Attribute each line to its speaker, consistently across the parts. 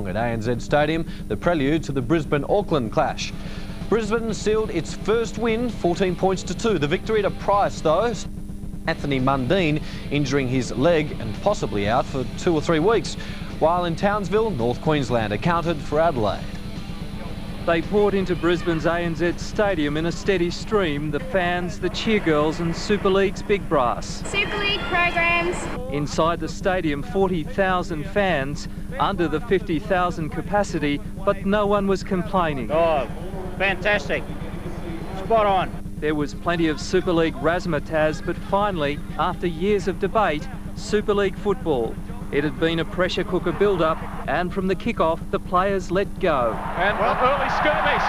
Speaker 1: Geelong at ANZ Stadium, the prelude to the Brisbane-Auckland clash. Brisbane sealed its first win, 14 points to 2. The victory at a price, though. Anthony Mundine injuring his leg and possibly out for 2 or 3 weeks, while in Townsville, North Queensland accounted for Adelaide.
Speaker 2: They poured into Brisbane's ANZ Stadium in a steady stream, the fans, the cheergirls and Super League's big brass.
Speaker 3: Super League programs.
Speaker 2: Inside the stadium, 40,000 fans, under the 50,000 capacity, but no one was complaining.
Speaker 4: Oh, fantastic. Spot on.
Speaker 2: There was plenty of Super League razzmatazz, but finally, after years of debate, Super League football. It had been a pressure cooker build-up, and from the kick-off, the players let go.
Speaker 5: And early skirmish.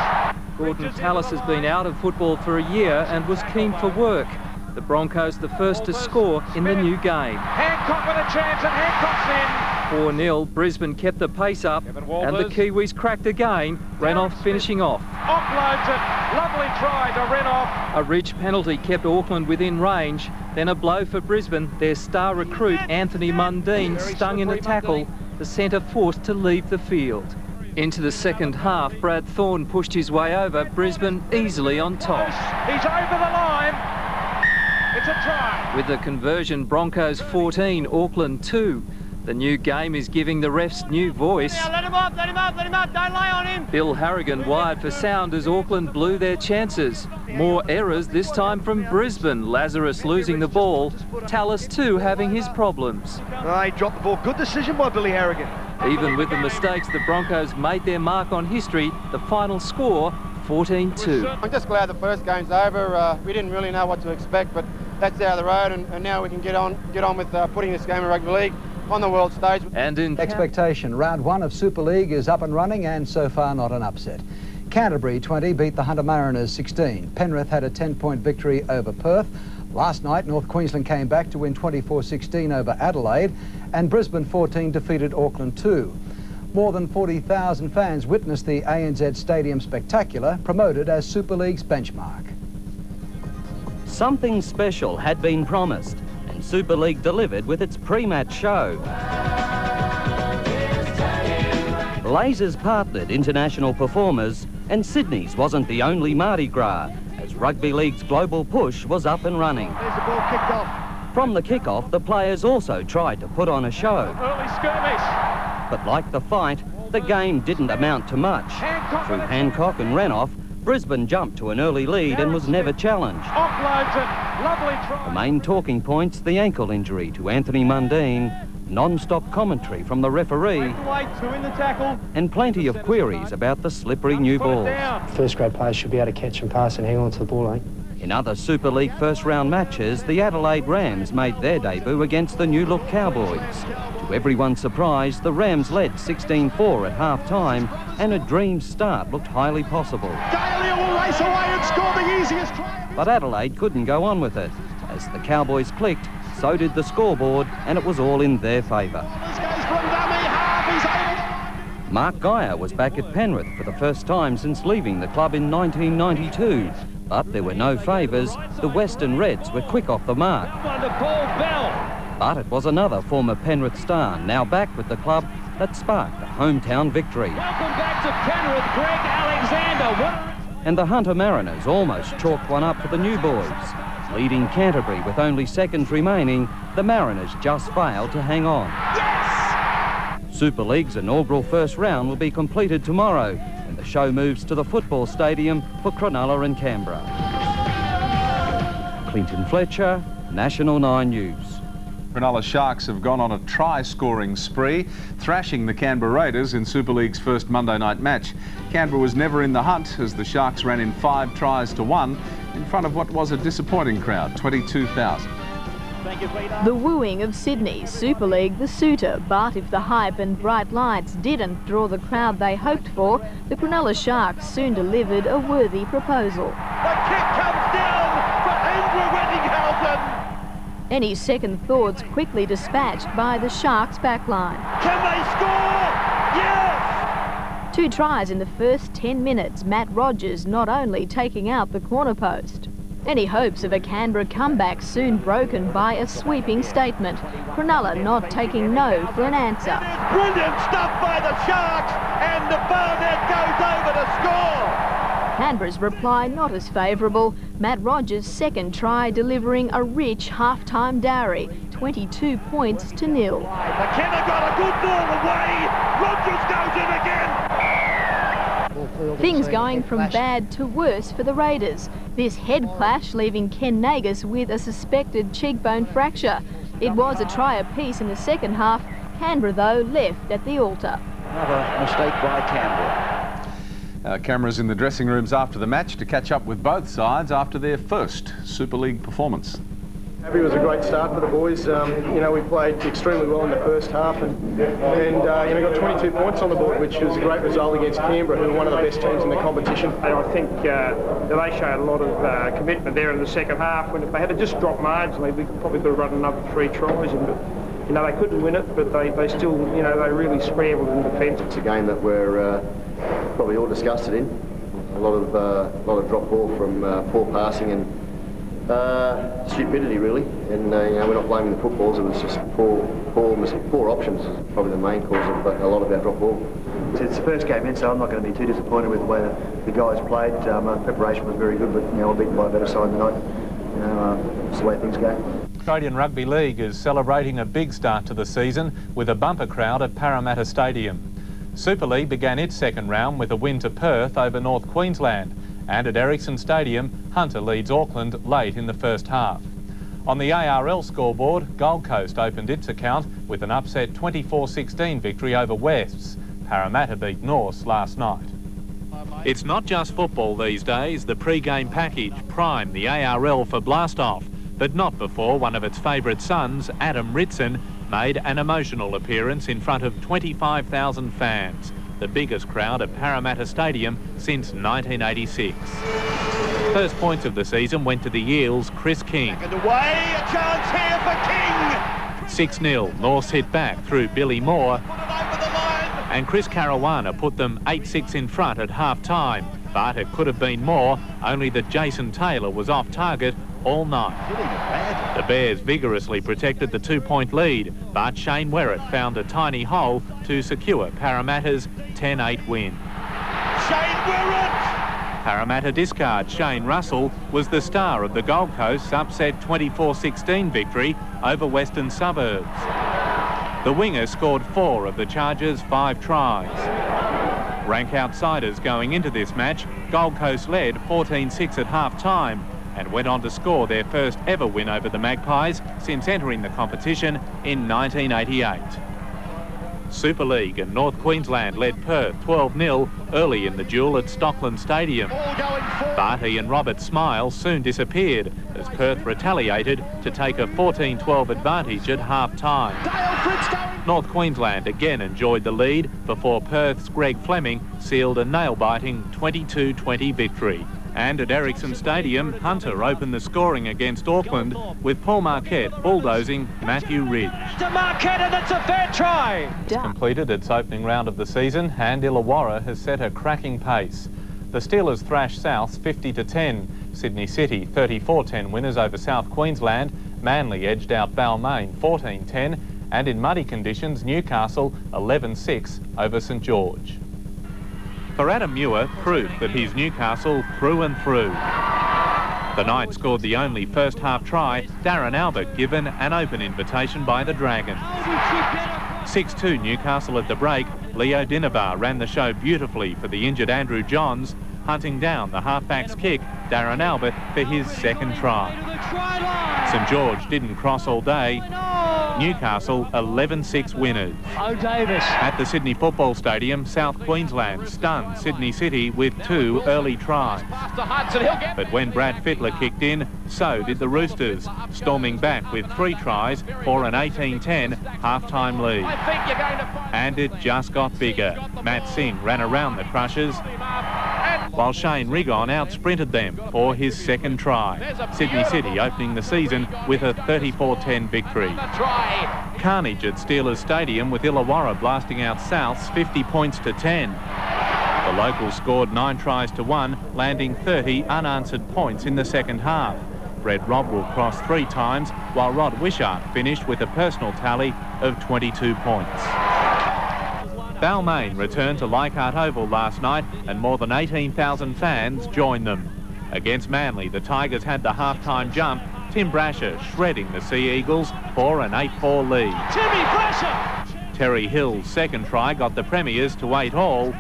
Speaker 2: Gordon Tallis has been out of football for a year and was keen for work. The Broncos the first to score in the new game.
Speaker 5: Hancock with a chance, and Hancock's in.
Speaker 2: 4-0, Brisbane kept the pace up, and the Kiwis cracked again, Renouf finishing off.
Speaker 5: Offloads it, lovely try to Renouf.
Speaker 2: A Ridge penalty kept Auckland within range, then a blow for Brisbane. Their star recruit, Anthony Mundine, stung in a tackle, the centre forced to leave the field. Into the second half, Brad Thorne pushed his way over, Brisbane easily on top.
Speaker 5: He's over the line. It's a try.
Speaker 2: With the conversion, Broncos 14, Auckland 2. The new game is giving the refs new voice.
Speaker 4: Now let him up, don't lay on him.
Speaker 2: Bill Harrigan wired for sound as Auckland blew their chances. More errors, this time from Brisbane. Lazarus losing the ball. Tallis too having his problems.
Speaker 6: He dropped the ball. Good decision by Billy Harrigan.
Speaker 2: Even with the mistakes, the Broncos made their mark on history. The final score, 14-2.
Speaker 7: I'm just glad the first game's over. We didn't really know what to expect, but that's out of the road, and now we can get on with putting this game of rugby league on the world stage.
Speaker 2: And in
Speaker 8: expectation, round 1 of Super League is up and running, and so far not an upset. Canterbury 20 beat the Hunter Mariners 16. Penrith had a 10-point victory over Perth. Last night, North Queensland came back to win 24-16 over Adelaide, and Brisbane 14 defeated Auckland 2. More than 40,000 fans witnessed the ANZ Stadium Spectacular, promoted as Super League's benchmark.
Speaker 9: Something special had been promised, and Super League delivered with its pre-match show. Lasers partnered international performers, and Sydney's wasn't the only Mardi Gras, as Rugby League's global push was up and running.
Speaker 6: There's the ball kicked off.
Speaker 9: From the kick-off, the players also tried to put on a show.
Speaker 5: Early skirmish.
Speaker 9: But like the fight, the game didn't amount to much. Through Hancock and Renouf, Brisbane jumped to an early lead and was never challenged.
Speaker 5: Offloads it, lovely try.
Speaker 9: The main talking points, the ankle injury to Anthony Mundine, non-stop commentary from the referee, and plenty of queries about the slippery new balls.
Speaker 10: First-grade players should be able to catch and pass and hang on to the ball, eh?
Speaker 9: In other Super League first-round matches, the Adelaide Rams made their debut against the new-look Cowboys. To everyone's surprise, the Rams led 16-4 at half-time, and a dream start looked highly possible.
Speaker 6: Will race away and score the easiest try.
Speaker 9: But Adelaide couldn't go on with it. As the Cowboys clicked, so did the scoreboard, and it was all in their favour. Mark Geyer was back at Penrith for the first time since leaving the club in 1992. But there were no favours. The Western Reds were quick off the mark. But it was another former Penrith star, now back with the club, that sparked a hometown victory.
Speaker 5: Welcome back to Penrith, Greg Alexander.
Speaker 9: And the Hunter Mariners almost chalked one up for the new boys. Leading Canterbury with only seconds remaining, the Mariners just failed to hang on. Yes! Super League's inaugural first round will be completed tomorrow, and the show moves to the football stadium for Cronulla and Canberra. Clinton Fletcher, National 9 News.
Speaker 11: Cronulla Sharks have gone on a try-scoring spree, thrashing the Canberra Raiders in Super League's first Monday night match. Canberra was never in the hunt as the Sharks ran in 5 tries to 1 in front of what was a disappointing crowd, 22,000.
Speaker 12: The wooing of Sydney's Super League, the suitor, but if the hype and bright lights didn't draw the crowd they hoped for, the Cronulla Sharks soon delivered a worthy proposal.
Speaker 5: The kick comes down for Andrew Weddinghausen.
Speaker 12: Any second thoughts quickly dispatched by the Sharks' backline.
Speaker 5: Can they score? Yes!
Speaker 12: 2 tries in the first 10 minutes, Matt Rogers not only taking out the corner post. Any hopes of a Canberra comeback soon broken by a sweeping statement. Cronulla not taking no for an answer.
Speaker 5: Brilliant stuff by the Sharks. for the score!
Speaker 12: Canberra's reply not as favourable. Matt Rogers' second try delivering a rich half-time dowry, 22 points to 0.
Speaker 5: McKenna got a good ball away. Rogers goes in again.
Speaker 12: Things going from bad to worse for the Raiders. This head clash leaving Ken Nagus with a suspected cheekbone fracture. It was a try apiece in the second half. Canberra, though, left at the altar.
Speaker 3: Another mistake by Canberra.
Speaker 11: Cameras in the dressing rooms after the match to catch up with both sides after their first Super League performance.
Speaker 13: It was a great start for the boys. You know, we played extremely well in the first half and you know, got 22 points on the board, which was a great result against Canberra, who are one of the best teams in the competition.
Speaker 10: And I think they showed a lot of commitment there in the second half. When if they had to just drop marginally, we probably could have run another 3 tries. And, you know, they couldn't win it, but they still, you know, they really scrambled in defence.
Speaker 14: It's a game that we're probably all disgusted in. A lot of drop ball from poor passing and stupidity, really. And you know, we're not blaming the footballs. It was just poor options. Is probably the main cause of a lot of our drop ball.
Speaker 15: It's the first game in, so I'm not going to be too disappointed with the way the guys played. Preparation was very good, but you know, we're beaten by a better side tonight. You know, it's the way things go.
Speaker 16: Australian Rugby League is celebrating a big start to the season with a bumper crowd at Parramatta Stadium. Super League began its second round with a win to Perth over North Queensland, and at Ericsson Stadium, Hunter leads Auckland late in the first half. On the ARL scoreboard, Gold Coast opened its account with an upset 24-16 victory over Wests. Parramatta beat Norths last night. It's not just football these days. The pre-game package primed the ARL for blast-off, but not before one of its favourite sons, Adam Ritson, made an emotional appearance in front of 25,000 fans, the biggest crowd at Parramatta Stadium since 1986. First points of the season went to the Eels' Chris King.
Speaker 5: And away, a chance here for King.
Speaker 16: 6-0, Norths hit back through Billy Moore, and Chris Caruana put them 8-6 in front at half-time, but it could have been more, only that Jason Taylor was off target all night. The Bears vigorously protected the 2-point lead, but Shane Werrett found a tiny hole to secure Parramatta's 10-8 win.
Speaker 5: Shane Werrett!
Speaker 16: Parramatta discard Shane Russell was the star of the Gold Coast's upset 24-16 victory over Western Suburbs. The winger scored 4 of the Chargers' 5 tries. Rank outsiders going into this match, Gold Coast led 14-6 at half-time and went on to score their first ever win over the Magpies since entering the competition in 1988. Super League and North Queensland led Perth 12-0 early in the duel at Stockland Stadium. But Ian Roberts' smile soon disappeared as Perth retaliated to take a 14-12 advantage at half-time. North Queensland again enjoyed the lead before Perth's Greg Fleming sealed a nail-biting 22-20 victory. And at Ericsson Stadium, Hunter opened the scoring against Auckland with Paul Marquette bulldozing Matthew Ridge.
Speaker 4: To Marquette, and it's a fair try.
Speaker 16: It's completed its opening round of the season, and Illawarra has set a cracking pace. The Steelers thrashed South 50-10. Sydney City 34-10 winners over South Queensland. Manly edged out Balmain 14-10. And in muddy conditions, Newcastle 11-6 over St George. For Adam Muir, proof that he's Newcastle through and through. The Knights scored the only first half try, Darren Albert given an open invitation by the Dragons. 6-2 Newcastle at the break. Leo Dinabar ran the show beautifully for the injured Andrew Johns, hunting down the halfback's kick, Darren Albert, for his second try. St George didn't cross all day. Newcastle 11-6 winners.
Speaker 4: Oh, Davis.
Speaker 16: At the Sydney Football Stadium, South Queensland stunned Sydney City with 2 early tries. But when Brad Fittler kicked in, so did the Roosters, storming back with 3 tries for an 18-10 half-time lead. And it just got bigger. Matt Singh ran around the Crushers, while Shane Rigon out-sprinted them for his second try. Sydney City opening the season with a 34-10 victory. Carnage at Steelers Stadium with Illawarra blasting out Souths 50 points to 10. The locals scored 9 tries to 1, landing 30 unanswered points in the second half. Brett Rodwell crossed 3 times, while Rod Wishart finished with a personal tally of 22 points. Balmain returned to Leichhardt Oval last night and more than 18,000 fans joined them. Against Manly, the Tigers had the half-time jump, Tim Brasher shredding the Sea Eagles for an 8-4 lead.
Speaker 4: Timmy Brasher!
Speaker 16: Terry Hill's second try got the Premiers to 8-all.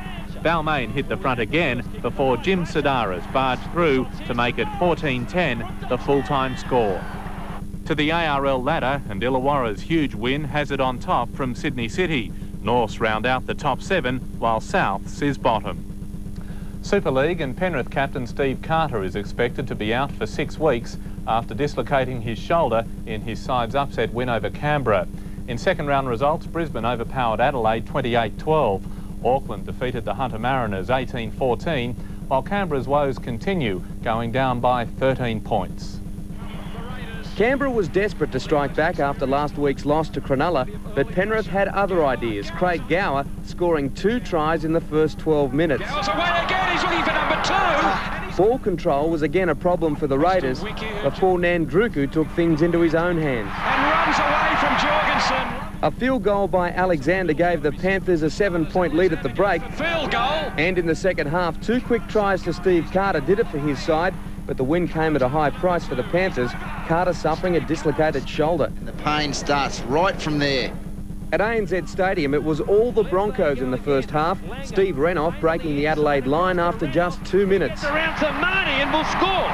Speaker 16: Balmain hit the front again before Jim Sedaris barged through to make it 14-10, the full-time score. To the ARL ladder, and Illawarra's huge win has it on top from Sydney City. Norths round out the top 7, while Souths is bottom. Super League and Penrith captain Steve Carter is expected to be out for 6 weeks after dislocating his shoulder in his side's upset win over Canberra. In second round results, Brisbane overpowered Adelaide 28-12. Auckland defeated the Hunter Mariners 18-14, while Canberra's woes continue, going down by 13 points.
Speaker 17: Canberra was desperate to strike back after last week's loss to Cronulla, but Penrith had other ideas. Craig Gower scoring 2 tries in the first 12 minutes.
Speaker 4: Gower's away again, he's looking for number 2.
Speaker 17: Ball control was again a problem for the Raiders before Nandruku took things into his own hands.
Speaker 4: And runs away from Jorgensen.
Speaker 17: A field goal by Alexander gave the Panthers a 7-point lead at the break.
Speaker 4: Field goal.
Speaker 17: And in the second half, 2 quick tries to Steve Carter did it for his side, but the win came at a high price for the Panthers, Carter suffering a dislocated shoulder.
Speaker 3: And the pain starts right from there.
Speaker 17: At ANZ Stadium, it was all the Broncos in the first half, Steve Renouf breaking the Adelaide line after just 2 minutes.
Speaker 4: Around to Marnie and will score.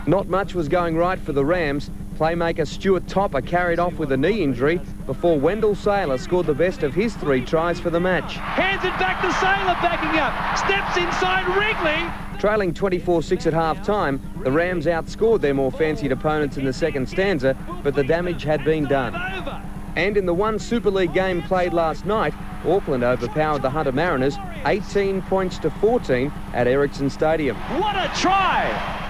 Speaker 17: Not much was going right for the Rams. Playmaker Stuart Topper carried off with a knee injury before Wendell Saylor scored the best of his 3 tries for the match.
Speaker 4: Hands it back to Saylor, backing up. Steps inside Wrigley.
Speaker 17: Trailing 24-6 at half-time, the Rams outscored their more fancied opponents in the second stanza, but the damage had been done. And in the one Super League game played last night, Auckland overpowered the Hunter Mariners 18 points to 14 at Ericsson Stadium.
Speaker 4: What a try!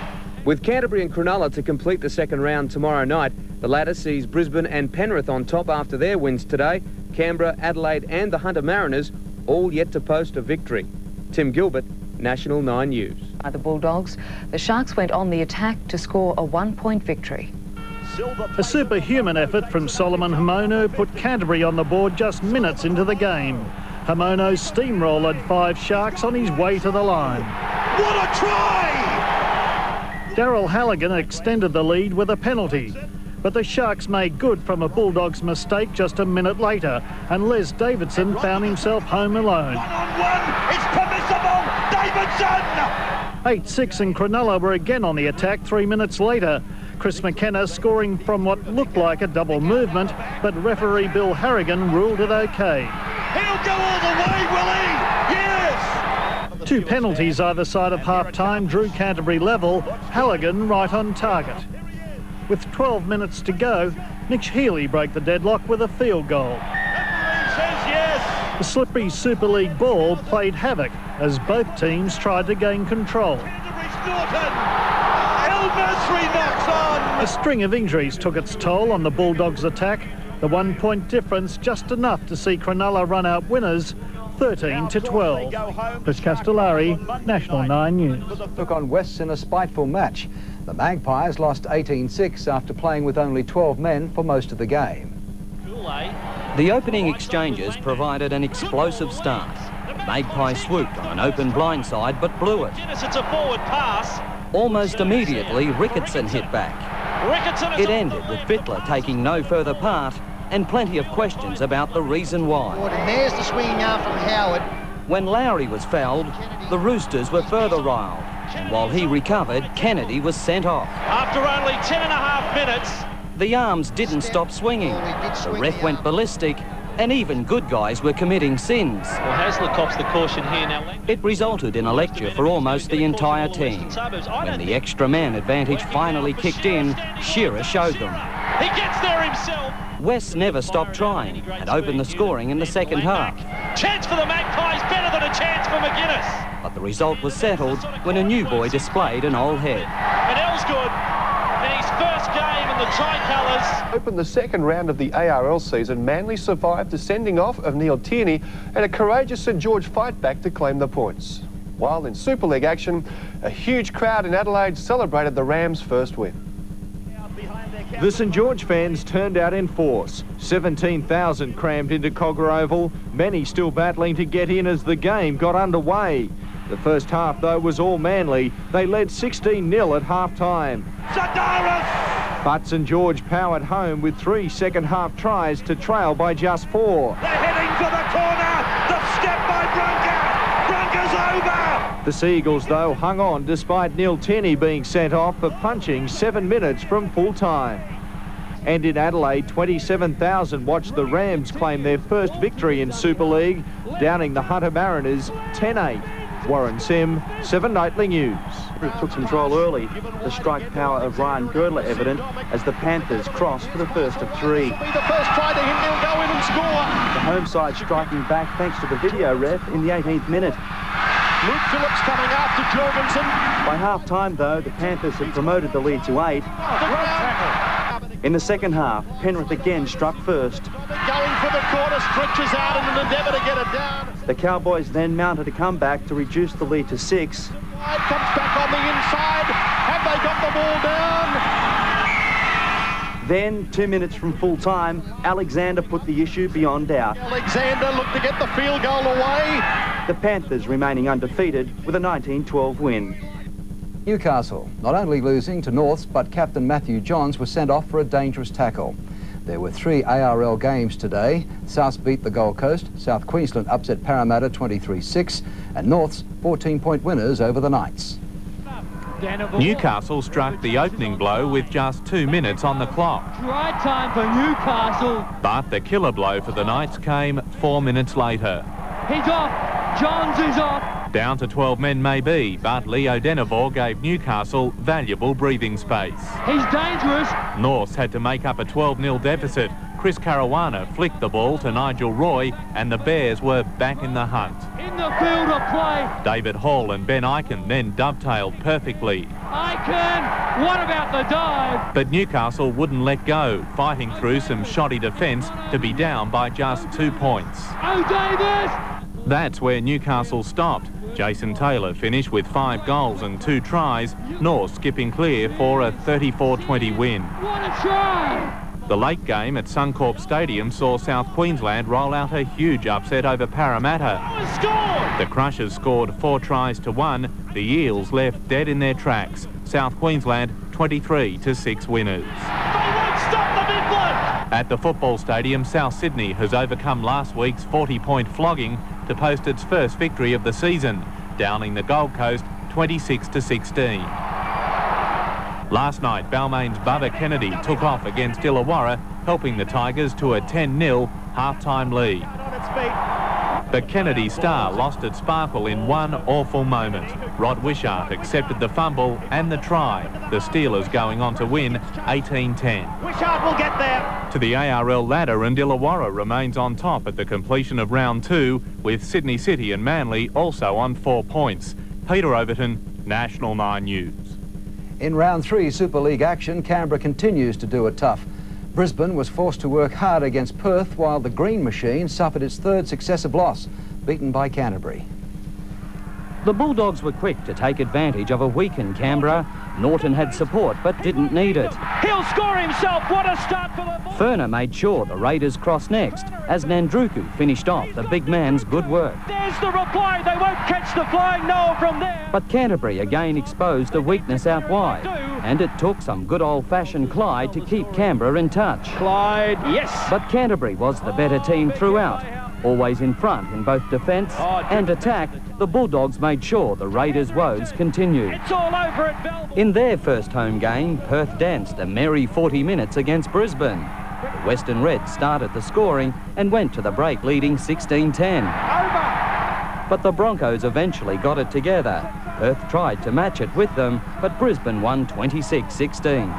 Speaker 17: With Canterbury and Cronulla to complete the second round tomorrow night, the latter sees Brisbane and Penrith on top after their wins today. Canberra, Adelaide and the Hunter Mariners all yet to post a victory. Tim Gilbert, National 9 News.
Speaker 18: By the Bulldogs, the Sharks went on the attack to score a 1-point victory.
Speaker 19: A superhuman effort from Solomon Hamono put Canterbury on the board just minutes into the game. Hamono steamrolled 5 Sharks on his way to the line.
Speaker 5: What a try!
Speaker 19: Daryl Halligan extended the lead with a penalty, but the Sharks made good from a Bulldogs mistake just a minute later, and Les Davidson found himself home alone.
Speaker 5: 1-on-1, it's permissible, Davidson!
Speaker 19: 8-6 and Cronulla were again on the attack 3 minutes later. Chris McKenna scoring from what looked like a double movement, but referee Bill Harrigan ruled it okay.
Speaker 5: He'll go all the way, will he? Yes!
Speaker 19: 2 penalties either side of half-time drew Canterbury level, Halligan right on target. With 12 minutes to go, Mitch Healy broke the deadlock with a field goal.
Speaker 5: Referee says yes!
Speaker 19: The slippery Super League ball played havoc as both teams tried to gain control. A string of injuries took its toll on the Bulldogs' attack. The 1-point difference just enough to see Cronulla run out winners 13-12. Chris Castellari, National 9 News.
Speaker 8: Took on Wests in a spiteful match. The Magpies lost 18-6 after playing with only 12 men for most of the game.
Speaker 9: The opening exchanges provided an explosive start. Magpie swooped on an open blindside but blew it.
Speaker 4: It's a forward pass.
Speaker 9: Almost immediately, Ricketson hit back. It ended with Fittler taking no further part and plenty of questions about the reason why.
Speaker 3: And there's the swinging arm from Howard.
Speaker 9: When Lowry was fouled, the Roosters were further riled. And while he recovered, Kennedy was sent off.
Speaker 4: After only 10.5 minutes.
Speaker 9: The arms didn't stop swinging. The ref went ballistic, and even good guys were committing sins.
Speaker 4: Well, Hasler cops the caution here now.
Speaker 9: It resulted in a lecture for almost the entire team. When the extra man advantage finally kicked in, Shearer showed them.
Speaker 4: He gets there himself.
Speaker 9: West never stopped trying and opened the scoring in the second half.
Speaker 4: Chance for the Magpies, better than a chance for McGuinness.
Speaker 9: But the result was settled when a new boy displayed an old head.
Speaker 4: And Elsgood, in his first game in the Tricolours.
Speaker 20: Opened the second round of the ARL season, Manly survived the sending off of Neil Tierney and a courageous St George fight back to claim the points. While in Super League action, a huge crowd in Adelaide celebrated the Rams' first win.
Speaker 21: The St George fans turned out in force. 17,000 crammed into Cogra Oval, many still battling to get in as the game got underway. The first half, though, was all Manly. They led 16-0 at half-time. But St George powered home with 3 second-half tries to trail by just 4.
Speaker 5: They're heading for the corner. The step by Brunker. Brunker's over.
Speaker 21: The Seagulls, though, hung on despite Neil Tierney being sent off for punching 7 minutes from full-time. And in Adelaide, 27,000 watched the Rams claim their first victory in Super League, downing the Hunter Mariners 10-8. Warren Sim, 7 Nightly News.
Speaker 22: Took control early. The strike power of Ryan Girdler evident as the Panthers crossed for the first of 3.
Speaker 6: The first try to him, they'll go in and score.
Speaker 22: The home side striking back thanks to the video ref in the 18th minute.
Speaker 6: Luke Phillips coming after Jorgensen.
Speaker 22: By half-time, though, the Panthers had promoted the lead to 8. In the second half, Penrith again struck first.
Speaker 6: Going for the corner, stretches out in an endeavour to get it down.
Speaker 22: The Cowboys then mounted a comeback to reduce the lead to 6.
Speaker 6: Comes back on the inside. Have they got the ball down?
Speaker 22: Then, 2 minutes from full time, Alexander put the issue beyond doubt.
Speaker 6: Alexander looked to get the field goal away.
Speaker 22: The Panthers remaining undefeated with a 19-12 win.
Speaker 8: Newcastle not only losing to Norths, but captain Matthew Johns was sent off for a dangerous tackle. There were 3 ARL games today. Souths beat the Gold Coast, South Queensland upset Parramatta 23-6, and Norths 14-point winners over the Knights.
Speaker 16: Newcastle struck the opening blow with just 2 minutes on the clock.
Speaker 5: Right time for Newcastle.
Speaker 16: But the killer blow for the Knights came 4 minutes later.
Speaker 5: He's off. Johns is off.
Speaker 16: Down to 12 men maybe, but Leo Denevor gave Newcastle valuable breathing space.
Speaker 5: He's dangerous.
Speaker 16: Norths had to make up a 12-0 deficit. Chris Caruana flicked the ball to Nigel Roy, and the Bears were back in the hunt.
Speaker 5: In the field of play.
Speaker 16: David Hall and Ben Eichen then dovetailed perfectly.
Speaker 5: Eichen, what about the dive?
Speaker 16: But Newcastle wouldn't let go, fighting through some shoddy defence to be down by just 2 points.
Speaker 5: Oh, Davis!
Speaker 16: That's where Newcastle stopped. Jason Taylor finished with 5 goals and 2 tries, North skipping clear for a 34-20 win.
Speaker 5: What a try!
Speaker 16: The late game at Suncorp Stadium saw South Queensland roll out a huge upset over Parramatta. The Crushers scored 4 tries to 1. The Eels left dead in their tracks. South Queensland 23-6 winners.
Speaker 5: They won't stop the Midland!
Speaker 16: At the football stadium, South Sydney has overcome last week's 40-point flogging to post its first victory of the season, downing the Gold Coast 26-16. Last night, Balmain's Bubba Kennedy took off against Illawarra, helping the Tigers to a 10-0 half-time lead. But Kennedy's star lost its sparkle in one awful moment. Rod Wishart accepted the fumble and the try, the Steelers going on to win 18-10.
Speaker 5: Wishart will get there.
Speaker 16: To the ARL ladder, and Illawarra remains on top at the completion of round 2, with Sydney City and Manly also on 4 points. Peter Overton, National 9 News.
Speaker 8: In round 3 Super League action, Canberra continues to do it tough. Brisbane was forced to work hard against Perth, while the Green Machine suffered its 3rd successive loss, beaten by Canterbury.
Speaker 9: The Bulldogs were quick to take advantage of a weakened Canberra. Norton had support but didn't need it.
Speaker 5: He'll score himself. What a start for the Bulldogs.
Speaker 9: Ferner made sure the Raiders crossed next as Nandruku finished off the big man's good work.
Speaker 5: There's the reply. They won't catch the flying Noah from there.
Speaker 9: But Canterbury again exposed a weakness out wide, and it took some good old-fashioned Clyde to keep Canberra in touch.
Speaker 5: Clyde, yes.
Speaker 9: But Canterbury was the better team throughout. Always in front in both defence and attack, the Bulldogs made sure the Raiders' woes continued.
Speaker 5: It's all over at Melbourne.
Speaker 9: In their first home game, Perth danced a merry 40 minutes against Brisbane. The Western Reds started the scoring and went to the break leading 16-10. But the Broncos eventually got it together. Perth tried to match it with them, but Brisbane won 26-16.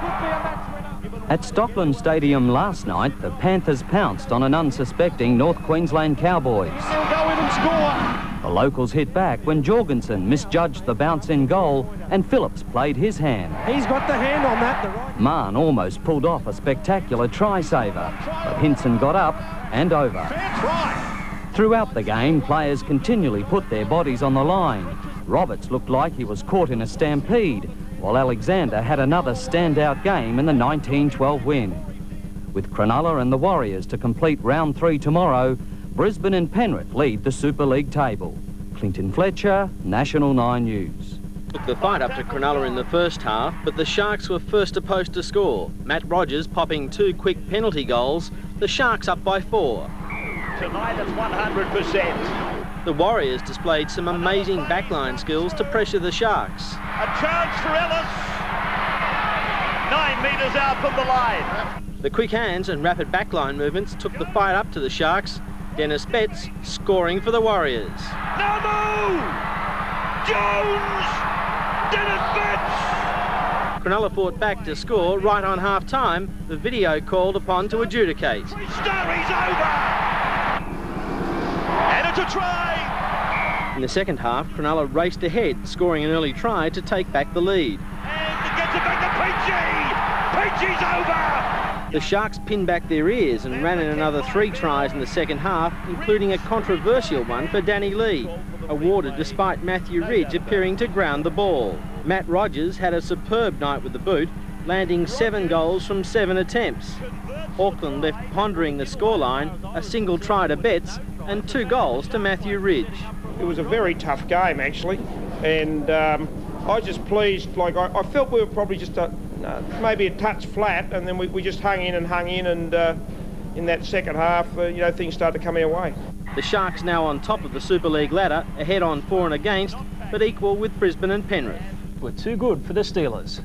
Speaker 9: At Stockland Stadium last night, the Panthers pounced on an unsuspecting North Queensland Cowboys.
Speaker 6: They'll go in and score.
Speaker 9: The locals hit back when Jorgensen misjudged the bounce in goal and Phillips played his hand.
Speaker 6: He's got the hand on that.
Speaker 9: Mann almost pulled off a spectacular try-saver, but Hinson got up and over. Throughout the game, players continually put their bodies on the line. Roberts looked like he was caught in a stampede, while Alexander had another standout game in the 1912 win. With Cronulla and the Warriors to complete round 3 tomorrow, Brisbane and Penrith lead the Super League table. Clinton Fletcher, National 9 News.
Speaker 1: Took the fight up to Cronulla in the first half, but the Sharks were first to post a score. Matt Rogers popping 2 quick penalty goals, the Sharks up by 4.
Speaker 5: Tonight it's 100%.
Speaker 1: The Warriors displayed some amazing backline skills to pressure the Sharks.
Speaker 5: A chance for Ellis. 9 metres out from the line.
Speaker 1: The quick hands and rapid backline movements took the fight up to the Sharks. Dennis Betts scoring for the Warriors.
Speaker 5: No! Jones! Dennis Betts!
Speaker 1: Cronulla fought back to score right on half-time, the video called upon to adjudicate.
Speaker 5: Story's over! And it's a try!
Speaker 1: In the second half, Cronulla raced ahead, scoring an early try to take back the lead.
Speaker 5: And it gets it back to Peachy! Peachy's over!
Speaker 1: The Sharks pinned back their ears and ran in another 3 tries in the second half, including a controversial one for Danny Lee, awarded despite Matthew Ridge appearing to ground the ball. Matt Rogers had a superb night with the boot, landing 7 goals from 7 attempts. Auckland left pondering the scoreline, a single try to Betts and 2 goals to Matthew Ridge.
Speaker 10: It was a very tough game, actually, and I was just pleased. Like I felt we were probably just maybe a touch flat, and then we just hung in, and in that second half, you know, things started to come our way.
Speaker 1: The Sharks now on top of the Super League ladder, ahead on for and against, but equal with Brisbane and Penrith.
Speaker 2: We're too good for the Steelers.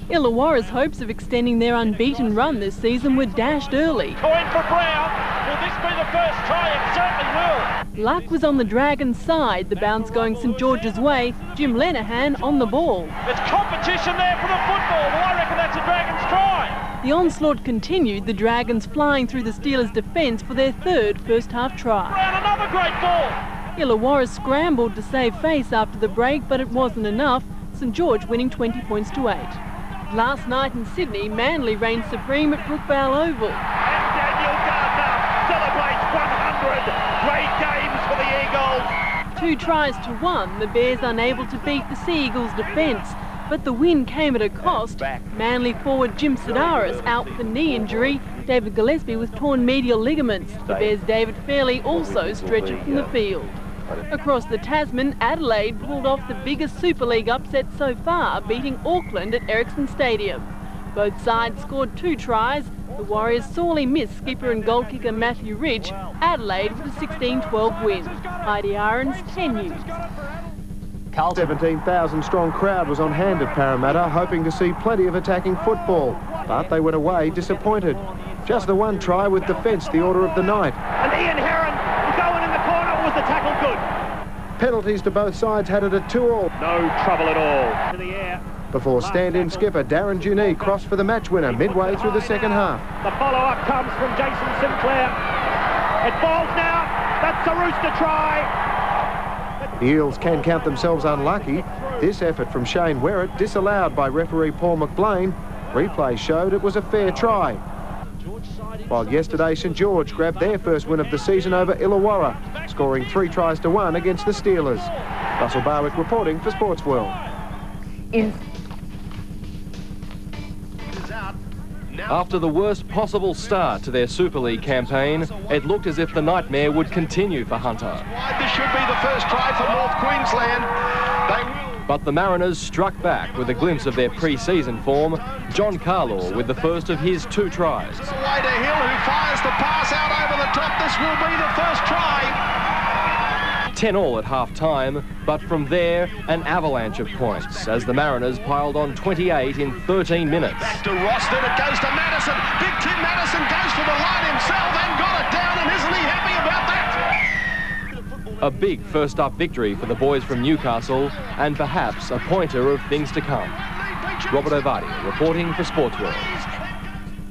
Speaker 7: Illawarra's hopes of extending their unbeaten run this season were dashed early.
Speaker 4: Coin for Brown. Will this be the first try? It certainly will.
Speaker 7: Luck was on the Dragons' side, the bounce going St George's way, Jim Lenihan on the ball.
Speaker 4: There's competition there for the football. Well, I reckon that's a Dragons try.
Speaker 7: The onslaught continued, the Dragons flying through the Steelers' defence for their 3rd first-half try.
Speaker 4: Brown, another great ball.
Speaker 7: Illawarra scrambled to save face after the break, but it wasn't enough, St George winning 20 points to 8. Last night in Sydney, Manly reigned supreme at Brookvale Oval.
Speaker 5: And Daniel Gardner celebrates 100 great games for the Eagles.
Speaker 7: 2 tries to 1, the Bears unable to beat the Sea Eagles' defence. But the win came at a cost. Manly forward Jim Sidaris out with a knee injury. David Gillespie with torn medial ligaments. The Bears' David Fairley also stretchered from the field. Across the Tasman, Adelaide pulled off the biggest Super League upset so far, beating Auckland at Ericsson Stadium. Both sides scored 2 tries. The Warriors sorely missed skipper and goal kicker Matthew Ridge. Adelaide with a 16-12 win. Heidi Ahrens, 10 News.
Speaker 20: 17,000 strong crowd was on hand at Parramatta, hoping to see plenty of attacking football, but they went away disappointed. Just the 1 try with defence the order of the night.
Speaker 5: And Ian Heron will go in the corner. Was the tackle good?
Speaker 20: Penalties to both sides had it at 2-all.
Speaker 5: No trouble at all. To the air.
Speaker 20: Before stand-in skipper Darren Junee crossed for the match winner midway through the second half.
Speaker 5: The follow-up comes from Jason Sinclair. It falls now. That's the Rooster try.
Speaker 20: The Eels can count themselves unlucky. This effort from Shane Werrett disallowed by referee Paul McBlain. Replay showed it was a fair try. While yesterday St George grabbed their first win of the season over Illawarra, scoring 3 tries to 1 against the Steelers. Russell Barwick reporting for Sports World.
Speaker 23: After the worst possible start to their Super League campaign, it looked as if the nightmare would continue for Hunter.
Speaker 6: This should be the first try for North Queensland.
Speaker 23: But the Mariners struck back with a glimpse of their pre-season form. John Carlaw with the first of his 2 tries.
Speaker 6: Away to Hill, who fires the pass out over the top. This will be the first try.
Speaker 23: 10-all at half-time, but from there, an avalanche of points as the Mariners piled on 28 in 13 minutes.
Speaker 6: Back to Roston, it goes to Madison. Big Tim Madison goes for the line himself and got it down, and isn't he happy about that?
Speaker 23: A big first-up victory for the boys from Newcastle, and perhaps a pointer of things to come. Robert Ovadia reporting for Sports World.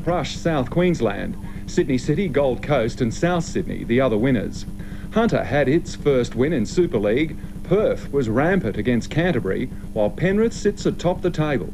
Speaker 24: Brush, South Queensland. Sydney City, Gold Coast and South Sydney, the other winners. Hunter had its first win in Super League. Perth was rampant against Canterbury, while Penrith sits atop the table.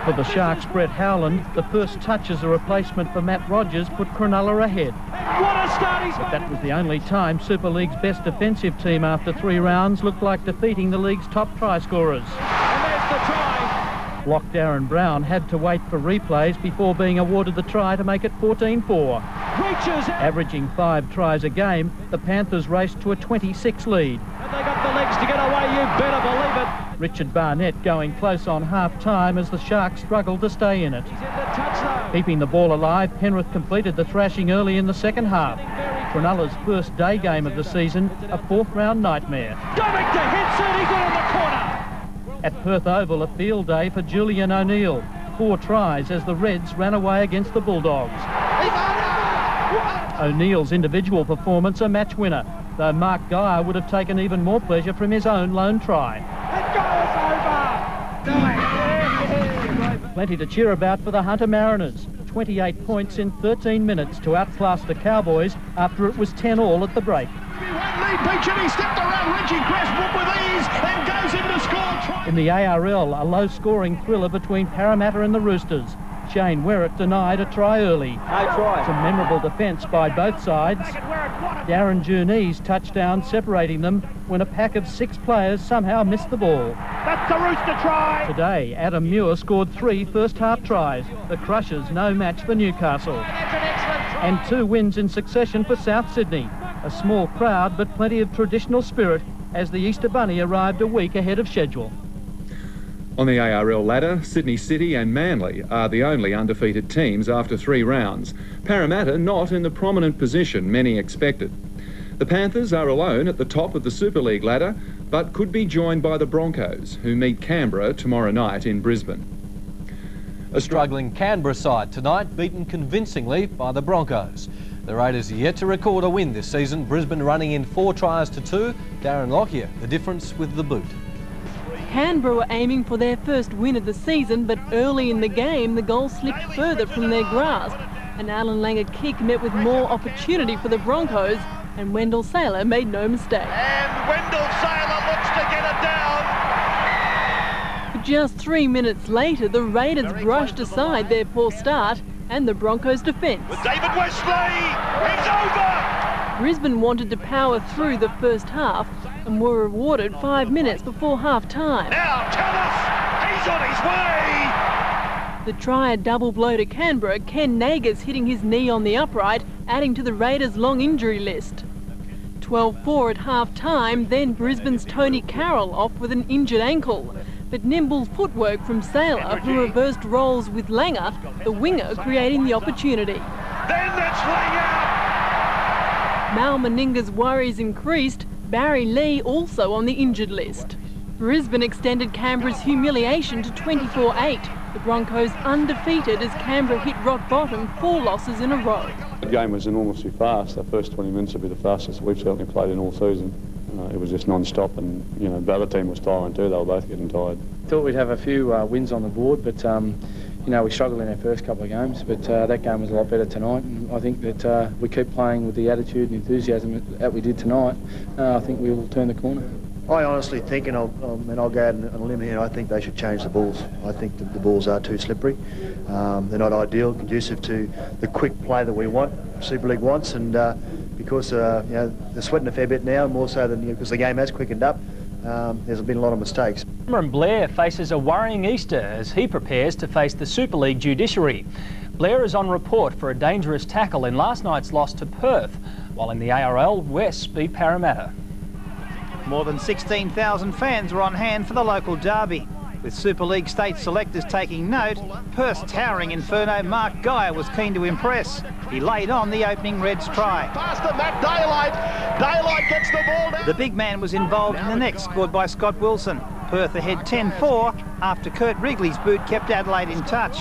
Speaker 2: For the Sharks, Brett Howland, the first touch as a replacement for Matt Rogers put Cronulla ahead.
Speaker 5: What a start he's
Speaker 2: But that was the only time Super League's best defensive team after 3 rounds looked like defeating the league's top try scorers.
Speaker 5: And there's
Speaker 4: the try.
Speaker 19: Block Darren Brown had to wait for replays before being awarded the try to make it 14-4. Averaging 5 tries a game, the Panthers raced to a 26 lead.
Speaker 4: And they got the legs to get away, you better believe it.
Speaker 19: Richard Barnett going close on half-time as the Sharks struggled to stay in it. Keeping the ball alive, Penrith completed the thrashing early in the second half. Cronulla's first day game of the season, a fourth-round nightmare.
Speaker 4: Going to Henson, he's in the corner.
Speaker 19: At Perth Oval, a field day for Julian O'Neill. 4 tries as the Reds ran away against the Bulldogs. O'Neill's individual performance a match winner, though Mark Geyer would have taken even more pleasure from his own lone try. Plenty to cheer about for the Hunter Mariners. 28 points in 13 minutes to outclass the Cowboys after it was 10-all at the break. In the ARL, a low-scoring thriller between Parramatta and the Roosters. Shane Werrett denied a try early.
Speaker 4: No try.
Speaker 19: Some memorable defence by both sides. Darren Juni's touchdown separating them when a pack of 6 players somehow missed the ball.
Speaker 5: That's the Rooster try.
Speaker 19: Today, Adam Muir scored 3 first-half tries. The Crushers no match for Newcastle. And 2 wins in succession for South Sydney. A small crowd, but plenty of traditional spirit as the Easter Bunny arrived a week ahead of schedule.
Speaker 24: On the ARL ladder, Sydney City and Manly are the only undefeated teams after 3 rounds. Parramatta not in the prominent position many expected. The Panthers are alone at the top of the Super League ladder, but could be joined by the Broncos, who meet Canberra tomorrow night in Brisbane.
Speaker 23: A struggling Canberra side tonight, beaten convincingly by the Broncos. The Raiders are yet to record a win this season, Brisbane running in 4 tries to 2. Darren Lockyer, the difference with the boot.
Speaker 7: Canberra were aiming for their first win of the season, but early in the game the goal slipped further from their grasp. An Alan Langer kick met with more opportunity for the Broncos, and Wendell Saylor made no mistake.
Speaker 5: And Wendell Saylor looks to get it down.
Speaker 7: But just 3 minutes later, the Raiders brushed aside their poor start and the Broncos' defence.
Speaker 5: With David Wesley, he's over!
Speaker 7: Brisbane wanted to power through the first half and were rewarded 5 minutes before half-time.
Speaker 5: Now Callis, he's on his way!
Speaker 7: The try a double blow to Canberra, Ken Nagers hitting his knee on the upright, adding to the Raiders' long injury list. 12-4 at half-time, then Brisbane's Tony Carroll off with an injured ankle. But nimble footwork from Saylor, who reversed roles with Langer, the winger creating the opportunity.
Speaker 5: Then that's Langer!
Speaker 7: Mal Meninga's worries increased, Barry Lee also on the injured list. Brisbane extended Canberra's humiliation to 24-8. The Broncos undefeated as Canberra hit rock bottom, 4 losses in a row.
Speaker 11: The game was enormously fast. The first 20 minutes would be the fastest we've certainly played in all season. It was just non-stop, and you know the other team was tiring too. They were both getting tired.
Speaker 12: Thought we'd have a few wins on the board, but you know we struggled in our first couple of games. But that game was a lot better tonight, and I think that we keep playing with the attitude and enthusiasm that we did tonight. I think we will turn the corner.
Speaker 15: I honestly think, and I'll go out on a limb here, I think they should change the balls. I think that the balls are too slippery. They're not ideal, conducive to the quick play that we want, Super League wants, and because you know, they're sweating a fair bit now, more so than because the game has quickened up, there's been a lot of mistakes.
Speaker 13: Cameron Blair faces a worrying Easter as he prepares to face the Super League judiciary. Blair is on report for a dangerous tackle in last night's loss to Perth, while in the ARL, West beat Parramatta.
Speaker 14: More than 16,000 fans were on hand for the local derby. With Super League state selectors taking note, Perth's towering inferno Mark Geyer was keen to impress. He laid on the opening Reds try.
Speaker 6: Faster, Matt Daylight. Daylight gets the ball down.
Speaker 14: The big man was involved in the next, scored by Scott Wilson. Perth ahead 10-4 after Kurt Wrigley's boot kept Adelaide in touch.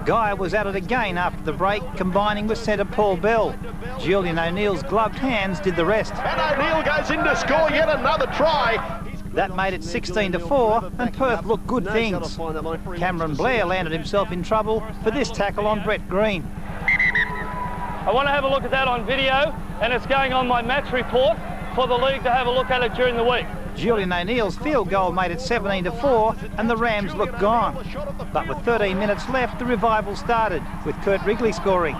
Speaker 14: Geyer was at it again after the break, combining with centre Paul Bell. Julian O'Neill's gloved hands did the rest.
Speaker 6: And O'Neill goes in to score yet another try.
Speaker 14: That made it 16-4, and Perth looked good things. Cameron Blair landed himself in trouble for this tackle on Brett Green.
Speaker 4: I want to have a look at that on video, and it's going on my match report for the league to have a look at it during the week.
Speaker 14: Julian O'Neill's field goal made it 17-4, and the Rams looked gone. But with 13 minutes left, the revival started, with Kurt Wrigley scoring.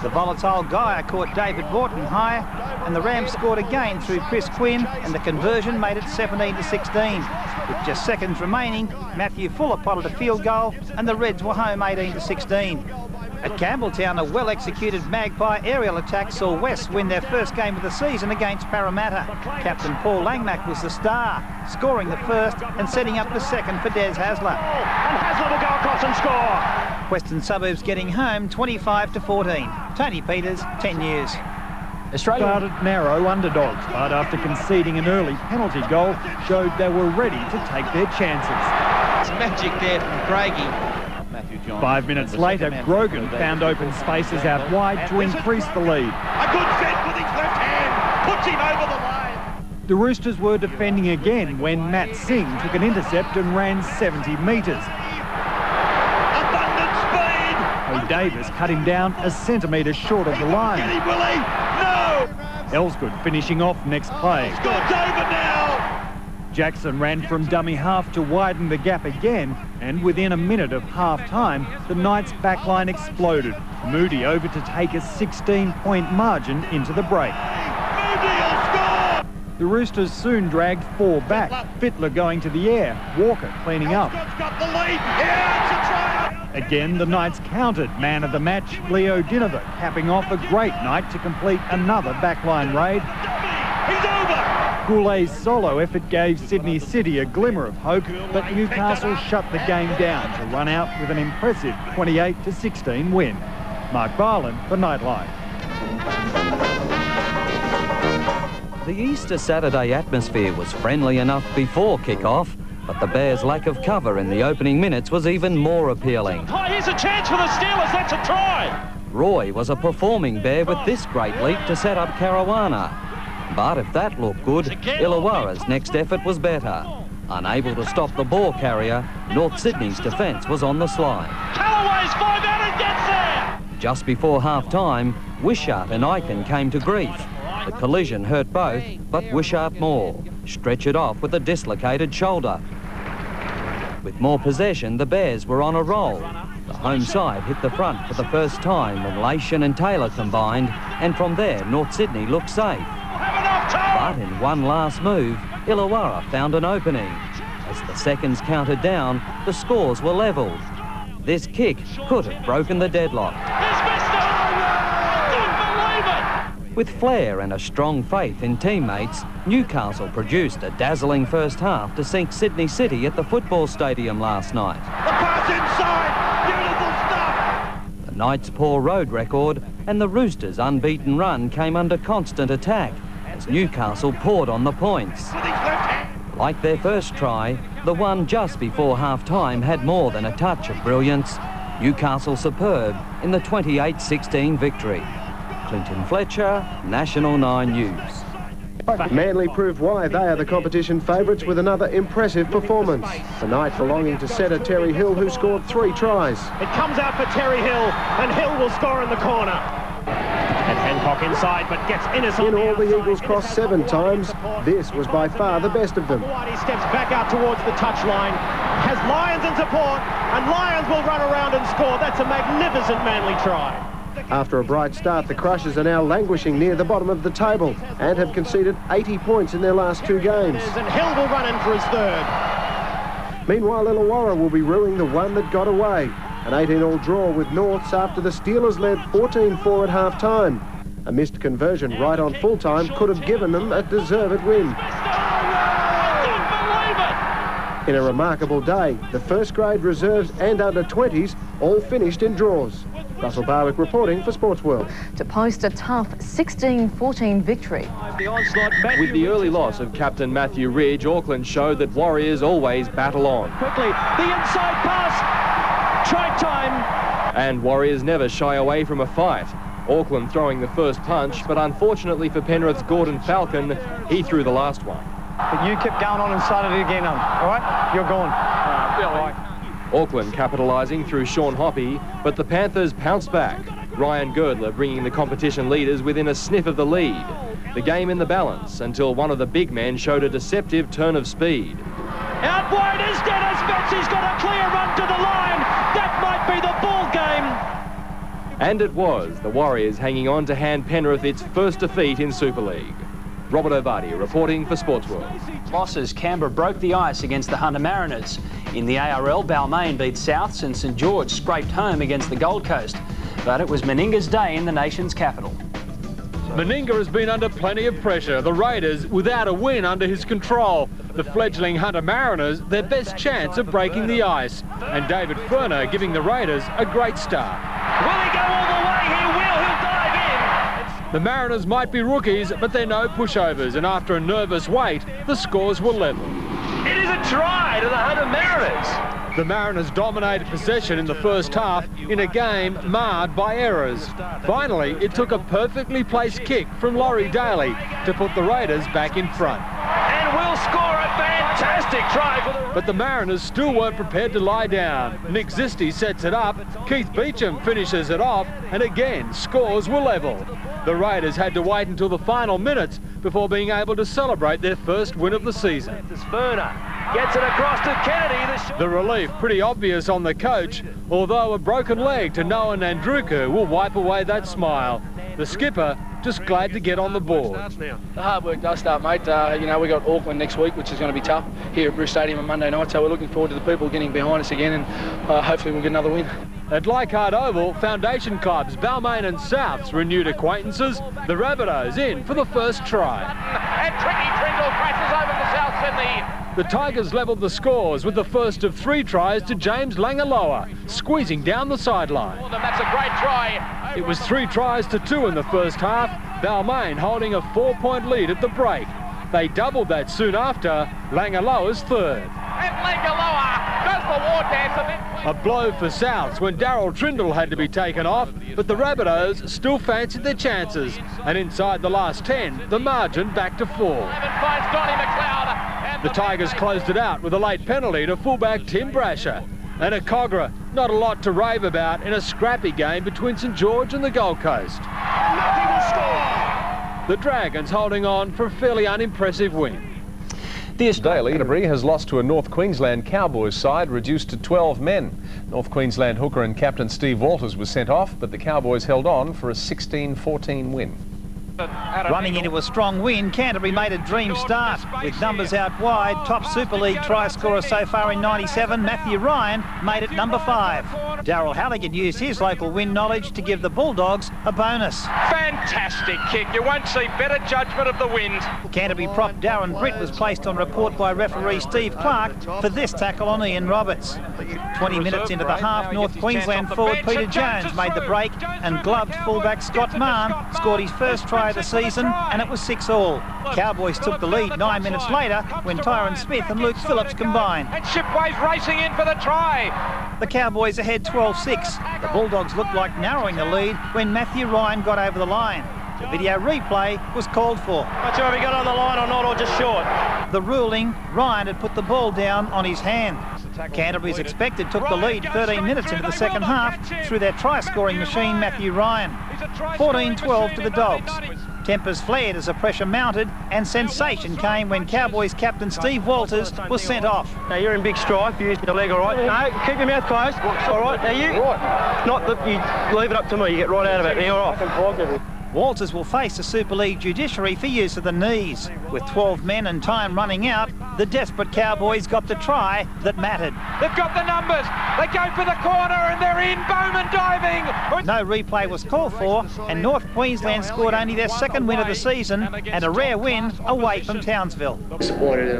Speaker 14: The volatile Geyer caught David Borton high, and the Rams scored again through Chris Quinn, and the conversion made it 17-16. With just seconds remaining, Matthew Fuller potted a field goal and the Reds were home 18-16. At Campbelltown, a well-executed Magpie aerial attack saw West win their first game of the season against Parramatta. Captain Paul Langmack was the star, scoring the first and setting up the second for Des Hasler.
Speaker 5: And Hasler will go across and score.
Speaker 14: Western Suburbs getting home 25-14. Tony Peters, 10 News.
Speaker 3: Australia started narrow underdogs, but after conceding an early penalty goal, showed they were ready to take their chances.
Speaker 17: It's magic there from Craigie.
Speaker 3: 5 minutes later, Grogan found open spaces out wide to increase the lead.
Speaker 5: A good set with his left hand, puts him over the line.
Speaker 3: The Roosters were defending again when Matt Singh took an intercept and ran 70 metres.
Speaker 5: Abundant speed.
Speaker 3: O'Davis cut him down a centimetre short of the line.
Speaker 5: Get him, will he? No!
Speaker 3: Elsgood finishing off next play.
Speaker 5: It's over now.
Speaker 3: Jackson ran from dummy half to widen the gap again, and within a minute of half-time, the Knights' backline exploded. Moody over to take a 16-point margin into the break.
Speaker 5: Moody will score!
Speaker 3: The Roosters soon dragged 4 back. Fittler going to the air, Walker cleaning up.
Speaker 5: Got the lead. Yeah, it's a try.
Speaker 3: Again, the Knights countered. Man of the match, Leo Dinover, capping off a great night to complete another backline raid.
Speaker 5: He's over!
Speaker 3: Goulet's solo effort gave Sydney City a glimmer of hope, but Newcastle shut the game down to run out with an impressive 28-16 win. Mark Barland for Nightline.
Speaker 9: The Easter Saturday atmosphere was friendly enough before kick-off, but the Bears' lack of cover in the opening minutes was even more appealing.
Speaker 5: Oh, here's a chance for the Steelers. That's a try.
Speaker 9: Roy was a performing Bear with this great leap to set up Caruana. But if that looked good, Illawarra's next effort was better. Unable to stop the ball carrier, North Sydney's defence was on the slide.
Speaker 5: Callaway's 5 out and gets there!
Speaker 9: Just before half-time, Wishart and Aiken came to grief. The collision hurt both, but Wishart more. Stretchered off with a dislocated shoulder. With more possession, the Bears were on a roll. The home side hit the front for the first time when Lation and Taylor combined, and from there, North Sydney looked safe. But in one last move, Illawarra found an opening. As the seconds counted down, the scores were levelled. This kick could have broken the deadlock. With flair and a strong faith in teammates, Newcastle produced a dazzling first half to sink Sydney City at the football stadium last night.
Speaker 5: The pass inside, beautiful stuff!
Speaker 9: The Knights' poor road record and the Roosters' unbeaten run came under constant attack as Newcastle poured on the points. Like their first try, the one just before half-time had more than a touch of brilliance. Newcastle superb in the 28-16 victory. Clinton Fletcher, National 9 News.
Speaker 20: Manly proved why they are the competition favourites with another impressive performance. Tonight belonging to setter Terry Hill, who scored 3 tries.
Speaker 5: It comes out for Terry Hill, and Hill will score in the corner. And Hancock inside, but gets Innes on
Speaker 20: In all, the
Speaker 5: outside.
Speaker 20: Eagles crossed 7 times. This was by far the best of them.
Speaker 5: He steps back out towards the touchline, has Lyons in support, and Lyons will run around and score. That's a magnificent Manly try.
Speaker 20: After a bright start, the Crushers are now languishing near the bottom of the table and have conceded 80 points in their last 2 games.
Speaker 5: And Hill will run in for his 3rd.
Speaker 20: Meanwhile, Illawarra will be ruining the one that got away. An 18-all draw with Norths after the Steelers led 14-4 at half-time. A missed conversion right on full-time could have given them a deserved win. In a remarkable day, the first-grade reserves and under-20s all finished in draws. Russell Barwick reporting for Sports World.
Speaker 18: To post a tough 16-14 victory.
Speaker 21: With the early loss of captain Matthew Ridge, Auckland showed that Warriors always battle on.
Speaker 5: Quickly, the inside pass, try time.
Speaker 21: And Warriors never shy away from a fight. Auckland throwing the first punch, but unfortunately for Penrith's Gordon Falcon, he threw the last one.
Speaker 25: But you kept going on and started it again, all right? You're gone.
Speaker 21: Auckland capitalising through Sean Hoppy, but the Panthers pounced back. Ryan Girdler bringing the competition leaders within a sniff of the lead. The game in the balance until one of the big men showed a deceptive turn of speed.
Speaker 5: Out wide is Dennis Betts. He's got a clear run to the line. That might be the ball game.
Speaker 21: And it was, the Warriors hanging on to hand Penrith its first defeat in Super League. Robert Ovardi reporting for Sports World.
Speaker 13: Losses. Canberra broke the ice against the Hunter Mariners. In the ARL, Balmain beat Souths and St George scraped home against the Gold Coast. But it was Meninga's day in the nation's capital.
Speaker 8: Meninga has been under plenty of pressure. The Raiders without a win under his control. The fledgling Hunter Mariners their best chance of breaking the ice. And David Furner giving the Raiders a great start.
Speaker 4: Will he go all the way? He will. He'll dive in.
Speaker 8: The Mariners might be rookies, but they're no pushovers. And after a nervous wait, the scores were level.
Speaker 4: It is a try to the Hunter Mariners.
Speaker 8: The Mariners dominated possession in the first half in a game marred by errors. Finally, it took a perfectly placed kick from Laurie Daly to put the Raiders back in front.
Speaker 4: And will score a fantastic try for the...
Speaker 8: But the Mariners still weren't prepared to lie down. Nick Zisti sets it up, Keith Beecham finishes it off, and again, scores were level. The Raiders had to wait until the final minutes before being able to celebrate their first win of the season.
Speaker 4: Furner gets it across to Kennedy.
Speaker 8: The relief pretty obvious on the coach, although a broken leg to Noah Nandruku will wipe away that smile. The skipper just glad to get on the board.
Speaker 12: The hard work does start, mate. You know, we got Auckland next week, which is going to be tough here at Bruce Stadium on Monday night, so we're looking forward to the people getting behind us again, and hopefully we'll get another win.
Speaker 8: At Leichhardt Oval, foundation clubs Balmain and Souths renewed acquaintances. The Rabbitohs in for the first try.
Speaker 4: And Tricky Trindle crashes over the South Sydney.
Speaker 8: The Tigers levelled the scores with the first of 3 tries to James Langaloa, squeezing down the sideline.
Speaker 4: That's a great try.
Speaker 8: It was 3 tries to 2 in the first half, Balmain holding a 4-point lead at the break. They doubled that soon after, Langaloa's third.
Speaker 4: And Langaloa does the war dance.
Speaker 8: A blow for Souths when Darryl Trindle had to be taken off, but the Rabbitohs still fancied their chances. And inside the last 10, the margin back to 4. The Tigers closed it out with a late penalty to fullback Tim Brasher. And at Cogra, not a lot to rave about in a scrappy game between St George and the Gold Coast.
Speaker 6: Nothing will score.
Speaker 8: The Dragons holding on for a fairly unimpressive win.
Speaker 21: Daily, Canterbury has lost to a North Queensland Cowboys side reduced to 12 men. North Queensland hooker and captain Steve Walters was sent off, but the Cowboys held on for a 16-14 win.
Speaker 14: Running into a strong win, Canterbury made a dream start. With numbers out wide, top Super League try scorer so far in 97, Matthew Ryan, made it number 5. Darryl Halligan used his local wind knowledge to give the Bulldogs a bonus.
Speaker 4: Fantastic kick. You won't see better judgment of the wind.
Speaker 14: Canterbury prop Darren Britt was placed on report by referee Steve Clark for this tackle on Ian Roberts. 20 minutes into the half, North Queensland forward Peter Jones made the break, and gloved fullback Scott Mahon scored his first try of the season, and it was 6-all. Cowboys took the lead 9 minutes later when Tyron Smith and Luke Phillips combined.
Speaker 4: And Shipway's racing in for the try.
Speaker 14: The Cowboys ahead 12-6. The Bulldogs looked like narrowing the lead when Matthew Ryan got over the line. The video replay was called for.
Speaker 4: Not sure if he got on the line or not, or just short.
Speaker 14: The ruling, Ryan had put the ball down on his hand. Canterbury, as expected, took the lead 13 minutes into the second half through their try-scoring machine, Matthew Ryan. 14-12 to the Dogs. Tempers flared as the pressure mounted, and sensation came when Cowboys captain Steve Walters was sent off.
Speaker 5: Now you're in big strife, you used your leg all right. No, keep your mouth closed. All right, now you... Not that you leave it up to me, you get right out of it. Now you're off.
Speaker 14: Walters will face the Super League judiciary for use of the knees. With 12 men and time running out, the desperate Cowboys got the try that mattered.
Speaker 4: They've got the numbers. They go for the corner and they're in. Bowman diving.
Speaker 14: No replay was called for, and North Queensland scored only their second win of the season and a rare win away from Townsville.
Speaker 10: Disappointed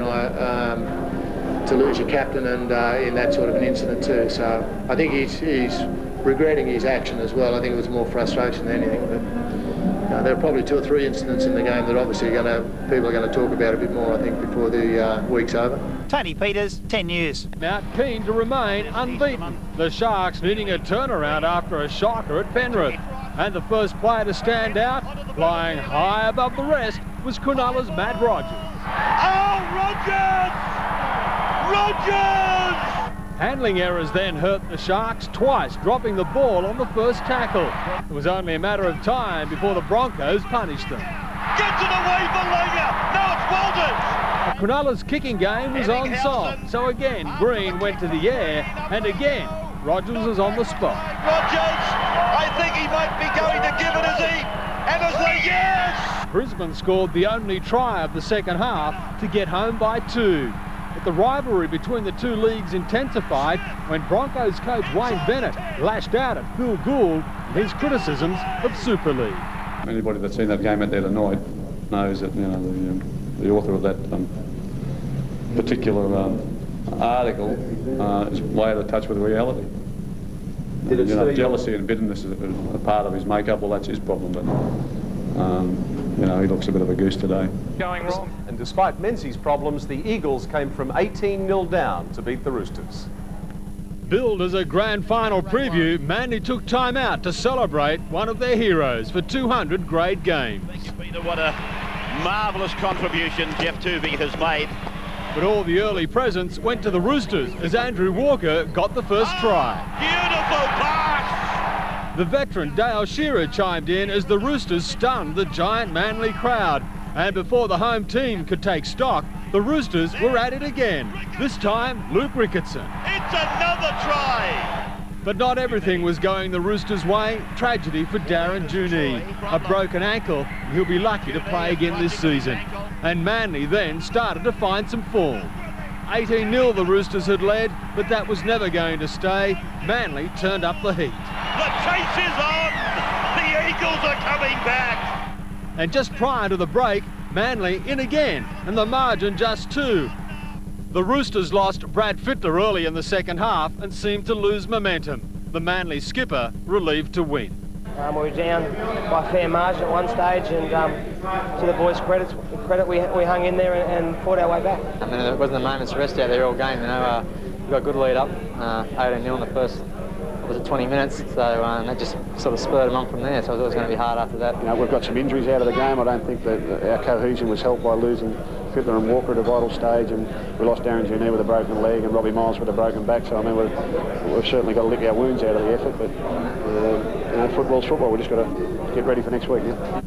Speaker 10: to lose your captain and in that sort of an incident too. So I think he's regretting his action as well. I think it was more frustration than anything. But there are probably 2 or 3 incidents in the game that obviously people are going to talk about a bit more, I think, before the week's over.
Speaker 14: Tony Peters, 10 News.
Speaker 8: Mount keen to remain unbeaten. The Sharks needing a turnaround after a shocker at Penrith. And the first player to stand out, flying high above the rest, was Cronulla's Matt Rogers.
Speaker 6: Oh, Rogers! Rogers!
Speaker 8: Handling errors then hurt the Sharks twice, dropping the ball on the first tackle. It was only a matter of time before the Broncos punished them.
Speaker 6: Gets it away for Langer. Now it's Walters.
Speaker 8: Cronulla's kicking game was on song, so again Green went to the air, and again Rogers was on the spot.
Speaker 6: Rogers, I think he might be going to give it, is he? And as yes!
Speaker 8: Brisbane scored the only try of the second half to get home by 2. But the rivalry between the two leagues intensified when Broncos coach Wayne Bennett lashed out at Phil Gould and his criticisms of Super League.
Speaker 11: Anybody that's seen that game out there tonight knows that, you know, the author of that particular article is way out of touch with reality. You know, jealousy and bitterness is a part of his makeup. Well, that's his problem, but you know, he looks a bit of a goose today.
Speaker 1: Going wrong. And despite Menzies' problems, the Eagles came from 18-0 down to beat the Roosters.
Speaker 8: Billed as a grand final preview, Manly took time out to celebrate one of their heroes for 200 grade games.
Speaker 6: What a marvellous contribution Jeff Tuvey has made.
Speaker 8: But all the early presents went to the Roosters as Andrew Walker got the first try.
Speaker 6: Beautiful pass!
Speaker 8: The veteran Dale Shearer chimed in as the Roosters stunned the giant Manly crowd. And before the home team could take stock, the Roosters were at it again. This time, Luke Ricketson.
Speaker 6: It's another try!
Speaker 8: But not everything was going the Roosters' way. Tragedy for Darren Junee. A broken ankle, he'll be lucky to play again this season. And Manly then started to find some form. 18-0 the Roosters had led, but that was never going to stay. Manly turned up the heat.
Speaker 6: The chase is on! The Eagles are coming back!
Speaker 8: And just prior to the break, Manly in again, and the margin just 2. The Roosters lost Brad Fittler early in the second half and seemed to lose momentum. The Manly skipper relieved to win.
Speaker 2: We were down by a fair margin at one stage, and to the boys' credit, we hung in there and fought our way back.
Speaker 16: I mean, it wasn't a moment's rest out there all game. You know, we got a good lead up, 18-0 in the first. Was it 20 minutes? So that just sort of spurred them on from there. So it was always going to be hard after that.
Speaker 17: You know, we've got some injuries out of the game. I don't think that our cohesion was helped by losing Fittler and Walker at a vital stage, and we lost Darren Junee with a broken leg and Robbie Miles with a broken back. So I mean, we've certainly got to lick our wounds out of the effort. But you know, football's football. We just got to get ready for next week. Yeah?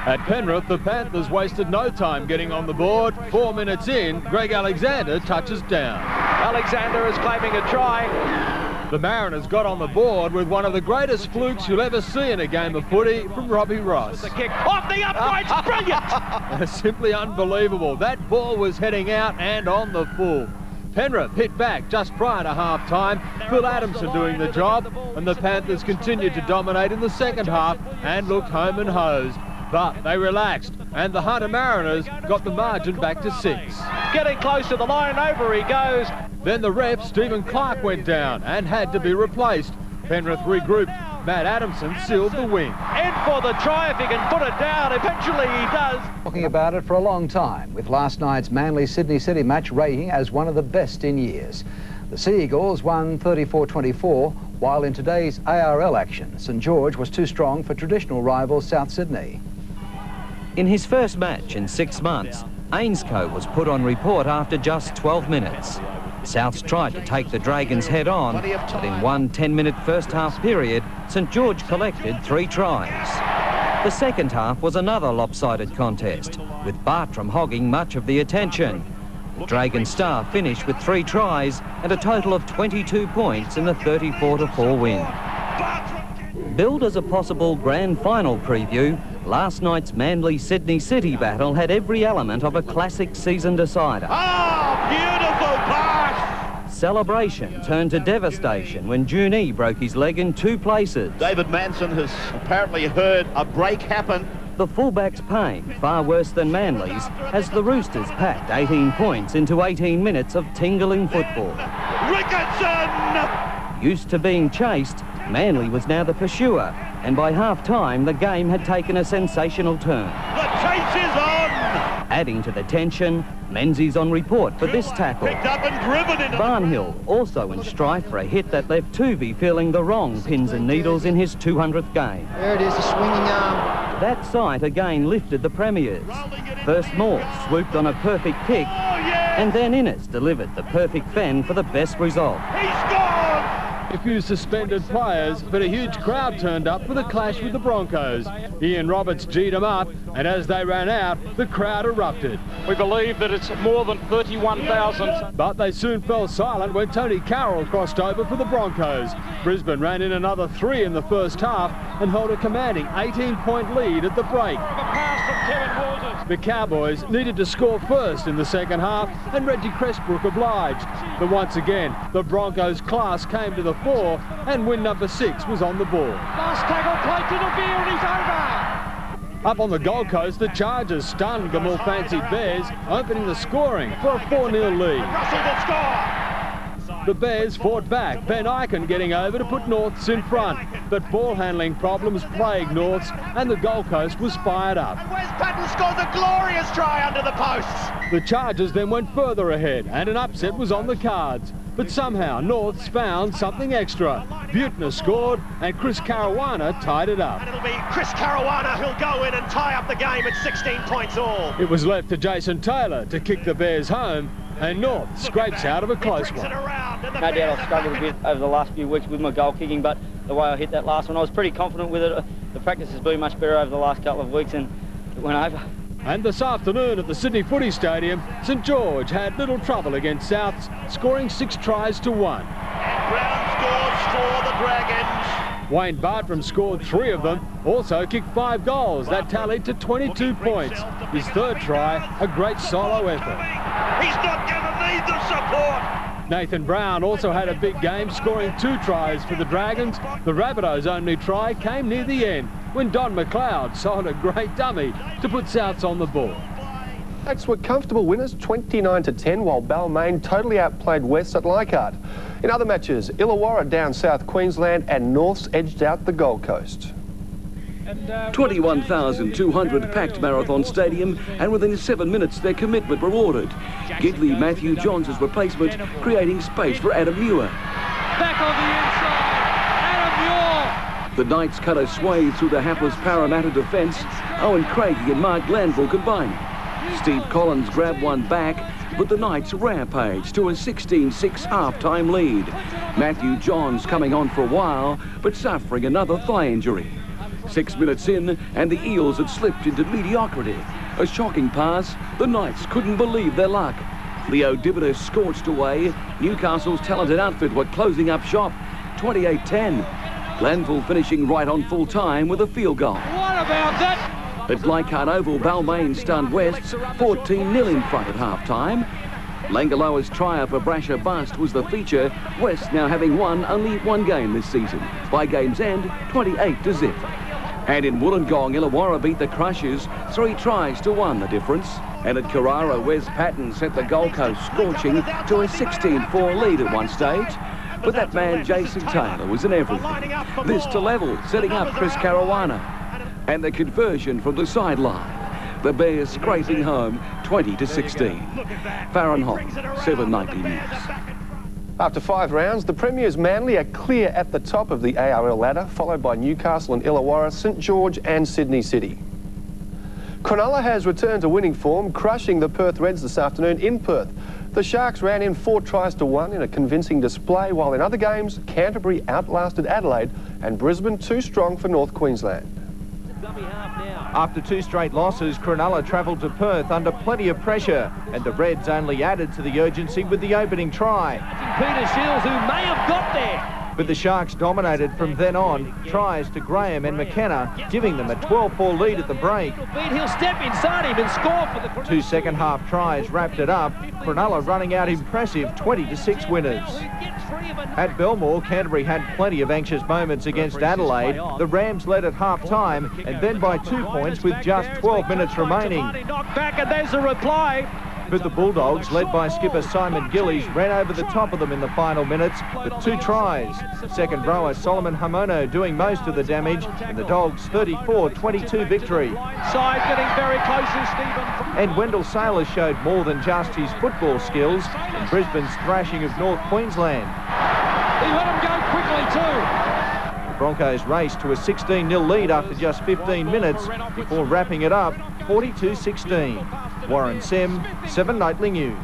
Speaker 8: At Penrith, the Panthers wasted no time getting on the board. 4 minutes in, Greg Alexander touches down.
Speaker 5: Alexander is claiming a try.
Speaker 8: The Mariners got on the board with one of the greatest flukes you'll ever see in a game of footy from Robbie Ross.
Speaker 5: The kick off the uprights, brilliant!
Speaker 8: Simply unbelievable. That ball was heading out and on the full. Penrith hit back just prior to half-time, Phil Adamson doing the job, and the Panthers continued to dominate in the second half and looked home and hosed. But they relaxed, and the Hunter Mariners got the margin back to 6.
Speaker 5: Getting close to the line, over he goes.
Speaker 8: Then the ref, Stephen Clark, went down and had to be replaced. Penrith regrouped. Matt Adamson sealed the win.
Speaker 5: In for the try if he can put it down. Eventually he does.
Speaker 22: Talking about it for a long time, with last night's Manly-Sydney City match rating as one of the best in years. The Sea Eagles won 34-24, while in today's ARL action, St George was too strong for traditional rival South Sydney.
Speaker 9: In his first match in 6 months, Ainscough was put on report after just 12 minutes. Souths tried to take the Dragons head on, but in one 10-minute first half period, St George collected 3 tries. The second half was another lopsided contest, with Bartram hogging much of the attention. The Dragon star finished with 3 tries and a total of 22 points in the 34-4 win. Billed as a possible grand final preview, last night's Manly-Sydney City battle had every element of a classic season decider.
Speaker 6: Oh, beautiful pass!
Speaker 9: Celebration turned to devastation when Junee broke his leg in 2 places.
Speaker 6: David Manson has apparently heard a break happen.
Speaker 9: The fullback's pain, far worse than Manly's, as the Roosters packed 18 points into 18 minutes of tingling football.
Speaker 6: Ricketson!
Speaker 9: Used to being chased, Manly was now the pursuer, and by half-time the game had taken a sensational turn.
Speaker 6: The chase is on!
Speaker 9: Adding to the tension, Menzies on report for this tackle.
Speaker 6: Picked up and driven into
Speaker 9: Barnhill also in strife for a hit that left Tuvey feeling the wrong pins and needles in his 200th game.
Speaker 26: There it is, the swinging arm.
Speaker 9: That sight again lifted the Premiers. First Moore swooped on a perfect kick, and then Innes delivered the perfect fen for the best result.
Speaker 6: He scored!
Speaker 8: A few suspended players, but a huge crowd turned up for the clash with the Broncos. Ian Roberts G'd them up, and as they ran out, the crowd erupted.
Speaker 4: We believe that it's more than 31,000.
Speaker 8: But they soon fell silent when Tony Carroll crossed over for the Broncos. Brisbane ran in another 3 in the first half and held a commanding 18-point lead at the break. The Cowboys needed to score first in the second half, and Reggie Crestbrook obliged. But once again, the Broncos' class came to the fore, and win number 6 was on the board.
Speaker 5: Last tackle played to the beer and he's over.
Speaker 8: Up on the Gold Coast, the Chargers stunned the more fancied Bears, opening the scoring for a 4-0 lead.
Speaker 5: Russell will score.
Speaker 8: The Bears fought back, Ben Ikin getting over to put Norths in front. But ball handling problems plagued Norths, and the Gold Coast was fired up.
Speaker 5: And Wes Patton scores a glorious try under the posts.
Speaker 8: The Chargers then went further ahead, and an upset was on the cards. But somehow Norths found something extra. Butner scored, and Chris Caruana tied it up.
Speaker 5: And it'll be Chris Caruana who'll go in and tie up the game at 16 points all.
Speaker 8: It was left to Jason Taylor to kick the Bears home, and North scrapes out of a close one.
Speaker 3: No doubt I've struggled a bit over the last few weeks with my goal kicking, but the way I hit that last one, I was pretty confident with it. The practice has been much better over the last couple of weeks, and it went over.
Speaker 8: And this afternoon at the Sydney Footy Stadium, St George had little trouble against Souths, scoring 6 tries to 1.
Speaker 5: Brown scores for the Dragons.
Speaker 8: Wayne Bartram scored 3 of them, also kicked 5 goals. That tallied to 22 points. His 3rd try, a great solo effort.
Speaker 5: He's not going to need the support.
Speaker 8: Nathan Brown also had a big game, scoring 2 tries for the Dragons. The Rabbitohs' only try came near the end, when Don McLeod sold a great dummy to put Souths on the board.
Speaker 1: Blacks were comfortable winners, 29-10, while Balmain totally outplayed West at Leichhardt. In other matches, Illawarra down South Queensland and Norths edged out the Gold Coast.
Speaker 7: 21,200 packed Marathon Stadium, and within 7 minutes their commitment rewarded. Gidley Matthew Johns' replacement, creating space for Adam Muir.
Speaker 5: Back on the inside, Adam Muir.
Speaker 7: The Knights cut a swathe through the hapless Parramatta defence, Owen Craigie and Mark Glanville combining. Steve Collins grabbed one back, but the Knights rampaged to a 16-6 half-time lead. Matthew Johns coming on for a while, but suffering another thigh injury. 6 minutes in, and the Eels had slipped into mediocrity. A shocking pass, the Knights couldn't believe their luck. Leo Dividas scorched away. Newcastle's talented outfit were closing up shop, 28-10. Glanville finishing right on full time with a field goal.
Speaker 5: What about that?
Speaker 7: At Leichhardt Oval, Balmain stunned Wests 14-0 in front at half-time. Langaloa's triumph for Brasher Bust was the feature, West now having won only 1 game this season. By game's end, 28-0. And in Wollongong, Illawarra beat the Crushers 3 tries to 1 the difference. And at Carrara, Wes Patton sent the Gold Coast scorching to a 16-4 lead at one stage. But that man, Jason Taylor, was in everything. This to level, setting up Chris Caruana. And the conversion from the sideline. The Bears scraping home 20-16. Farron Hock, 790 News.
Speaker 1: After 5 rounds, the Premiers Manly are clear at the top of the ARL ladder, followed by Newcastle and Illawarra, St George and Sydney City. Cronulla has returned to winning form, crushing the Perth Reds this afternoon in Perth. The Sharks ran in 4 tries to 1 in a convincing display, while in other games, Canterbury outlasted Adelaide and Brisbane too strong for North Queensland.
Speaker 15: After 2 straight losses, Cronulla travelled to Perth under plenty of pressure, and the Reds only added to the urgency with the opening try.
Speaker 5: Peter Shields, who may have got there.
Speaker 15: But the Sharks dominated from then on, tries to Graham and McKenna, giving them a 12-4 lead at the break.
Speaker 5: He'll step inside him and score for the...
Speaker 15: 2 second-half tries wrapped it up, Cronulla running out impressive 20-6 winners. At Belmore, Canterbury had plenty of anxious moments against Adelaide. The Rams led at half-time, and then by 2 points with just 12 minutes remaining.
Speaker 5: Knocked back, and there's a reply.
Speaker 15: But the Bulldogs, led by skipper Simon Gillies, ran over the top of them in the final minutes with 2 tries. Second rower Solomon Hamono doing most of the damage, and the Dogs' 34-22 victory.
Speaker 5: Side getting very close to Stephen.
Speaker 15: And Wendell Sailor showed more than just his football skills in Brisbane's thrashing of North Queensland.
Speaker 5: He let him go quickly too.
Speaker 15: The Broncos raced to a 16-0 lead after just 15 minutes before wrapping it up 42-16. Warren Sim, 7 Nightly News.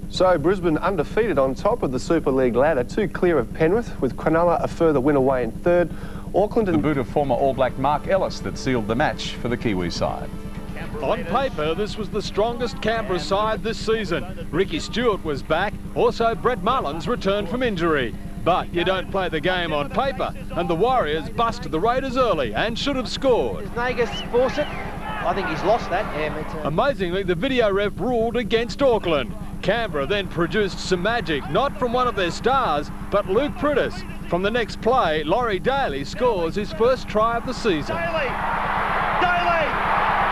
Speaker 1: So Brisbane undefeated on top of the Super League ladder, 2 clear of Penrith, with Cronulla a further win away in 3rd. Auckland and...
Speaker 19: The boot of former All Black Mark Ellis that sealed the match for the Kiwi side.
Speaker 8: On paper, this was the strongest Canberra side this season. Ricky Stewart was back, also Brett Mullins returned from injury. But you don't play the game on paper, and the Warriors busted the Raiders early and should have scored.
Speaker 2: Nagus force it.
Speaker 5: I think he's lost that. Yeah, me too.
Speaker 8: Amazingly, the video ref ruled against Auckland. Canberra then produced some magic, not from one of their stars, but Luke Priddis. From the next play, Laurie Daly scores his first try of the season.
Speaker 5: Daly!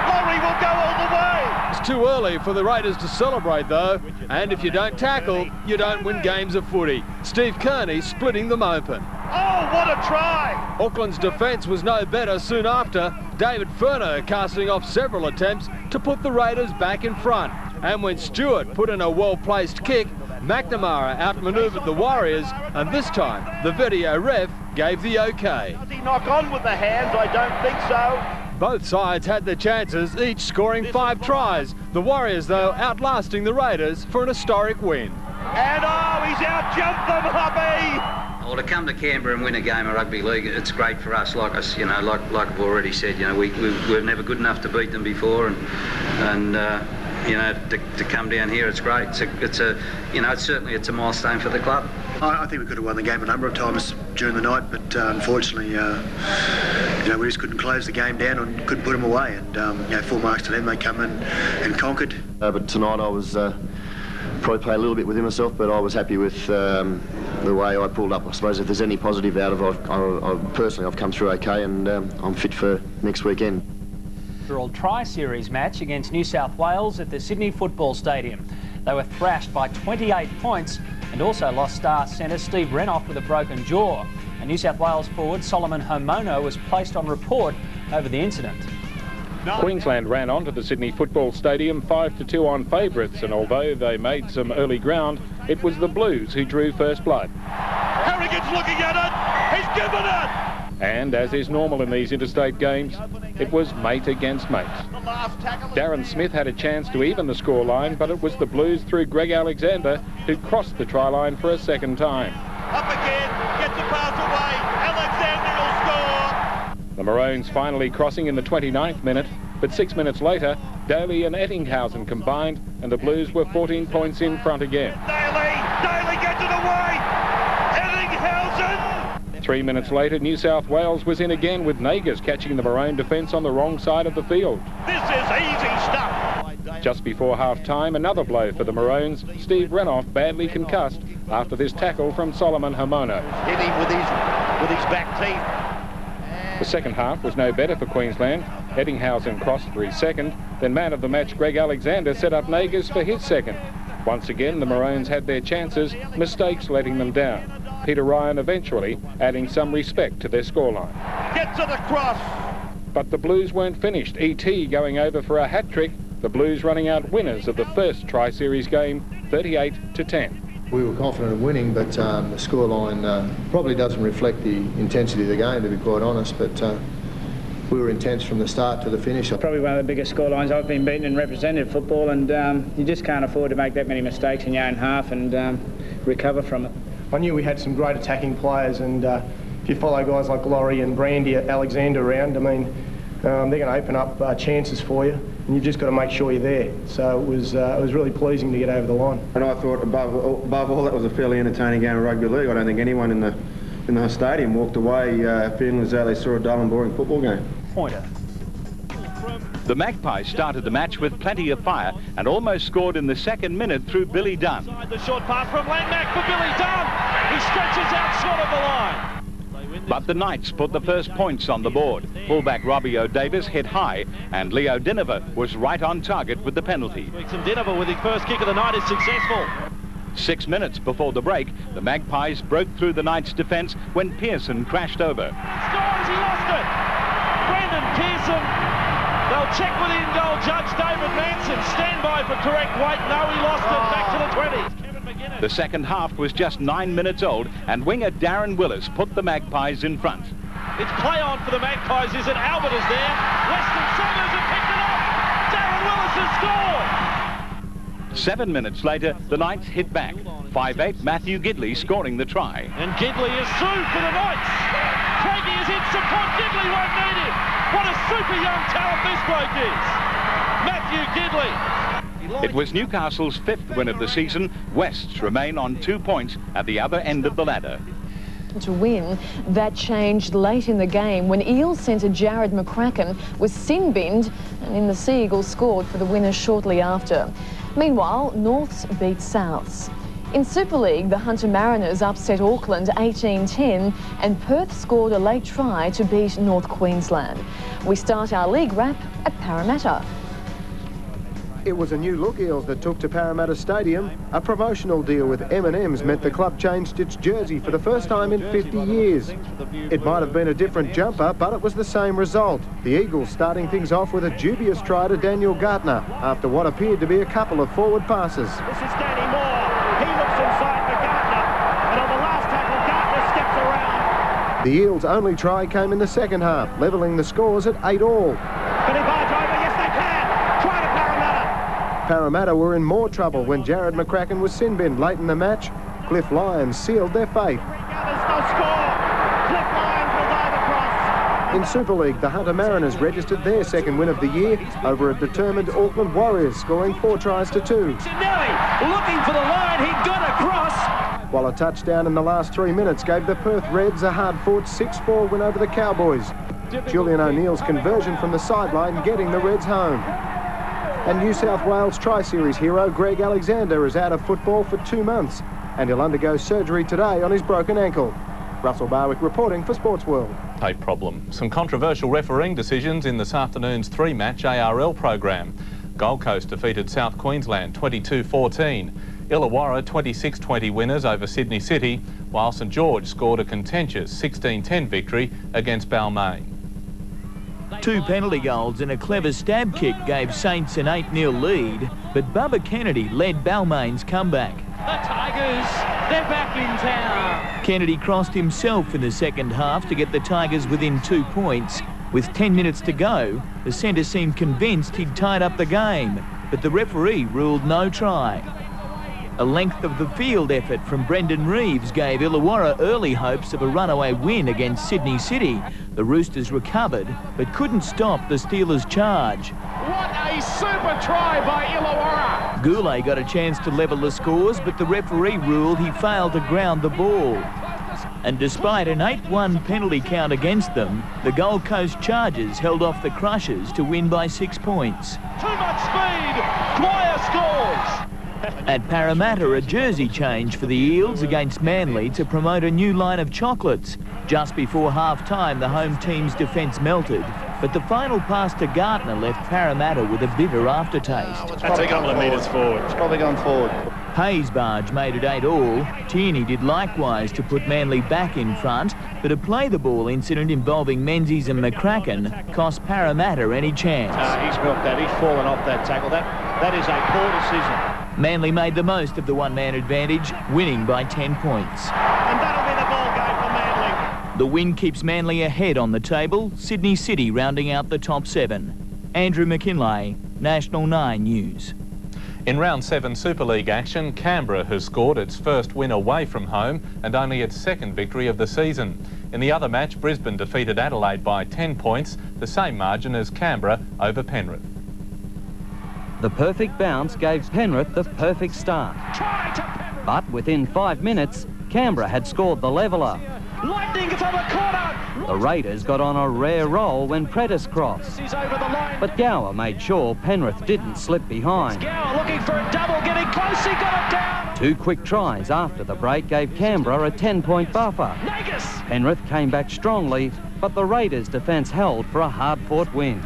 Speaker 5: Laurie will go all the way!
Speaker 8: It's too early for the Raiders to celebrate, though, and if you don't tackle, you don't win games of footy. Steve Kearney splitting them open.
Speaker 5: Oh, what a try!
Speaker 8: Auckland's defence was no better soon after. David Furner casting off several attempts to put the Raiders back in front. And when Stewart put in a well-placed kick, McNamara outmanoeuvred the Warriors, and this time the video ref gave the OK.
Speaker 5: Does he knock on with the hands? I don't think so.
Speaker 8: Both sides had their chances, each scoring 5 tries. The Warriors, though, outlasting the Raiders for an historic win.
Speaker 5: And oh, he's out-jumped them, hubby!
Speaker 13: Well, to come to Canberra and win a game of rugby league, it's great for us. Like us, you know, like I've already said, you know, we're never good enough to beat them before, and you know, to come down here, it's great. It's certainly a milestone for the club.
Speaker 18: I think we could have won the game a number of times during the night, but unfortunately, you know, we just couldn't close the game down and couldn't put them away. And you know, full marks to them. They come in and conquered.
Speaker 20: But tonight I was probably played a little bit within myself, but I was happy with the way I pulled up. I suppose if there's any positive out of it, personally I've come through okay, and I'm fit for next weekend.
Speaker 23: Tri-Series match against New South Wales at the Sydney Football Stadium. They were thrashed by 28 points and also lost star centre Steve Renouf with a broken jaw. And New South Wales forward Solomon Homono was placed on report over the incident.
Speaker 24: Queensland ran onto the Sydney Football Stadium 5-2 on favourites, and although they made some early ground, it was the Blues who drew first blood.
Speaker 5: Harrigan's looking at it! He's given it!
Speaker 24: And as is normal in these interstate games, it was mate against mate. Darren Smith had a chance to even the scoreline, but it was the Blues through Greg Alexander who crossed the try line for a second time.
Speaker 5: Up again, gets the pass away, Alexander will score!
Speaker 24: The Maroons finally crossing in the 29th minute, but 6 minutes later, Daly and Ettinghausen combined, and the Blues were 14 points in front again.
Speaker 5: Daly gets it away! Ettinghausen!
Speaker 24: 3 minutes later, New South Wales was in again with Nagas catching the Maroon defence on the wrong side of the field.
Speaker 5: This is easy stuff!
Speaker 24: Just before half-time, another blow for the Maroons. Steve Renouf badly concussed after this tackle from Solomon Homono.
Speaker 5: Hit him with his back teeth.
Speaker 24: The second half was no better for Queensland. Ettinghausen crossed for his second. Then man of the match Greg Alexander set up Nagas for his second. Once again, the Maroons had their chances, mistakes letting them down. Peter Ryan eventually adding some respect to their scoreline.
Speaker 5: Get to the cross!
Speaker 24: But the Blues weren't finished. E.T. going over for a hat-trick. The Blues running out winners of the first Tri-Series game, 38-10.
Speaker 10: We were confident of winning, but the scoreline probably doesn't reflect the intensity of the game, to be quite honest, but we were intense from the start to the finish.
Speaker 25: Probably one of the biggest scorelines I've been beaten in representative football, and you just can't afford to make that many mistakes in your own half and recover from it.
Speaker 2: I knew we had some great attacking players, and if you follow guys like Laurie and Brandy Alexander around, I mean, they're going to open up chances for you, and you've just got to make sure you're there. So it was really pleasing to get over the line.
Speaker 27: And I thought above all that was a fairly entertaining game of rugby league. I don't think anyone in the stadium walked away feeling as though they saw a dull and boring football game.
Speaker 23: Pointer.
Speaker 28: The Magpies started the match with plenty of fire and almost scored in the second minute through Billy Dunn.
Speaker 5: The short pass from Langmack for Billy Dunn. He stretches out short of the line.
Speaker 28: But the Knights put the first points on the board. Fullback Robbie O'Davis hit high, and Leo Dinover was right on target with the penalty.
Speaker 5: Dinover with his first kick of the night is successful.
Speaker 28: 6 minutes before the break, the Magpies broke through the Knights' defence when Pearson crashed over.
Speaker 5: Scores, he lost it. Brendan Pearson. They'll check with the in-goal judge David Manson. Stand by for correct weight. No, he lost it. Back to the 20s.
Speaker 28: The second half was just 9 minutes old, and winger Darren Willis put the Magpies in front.
Speaker 5: It's play on for the Magpies. Is it Albert is there? Weston Summers have picked it up. Darren Willis has scored.
Speaker 28: 7 minutes later, the Knights hit back. 5'8" Matthew Gidley scoring the try.
Speaker 5: And Gidley is through for the Knights. Craigie is in support. Gidley won't need him. What a super young talent this bloke is. Matthew Gidley.
Speaker 28: It was Newcastle's 5th win of the season. Wests remain on 2 points at the other end of the ladder.
Speaker 11: to win. That changed late in the game when Eels centre Jared McCracken was sin-binned, and in the Sea Eagles scored for the winner shortly after. Meanwhile, Norths beat Souths. In Super League, the Hunter Mariners upset Auckland 18-10 and Perth scored a late try to beat North Queensland. We start our league wrap at Parramatta.
Speaker 12: It was a new look Eels that took to Parramatta Stadium. A promotional deal with M&M's meant the club changed its jersey for the first time in 50 years. It might have been a different jumper, but it was the same result. The Eagles starting things off with a dubious try to Daniel Gartner after what appeared to be a couple of forward passes.
Speaker 5: This is Danny Moore. He looks inside for Gartner, and on the last tackle, Gartner steps around.
Speaker 12: The Eels' only try came in the second half, levelling the scores at 8-all.
Speaker 5: Can he barge over? Yes, they can. Try to Parramatta.
Speaker 12: Parramatta were in more trouble when Jared McCracken was sin-binned late in the match. Cliff Lyons sealed their fate. In Super League, the Hunter Mariners registered their second win of the year over a determined Auckland Warriors, scoring 4 tries to 2.
Speaker 5: Looking for the line, he got across.
Speaker 12: While a touchdown in the last 3 minutes gave the Perth Reds a hard-fought 6-4 win over the Cowboys. Julian O'Neill's conversion from the sideline getting the Reds home. And New South Wales Tri-Series hero Greg Alexander is out of football for 2 months, and he'll undergo surgery today on his broken ankle. Russell Barwick reporting for Sports World.
Speaker 14: Tape problem. Some controversial refereeing decisions in this afternoon's 3-match ARL program. Gold Coast defeated South Queensland 22-14. Illawarra 26-20 winners over Sydney City, while St George scored a contentious 16-10 victory against Balmain.
Speaker 16: 2 penalty goals and a clever stab kick gave Saints an 8-0 lead, but Bubba Kennedy led Balmain's comeback.
Speaker 5: The Tigers, they're back in town.
Speaker 16: Kennedy crossed himself in the second half to get the Tigers within 2 points. With 10 minutes to go, the centre seemed convinced he'd tied up the game, but the referee ruled no try. A length of the field effort from Brendan Reeves gave Illawarra early hopes of a runaway win against Sydney City. The Roosters recovered, but couldn't stop the Steelers' charge.
Speaker 5: What a super try by Illawarra.
Speaker 16: Goulet got a chance to level the scores, but the referee ruled he failed to ground the ball. And despite an 8-1 penalty count against them, the Gold Coast Chargers held off the Crushers to win by 6 points.
Speaker 5: Too much speed. Dwyer scores.
Speaker 16: At Parramatta, a jersey change for the Eels against Manly to promote a new line of chocolates. Just before half-time, the home team's defence melted, but the final pass to Gartner left Parramatta with a bitter aftertaste.
Speaker 5: That's a couple of metres forward. It's probably gone forward.
Speaker 16: Hayes Barge made it 8-all. Tierney did likewise to put Manly back in front, but a play-the-ball incident involving Menzies and McCracken cost Parramatta any chance.
Speaker 5: He's milked that. He's fallen off that tackle. That is a poor decision.
Speaker 16: Manly made the most of the one-man advantage, winning by 10 points.
Speaker 5: And that'll be the ball game for Manly.
Speaker 16: The win keeps Manly ahead on the table, Sydney City rounding out the top 7. Andrew McKinlay, National 9 News.
Speaker 14: In round 7 Super League action, Canberra has scored its first win away from home and only its second victory of the season. In the other match, Brisbane defeated Adelaide by 10 points, the same margin as Canberra over Penrith.
Speaker 9: The perfect bounce gave Penrith the perfect start. But within 5 minutes, Canberra had scored the leveller.
Speaker 5: Lightning from a corner.
Speaker 9: The Raiders got on a rare roll when Prentice crossed.
Speaker 5: He's over the line.
Speaker 9: But Gower made sure Penrith didn't slip behind.
Speaker 5: Gower looking for a double, getting close, he got it down.
Speaker 9: 2 quick tries after the break gave Canberra a 10-point buffer.
Speaker 5: Nagus.
Speaker 9: Penrith came back strongly, but the Raiders' defence held for a hard-fought win.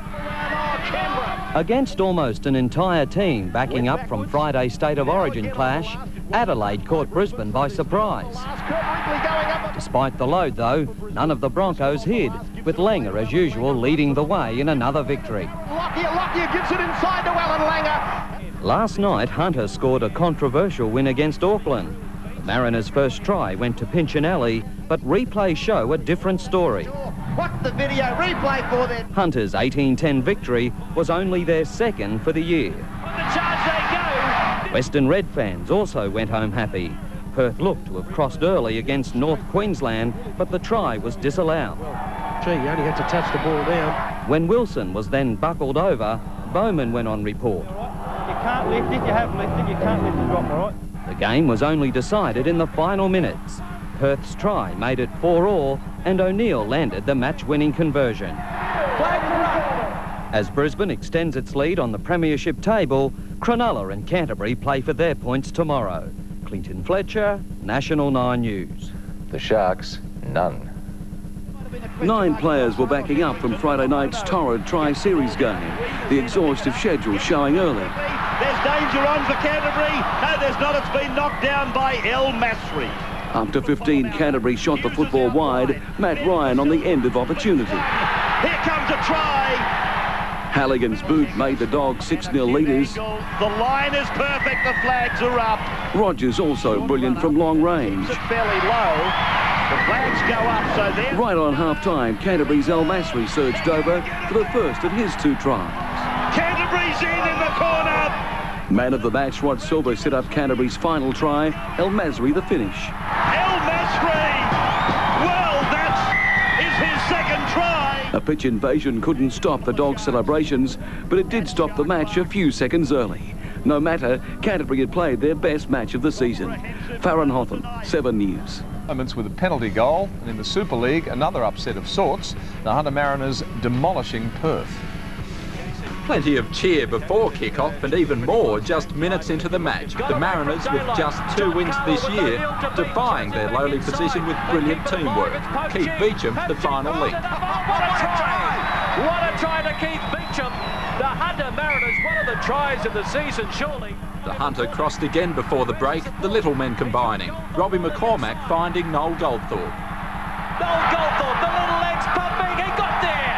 Speaker 9: Against almost an entire team backing up from Friday's State of Origin clash, Adelaide caught Brisbane by surprise. Despite the load, though, none of the Broncos hid, with Langer, as usual, leading the way in another victory.
Speaker 5: Lockyer gives it inside to Alan Langer.
Speaker 9: Last night, Hunter scored a controversial win against Auckland. The Mariners' first try went to Pinchinelli, but replays show a different story.
Speaker 5: What's the video replay for then?
Speaker 9: Hunter's 18-10 victory was only their second for the year.
Speaker 5: On the charge they go.
Speaker 9: Western Red fans also went home happy. Perth looked to have crossed early against North Queensland, but the try was disallowed.
Speaker 2: Gee, you only had to touch the ball down.
Speaker 9: When Wilson was then buckled over, Bowman went on report.
Speaker 4: You can't lift it, you have lifted, you can't lift and drop, all right?
Speaker 9: The game was only decided in the final minutes. Perth's try made it 4-all and O'Neill landed the match-winning conversion. As Brisbane extends its lead on the premiership table, Cronulla and Canterbury play for their points tomorrow. Clinton Fletcher, National 9 News.
Speaker 3: The Sharks, none.
Speaker 6: 9 players were backing up from Friday night's torrid tri-series game. The exhaustive schedule showing early.
Speaker 5: There's danger on for Canterbury. No, there's not. It's been knocked down by El Masri.
Speaker 6: After 15, Canterbury shot the football wide. Matt Ryan on the end of opportunity.
Speaker 5: Here comes a try.
Speaker 6: Halligan's boot made the Dogs 6-0 leaders.
Speaker 5: The line is perfect. The flags are up.
Speaker 6: Rogers also brilliant from long range.
Speaker 5: Fairly low. The flags go up, so there.
Speaker 6: Right on half-time, Canterbury's El Masri surged over for the first of his 2 tries.
Speaker 5: Canterbury's in the corner.
Speaker 6: Man of the match, Rod Silver set up Canterbury's final try. El Masri the finish.
Speaker 5: El Masri! Well, that is his second try.
Speaker 6: A pitch invasion couldn't stop the Dogs' celebrations, but it did stop the match a few seconds early. No matter, Canterbury had played their best match of the season. Farron Hotham, 7 News.
Speaker 19: Moments with a penalty goal, and in the Super League, another upset of sorts. The Hunter Mariners demolishing Perth.
Speaker 7: Plenty of cheer before kick-off and even more just minutes into the match. The Mariners, with just 2 wins this year, defying their lowly position with brilliant teamwork. Keith Beecham, the final link.
Speaker 15: What a try! What a try to Keith Beecham! The Hunter Mariners, one of the tries of the season, surely.
Speaker 7: The Hunter crossed again before the break, the little men combining. Robbie McCormack finding Noel Goldthorpe.
Speaker 15: Noel Goldthorpe, the little legs pumping, he got there!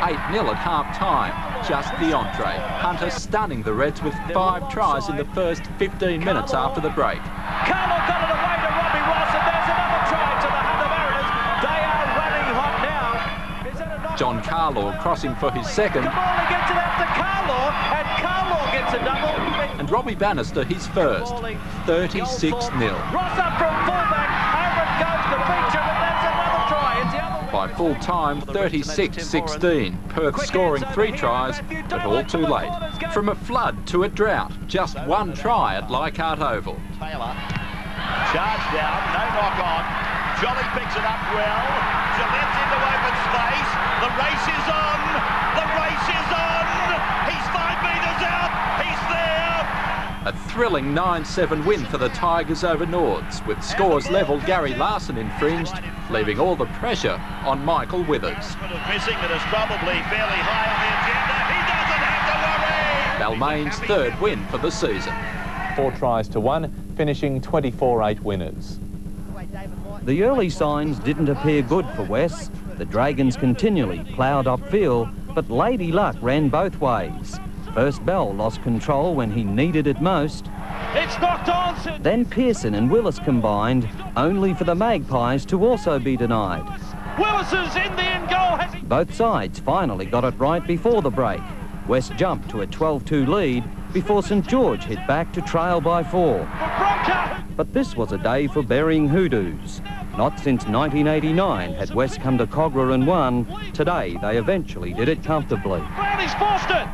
Speaker 7: 8-0 at half-time, just the entree. Hunter stunning the Reds with 5 tries in the first 15 minutes after the break.
Speaker 15: Carlo got it away to Robbie Ross, and there's another try to the Hunter Mariners. They are running hot now. Is that a
Speaker 7: John Carlaw crossing for his second.
Speaker 15: Kamali gets it out to Carlaw, and Carlaw gets a double.
Speaker 7: And Robbie Bannister his first, 36-0.
Speaker 15: Ross up from fullback, over it goes to Beecham, and that's another try. It's the other
Speaker 7: By full time, 36-16. Perth scoring 3 tries, but all too late. From a flood to a drought, just 1 try at Leichhardt Oval.
Speaker 5: Taylor, charge down, no knock on. Jolly picks it up well. Gillette's into open space. The race is on. The race is on. He's 5 metres out. He's there.
Speaker 7: A thrilling 9-7 win for the Tigers over Nords. With scores level, Gary Larson infringed, leaving all the pressure on Michael Withers.
Speaker 5: Missing that is probably fairly high on the agenda. He doesn't have to worry.
Speaker 7: Balmain's 3rd win for the season.
Speaker 14: 4 tries to 1, finishing 24-8 winners.
Speaker 9: The early signs didn't appear good for West. The Dragons continually ploughed upfield, but Lady Luck ran both ways. First Bell lost control when he needed it most.
Speaker 15: It's knocked on.
Speaker 9: Then Pearson and Willis combined, only for the Magpies to also be denied.
Speaker 15: Willis is in the end goal.
Speaker 9: Both sides finally got it right before the break. West jumped to a 12-2 lead before St George hit back to trail by 4. But this was a day for burying hoodoos. Not since 1989 had West come to Cogra and won. Today they eventually did it comfortably.
Speaker 15: Brownie's forced it.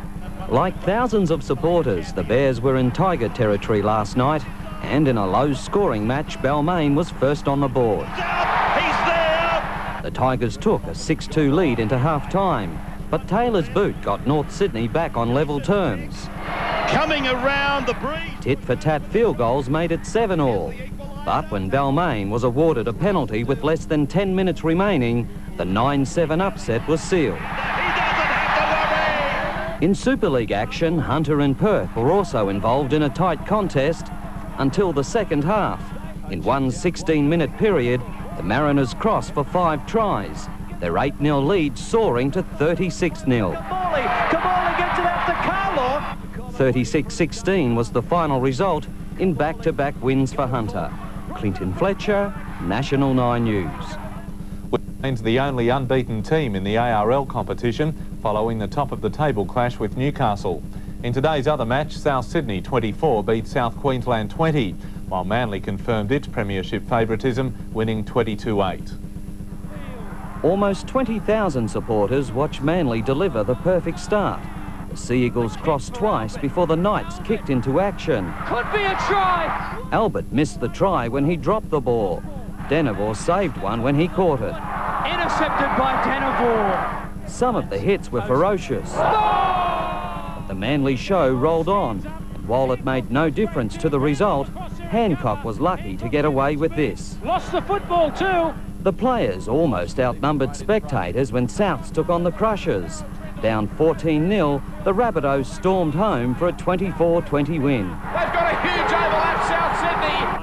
Speaker 9: Like thousands of supporters, the Bears were in Tiger territory last night, and in a low-scoring match, Balmain was first on the board.
Speaker 15: He's there!
Speaker 9: The Tigers took a 6-2 lead into half-time, but Taylor's boot got North Sydney back on level terms.
Speaker 5: Coming around the breeze.
Speaker 9: Tit-for-tat field goals made it 7-all. But when Balmain was awarded a penalty with less than 10 minutes remaining, the 9-7 upset was sealed. In Super League action, Hunter and Perth were also involved in a tight contest until the second half. In one 16-minute period, the Mariners crossed for 5 tries, their 8-0 lead soaring to 36-0.
Speaker 15: Kamali gets it out to Carlaw.
Speaker 9: 36-16 was the final result in back-to-back wins for Hunter. Clinton Fletcher, National 9 News.
Speaker 14: Remains the only unbeaten team in the ARL competition, following the top-of-the-table clash with Newcastle. In today's other match, South Sydney 24 beat South Queensland 20, while Manly confirmed its premiership favouritism, winning 22-8.
Speaker 9: Almost 20,000 supporters watch Manly deliver the perfect start. The Sea Eagles crossed twice before the Knights kicked into action.
Speaker 15: Could be a try.
Speaker 9: Albert missed the try when he dropped the ball. Denevor saved one when he caught it.
Speaker 15: Intercepted by Denevor.
Speaker 9: Some of the hits were ferocious. But the Manly show rolled on. And while it made no difference to the result, Hancock was lucky to get away with this.
Speaker 15: Lost the football too.
Speaker 9: The players almost outnumbered spectators when Souths took on the Crushers. Down 14-0, the Rabbitohs stormed home for a 24-20 win.
Speaker 15: They've got a huge overlap, South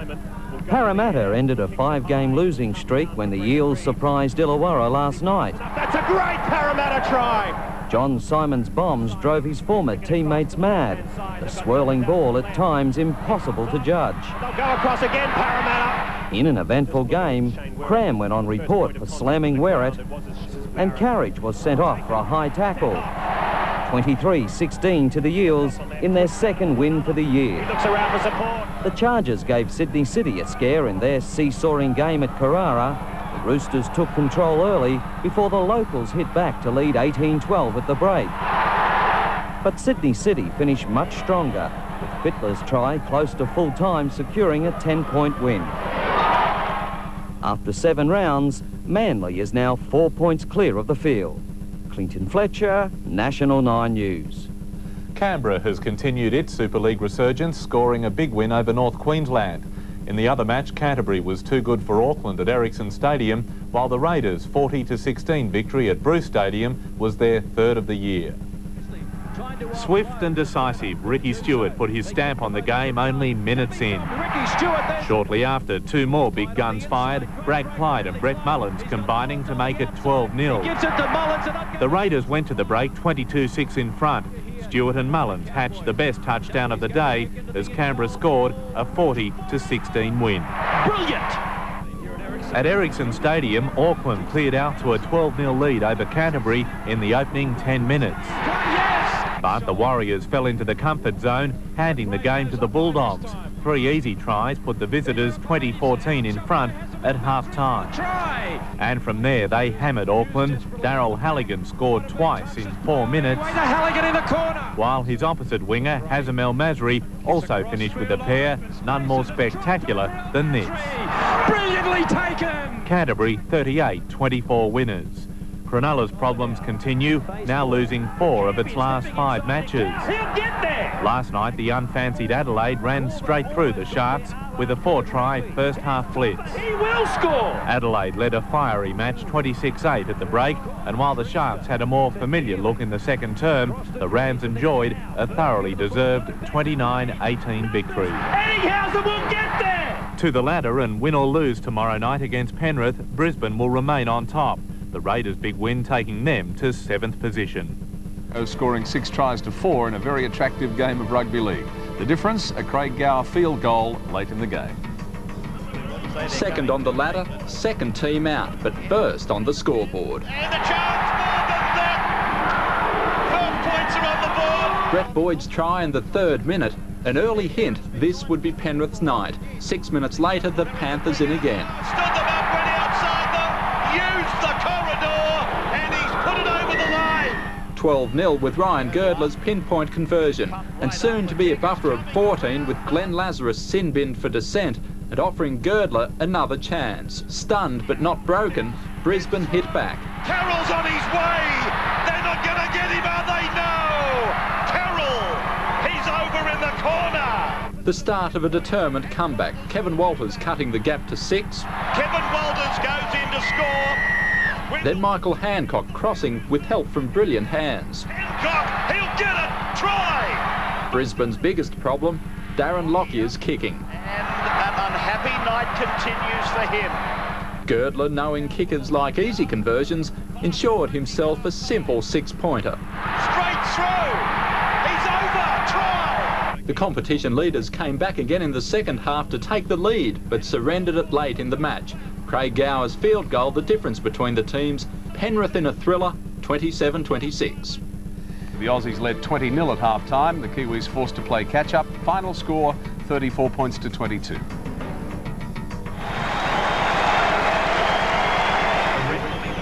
Speaker 15: Sydney.
Speaker 9: Parramatta ended a 5-game losing streak when the Eels surprised Illawarra last night.
Speaker 15: That's a great Parramatta try.
Speaker 9: John Simon's bombs drove his former teammates mad. The swirling ball at times impossible to judge.
Speaker 15: They'll go across again, Parramatta.
Speaker 9: In an eventful game, Cram went on report for slamming Werrett, and Carriage was sent off for a high tackle. 23-16 to the Eels in their second win for the year.
Speaker 15: He looks around for support.
Speaker 9: The Chargers gave Sydney City a scare in their seesawing game at Carrara. The Roosters took control early before the locals hit back to lead 18-12 at the break. But Sydney City finished much stronger, with Fittler's try close to full time securing a 10-point win. After 7 rounds, Manly is now 4 points clear of the field. Clinton Fletcher, National 9 News.
Speaker 14: Canberra has continued its Super League resurgence, scoring a big win over North Queensland. In the other match, Canterbury was too good for Auckland at Ericsson Stadium, while the Raiders' 40-16 victory at Bruce Stadium was their third of the year. Swift and decisive, Ricky Stewart put his stamp on the game only minutes in. Shortly after, 2 more big guns fired, Bragg Clyde and Brett Mullins combining to make it 12-0. The Raiders went to the break 22-6 in front. Stewart and Mullins hatched the best touchdown of the day as Canberra scored a 40-16 win.
Speaker 15: Brilliant!
Speaker 14: At Ericsson Stadium, Auckland cleared out to a 12-0 lead over Canterbury in the opening 10 minutes. But the Warriors fell into the comfort zone, handing the game to the Bulldogs. 3 easy tries put the visitors 20-14 in front at half-time. And from there, they hammered Auckland. Daryl Halligan scored twice in 4 minutes.
Speaker 15: Halligan in the corner.
Speaker 14: While his opposite winger, Hazem El Masri, also finished with a pair, none more spectacular than this.
Speaker 15: Brilliantly taken!
Speaker 14: Canterbury 38-24 winners. Cronulla's problems continue, now losing 4 of its last 5 matches.
Speaker 15: He'll get there!
Speaker 14: Last night, the unfancied Adelaide ran straight through the Sharks with a 4-try first-half blitz.
Speaker 15: He will score!
Speaker 14: Adelaide led a fiery match 26-8 at the break, and while the Sharks had a more familiar look in the second term, the Rams enjoyed a thoroughly deserved 29-18 victory.
Speaker 15: Eddinghausen will get there!
Speaker 14: To the ladder and win or lose tomorrow night against Penrith, Brisbane will remain on top. The Raiders' big win taking them to 7th position.
Speaker 19: Scoring 6 tries to 4 in a very attractive game of rugby league. The difference, a Craig Gower field goal late in the game.
Speaker 7: Second on the ladder, second team out, but first on the scoreboard.
Speaker 5: And the chance more than that. 12 points are on the board.
Speaker 7: Brett Boyd's try in the 3rd minute. An early hint this would be Penrith's night. 6 minutes later, the Panthers in again.
Speaker 5: Stood them up, went outside them, used the corridor, and he's put it over the line.
Speaker 7: 12-0 with Ryan Girdler's pinpoint conversion, and soon to be a buffer of 14 with Glenn Lazarus sin-binned for dissent and offering Girdler another chance. Stunned but not broken, Brisbane hit back.
Speaker 5: Carroll's on his way. They're not going to get him, are they? No. Carroll, he's over in the corner.
Speaker 7: The start of a determined comeback. Kevin Walters cutting the gap to 6.
Speaker 5: Kevin Walters goes in to score.
Speaker 7: Then Michael Hancock crossing with help from brilliant hands.
Speaker 5: Hancock, he'll get it. Try.
Speaker 7: Brisbane's biggest problem, Darren Lockyer's kicking.
Speaker 5: And an unhappy night continues for him.
Speaker 7: Girdler, knowing kickers like easy conversions, ensured himself a simple 6-pointer.
Speaker 5: Straight through. He's over. Try.
Speaker 7: The competition leaders came back again in the second half to take the lead, but surrendered it late in the match. Craig Gower's field goal the difference between the teams. Penrith in a thriller, 27-26.
Speaker 19: The Aussies led 20-0 at half-time. The Kiwis forced to play catch-up. Final score, 34 points to 22.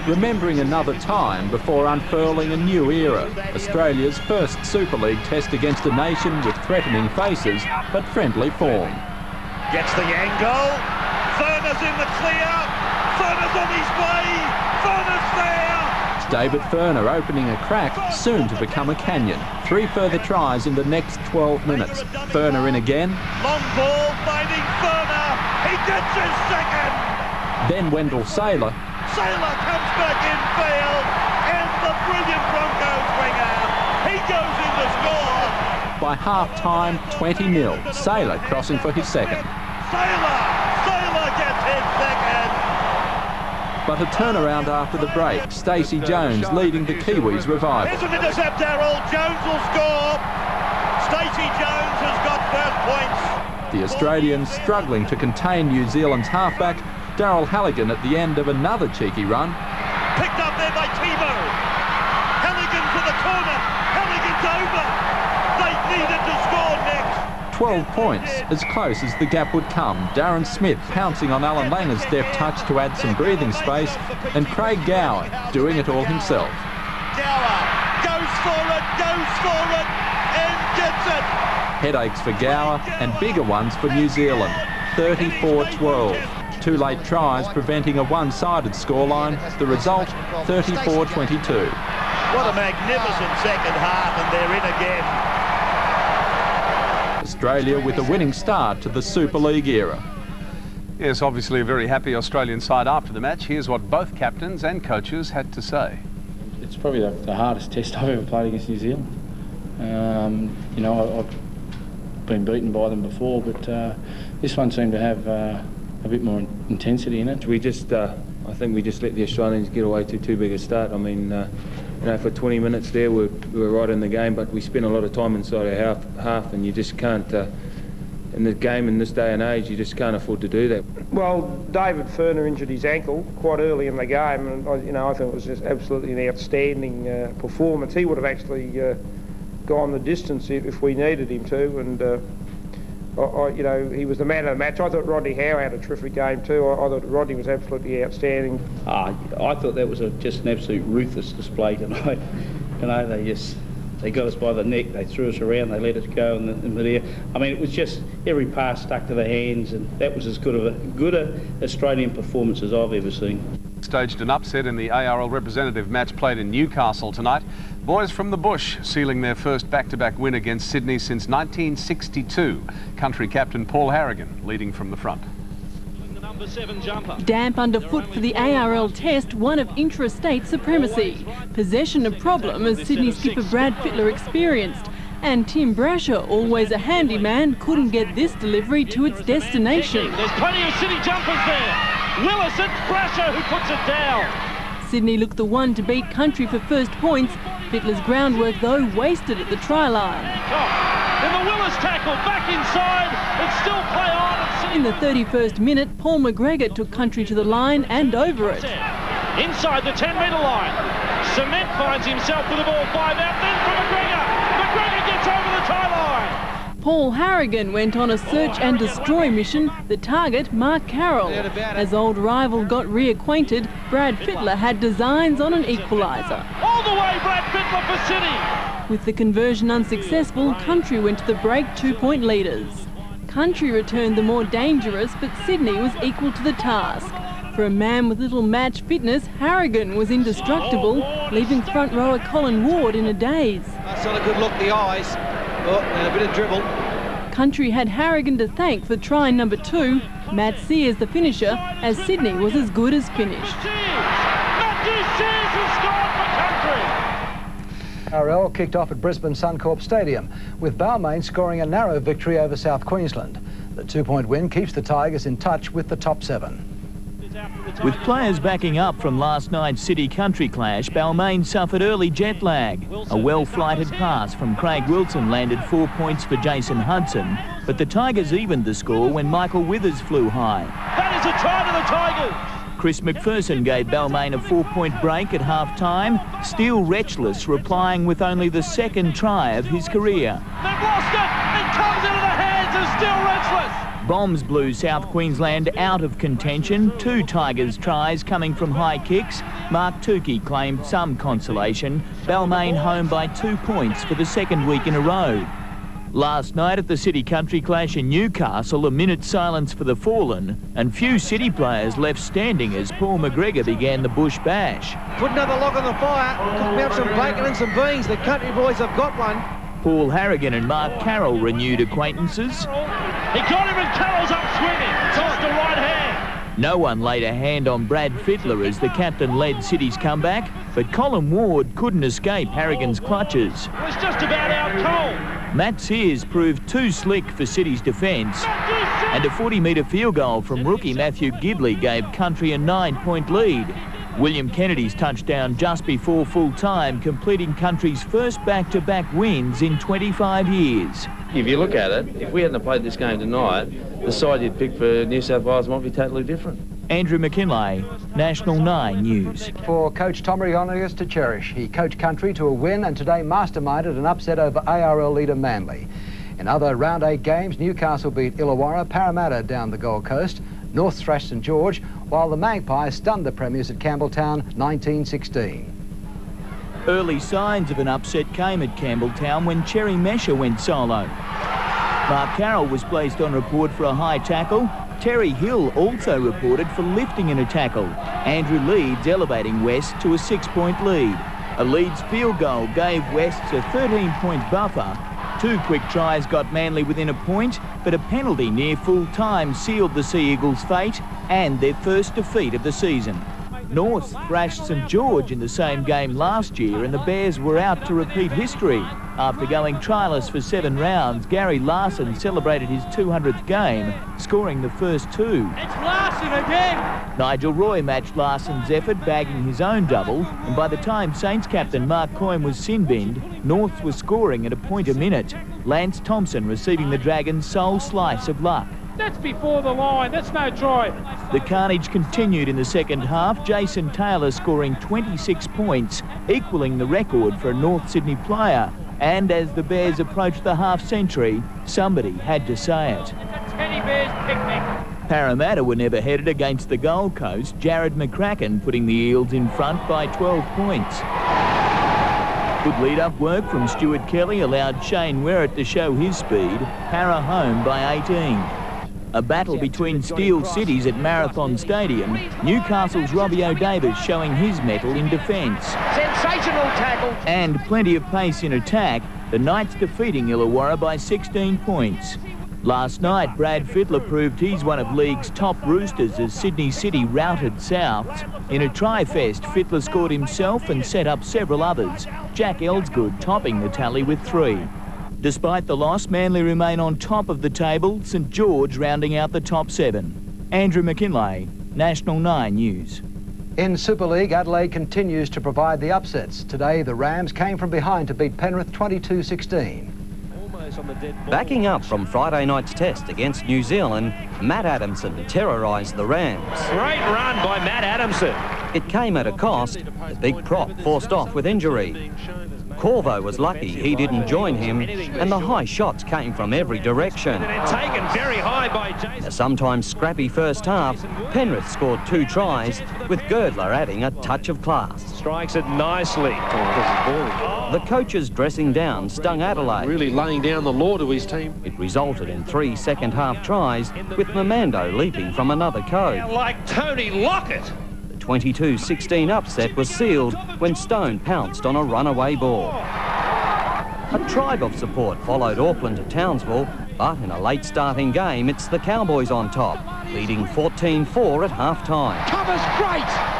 Speaker 7: remembering another time before unfurling a new era, Australia's first Super League test against a nation with threatening faces but friendly form.
Speaker 5: Gets the angle. Furner's in the clear. Furner's on his way. Furner's there.
Speaker 7: It's David Furner opening a crack, soon to become a canyon. 3 further tries in the next 12 minutes. Furner in again.
Speaker 5: Long ball finding Furner. He gets his second.
Speaker 7: Then Wendell Saylor.
Speaker 5: Saylor comes back in field. And the brilliant Broncos winger. He goes in to score.
Speaker 7: By half-time, 20-0. Saylor crossing for his second.
Speaker 5: Saylor gets his second.
Speaker 7: But a turnaround after the break. Stacey Jones leading the Kiwis revival.
Speaker 5: Here's an intercept, ARL. Jones will score. Stacey Jones has got first points.
Speaker 7: The Australians struggling to contain New Zealand's halfback, Daryl Halligan at the end of another cheeky run.
Speaker 5: Picked up there by Timo. Halligan for the corner. Halligan's over. They needed to score next.
Speaker 7: 12 points, as close as the gap would come. Darren Smith pouncing on Alan Langer's deft touch to add some breathing space, and Craig Gower doing it all himself.
Speaker 5: Gower goes for it, and gets it.
Speaker 7: Headaches for Gower and bigger ones for New Zealand. 34-12. 2 late tries preventing a one-sided scoreline. The result, 34-22.
Speaker 5: What a magnificent second half, and they're in again.
Speaker 7: Australia with a winning start to the Super League era.
Speaker 19: Yes, obviously a very happy Australian side after the match. Here's what both captains and coaches had to say.
Speaker 1: It's probably the hardest test I've ever played against New Zealand. You know, I've been beaten by them before, but this one seemed to have a bit more intensity in it.
Speaker 8: We just, I think we just let the Australians get away to too big a start. I mean, you know, for 20 minutes there we were right in the game, but we spent a lot of time inside our half, and you just can't, in the game in this day and age, you just can't afford to do that.
Speaker 2: Well, David Furner injured his ankle quite early in the game, and you know, I think it was just absolutely an outstanding performance. He would have actually gone the distance if we needed him to, and you know, he was the man of the match. I thought Rodney Howe had a terrific game too. I thought Rodney was absolutely outstanding.
Speaker 13: I thought that was just an absolute ruthless display tonight. You know, they got us by the neck, they threw us around, they let us go in the air. I mean, it was just every pass stuck to the hands, and that was as good a Australian performance as I've ever seen.
Speaker 19: Staged an upset in the ARL representative match played in Newcastle tonight. Boys from the bush sealing their first back-to-back win against Sydney since 1962. Country captain Paul Harrigan leading from the front.
Speaker 17: Damp underfoot for the ARL test, one of intra-state supremacy. Possession a problem, as Sydney skipper Brad Fittler experienced. And Tim Brasher, always a handyman, couldn't get this delivery to its destination.
Speaker 4: There's plenty of City jumpers there. Willis, it's Brasher who puts it down.
Speaker 17: Sydney looked the one to beat Country for first points. Fittler's groundwork, though, wasted at the try line.
Speaker 4: In the Willis tackle, back inside, it's still play on.
Speaker 17: In the 31st minute, Paul McGregor took Country to the line and over it.
Speaker 4: Inside the 10-metre line, Cement finds himself with the ball 5 out, then for McGregor. McGregor gets over the try line.
Speaker 17: Paul Harrigan went on a search and destroy mission, the target Mark Carroll. As old rival got reacquainted, Brad Fittler had designs on an equaliser.
Speaker 4: All the way, Brad Fittler for City.
Speaker 17: With the conversion unsuccessful, Country went to the break 2-point leaders. Country returned the more dangerous, but Sydney was equal to the task. For a man with little match fitness, Harrigan was indestructible, leaving front rower Colin Ward in a daze.
Speaker 15: That's not a good look, the eyes. Oh, and a bit of dribble.
Speaker 17: Country had Harrigan to thank for try number 2. Matt Sears the finisher, as Sydney was as good as finished.
Speaker 18: ARL kicked off at Brisbane Suncorp Stadium, with Balmain scoring a narrow victory over South Queensland. The 2-point win keeps the Tigers in touch with the top 7.
Speaker 16: With players backing up from last night's City-Country clash, Balmain suffered early jet lag. A well-flighted pass from Craig Wilson landed 4 points for Jason Hudson, but the Tigers evened the score when Michael Withers flew high.
Speaker 4: That is a try to the Tigers.
Speaker 16: Chris McPherson gave Balmain a 4-point break at half-time, still wretchless, replying with only the second try of his career.
Speaker 4: They've lost it! It comes into the hands of Still Wretchless!
Speaker 16: Bombs blew South Queensland out of contention. 2 Tigers tries coming from high kicks. Mark Tukey claimed some consolation. Balmain home by 2 points for the second week in a row. Last night at the City Country Clash in Newcastle, a minute's silence for the fallen, and few City players left standing as Paul McGregor began the Bush Bash.
Speaker 15: Put another log on the fire, cook me up some bacon and some beans. The country boys have got one.
Speaker 16: Paul Harrigan and Mark Carroll renewed acquaintances.
Speaker 15: He got him and Carroll's up swinging. Tossed the right hand.
Speaker 16: No one laid a hand on Brad Fittler as the captain led City's comeback, but Colin Ward couldn't escape Harrigan's clutches.
Speaker 15: It was just about out cold.
Speaker 16: Matt Sears proved too slick for City's defence, and a 40-metre field goal from rookie Matthew Gidley gave Country a 9-point lead. William Kennedy's touchdown just before full time, completing Country's first back-to-back wins in 25 years.
Speaker 10: If you look at it, if we hadn't played this game tonight, the side you'd pick for New South Wales might be totally different.
Speaker 16: Andrew McKinlay, National 9 News.
Speaker 18: For coach Tom Rionius to cherish. He coached Country to a win and today masterminded an upset over ARL leader Manly. In other round 8 games, Newcastle beat Illawarra, Parramatta down the Gold Coast, North thrashed St George, while the Magpies stunned the Premiers at Campbelltown 1916.
Speaker 16: Early signs of an upset came at Campbelltown when Cherry Mesher went solo. Mark Carroll was placed on report for a high tackle. Terry Hill also reported for lifting in a tackle. Andrew Leeds elevating West to a 6-point lead. A Leeds field goal gave Wests a 13-point buffer. 2 quick tries got Manly within a point, but a penalty near full time sealed the Sea Eagles' fate and their first defeat of the season. North thrashed St George in the same game last year, and the Bears were out to repeat history. After going trialless for 7 rounds, Gary Larson celebrated his 200th game, scoring the first 2.
Speaker 15: It's Larson again!
Speaker 16: Nigel Roy matched Larson's effort, bagging his own double, and by the time Saints captain Mark Coyne was sin-binned, North was scoring at a point a minute. Lance Thompson receiving the Dragons' sole slice of luck.
Speaker 15: That's before the line, that's no try.
Speaker 16: The carnage continued in the second half, Jason Taylor scoring 26 points, equalling the record for a North Sydney player. And as the Bears approached the half-century, somebody had to say it.
Speaker 15: It's a Teddy Bears picnic.
Speaker 16: Parramatta were never headed against the Gold Coast, Jared McCracken putting the Eels in front by 12 points. Good lead-up work from Stuart Kelly allowed Shane Werrett to show his speed, Para home by 18. A battle between steel cities at Marathon Stadium, Newcastle's Robbie O'Davis showing his mettle in defence.
Speaker 15: Sensational tackle.
Speaker 16: And plenty of pace in attack, the Knights defeating Illawarra by 16 points. Last night, Brad Fittler proved he's one of league's top roosters as Sydney City routed Souths. In a try-fest, Fittler scored himself and set up several others, Jack Elsgood topping the tally with 3. Despite the loss, Manly remain on top of the table, St George rounding out the top 7. Andrew McKinlay, National 9 News.
Speaker 18: In Super League, Adelaide continues to provide the upsets. Today, the Rams came from behind to beat Penrith 22-16.
Speaker 9: Backing up from Friday night's test against New Zealand, Matt Adamson terrorised the Rams.
Speaker 15: Great run by Matt Adamson.
Speaker 9: It came at a cost. The big prop forced off with injury. Corvo was lucky he didn't join him, and the high shots came from every direction.
Speaker 15: And taken very high by Jason.
Speaker 9: In a sometimes scrappy first half, Penrith scored 2 tries, with Girdler adding a touch of class.
Speaker 15: Strikes it nicely.
Speaker 9: The coach's dressing down stung Adelaide.
Speaker 20: Really laying down the law to his team.
Speaker 9: It resulted in 3 second-half tries, with Mamando leaping from another code.
Speaker 15: Like Tony Lockett.
Speaker 9: 22-16 upset was sealed when Stone pounced on a runaway ball. A tribe of support followed Auckland to Townsville, but in a late starting game, it's the Cowboys on top, leading 14-4 at half-time.
Speaker 15: Covers great!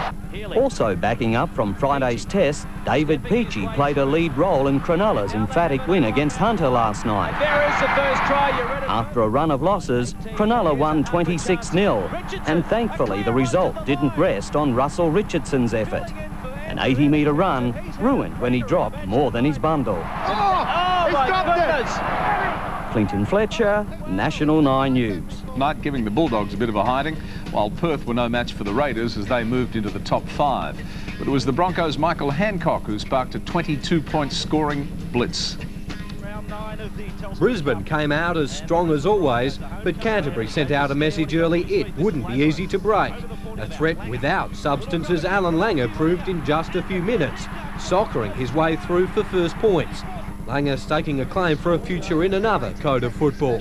Speaker 9: Also backing up from Friday's test, David Peachy played a lead role in Cronulla's emphatic win against Hunter last night.
Speaker 15: There is the first try.
Speaker 9: After a run of losses, Cronulla won 26-0, and thankfully the result didn't rest on Russell Richardson's effort. An 80-metre run ruined when he dropped more than his bundle.
Speaker 15: Oh my goodness!
Speaker 9: Clinton Fletcher, National 9 News.
Speaker 19: Night giving the Bulldogs a bit of a hiding, while Perth were no match for the Raiders as they moved into the top 5. But it was the Broncos' Michael Hancock who sparked a 22-point scoring blitz.
Speaker 15: Round 9.
Speaker 2: Brisbane came out as strong as always, but Canterbury sent out a message early it wouldn't be easy to break. A threat without substance, as Alan Langer proved in just a few minutes, soccering his way through for first points. Langer staking a claim for a future in another code of football.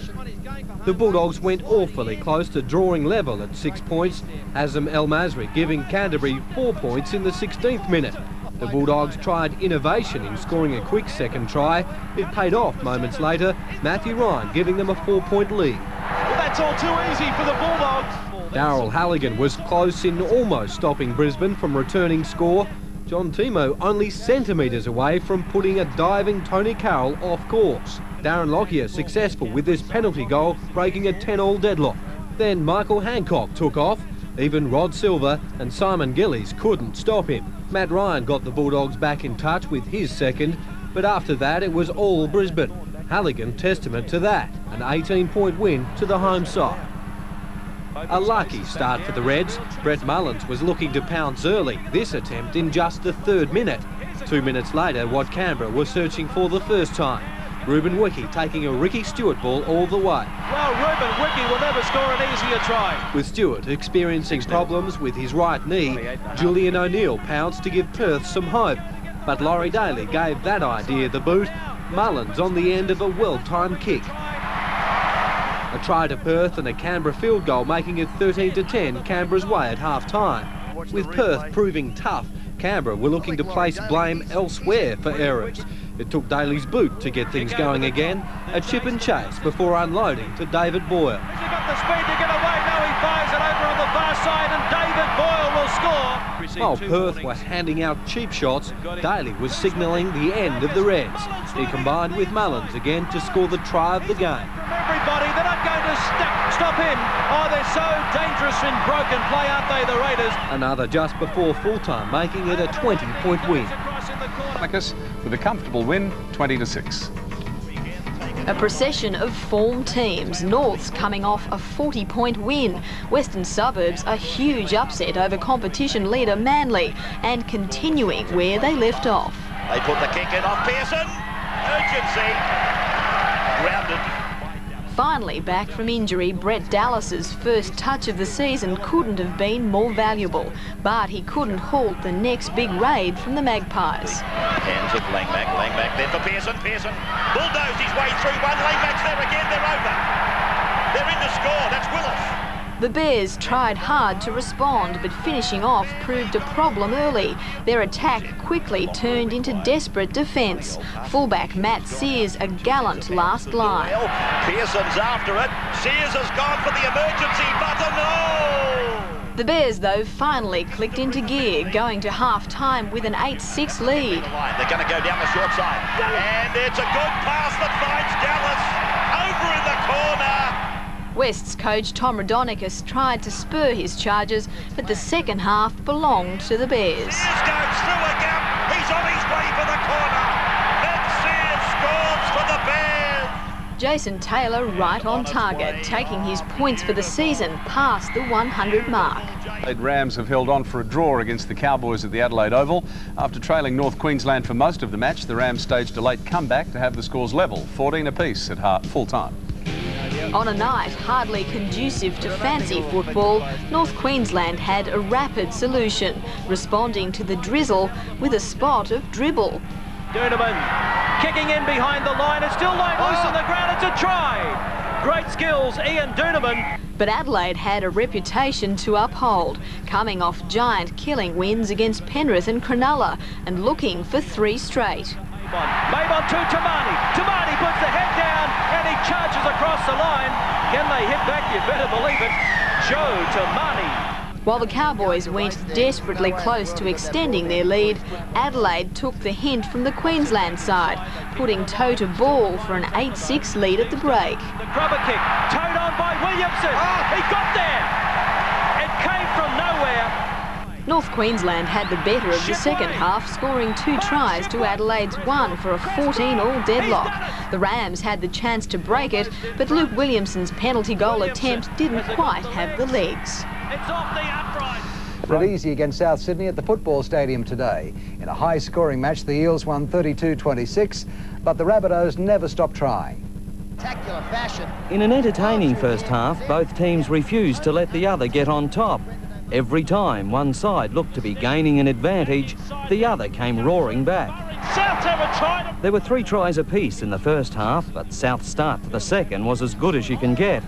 Speaker 2: The Bulldogs went awfully close to drawing level at 6 points, Azam El Masri giving Canterbury 4 points in the 16th minute. The Bulldogs tried innovation in scoring a quick second try. It paid off moments later, Matthew Ryan giving them a 4-point lead.
Speaker 15: Well, that's all too easy for the Bulldogs.
Speaker 2: Darryl Halligan was close in almost stopping Brisbane from returning score. John Timo only centimetres away from putting a diving Tony Carroll off course. Darren Lockyer successful with this penalty goal, breaking a 10-all deadlock. Then Michael Hancock took off. Even Rod Silver and Simon Gillies couldn't stop him. Matt Ryan got the Bulldogs back in touch with his second, but after that it was all Brisbane. Halligan testament to that, an 18-point win to the home side. A lucky start for the Reds. Brett Mullins was looking to pounce early, this attempt in just the 3rd minute. 2 minutes later, what Canberra was searching for the first time. Ruben Wiki taking a Ricky Stewart ball all the way.
Speaker 15: Well, Ruben Wiki will never score an easier try.
Speaker 2: With Stewart experiencing problems with his right knee, Julian O'Neill pounced to give Perth some hope. But Laurie Daly gave that idea the boot. Mullins on the end of a well-timed kick. A try to Perth and a Canberra field goal, making it 13-10 Canberra's way at half-time. With Perth proving tough, Canberra were looking to place blame elsewhere for errors. It took Daly's boot to get things going again, a chip and chase before unloading to David Boyle.
Speaker 15: Has he got the speed to get away? No, he fires it over on the far side and David Boyle will score.
Speaker 2: While Perth were handing out cheap shots, Daly was signalling the end of the Reds. He combined with Mullins again to score the try of the game.
Speaker 15: Everybody, they're not going to stop him. Oh, they're so dangerous in broken play, aren't they, the Raiders?
Speaker 2: Another just before full-time, making it a 20-point win.
Speaker 19: Macus with a comfortable win, 20-6.
Speaker 11: A procession of form teams. Norths coming off a 40-point win. Western Suburbs a huge upset over competition leader Manly, and continuing where they left off.
Speaker 5: They put the kick in off Pearson. Urgency. Grounded.
Speaker 11: Finally back from injury, Brett Dallas's first touch of the season couldn't have been more valuable, but he couldn't halt the next big raid from the Magpies.
Speaker 5: Hands of Langmack then for Pearson. Pearson bulldozed his way through one. Langmack's there again. They're over. They're in the score. That's Willis.
Speaker 11: The Bears tried hard to respond, but finishing off proved a problem early. Their attack quickly turned into desperate defence. Fullback Matt Sears a gallant last line.
Speaker 5: Pearson's after it. Sears has gone for the emergency button. No!
Speaker 11: The Bears, though, finally clicked into gear, going to half-time with an 8-6 lead.
Speaker 5: They're going to go down the short side. And it's a good pass that finds Dallas over in the corner.
Speaker 11: West's coach Tom Radonicus tried to spur his charges, but the second half belonged to the Bears.
Speaker 5: Sears goes through a gap. He's on his way for the corner. And Sears scores for the Bears.
Speaker 11: Jason Taylor right on target, taking his points for the season past the 100 mark.
Speaker 19: The Rams have held on for a draw against the Cowboys at the Adelaide Oval. After trailing North Queensland for most of the match, the Rams staged a late comeback to have the scores level, 14 apiece at full-time.
Speaker 11: On a night hardly conducive to fancy football, North Queensland had a rapid solution, responding to the drizzle with a spot of dribble.
Speaker 15: Doonerman kicking in behind the line. It's still lying loose on the ground. It's a try. Great skills, Ian Doonerman.
Speaker 11: But Adelaide had a reputation to uphold, coming off giant killing wins against Penrith and Cronulla and looking for 3 straight.
Speaker 15: Mabon to Tamani. Tamani puts the head down and he charges across the line. Can they hit back? You better believe it. Joe Tamani.
Speaker 11: While the Cowboys went desperately close to extending their lead, Adelaide took the hint from the Queensland side, putting toe to ball for an 8-6 lead at the break.
Speaker 15: The grubber kick, towed on by Williamson. He got there. It came from nowhere.
Speaker 11: North Queensland had the better of the second half, scoring 2 tries to Adelaide's 1 for a 14-all deadlock. The Rams had the chance to break it, but Luke Williamson's penalty goal attempt didn't quite have the legs.
Speaker 15: It's off the upright.
Speaker 18: But easy against South Sydney at the football stadium today. In a high-scoring match, the Eels won 32-26, but the Rabbitohs never stopped trying.
Speaker 21: Spectacular fashion.
Speaker 9: In an entertaining first half, both teams refused to let the other get on top. Every time one side looked to be gaining an advantage, the other came roaring back.
Speaker 15: South's ever tried.
Speaker 9: There were 3 tries apiece in the first half, but South's start to the second was as good as you can get.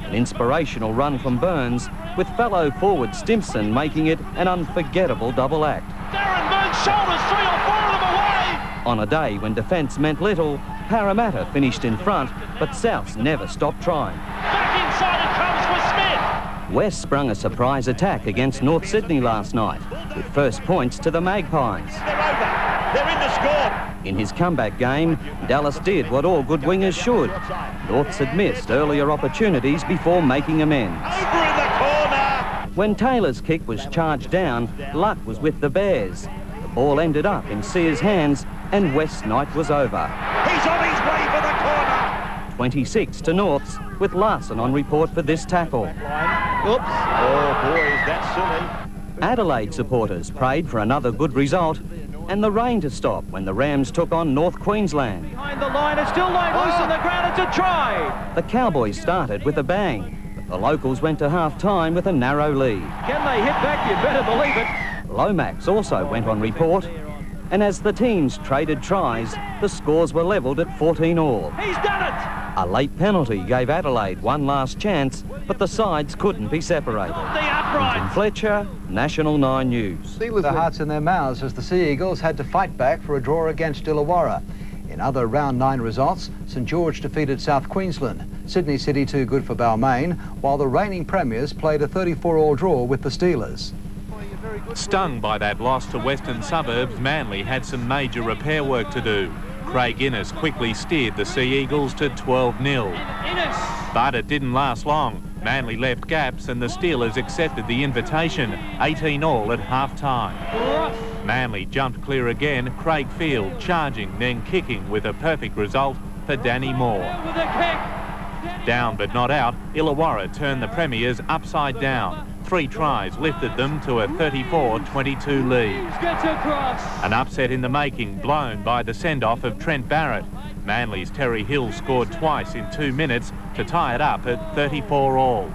Speaker 9: An inspirational run from Burns, with fellow forward Stimpson making it an unforgettable double act.
Speaker 15: Darren Burns shoulders 3 or 4 of them away.
Speaker 9: On a day when defence meant little, Parramatta finished in front, but Souths never stopped trying.
Speaker 15: Back inside it comes with Smith.
Speaker 9: West sprung a surprise attack against North Sydney last night, with first points to the Magpies.
Speaker 5: They're over. They're in the score.
Speaker 9: In his comeback game, Dallas did what all good wingers should. Norths had missed earlier opportunities before making amends.
Speaker 5: Over in the corner.
Speaker 9: When Taylor's kick was charged down, luck was with the Bears. The ball ended up in Sears' hands and West's night was over.
Speaker 5: He's on his way for the corner.
Speaker 9: 26 to Norths, with Larson on report for this tackle.
Speaker 5: Oops. Oh, boys, that's silly.
Speaker 9: Adelaide supporters prayed for another good result and the rain to stop when the Rams took on North Queensland.
Speaker 15: Behind the line, it's still laid loose on the ground. It's a try.
Speaker 9: The Cowboys started with a bang, but the locals went to half-time with a narrow lead.
Speaker 15: Can they hit back? You better believe it.
Speaker 9: Lomax also went on report, and as the teams traded tries, the scores were levelled at 14 all.
Speaker 15: He's done it.
Speaker 9: A late penalty gave Adelaide one last chance, but the sides couldn't be separated.
Speaker 15: The upright.
Speaker 9: Quinton Fletcher, National 9 News.
Speaker 18: The hearts in their mouths as the Sea Eagles had to fight back for a draw against Illawarra. In other round 9 results, St George defeated South Queensland, Sydney City too good for Balmain, while the reigning premiers played a 34-all draw with the Steelers.
Speaker 14: Stung by that loss to Western Suburbs, Manly had some major repair work to do. Craig Innes quickly steered the Sea Eagles to 12-0. But it didn't last long. Manly left gaps and the Steelers accepted the invitation, 18 all at half-time. Manly jumped clear again, Craig Field charging, then kicking with a perfect result for Danny Moore. Down but not out, Illawarra turned the premiers upside down. 3 tries lifted them to a 34-22 lead. An upset in the making, blown by the send-off of Trent Barrett. Manly's Terry Hill scored twice in 2 minutes to tie it up at 34 all.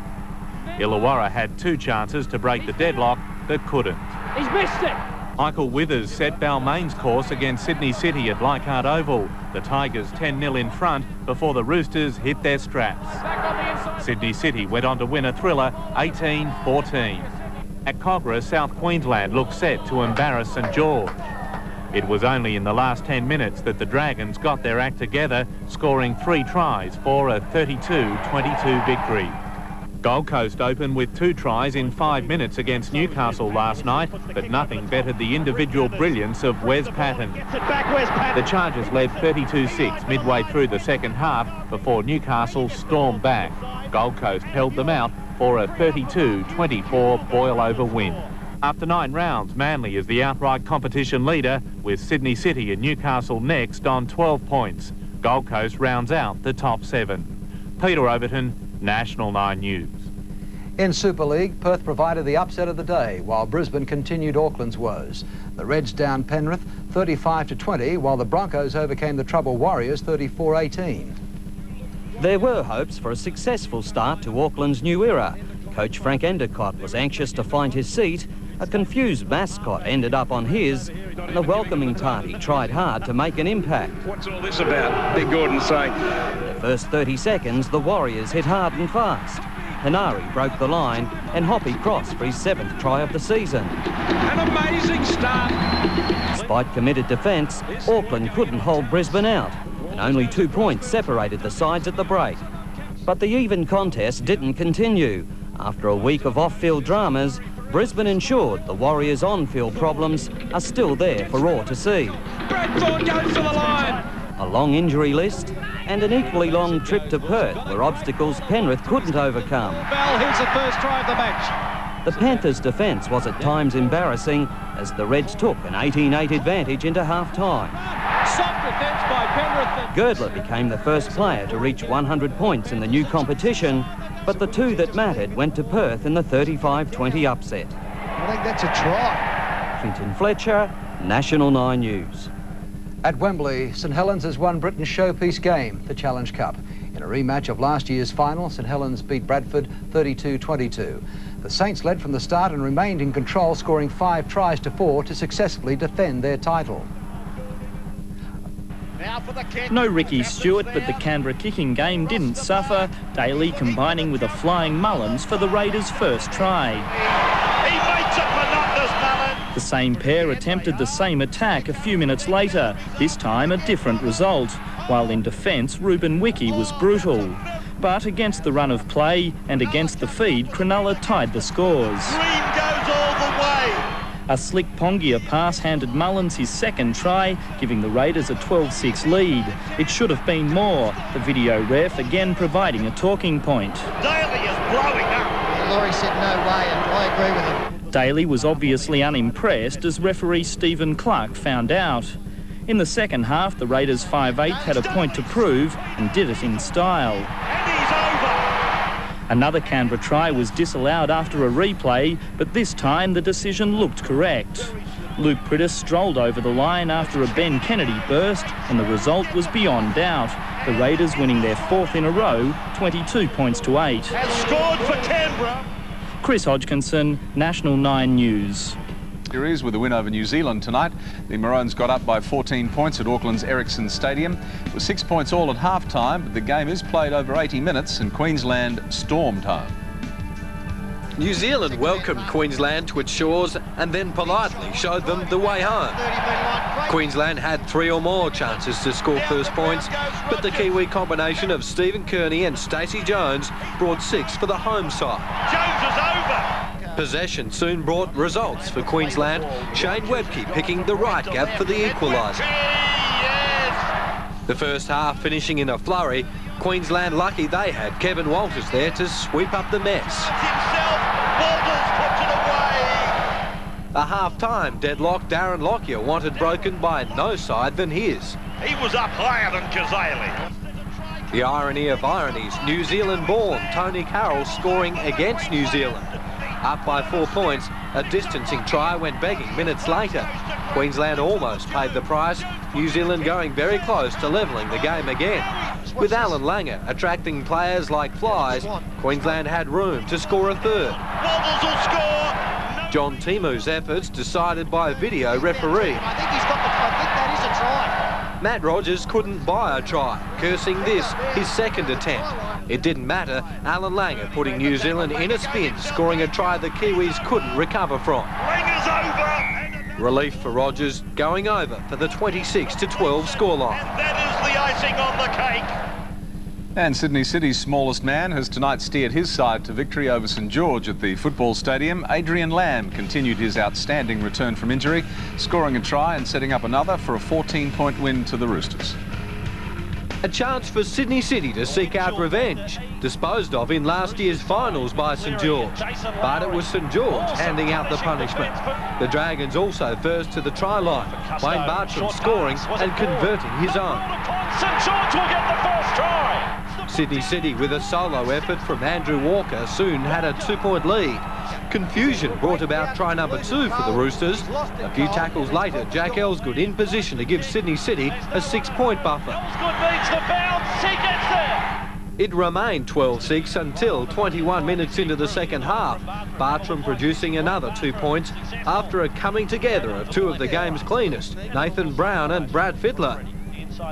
Speaker 14: Illawarra had 2 chances to break the deadlock, but couldn't.
Speaker 15: He's missed it.
Speaker 14: Michael Withers set Balmain's course against Sydney City at Leichhardt Oval. The Tigers 10-0 in front before the Roosters hit their straps. Sydney City went on to win a thriller 18-14. At Cogra, South Queensland looked set to embarrass St George. It was only in the last 10 minutes that the Dragons got their act together, scoring 3 tries for a 32-22 victory. Gold Coast opened with 2 tries in 5 minutes against Newcastle last night, but nothing bettered the individual brilliance of Wes Patton. The Chargers led 32-6 midway through the second half before Newcastle stormed back. Gold Coast held them out for a 32-24 boil-over win. After 9 rounds, Manly is the outright competition leader, with Sydney City and Newcastle next on 12 points. Gold Coast rounds out the top 7. Peter Overton, National 9 News.
Speaker 18: In Super League, Perth provided the upset of the day, while Brisbane continued Auckland's woes. The Reds downed Penrith 35-20, while the Broncos overcame the Trouble Warriors 34-18.
Speaker 9: There were hopes for a successful start to Auckland's new era. Coach Frank Endicott was anxious to find his seat. A confused mascot ended up on his, and the welcoming party tried hard to make an impact.
Speaker 22: What's all this about? Big Gordon saying.
Speaker 9: The first 30 seconds, the Warriors hit hard and fast. Hanari broke the line and Hoppy crossed for his 7th try of the season.
Speaker 22: An amazing start.
Speaker 9: Despite committed defence, Auckland couldn't hold Brisbane out, and only 2 points separated the sides at the break. But the even contest didn't continue. After a week of off-field dramas, Brisbane ensured the Warriors' on-field problems are still there for all to see.
Speaker 22: Bradford goes to the line.
Speaker 9: A long injury list and an equally long trip to Perth were obstacles Penrith couldn't overcome.
Speaker 15: Bell, here's the first try of the match.
Speaker 9: The Panthers' defence was at times embarrassing as the Reds took an 18-8 advantage into half-time.
Speaker 15: Soft defence by Penrith.
Speaker 9: Girdler became the first player to reach 100 points in the new competition, but the 2 that mattered went to Perth in the 35-20 upset.
Speaker 12: I think that's a try.
Speaker 9: Clinton Fletcher, National 9 News.
Speaker 18: At Wembley, St Helens has won Britain's showpiece game, the Challenge Cup. In a rematch of last year's final, St Helens beat Bradford 32-22. The Saints led from the start and remained in control, scoring 5 tries to 4 to successfully defend their title.
Speaker 21: No Ricky Stewart, but the Canberra kicking game didn't suffer, Daly combining with a flying Mullins for the Raiders' first try.
Speaker 5: He makes it monotonous, Mullins.
Speaker 21: The same pair attempted the same attack a few minutes later, this time a different result, while in defence Ruben Wiki was brutal. But against the run of play and against the feed, Cronulla tied the scores.
Speaker 5: Green goes all the way.
Speaker 21: A slick Pongia pass handed Mullins his second try, giving the Raiders a 12-6 lead. It should have been more, the video ref again providing a talking point.
Speaker 5: Daly is blowing up.
Speaker 12: Yeah, Laurie said no way, and I agree with him.
Speaker 21: Daly was obviously unimpressed, as referee Stephen Clark found out. In the second half, the Raiders 5'8" had a point to prove and did it in style. Another Canberra try was disallowed after a replay, but this time the decision looked correct. Luke Prittis strolled over the line after a Ben Kennedy burst, and the result was beyond doubt. The Raiders winning their 4th in a row, 22 points to 8.
Speaker 5: Has scored for Canberra.
Speaker 21: Chris Hodgkinson, National 9 News.
Speaker 19: Series with a win over New Zealand tonight. The Maroons got up by 14 points at Auckland's Ericsson Stadium. It was 6 points all at half-time, but the game is played over 80 minutes and Queensland stormed home.
Speaker 23: New Zealand welcomed Queensland to its shores and then politely showed them the way home. Queensland had 3 or more chances to score first points, but the Kiwi combination of Stephen Kearney and Stacey Jones brought 6 for the home side.
Speaker 5: Jones is over.
Speaker 23: Possession soon brought results for Queensland, Shane Webke picking the right gap for the equaliser. The first half finishing in a flurry, Queensland lucky they had Kevin Walters there to sweep up the mess. A half-time deadlock Darren Lockyer wanted broken by no side than his.
Speaker 5: He was up higher than Kazali.
Speaker 23: The irony of ironies, New Zealand-born Tony Carroll scoring against New Zealand. Up by 4 points, a distancing try went begging minutes later. Queensland almost paid the price, New Zealand going very close to levelling the game again. With Alan Langer attracting players like flies, Queensland had room to score a third.
Speaker 5: Wobbles will score.
Speaker 23: John Timu's efforts decided by video referee.
Speaker 12: I think that is a try.
Speaker 23: Matt Rogers couldn't buy a try, cursing this his second attempt. It didn't matter, Alan Langer putting New Zealand in a spin, scoring a try the Kiwis couldn't recover from.
Speaker 5: Langer's over.
Speaker 23: Relief for Rogers, going over for the 26-12 scoreline.
Speaker 5: That is the icing on the cake.
Speaker 19: And Sydney City's smallest man has tonight steered his side to victory over St George at the football stadium. Adrian Lamb continued his outstanding return from injury, scoring a try and setting up another for a 14-point win to the Roosters.
Speaker 23: A chance for Sydney City to seek out revenge, disposed of in last year's finals by St George. But it was St George handing out the punishment. The Dragons also first to the try line, Wayne Bartram scoring and converting his own.
Speaker 15: St George will get the first try.
Speaker 23: Sydney City, with a solo effort from Andrew Walker, soon had a 2-point lead. Confusion brought about try number 2 for the Roosters. A few tackles later, Jack Elsgood in position to give Sydney City a 6-point buffer.
Speaker 15: Elsgood needs the bounce, he gets there.
Speaker 23: It remained 12-6 until 21 minutes into the second half. Bartram producing another 2 points after a coming together of 2 of the game's cleanest, Nathan Brown and Brad Fittler.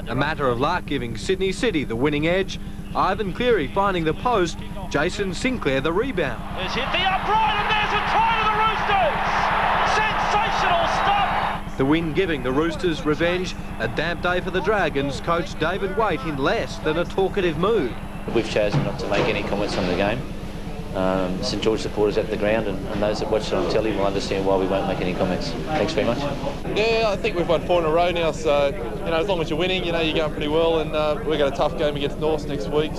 Speaker 23: A matter of luck giving Sydney City the winning edge. Ivan Cleary finding the post, Jason Sinclair the rebound.
Speaker 15: There's hit the upright and there's a try to the Roosters. Sensational stuff.
Speaker 23: The win giving the Roosters revenge. A damp day for the Dragons, coach David Waite in less than a talkative mood.
Speaker 10: We've chosen not to make any comments on the game. St George supporters at the ground and those that watch it on telly will understand why we won't make any comments. Thanks very much.
Speaker 24: Yeah, I think we've won 4 in a row now, so as long as you're winning, you're going pretty well, and we've got a tough game against North next week.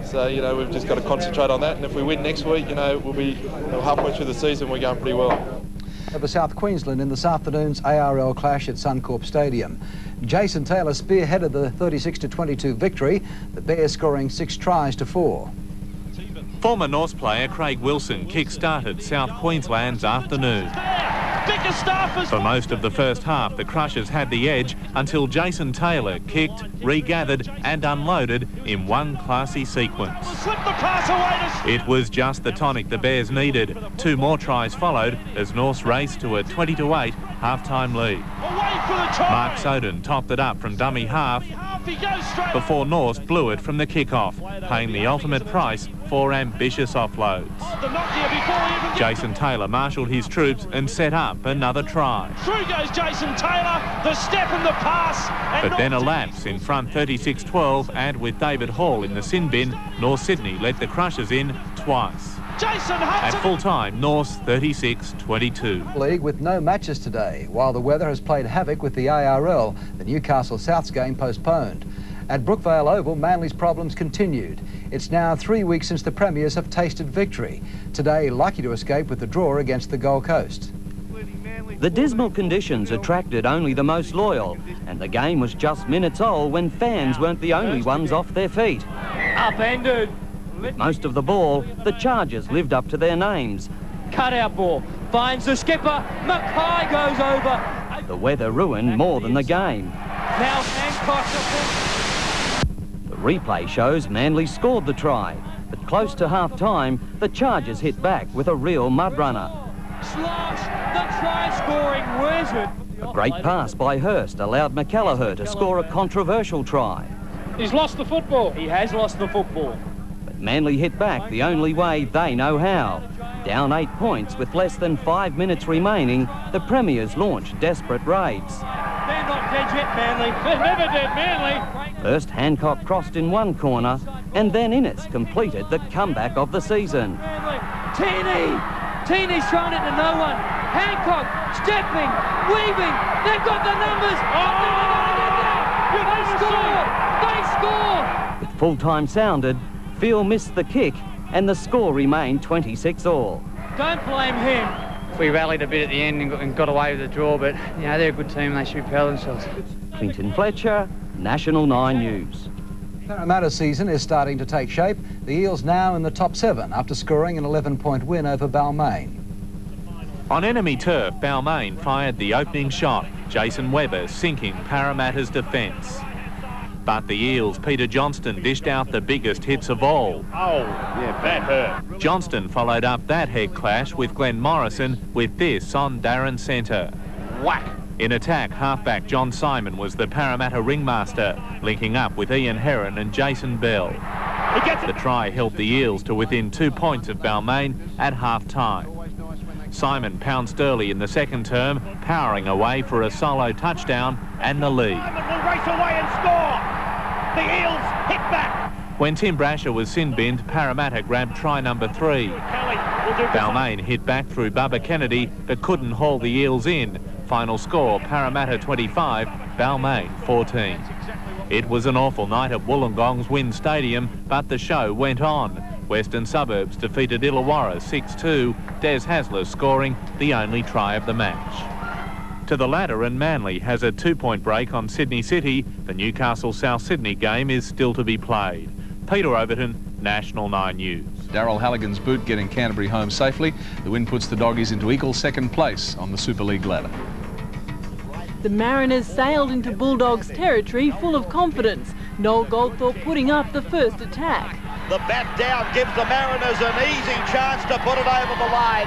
Speaker 24: So we've just got to concentrate on that, and if we win next week, we'll be halfway through the season. We're going pretty well.
Speaker 18: Over South Queensland in this afternoon's ARL clash at Suncorp Stadium. Jason Taylor spearheaded the 36-22 victory, the Bears scoring 6 tries to 4.
Speaker 14: Former Norths player Craig Wilson kick-started South Queensland's afternoon. For most of the first half, the Crushers had the edge until Jason Taylor kicked, regathered and unloaded in one classy sequence. It was just the tonic the Bears needed. 2 more tries followed as Norths raced to a 20-8 half-time lead. Mark Soden topped it up from dummy half before Norths blew it from the kick-off, paying the ultimate price for ambitious offloads. Jason Taylor marshalled his troops and set up another try.
Speaker 15: Through goes Jason Taylor, the step and the pass.
Speaker 14: But then a lapse in front 36-12, and with David Hall in the sin bin, North Sydney let the Crushers in twice.
Speaker 15: Jason
Speaker 14: At full time, Norths 36-22.
Speaker 18: League with no matches today, while the weather has played havoc with the ARL, the Newcastle Souths game postponed. At Brookvale Oval, Manly's problems continued. It's now 3 weeks since the Premiers have tasted victory. Today, lucky to escape with the draw against the Gold Coast.
Speaker 9: The dismal conditions attracted only the most loyal, and the game was just minutes old when fans weren't the only ones off their feet.
Speaker 15: Upended.
Speaker 9: With most of the ball, the Chargers lived up to their names.
Speaker 15: Cut out ball. Finds the skipper. Mackay goes over.
Speaker 9: The weather ruined more than the game.
Speaker 15: Now Hancock.
Speaker 9: The replay shows Manly scored the try, but close to half-time, the Chargers hit back with a real mud runner.
Speaker 15: Slosh, the try-scoring wizard.
Speaker 9: A great pass by Hurst allowed McCallagher to score a controversial try.
Speaker 15: He's lost the football. He has lost the football.
Speaker 9: But Manly hit back the only way they know how. Down 8 points with less than 5 minutes remaining, the Premiers launched desperate raids.
Speaker 15: They're not dead yet, Manly. They're never dead, Manly.
Speaker 9: First, Hancock crossed in one corner, and then Innes completed the comeback of the season.
Speaker 15: Teeny's thrown it to no one. Hancock stepping, weaving. They've got the numbers. They score.
Speaker 9: With full-time sounded, Phil missed the kick, and the score remained 26-all.
Speaker 15: Don't blame him.
Speaker 1: We rallied a bit at the end and got away with the draw, but you know, they're a good team and they should be proud of themselves.
Speaker 9: Clinton Fletcher, National 9 News.
Speaker 18: Parramatta's season is starting to take shape. The Eels now in the top 7 after scoring an 11-point win over Balmain.
Speaker 14: On enemy turf, Balmain fired the opening shot, Jason Webber sinking Parramatta's defence. But the Eels' Peter Johnston dished out the biggest hits of all.
Speaker 4: Oh, yeah, that hurt.
Speaker 14: Johnston followed up that head clash with Glenn Morrison with this on Darren Centre.
Speaker 4: Whack!
Speaker 14: In attack, halfback John Simon was the Parramatta ringmaster, linking up with Ian Heron and Jason Bell. The try helped the Eels to within 2 points of Balmain at half-time. Simon pounced early in the second term, powering away for a solo touchdown and the lead.
Speaker 15: Simon will race away and score. The Eels hit back.
Speaker 14: When Tim Brasher was sin-binned, Parramatta grabbed try number 3. Balmain hit back through Bubba Kennedy but couldn't haul the Eels in. Final score, Parramatta 25, Balmain 14. It was an awful night at Wollongong's WIN Stadium, but the show went on. Western Suburbs defeated Illawarra 6-2, Des Hasler scoring the only try of the match. To the latter, and Manly has a 2-point break on Sydney City. The Newcastle-South Sydney game is still to be played. Peter Overton, National 9 News.
Speaker 19: Daryl Halligan's boot getting Canterbury home safely. The win puts the Doggies into equal second place on the Super League ladder.
Speaker 17: The Mariners sailed into Bulldogs territory full of confidence. Noel Goldthorpe putting up the first attack.
Speaker 5: The bat down gives the Mariners an easy chance to put it over the line.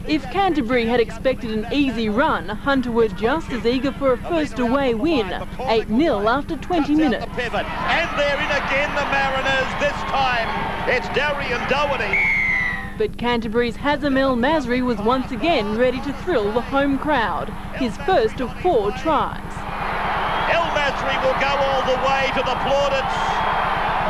Speaker 17: If Canterbury had expected an easy run, Hunter were just as eager for a first away win, 8-0 after 20 minutes.
Speaker 5: Pivot. And they're in again, the Mariners. This time, it's Darian Doherty.
Speaker 17: But Canterbury's Hazem El Masri was once again ready to thrill the home crowd, his first of 4 tries.
Speaker 5: El Masri will go all the way to the plaudits.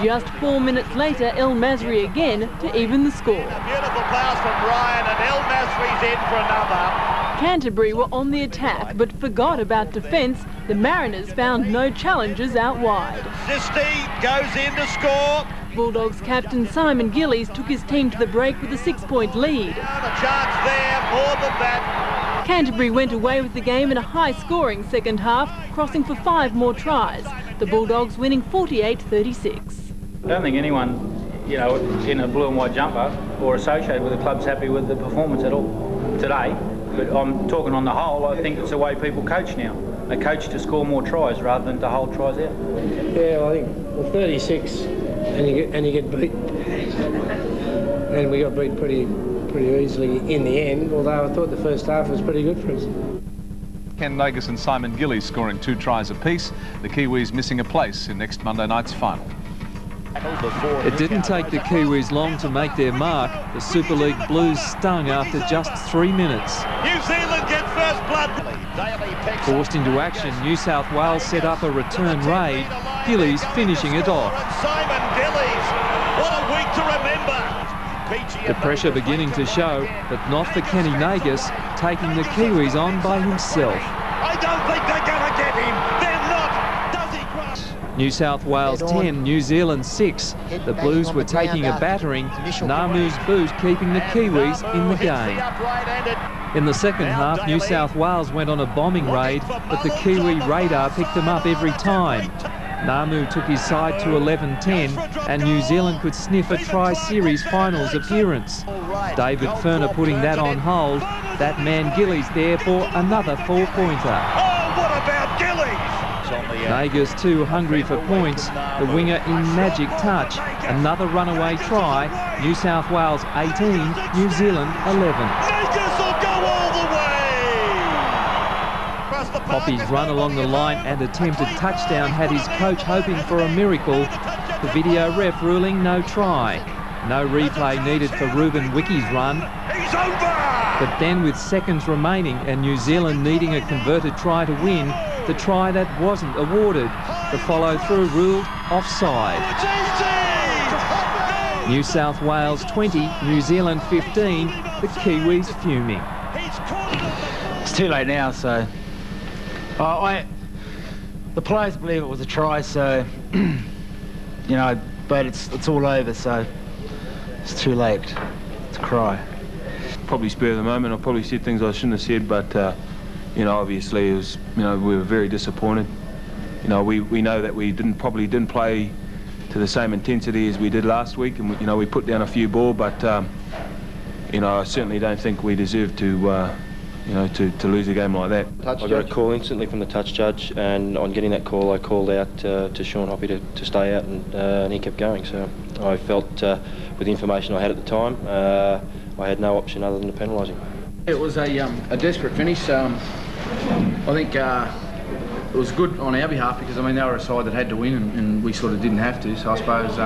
Speaker 17: Just 4 minutes later, El Masri again to even the score.
Speaker 5: A beautiful pass from Ryan, and El Masri's in for another.
Speaker 17: Canterbury were on the attack but forgot about defence. The Mariners found no challenges out wide.
Speaker 5: Zisti goes in to score.
Speaker 17: Bulldogs captain Simon Gillies took his team to the break with a 6-point lead.
Speaker 5: A chance there, more than that.
Speaker 17: Canterbury went away with the game in a high-scoring second half, crossing for 5 more tries. The Bulldogs winning 48-36.
Speaker 1: I don't think anyone
Speaker 3: you know, in a blue and white jumper or associated with the club's happy with the performance at all today. But I'm talking on the whole, I think it's the way people coach now. They coach to score more tries rather than to hold tries out.
Speaker 6: Yeah, well, I think 36 and you get beat. And we got beat pretty easily in the end, although I thought the first half was pretty good for us.
Speaker 19: Ken Nagus and Simon Gillies scoring 2 tries apiece. The Kiwis missing a place in next Monday night's final.
Speaker 7: It didn't take the Kiwis long to make their mark. The Super League Blues stung after just 3 minutes.
Speaker 5: New Zealand get first blood.
Speaker 7: Forced into action, New South Wales set up a return raid. Gillies finishing it off.
Speaker 5: Simon Gillies, what a week to remember.
Speaker 7: The pressure beginning to show, but not for Kenny Nagus, taking the Kiwis on by himself.
Speaker 5: I don't think they're going to get him. They're not. Does he crush?
Speaker 7: New South Wales 10, New Zealand 6. The Blues were taking a battering. Namu's boot keeping the Kiwis in the game. In the second half, New South Wales went on a bombing raid, but the Kiwi radar picked them up every time. Namu took his side to 11-10 and New Zealand could sniff a Tri-Series finals appearance. David Furner putting that on hold. That man Gillies there for another 4-pointer.
Speaker 5: Oh, what about Gillies?
Speaker 7: Nagus too hungry for points. The winger in magic touch. Another runaway try. New South Wales 18, New Zealand 11.
Speaker 5: Nagus will go all the way.
Speaker 7: Poppy's run along the line and attempted touchdown had his coach hoping for a miracle. The video ref ruling no try. No replay needed for Ruben Wickie's run.
Speaker 5: He's over!
Speaker 7: But then with seconds remaining and New Zealand needing a converted try to win, the try that wasn't awarded. The follow-through ruled offside. New South Wales 20, New Zealand 15, the Kiwis fuming.
Speaker 3: It's too late now, so... the players believe it was a try, so, you know, but it's all over, so it's too late to cry.
Speaker 8: Probably spur of the moment. I probably said things I shouldn't have said, but, you know, obviously it was, you know, we were very disappointed. You know, we know that we probably didn't play to the same intensity as we did last week, and, you know, we put down a few ball, but, you know, I certainly don't think we deserve to, you know, to lose a game like that.
Speaker 10: I got a call instantly from the touch judge, and on getting that call I called out to Sean Hoppy to stay out, and he kept going. So I felt, with the information I had at the time, I had no option other than to penalise him.
Speaker 25: It was a desperate finish. I think it was good on our behalf because, I mean, they were a side that had to win and we sort of didn't have to. So I suppose,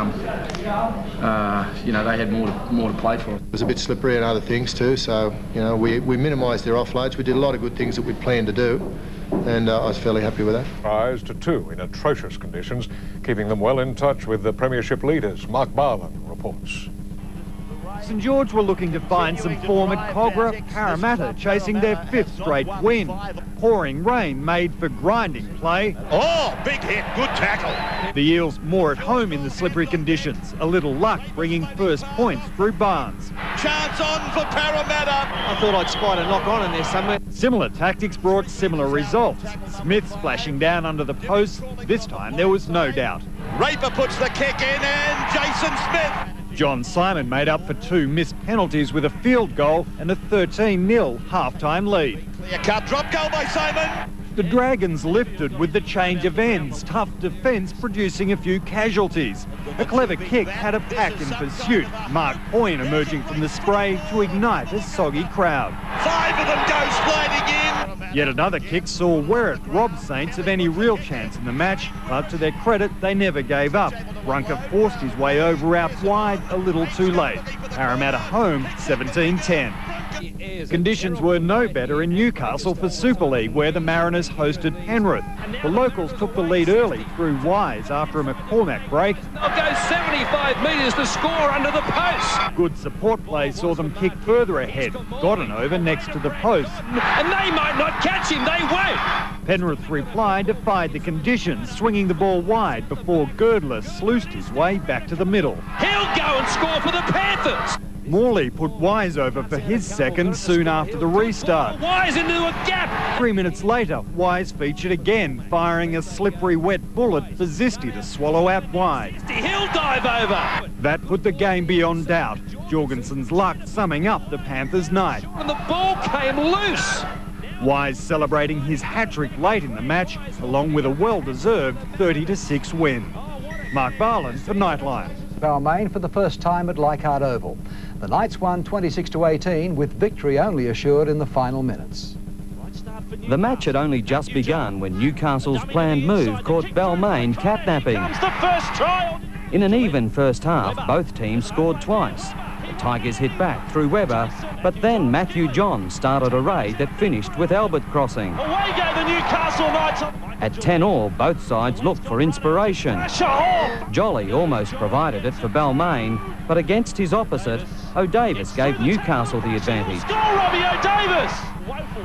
Speaker 25: you know, they had more to play for.
Speaker 26: It was a bit slippery and other things too, so, you know, we minimised their offloads. We did a lot of good things that we'd planned to do, and I was fairly happy with that.
Speaker 27: Rise to 2 in atrocious conditions, keeping them well in touch with the Premiership leaders. Mark Barlin reports.
Speaker 28: St George were looking to find some form at Cogra. Parramatta chasing their 5th straight win. Pouring rain made for grinding play.
Speaker 5: Oh, big hit, good tackle.
Speaker 28: The Eels more at home in the slippery conditions. A little luck bringing first points through Barnes.
Speaker 5: Chance on for Parramatta.
Speaker 28: I thought I'd spied a knock on in there somewhere. Similar tactics brought similar results. Smith splashing down under the post. This time there was no doubt.
Speaker 5: Raper puts the kick in and Jason Smith.
Speaker 28: John Simon made up for 2 missed penalties with a field goal and a 13-0 half-time lead.
Speaker 5: Clear cut, drop goal by Simon.
Speaker 28: The Dragons lifted with the change of ends, tough defence producing a few casualties. A clever kick had a pack in pursuit. Mark Poyne emerging from the spray to ignite a soggy crowd.
Speaker 5: 5 of them go sliding in.
Speaker 28: Yet another kick saw Werrett rob Saints of any real chance in the match, but to their credit, they never gave up. Runker forced his way over out wide a little too late. Parramatta home, 17-10. Conditions were no better in Newcastle for Super League, where the Mariners hosted Penrith. The locals took the lead early through Wise after a McCormack break.
Speaker 22: They'll go 75 metres to score under the post.
Speaker 28: Good support play saw them kick further ahead. Got an over next to the post.
Speaker 22: And they might not catch him, they won't.
Speaker 28: Penrith reply defied the conditions, swinging the ball wide before Girdler sluiced his way back to the middle.
Speaker 22: He'll go and score for the Panthers.
Speaker 28: Morley put Wise over for his second soon after the restart.
Speaker 22: Wise into a gap.
Speaker 28: 3 minutes later, Wise featured again, firing a slippery wet bullet for Zisti to swallow out wide.
Speaker 22: He'll dive over.
Speaker 28: That put the game beyond doubt. Jorgensen's luck summing up the Panthers' night.
Speaker 22: And the ball came loose.
Speaker 28: Wise celebrating his hat-trick late in the match, along with a well-deserved 30-6 win. Mark Barland for Nightline.
Speaker 18: Balmain for the first time at Leichhardt Oval. The Knights won 26-18 with victory only assured in the final minutes.
Speaker 9: The match had only just begun when Newcastle's planned move caught Balmain catnapping.
Speaker 22: The first try.
Speaker 9: In an even first half, both teams scored twice. The Tigers hit back through Webber, but then Matthew John started a raid that finished with Albert crossing.
Speaker 22: Away go the Newcastle Knights.
Speaker 9: At 10-all, both sides looked for inspiration. Jolly almost provided it for Balmain, but against his opposite, O'Davis gave Newcastle the advantage.
Speaker 22: Score, Robbie O'Davis!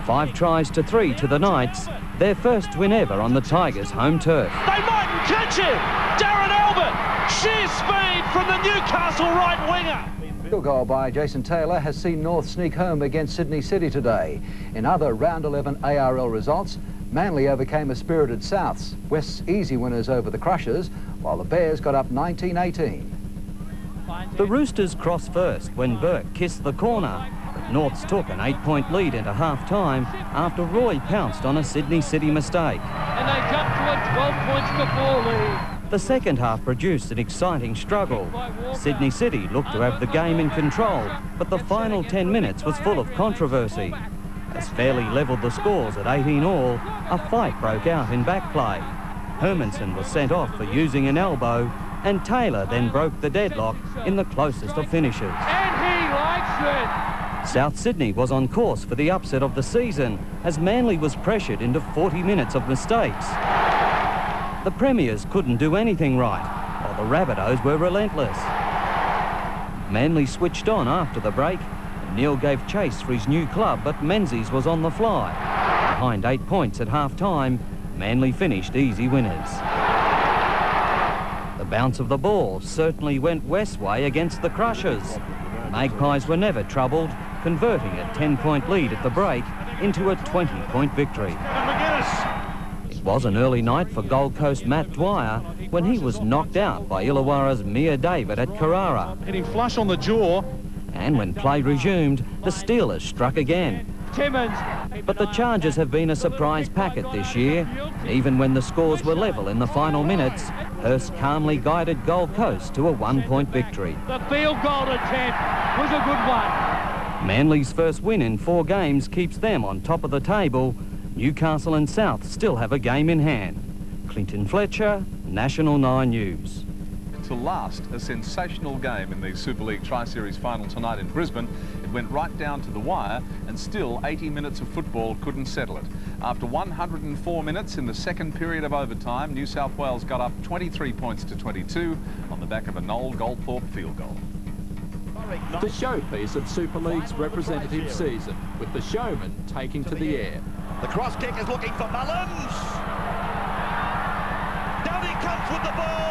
Speaker 9: 5 tries to 3 to the Knights, their first win ever on the Tigers' home turf.
Speaker 22: They mightn't catch him! Darren Albert! Sheer speed from the Newcastle right winger!
Speaker 18: Field goal by Jason Taylor has seen North sneak home against Sydney City today. In other round 11 ARL results, Manly overcame a spirited Souths. West's easy winners over the Crushers, while the Bears got up 19-18.
Speaker 9: The Roosters crossed first when Burke kissed the corner, but Norths took an 8-point lead into half-time after Roy pounced on a Sydney City mistake.
Speaker 22: And they jumped to a 12 points before lead.
Speaker 9: The second half produced an exciting struggle. Sydney City looked to have the game in control, but the final 10 minutes was full of controversy. As Fairley levelled the scores at 18-all, a fight broke out in back play. Hermanson was sent off for using an elbow, and Taylor then broke the deadlock in the closest of finishes.
Speaker 22: And he likes it!
Speaker 9: South Sydney was on course for the upset of the season, as Manly was pressured into 40 minutes of mistakes. The Premiers couldn't do anything right, while the Rabbitohs were relentless. Manly switched on after the break. Neil gave chase for his new club, but Menzies was on the fly. Behind 8 points at half-time, Manly finished easy winners. The bounce of the ball certainly went West's way against the Crushers. Magpies were never troubled, converting a 10-point lead at the break into a 20-point victory. It was an early night for Gold Coast Matt Dwyer when he was knocked out by Illawarra's Mia David at Carrara.
Speaker 22: Hitting flush on the jaw.
Speaker 9: And when play resumed, the Steelers struck again.
Speaker 22: Timmins.
Speaker 9: But the Chargers have been a surprise packet this year. Even when the scores were level in the final minutes, Hurst calmly guided Gold Coast to a 1-point victory.
Speaker 22: The field goal attempt was a good one.
Speaker 9: Manly's first win in 4 games keeps them on top of the table. Newcastle and South still have a game in hand. Clinton Fletcher, National 9 News.
Speaker 19: To last, a sensational game in the Super League Tri-Series final tonight in Brisbane. It went right down to the wire, and still 80 minutes of football couldn't settle it. After 104 minutes in the second period of overtime, New South Wales got up 23 points to 22 on the back of a Noel Goldthorpe field goal.
Speaker 2: The showpiece of Super League's representative season, with the showman taking to the air.
Speaker 5: The cross kick is looking for Mullins. Down he comes with the ball.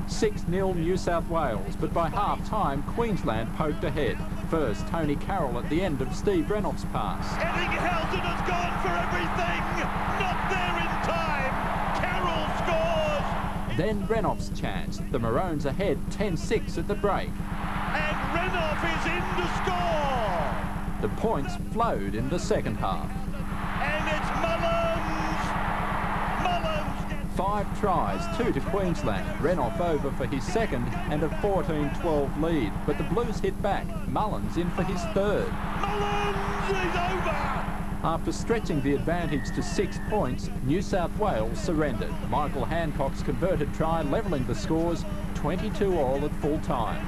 Speaker 2: 6-0 New South Wales, but by half-time, Queensland poked ahead. First, Tony Carroll at the end of Steve Renoff's pass.
Speaker 5: Eddinghausen has gone for everything. Not there in time. Carroll scores.
Speaker 2: Then Renoff's chance. The Maroons ahead 10-6 at the break.
Speaker 5: And Renoff is in to score.
Speaker 2: The points flowed in the second half.
Speaker 5: And it's Mullins.
Speaker 2: 5 tries, 2 to Queensland. Renoff over for his second and a 14-12 lead. But the Blues hit back. Mullins in for his third.
Speaker 5: Mullins is over.
Speaker 2: After stretching the advantage to 6 points, New South Wales surrendered. Michael Hancock's converted try levelling the scores, 22-all at full time.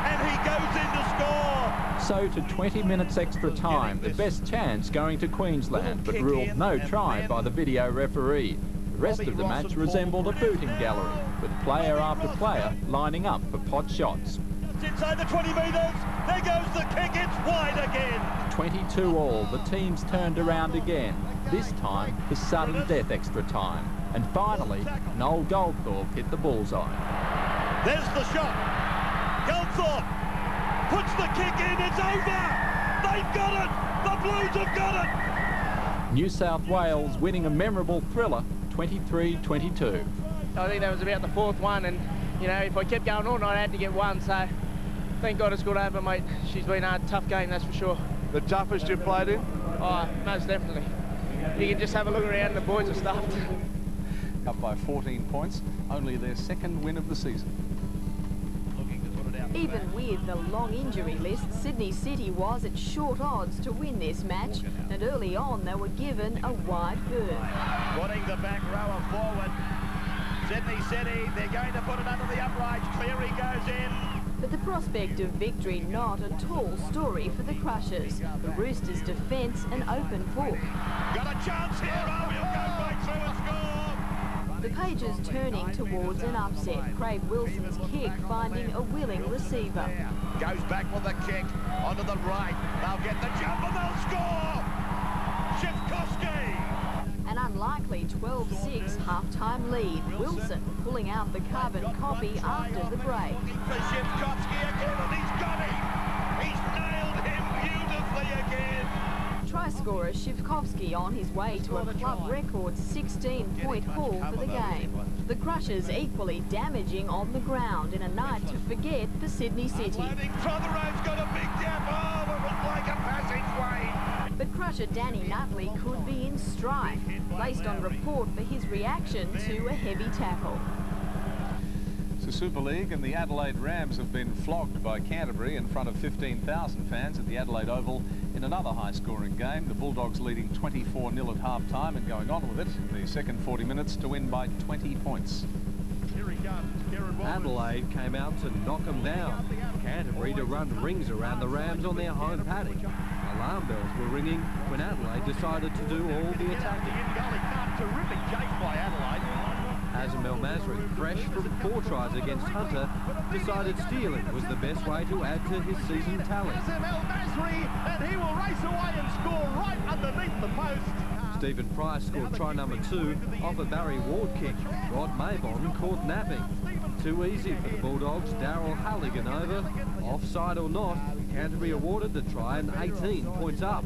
Speaker 5: And he goes in to score.
Speaker 2: So to 20 minutes extra time, the best chance going to Queensland, but ruled no try by the video referee. The rest of the match resembled a booting gallery, with player after player lining up for pot shots.
Speaker 5: It's inside the 20 metres. There goes the kick. It's wide again.
Speaker 2: 22-all, the teams turned around again, this time for sudden death extra time. And finally, Noel Goldthorpe hit the bullseye.
Speaker 5: There's the shot. Goldthorpe
Speaker 22: puts the kick in, it's over! They've got it! The Blues have got it!
Speaker 2: New South Wales winning a memorable thriller, 23-22.
Speaker 11: I think that was about the fourth one, and, you know, if I kept going all night, I had to get one, so thank God it's got over, mate. She's been a tough game, that's for sure.
Speaker 22: The toughest you've played in?
Speaker 11: Oh, most definitely. You can just have a look around, the boys are stuffed.
Speaker 19: Up by 14 points, only their second win of the season.
Speaker 12: Even with the long injury list, Sydney City was at short odds to win this match, and early on they were given a wide berth.
Speaker 5: Putting the back rower forward. Sydney City, they're going to put it under the uprights. Cleary goes in.
Speaker 12: But the prospect of victory not a tall story for the Crushers. The Roosters' defence an open book.
Speaker 5: Got a chance here. Oh, he'll go right through and score.
Speaker 12: The Pages turning towards an upset. Craig Wilson's kick finding a willing receiver.
Speaker 5: Goes back with a kick onto the right. They'll get the jump and they'll score. Shivkovsky.
Speaker 12: An unlikely 12-6 half-time lead. Wilson pulling out the carbon copy after the break.
Speaker 5: For Shivkovsky again, and he's got him. He's nailed him beautifully again.
Speaker 12: Try scorer Shivkovsky on his way to a club record 16-point haul for the game. The Crushers equally damaging on the ground in a night to forget for Sydney City.
Speaker 5: Prothero's got a big gap. Oh, it was like a passageway.
Speaker 12: But Crusher Danny Nutley could be in strife, based on report for his reaction to a heavy tackle.
Speaker 19: So Super League and the Adelaide Rams have been flogged by Canterbury in front of 15,000 fans at the Adelaide Oval in another high-scoring game. The Bulldogs leading 24-0 at half-time and going on with it in the second 40 minutes to win by 20 points.
Speaker 9: Adelaide came out to knock them down. Canterbury to run rings around the Rams on their home paddock. Alarm bells were ringing when Adelaide decided to do all the attacking.
Speaker 5: Terrific chase by Adelaide.
Speaker 9: Azam El Masri, fresh from 4 tries against Hunter, decided stealing was the best way to add to his season tally.
Speaker 5: Azam El Masri, and he will race away and score right underneath the post.
Speaker 9: Stephen Price scored try number 2 off a Barry Ward kick. Rod Maybon caught napping. Too easy for the Bulldogs. Darryl Halligan over. Offside or not, Canterbury awarded the try and 18 points up.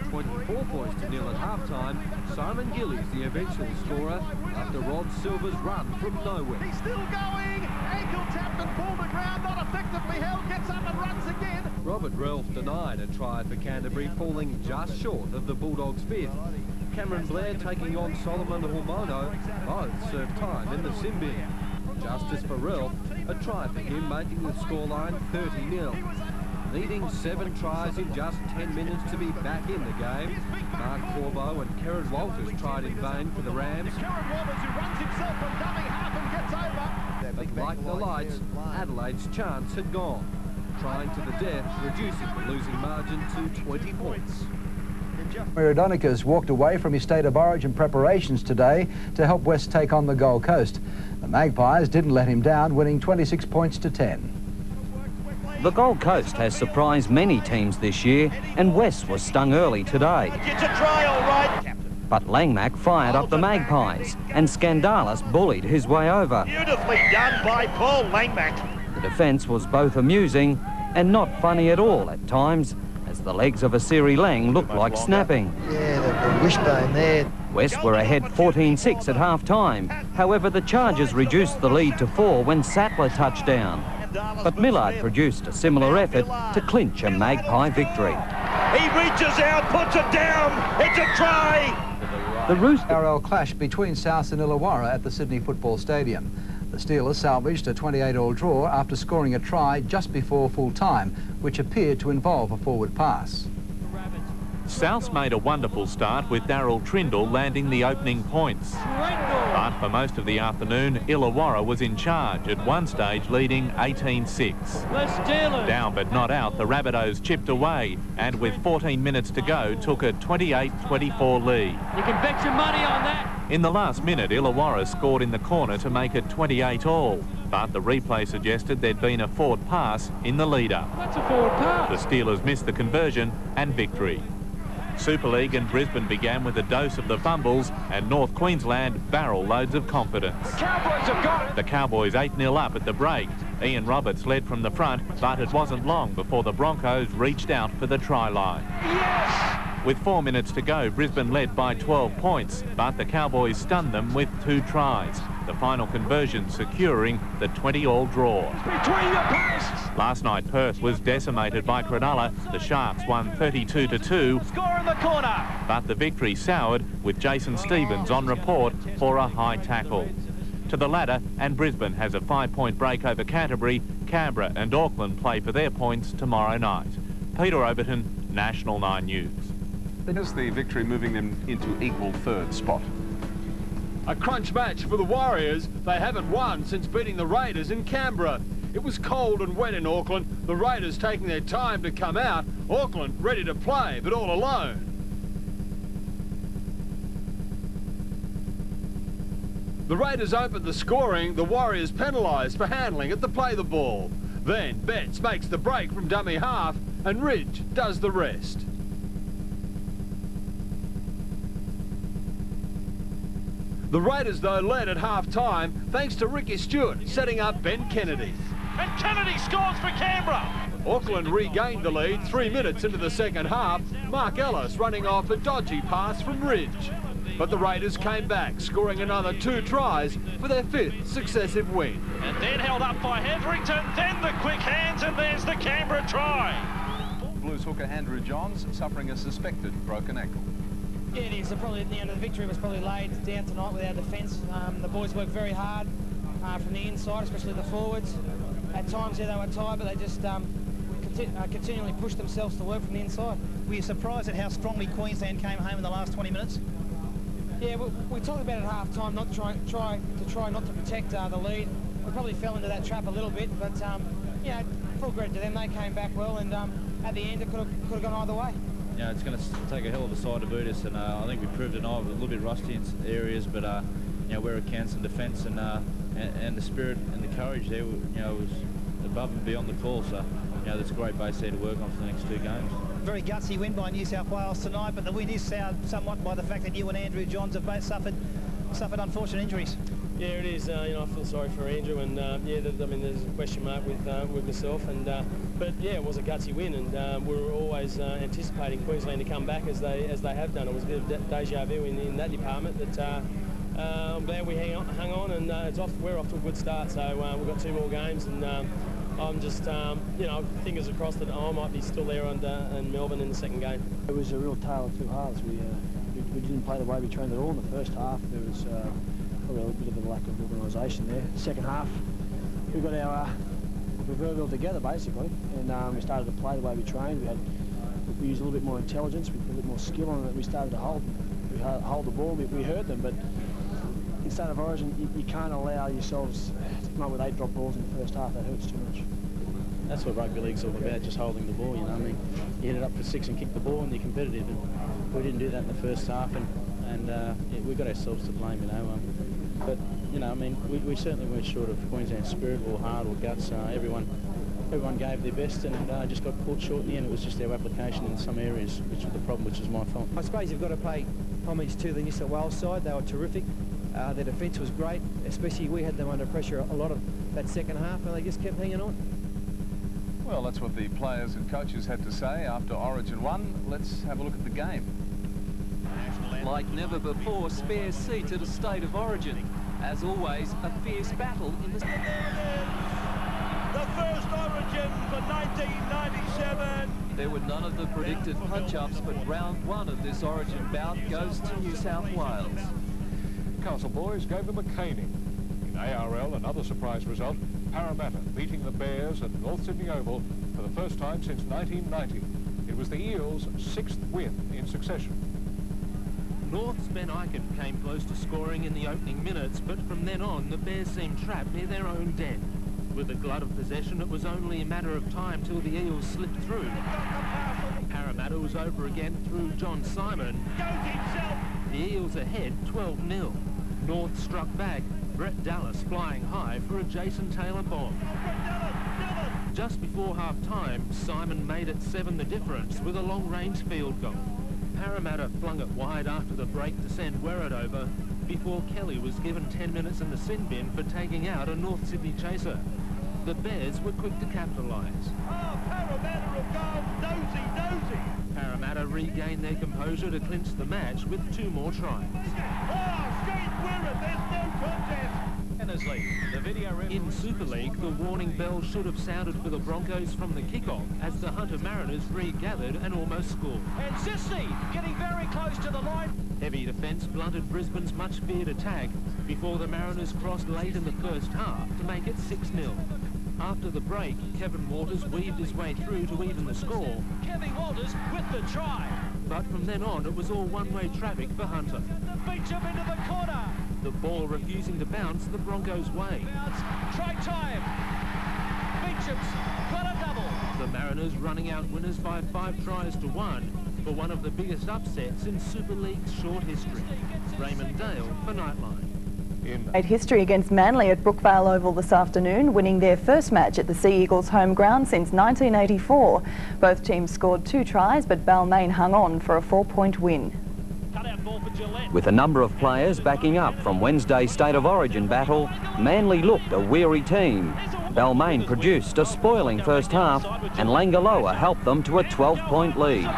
Speaker 9: 24 points to nil at half-time. Simon Gillies the eventual scorer after Rod Silver's run from nowhere.
Speaker 5: He's still going. Ankle tapped and pulled the ground. Not effectively held. Gets up and runs again.
Speaker 9: Robert Ralph denied a try for Canterbury, falling just short of the Bulldogs' 5th. Cameron Blair taking on Solomon Hormono. Both served time in the sin bin. Justice for Ralph, a try for him, making the scoreline 30-0. Needing 7 tries in just 10 minutes to be back in the game. Mark Corbo and Kerrod Walters tried in vain for the Rams.
Speaker 5: Kerrod Walters, who runs himself from dummy half and gets over.
Speaker 9: But like the lights, Adelaide's chance had gone. Trying to the death, reducing the losing margin to 20 points.
Speaker 18: Meridonicus walked away from his State of Origin preparations today to help West take on the Gold Coast. The Magpies didn't let him down, winning 26 points to 10.
Speaker 9: The Gold Coast has surprised many teams this year, and West was stung early today.
Speaker 5: It's a try, all right.
Speaker 9: But Langmack fired up the Magpies, and Skandalis bullied his way over.
Speaker 5: Beautifully done by Paul Langmack.
Speaker 9: The defence was both amusing and not funny at all at times, as the legs of Asiri Lang looked like snapping.
Speaker 13: Yeah, the wishbone there.
Speaker 9: West were ahead 14-6 at half-time. However, the Chargers reduced the lead to 4 when Sattler touched down. But Millard produced a similar effort to clinch a Magpie victory.
Speaker 5: He reaches out, puts it down. It's a try.
Speaker 18: The ARL clash between South and Illawarra at the Sydney Football Stadium. The Steelers salvaged a 28-all draw after scoring a try just before full-time, which appeared to involve a forward pass.
Speaker 14: Souths made a wonderful start with Darryl Trindle landing the opening points. But for most of the afternoon, Illawarra was in charge, at one stage leading 18-6. Down but not out, the Rabbitohs chipped away and with 14 minutes to go took a 28-24 lead.
Speaker 22: You can bet your money on that.
Speaker 14: In the last minute, Illawarra scored in the corner to make it 28-all. But the replay suggested there'd been a forward pass in the leader.
Speaker 22: That's a forward pass.
Speaker 14: The Steelers missed the conversion and victory. Super League and Brisbane began with a dose of the fumbles and North Queensland barrel loads of confidence.
Speaker 22: The Cowboys have got it.
Speaker 14: The Cowboys 8-0 up at the break Ian Roberts led from the front, but it wasn't long before the Broncos reached out for the try line. Yes! With 4 minutes to go, Brisbane led by 12 points, but the Cowboys stunned them with 2 tries. The final conversion securing the 20-all draw. Between the posts! Last night, Perth was decimated by Cronulla. The Sharks won 32-2. Score in the corner! But the victory soured with Jason Stevens on report for a high tackle. To the ladder, and Brisbane has a 5-point break over Canterbury. Canberra and Auckland play for their points tomorrow night. Peter Overton, National 9 News.
Speaker 19: Is the victory moving them into equal third spot?
Speaker 4: A crunch match for the Warriors. They haven't won since beating the Raiders in Canberra. It was cold and wet in Auckland. The Raiders taking their time to come out. Auckland ready to play, but all alone. The Raiders opened the scoring. The Warriors penalised for handling it to play the ball. Then Betts makes the break from dummy half, and Ridge does the rest. The Raiders, though, led at half-time thanks to Ricky Stewart setting up Ben Kennedy.
Speaker 22: And Kennedy scores for Canberra.
Speaker 4: Auckland regained the lead 3 minutes into the second half. Mark Ellis running off a dodgy pass from Ridge. But the Raiders came back, scoring another 2 tries for their 5th successive win.
Speaker 22: And then held up by Hetherington, then the quick hands, and there's the Canberra try.
Speaker 19: Blues hooker Andrew Johns suffering a suspected broken ankle.
Speaker 15: Yeah, it is. Probably the end of the victory was probably laid down tonight with our defence. The boys worked very hard from the inside, especially the forwards. At times, yeah, they were tired, but they just continually pushed themselves to work from the inside.
Speaker 16: Were you surprised at how strongly Queensland came home in the last 20 minutes?
Speaker 15: Yeah, we talked about it at half-time, not try not to protect the lead. We probably fell into that trap a little bit, but you know, full credit to them. They came back well, and at the end, it could have gone either way.
Speaker 17: You know, it's going to take a hell of a side to beat us, and I think we proved tonight. We're a little bit rusty in areas, but you know, where it counts in defence, and the spirit and the courage there, you know, was above and beyond the call. So, you know, that's a great base there to work on for the next 2 games.
Speaker 16: Very gutsy win by New South Wales tonight, but the win is soured somewhat by the fact that you and Andrew Johns have both suffered unfortunate injuries.
Speaker 20: Yeah, it is. You know, I feel sorry for Andrew, and yeah, I mean, there's a question mark with myself, and but yeah, it was a gutsy win, and we were always anticipating Queensland to come back as they have done. It was a bit of deja vu in that department. That I'm glad we hung on, and we're off to a good start. So we've got 2 more games, and I'm just you know, fingers crossed that I might be still there in Melbourne in the second game.
Speaker 21: It was a real tale of 2 halves. We didn't play the way we trained at all in the first half. There was probably a bit of a lack of organisation there. Second half, we got our proverbial together basically, and we started to play the way we trained. We used a little bit more intelligence, we put a bit more skill on it. We started to hold the ball. We hurt them, but in State of Origin, you can't allow yourselves to come up with 8 drop balls in the first half. That hurts too much.
Speaker 17: That's what rugby league's all about, just holding the ball. You know, I mean, you hit it up for 6 and kick the ball, and you're competitive. And we didn't do that in the first half, and yeah, we got ourselves to blame. You know. But, you know, I mean, we certainly weren't short of Queensland's spirit or heart or guts. Everyone gave their best, and just got caught short in the end. It was just our application in some areas, which was the problem, which was my fault.
Speaker 15: I suppose you've got to pay homage to the New South Wales side. They were terrific. Their defence was great, especially we had them under pressure a lot of that second half, and they just kept hanging on.
Speaker 19: Well, that's what the players and coaches had to say after Origin 1. Let's have a look at the game.
Speaker 7: Like never before, spare seats at a State of Origin. As always, a fierce battle in the...
Speaker 22: The first Origin for 1997.
Speaker 7: There were none of the predicted punch-ups, but round 1 of this Origin bout goes to New South Wales.
Speaker 27: Castle boys gave them a caning. In ARL, another surprise result, Parramatta beating the Bears at North Sydney Oval for the first time since 1990. It was the Eels' 6th win in succession.
Speaker 23: North's Ben Eichen came close to scoring in the opening minutes, but from then on, the Bears seemed trapped near their own den. With a glut of possession, it was only a matter of time till the Eels slipped through. Parramatta was over again through John Simon. The Eels ahead 12-0. North struck back, Brett Dallas flying high for a Jason Taylor bomb. Just before half-time, Simon made it 7 the difference with a long-range field goal. Parramatta flung it wide after the break to send Werrett over, before Kelly was given 10 minutes in the sin bin for taking out a North Sydney chaser. the Bears were quick to capitalise. Parramatta regained their composure to clinch the match with 2 more tries. In Super League, the warning bell should have sounded for the Broncos from the kick-off as the Hunter Mariners regathered and almost scored.
Speaker 22: And Sissy getting very close to the line.
Speaker 23: Heavy defence blunted Brisbane's much-feared attack before the Mariners crossed late in the first half to make it 6-0. After the break, Kevin Waters weaved his way through to even the score.
Speaker 22: Kevin Walters with the try.
Speaker 23: But from then on, it was all one-way traffic for Hunter.
Speaker 22: Beecham into the corner.
Speaker 23: The ball refusing to bounce the Broncos' way.
Speaker 22: Try time. Beecham's got a double.
Speaker 23: The Mariners running out winners by 5 tries to 1 for one of the biggest upsets in Super League's short history. Raymond Dale for Nightline.
Speaker 1: Made history against Manly at Brookvale Oval this afternoon, winning their first match at the Sea Eagles home ground since 1984. Both teams scored 2 tries, but Balmain hung on for a 4-point win.
Speaker 9: With a number of players backing up from Wednesday's State of Origin battle, Manly looked a weary team. Balmain produced a spoiling first half and Langaloa helped them to a 12-point lead.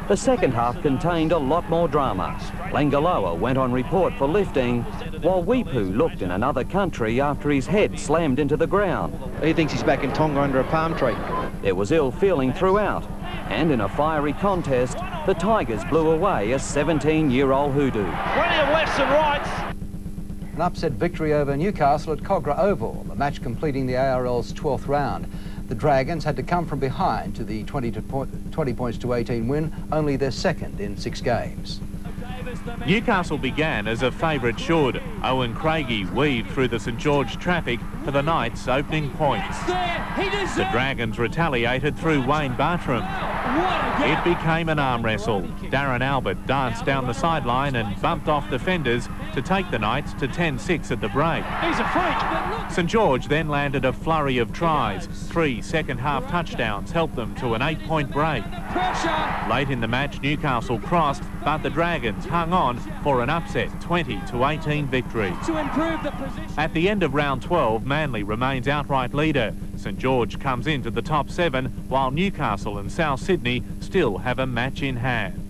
Speaker 9: The second half contained a lot more drama. Langaloa went on report for lifting, while Weepu looked in another country after his head slammed into the ground.
Speaker 16: He thinks he's back in Tonga under a palm tree.
Speaker 9: There was ill feeling throughout, and in a fiery contest, the Tigers blew away a 17-year-old hoodoo.
Speaker 22: Plenty of lefts and rights.
Speaker 18: An upset victory over Newcastle at Cogra Oval, the match completing the ARL's 12th round. The Dragons had to come from behind to the 20 points to 18 win, only their second in 6 games.
Speaker 14: Newcastle began as a favourite should. Owen Craigie weaved through the St George traffic for the night's opening points. The Dragons retaliated through Wayne Bartram. It became an arm wrestle. Darren Albert danced down the sideline and bumped off defenders to take the Knights to 10-6 at the break.
Speaker 22: He's a freak.
Speaker 14: St George then landed a flurry of tries. 3 second-half touchdowns helped them to an 8-point break.
Speaker 22: Pressure.
Speaker 14: Late in the match, Newcastle crossed, but the Dragons hung on for an upset 20-18 victory.
Speaker 22: To improve the position.
Speaker 14: At the end of round 12, Manly remains outright leader. St George comes into the top 7, while Newcastle and South Sydney still have a match in hand.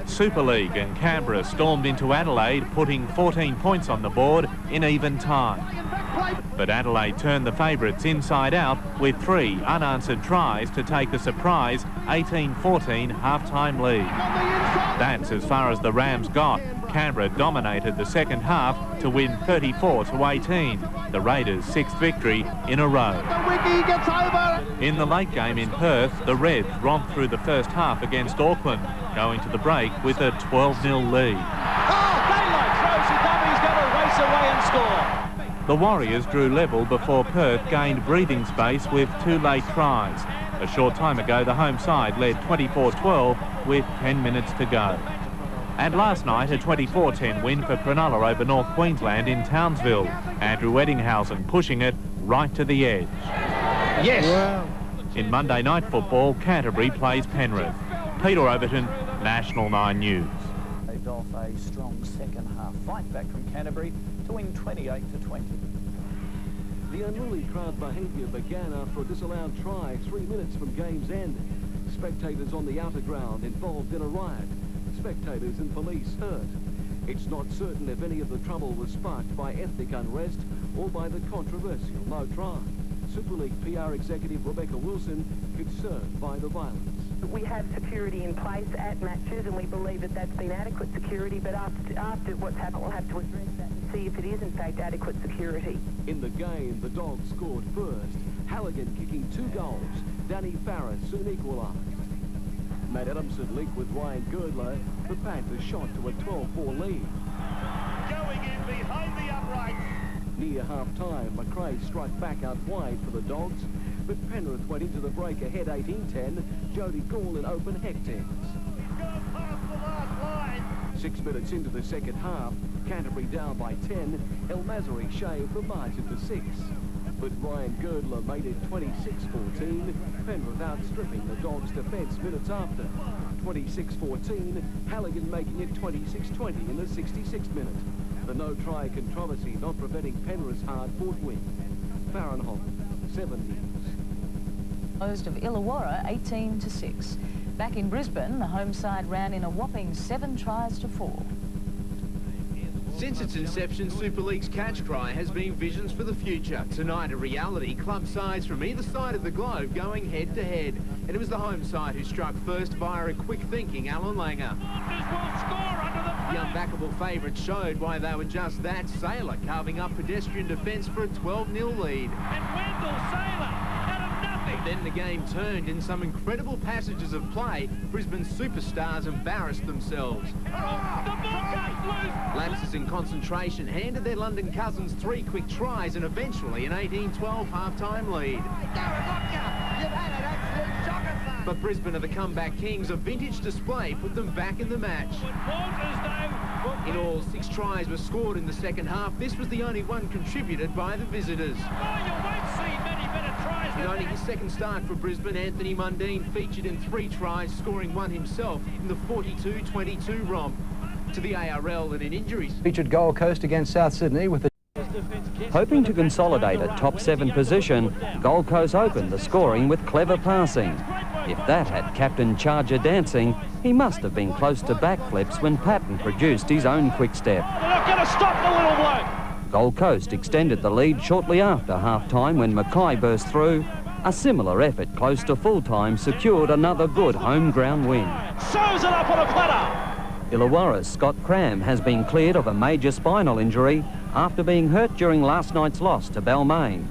Speaker 14: Super League and Canberra stormed into Adelaide, putting 14 points on the board in even time. But Adelaide turned the favourites inside out with 3 unanswered tries to take a surprise 18-14 half-time lead. That's as far as the Rams got. Canberra dominated the second half to win 34-18, the Raiders' 6th victory in a row. In the late game in Perth, the Reds romped through the first half against Auckland, going to the break with a 12-0 lead.
Speaker 22: Daylight throws it up, he's going to race away and score.
Speaker 14: The Warriors drew level before Perth gained breathing space with 2 late tries. A short time ago, the home side led 24-12 with 10 minutes to go. And last night, a 24-10 win for Cronulla over North Queensland in Townsville. Andrew Eddinghausen pushing it right to the edge.
Speaker 22: Yes.
Speaker 14: Wow. In Monday night football, Canterbury plays Penrith. Peter Overton, National 9 News.
Speaker 3: They've off a strong second half fight back from Canterbury to win 28-20.
Speaker 6: The unruly crowd behaviour began after a disallowed try 3 minutes from game's end. Spectators on the outer ground involved in a riot. Spectators and police hurt. It's not certain if any of the trouble was sparked by ethnic unrest or by the controversial no try. Super League PR executive Rebecca Wilson concerned by the violence.
Speaker 8: We have security in place at matches and we believe that that's been adequate security, but after what's happened we'll have to address that and see if it is in fact adequate security.
Speaker 6: In the game, the Dogs scored first. Halligan kicking 2 goals. Danny Farris soon equalised. Matt Adamson linked with Ryan Girdler. The Panthers shot to a 12-4 lead.
Speaker 5: Going in behind the uprights.
Speaker 6: Near half-time, McRae struck back out wide for the Dogs, but Penrith went into the break ahead 18-10. Jody Gall in open hectares. 6 minutes into the second half, Canterbury down by 10. El Mazari shaved the margin to 6. But Ryan Girdler made it 26-14, Penrith outstripping the Dogs' defence minutes after. 26-14, Halligan making it 26-20 in the 66th minute. The no-try controversy not preventing Penrith's hard-fought win. Farron Holland. 7 innings.
Speaker 2: Closed of Illawarra 18-6. Back in Brisbane, the home side ran in a whopping 7 tries to 4.
Speaker 10: Since its inception, Super League's catch cry has been visions for the future. Tonight, a reality, club sides from either side of the globe going head-to-head. And it was the home side who struck first via a quick-thinking Alan Langer. The unbackable favourites showed why they were just that. Sailor carving up pedestrian defence for a 12-0 lead.
Speaker 22: And Wendell Sailor out of nothing.
Speaker 10: Then the game turned in some incredible passages of play. Brisbane's superstars embarrassed themselves. Lapses in concentration handed their London cousins 3 quick tries and eventually an 18-12 half-time lead. But Brisbane are the comeback kings. A vintage display put them back in the match. In all, 6 tries were scored in the second half. This was the only one contributed by the visitors. In only his second start for Brisbane, Anthony Mundine featured in 3 tries, scoring 1 himself in the 42-22 romp. To the ARL and in injuries.
Speaker 18: Featured Gold Coast against South Sydney with the...
Speaker 9: Hoping to consolidate a top 7 position, Gold Coast opened the scoring with clever passing. If that had Captain Charger dancing, he must have been close to backflips when Patton produced his own quick step.
Speaker 22: They're not going to stop the little bloke.
Speaker 9: Gold Coast extended the lead shortly after half-time when Mackay burst through. A similar effort close to full-time secured another good home ground win.
Speaker 22: Sews it up on a platter.
Speaker 9: Illawarra's Scott Cram has been cleared of a major spinal injury after being hurt during last night's loss to Balmain.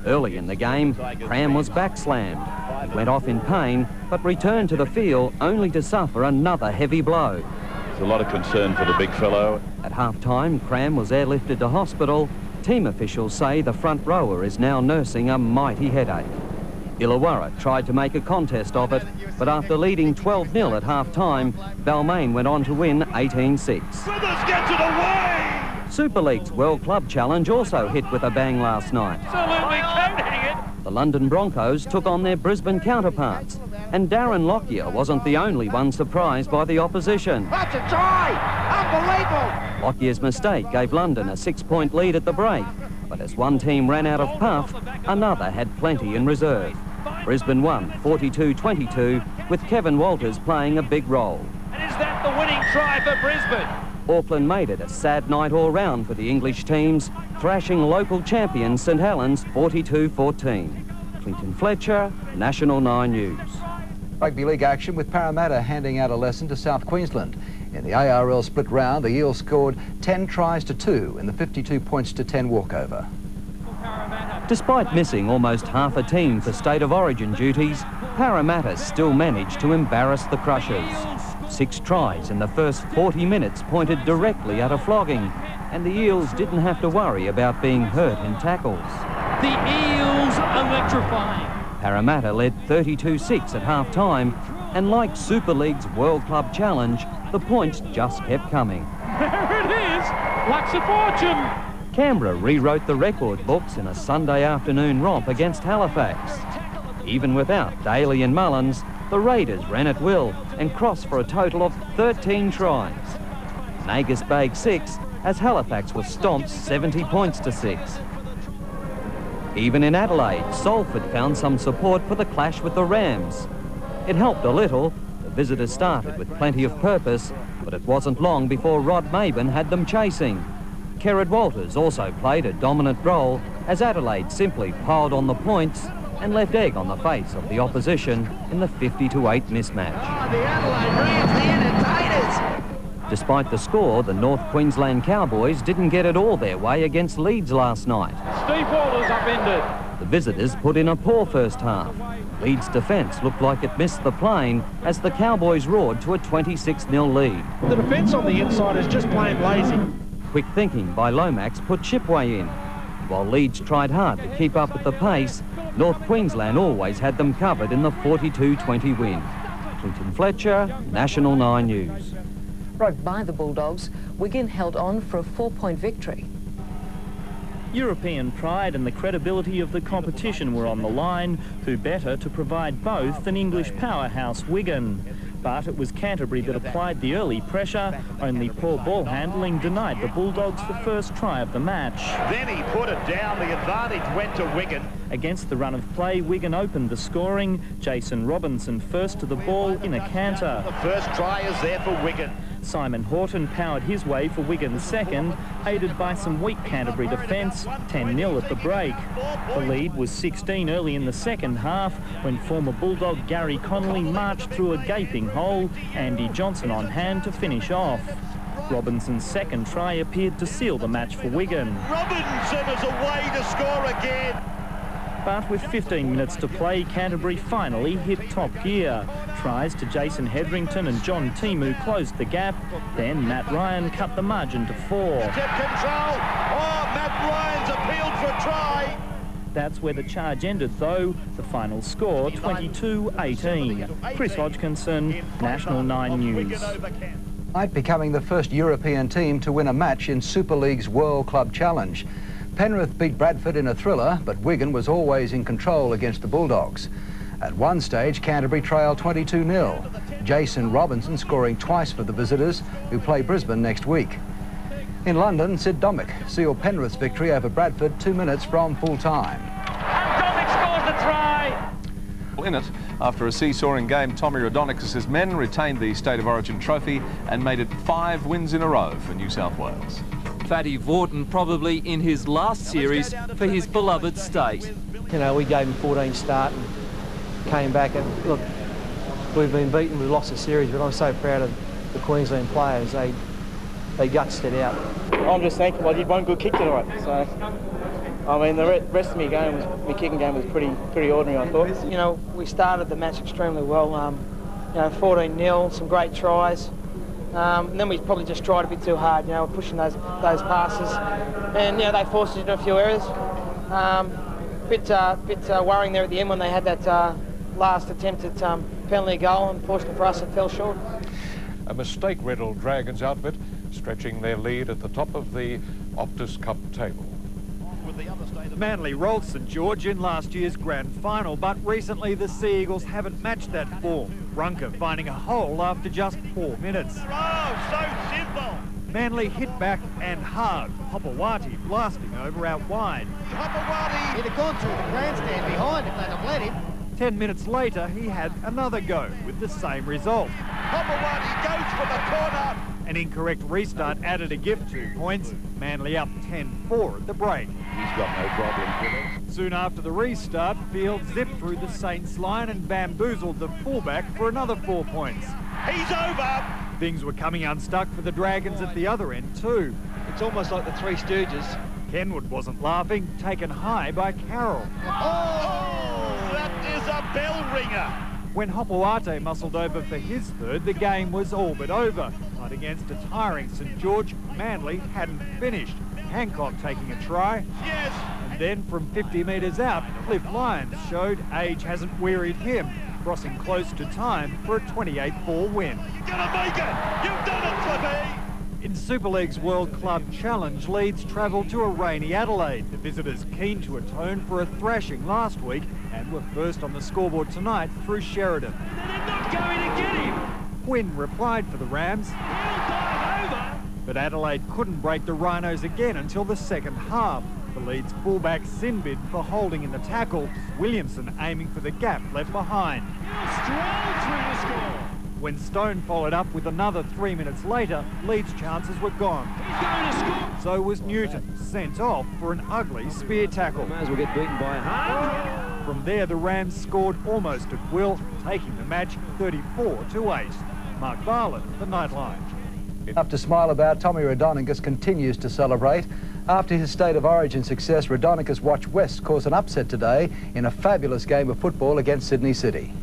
Speaker 9: Early in the game, Cram was backslammed. He went off in pain, but returned to the field only to suffer another heavy blow.
Speaker 11: There's a lot of concern for the big fellow.
Speaker 9: At half-time, Cram was airlifted to hospital. Team officials say the front rower is now nursing a mighty headache. Illawarra tried to make a contest of it, but after leading 12-0 at half-time, Balmain went on to win 18-6.
Speaker 22: Smithers gets it away!
Speaker 9: Super League's World Club Challenge also hit with a bang last night.
Speaker 22: Absolutely hitting it!
Speaker 9: The London Broncos took on their Brisbane counterparts, and Darren Lockyer wasn't the only one surprised by the opposition.
Speaker 22: That's a try! Unbelievable!
Speaker 9: Lockyer's mistake gave London a 6-point lead at the break, but as one team ran out of puff, another had plenty in reserve. Brisbane won 42-22, with Kevin Walters playing a big role.
Speaker 22: And is that the winning try for Brisbane?
Speaker 9: Auckland made it a sad night all round for the English teams, thrashing local champion St Helens 42-14. Clinton Fletcher, National 9 News.
Speaker 18: Rugby League action with Parramatta handing out a lesson to South Queensland. In the ARL split round, the Eels scored 10 tries to 2 in the 52 points to 10 walkover.
Speaker 9: Despite missing almost half a team for State of Origin duties, Parramatta still managed to embarrass the Crushers. 6 tries in the first 40 minutes pointed directly at a flogging, and the Eels didn't have to worry about being hurt in tackles.
Speaker 22: The Eels electrifying.
Speaker 9: Parramatta led 32-6 at half-time, and like Super League's World Club Challenge, the points just kept coming.
Speaker 22: There it is! Luck's a fortune!
Speaker 9: Canberra rewrote the record books in a Sunday afternoon romp against Halifax. Even without Daly and Mullins, the Raiders ran at will and crossed for a total of 13 tries. Nagus bagged 6 as Halifax was stomped 70 points to 6. Even in Adelaide, Salford found some support for the clash with the Rams. It helped a little. The visitors started with plenty of purpose, but it wasn't long before Rod Maben had them chasing. Kerrod Walters also played a dominant role as Adelaide simply piled on the points and left egg on the face of the opposition in the 50-8 mismatch.
Speaker 22: Oh, the Adelaide Rams, the entertainers!
Speaker 9: Despite the score, the North Queensland Cowboys didn't get it all their way against Leeds last night.
Speaker 22: Steve Walters upended.
Speaker 9: The visitors put in a poor first half. Leeds' defence looked like it missed the plane as the Cowboys roared to a 26-0 lead.
Speaker 22: The defence on the inside is just plain lazy.
Speaker 9: Quick thinking by Lomax put Chipway in. While Leeds tried hard to keep up with the pace, North Queensland always had them covered in the 42-20 win. Clinton Fletcher, National 9 News.
Speaker 12: Broke by the Bulldogs, Wigan held on for a 4-point victory.
Speaker 24: European pride and the credibility of the competition were on the line. Who better to provide both than English powerhouse Wigan? But it was Canterbury that applied the early pressure. Only poor ball handling denied the Bulldogs the first try of the match.
Speaker 5: Then he put it down. The advantage went to Wigan.
Speaker 24: Against the run of play, Wigan opened the scoring. Jason Robinson first to the ball in a canter.
Speaker 5: The first try is there for Wigan.
Speaker 24: Simon Horton powered his way for Wigan's second, aided by some weak Canterbury defence, 10-0 at the break. The lead was 16 early in the second half when former Bulldog Gary Connolly marched through a gaping hole, Andy Johnson on hand to finish off. Robinson's second try appeared to seal the match for Wigan.
Speaker 5: Robinson is a way to score again.
Speaker 24: But with 15 minutes to play, Canterbury finally hit top gear. Tries to Jason Hetherington and John Timu closed the gap. Then Matt Ryan cut the margin to 4.
Speaker 5: Step control. Oh, Matt Ryan's appealed for a try.
Speaker 24: That's where the charge ended, though. The final score, 22-18. Chris Hodgkinson, National 9 News.
Speaker 18: Becoming the first European team to win a match in Super League's World Club Challenge. Penrith beat Bradford in a thriller, but Wigan was always in control against the Bulldogs. At one stage, Canterbury trailed 22-0. Jason Robinson scoring twice for the visitors, who play Brisbane next week. In London, Sid Domick sealed Penrith's victory over Bradford 2 minutes from full-time.
Speaker 22: And Domick scores the try!
Speaker 19: In it, after a seesawing game, Tommy Raudonikis' men retained the State of Origin trophy and made it 5 wins in a row for New South Wales.
Speaker 7: Fatty Vaughton probably in his last series for his beloved state.
Speaker 4: You know, we gave him 14 start and came back, and look, we've been beaten, we've lost the series, but I'm so proud of the Queensland players. They gutsed it out.
Speaker 13: I'm just thankful I did one good kick tonight. So, I mean, the rest of my kicking game was pretty ordinary, I thought. You know, we started the match extremely well. You know, 14-0, some great tries. And then we probably just tried a bit too hard, you know, pushing those passes, and you know they forced us into a few errors. Bit worrying there at the end when they had that last attempt at penalty goal, and fortunately for us it fell short.
Speaker 27: A mistake-riddled Dragons outfit stretching their lead at the top of the Optus Cup table.
Speaker 17: Manly rolled St George in last year's grand final, but recently the Sea Eagles haven't matched that form. Runker finding a hole after just 4 minutes.
Speaker 5: Oh, so simple.
Speaker 17: Manly hit back and hard. Hopewati blasting over out wide.
Speaker 5: Hopewati.
Speaker 20: He'd have gone through the grandstand behind if they'd have let him.
Speaker 17: 10 minutes later, he had another go with the same result.
Speaker 5: Hopewati goes for the corner.
Speaker 17: An incorrect restart added a gift 2 points. Manly up 10-4 at the break.
Speaker 11: He's got no problem with it.
Speaker 17: Soon after the restart, Field zipped through the Saints line and bamboozled the fullback for another 4 points.
Speaker 5: He's over.
Speaker 17: Things were coming unstuck for the Dragons at the other end too.
Speaker 20: It's almost like the Three Stooges.
Speaker 17: Kenwood wasn't laughing, taken high by Carroll.
Speaker 5: Oh, that is a bell ringer.
Speaker 17: When Hopewati muscled over for his third, the game was all but over. But against a tiring St George, Manly hadn't finished. Hancock taking a try.
Speaker 5: Yes.
Speaker 17: And then from 50 metres out, Cliff Lyons showed age hasn't wearied him, crossing close to time for a 28-4 win.
Speaker 5: You're gonna make it! You've done it, Cliffy!
Speaker 17: In Super League's World Club Challenge, Leeds travelled to a rainy Adelaide. The visitors keen to atone for a thrashing last week and were first on the scoreboard tonight through Sheridan.
Speaker 22: They're not going to get him!
Speaker 17: Quinn replied for the Rams.
Speaker 22: He'll dive over!
Speaker 17: But Adelaide couldn't break the Rhinos again until the second half. The Leeds fullback Sinbid for holding in the tackle, Williamson aiming for the gap left behind.
Speaker 22: He'll stroll through the score!
Speaker 17: When Stone followed up with another 3 minutes later, Leeds' chances were gone.
Speaker 22: He's going to score!
Speaker 17: So was Newton, sent off for an ugly spear tackle.
Speaker 4: May as well get beaten by 100.
Speaker 17: From there, the Rams scored almost at will, taking the match 34-8. Mark Varlin, the Nightline.
Speaker 18: Enough to smile about, Tommy Raudonikis continues to celebrate. After his State of Origin success, Raudonikis watched West cause an upset today in a fabulous game of football against Sydney City.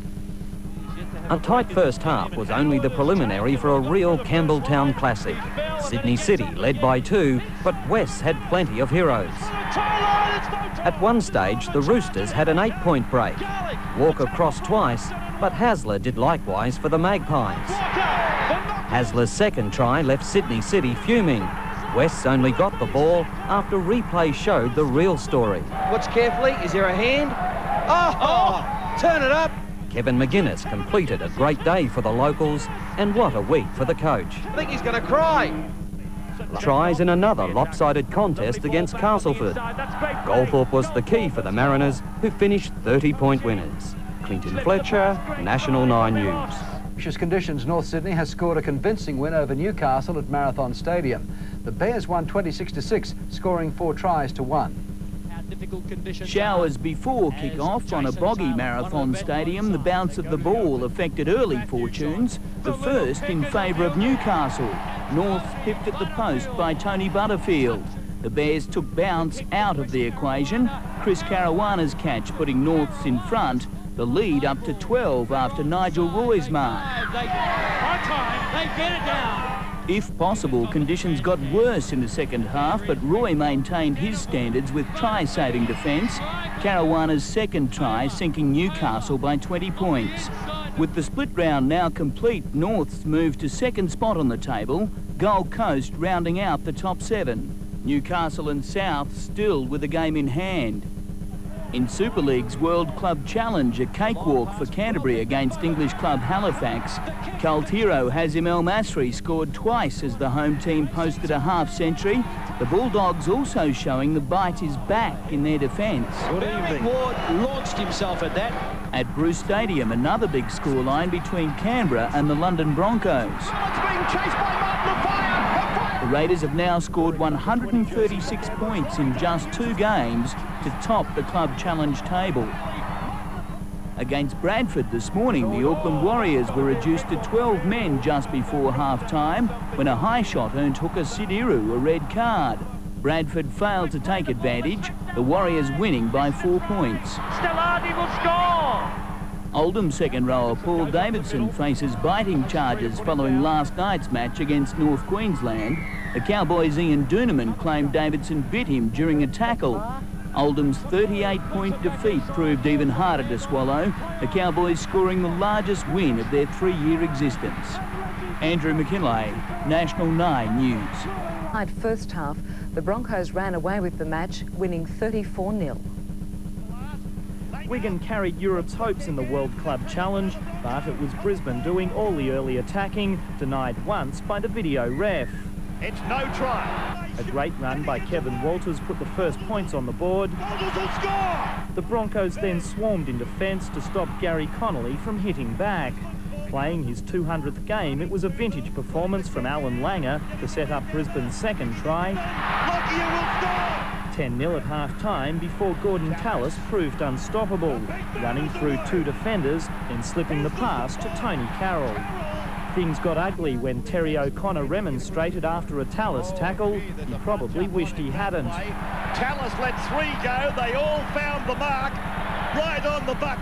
Speaker 9: A tight first half was only the preliminary for a real Campbelltown classic. Sydney City led by 2, but West had plenty of heroes. At one stage, the Roosters had an 8-point break. Walker crossed twice, but Hasler did likewise for the Magpies. Hasler's second try left Sydney City fuming. West's only got the ball after replay showed the real story.
Speaker 20: Watch carefully. Is there a hand? Oh! Turn it up!
Speaker 9: Kevin McGuinness completed a great day for the locals, and what a week for the coach.
Speaker 20: I think he's going to cry.
Speaker 9: Tries in another lopsided contest against Castleford. Goldthorpe was the key for the Mariners, who finished 30-point winners. Clinton Fletcher, National 9 News.
Speaker 18: Anxious conditions, North Sydney has scored a convincing win over Newcastle at Marathon Stadium. The Bears won 26-6, scoring 4 tries to 1.
Speaker 1: Showers before kick-off on a boggy Marathon Stadium. The bounce of the ball affected early fortunes, the first in favour of Newcastle. Norths pipped at the post by Tony Butterfield. The Bears took bounce out of the equation. Chris Caruana's catch putting Norths in front, the lead up to 12 after Nigel Roy's mark.
Speaker 22: They get it down.
Speaker 1: If possible, conditions got worse in the second half, but Roy maintained his standards with try-saving defence. Caruana's second try sinking Newcastle by 20 points. With the split round now complete, Norths moved to second spot on the table, Gold Coast rounding out the top 7. Newcastle and South still with a game in hand. In Super League's World Club Challenge, a cakewalk for Canterbury against English club Halifax. Cult hero Hazim El Masri scored twice as the home team posted a half-century. The Bulldogs also showing the bite is back in their defence.
Speaker 22: Barry Ward launched himself at that.
Speaker 1: At Bruce Stadium, another big scoreline between Canberra and the London Broncos.
Speaker 22: It's being chased by Martin Lafayette.
Speaker 1: The Raiders have now scored 136 points in just 2 games to top the club challenge table. Against Bradford this morning, the Auckland Warriors were reduced to 12 men just before half-time when a high shot earned hooker Sidiru a red card. Bradford failed to take advantage, the Warriors winning by 4 points.
Speaker 22: Stellardi will score!
Speaker 1: Oldham second rower Paul Davidson faces biting charges following last night's match against North Queensland. The Cowboys' Ian Doonerman claimed Davidson bit him during a tackle. Oldham's 38-point defeat proved even harder to swallow, the Cowboys scoring the largest win of their 3-year existence. Andrew McKinlay, National 9 News.
Speaker 12: First half, the Broncos ran away with the match, winning 34-0.
Speaker 24: Wigan carried Europe's hopes in the World Club Challenge, but it was Brisbane doing all the early attacking, denied once by the video ref.
Speaker 5: It's no try.
Speaker 24: A great run by Kevin Walters put the first points on the board.
Speaker 5: Walters will score!
Speaker 24: The Broncos then swarmed in defence to stop Gary Connolly from hitting back. Playing his 200th game, it was a vintage performance from Alan Langer to set up Brisbane's second try.
Speaker 5: Lockyer will score!
Speaker 24: 10-0 at half-time before Gordon Tallis proved unstoppable, running through 2 defenders, then slipping the pass to Tony Carroll. Things got ugly when Terry O'Connor remonstrated after a Tallis tackle. He probably wished he hadn't.
Speaker 5: Tallis let 3 go. They all found the mark right on the buck.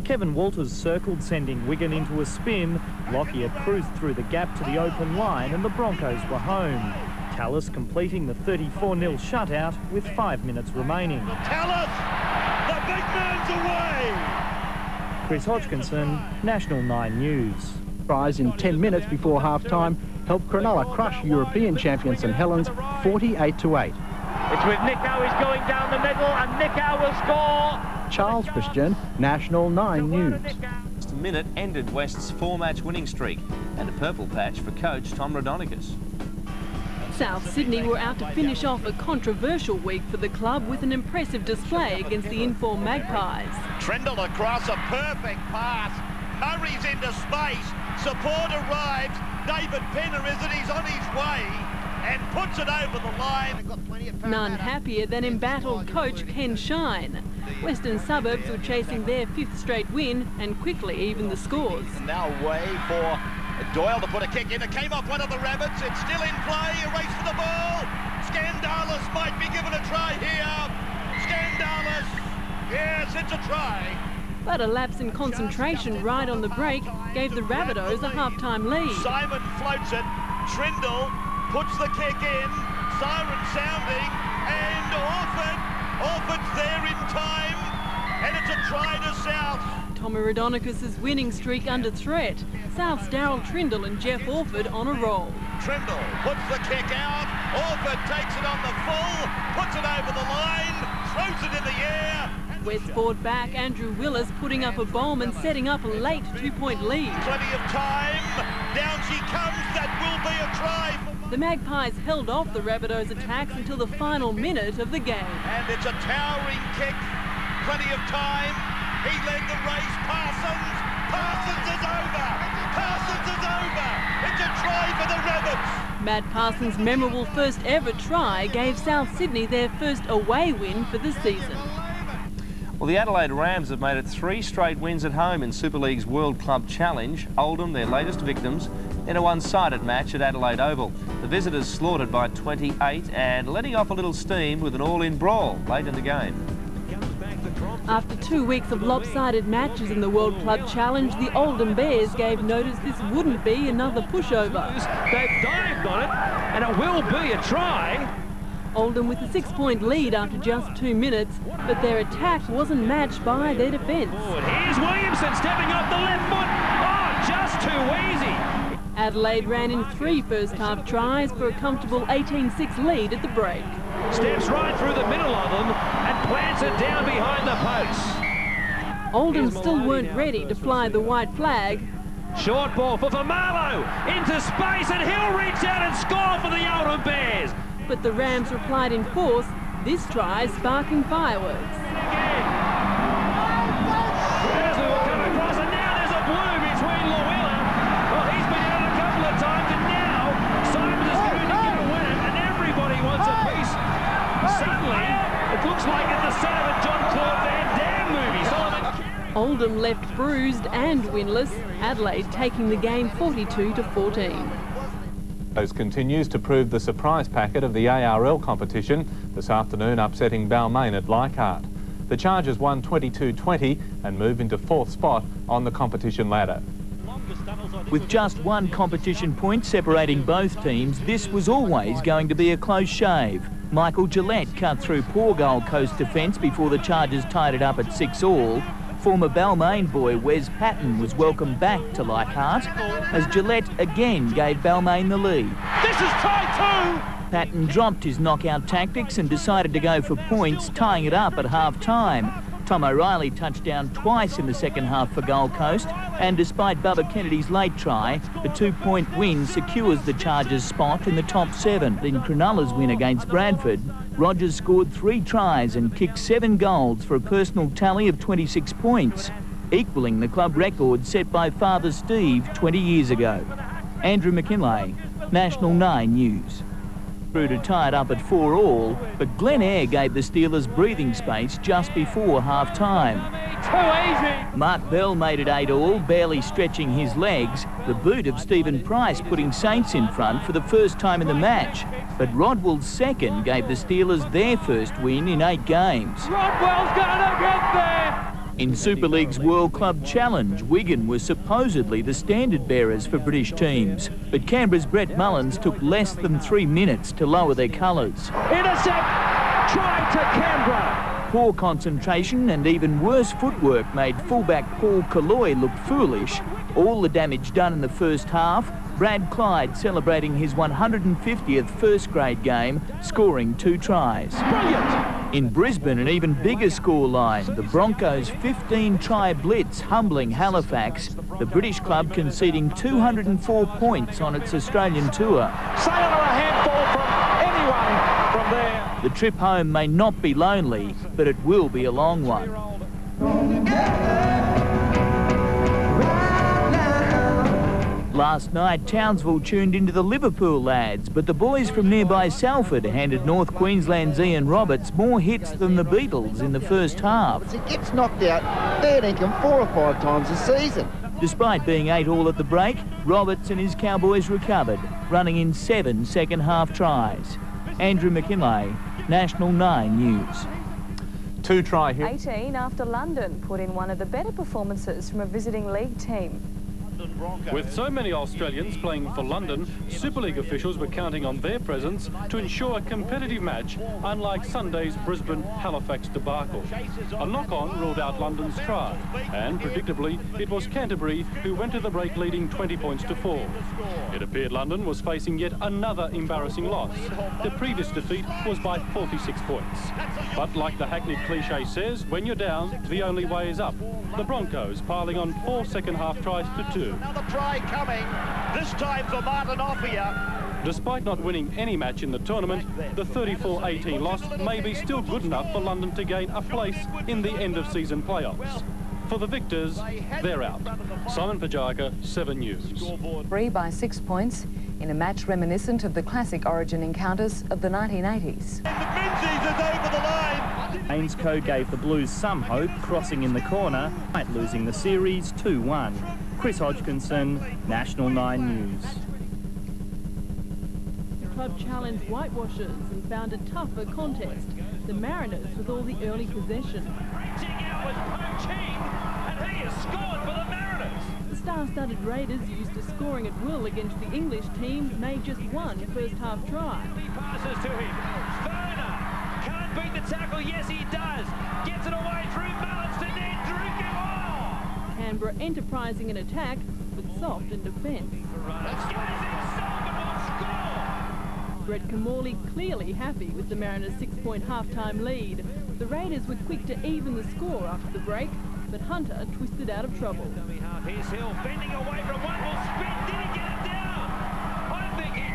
Speaker 24: Kevin Walters circled, sending Wigan into a spin. Lockyer cruised through the gap to the open line and the Broncos were home. Tallis completing the 34-0 shutout with 5 minutes remaining.
Speaker 5: Tallis! The big man's away!
Speaker 24: Chris Hodgkinson, National 9 News.
Speaker 15: Tries in 10 minutes before half-time helped Cronulla crush European champion St Helens 48-8.
Speaker 22: It's with Nico, he's going down the middle, and Nico will score!
Speaker 15: Charles Christian, National 9 News.
Speaker 16: Just a minute ended West's 4-match winning streak, and a purple patch for coach Tom Raudonikis.
Speaker 21: South Sydney were out to finish off a controversial week for the club with an impressive display against the informed Magpies.
Speaker 5: Trindle across, a perfect pass. Murray's into space. Support arrives. David Penner is it? He's on his way and puts it over the line.
Speaker 21: None happier than embattled coach Ken Shine. Western Suburbs were chasing their 5th straight win and quickly evened the scores.
Speaker 5: Now way for Doyle to put a kick in. It came off one of the Rabbits. It's still in play. A race for the ball. Scandalis might be given a try here. Scandalis. Yes, it's a try.
Speaker 21: But a lapse in concentration right on the break gave the Rabbitohs a half-time lead.
Speaker 5: Simon floats it. Trindle puts the kick in. Siren sounding. And Orford's there in time. And it's a try to South.
Speaker 21: Tommy Raudonikis' winning streak under threat. South's Darryl Trindle and Jeff Orford on a roll.
Speaker 5: Trindle puts the kick out. Orford takes it on the full. Puts it over the line. Throws it in the air.
Speaker 21: West forward back, Andrew Willis putting up a bomb and setting up a late 2-point lead.
Speaker 5: Plenty of time. Down she comes. That will be a try for
Speaker 21: The Magpies held off the Rabbitohs' attacks until the final minute of the game.
Speaker 5: And it's a towering kick. Plenty of time. He led the race. Parsons. Parsons is over. Parsons is over. It's a try for the Rabbits.
Speaker 21: Matt Parsons' memorable first ever try gave South Sydney their first away win for the season.
Speaker 16: Well, the Adelaide Rams have made it 3 straight wins at home in Super League's World Club Challenge. Oldham, their latest victims, in a one-sided match at Adelaide Oval. The visitors slaughtered by 28 and letting off a little steam with an all-in brawl late in the game.
Speaker 21: After 2 weeks of lopsided matches in the World Club Challenge, the Oldham Bears gave notice this wouldn't be another pushover.
Speaker 22: They've dived on it, and it will be a try.
Speaker 21: Oldham with a 6-point lead after just 2 minutes, but their attack wasn't matched by their defence.
Speaker 22: Here's Williamson stepping off the left foot. Oh, just too easy.
Speaker 21: Adelaide ran in 3 first-half tries for a comfortable 18-6 lead at the break.
Speaker 22: Steps right through the middle of them and plants it down behind the posts.
Speaker 21: Oldham still weren't ready to fly the white flag.
Speaker 22: Short ball for Famalo into space, and he'll reach out and score for the Oldham Bears.
Speaker 21: But the Rams replied in force, this try sparking fireworks.
Speaker 22: As we will come across, and now there's a blue between Lawilla. Well, he's been out a couple of times, and now Simons is going to get a winner, and everybody wants a piece. Suddenly, it looks like at the set of a John-Claude Van Damme movie.
Speaker 21: Oldham left bruised and winless, Adelaide taking the game 42-14.
Speaker 3: Continues to prove the surprise packet of the ARL competition, this afternoon upsetting Balmain at Leichhardt. The Chargers won 22-20 and move into 4th spot on the competition ladder.
Speaker 1: With just 1 competition point separating both teams, this was always going to be a close shave. Michael Gillette cut through poor Gold Coast defence before the Chargers tied it up at 6-all. Former Balmain boy Wes Patton was welcomed back to Leichhardt as Gillette again gave Balmain the lead.
Speaker 22: This is tie 2!
Speaker 1: Patton dropped his knockout tactics and decided to go for points, tying it up at half-time. Tom O'Reilly touched down twice in the second half for Gold Coast, and despite Bubba Kennedy's late try, the 2-point win secures the Chargers' spot in the top 7. In Cronulla's win against Bradford, Rogers scored 3 tries and kicked 7 goals for a personal tally of 26 points, equalling the club record set by Father Steve 20 years ago. Andrew McKinlay, National 9 News. Through to tie it up at 4-all, but Glen Eyre gave the Steelers breathing space just before half-time.
Speaker 22: Too easy!
Speaker 1: Mark Bell made it 8-all, barely stretching his legs, the boot of Stephen Price putting Saints in front for the first time in the match. But Rodwell's second gave the Steelers their first win in 8 games.
Speaker 22: Rodwell's gonna get there!
Speaker 1: In Super League's World Club Challenge, Wigan were supposedly the standard bearers for British teams, but Canberra's Brett Mullins took less than 3 minutes to lower their colours.
Speaker 22: Intercept! Try to Canberra!
Speaker 1: Poor concentration and even worse footwork made fullback Paul Kalloy look foolish. All the damage done in the first half, Brad Clyde celebrating his 150th first-grade game, scoring 2 tries.
Speaker 22: Brilliant!
Speaker 1: In Brisbane, an even bigger scoreline, the Broncos' 15-try blitz humbling Halifax, the British club conceding 204 points on its Australian tour.
Speaker 22: Say under a handful from anyone from there.
Speaker 1: The trip home may not be lonely, but it will be a long one. Last night, Townsville tuned into the Liverpool lads, but the boys from nearby Salford handed North Queensland's Ian Roberts more hits than the Beatles in the first half.
Speaker 6: He gets knocked out 13 4 or 5 times a season.
Speaker 1: Despite being 8-all at the break, Roberts and his Cowboys recovered, running in 7 second-half tries. Andrew McKinlay, National 9 News.
Speaker 3: 2 try hits.
Speaker 2: 18 after London put in one of the better performances from a visiting league team.
Speaker 8: With so many Australians playing for London, Super League officials were counting on their presence to ensure a competitive match, unlike Sunday's Brisbane-Halifax debacle. A knock-on ruled out London's try, and predictably, it was Canterbury who went to the break leading 20 points to 4. It appeared London was facing yet another embarrassing loss. The previous defeat was by 46 points. But like the hackneyed cliche says, when you're down, the only way is up. The Broncos piling on 4 second-half tries to 2.
Speaker 5: Another try coming, this time for Martin Offia.
Speaker 8: Despite not winning any match in the tournament, the 34-18 loss may be still good enough for London to gain a place in the end-of-season playoffs. For the victors, they're out. Simon Pajaka, 7 News.
Speaker 12: Free by 6 points in a match reminiscent of the classic Origin encounters of the 1980s.
Speaker 24: Ainscoe gave the Blues some hope, crossing in the corner, losing the series 2-1. Chris Hodgkinson, National 9 News.
Speaker 21: The club challenged whitewashers and found a tougher contest. The Mariners with all the early possession. The star-studded Raiders, used to scoring at will against the English team, made just one first-half try.
Speaker 22: He passes to him. Werner can't beat the tackle. Yes, he does. Gets it away through balance to net.
Speaker 21: Canberra enterprising in attack, but soft in defence. Brett Camorley clearly happy with the Mariners' 6-point half-time lead. The Raiders were quick to even the score after the break, but Hunter twisted out of trouble.
Speaker 22: Here's Hill bending away from one. Will spin. Did he get it down? I think he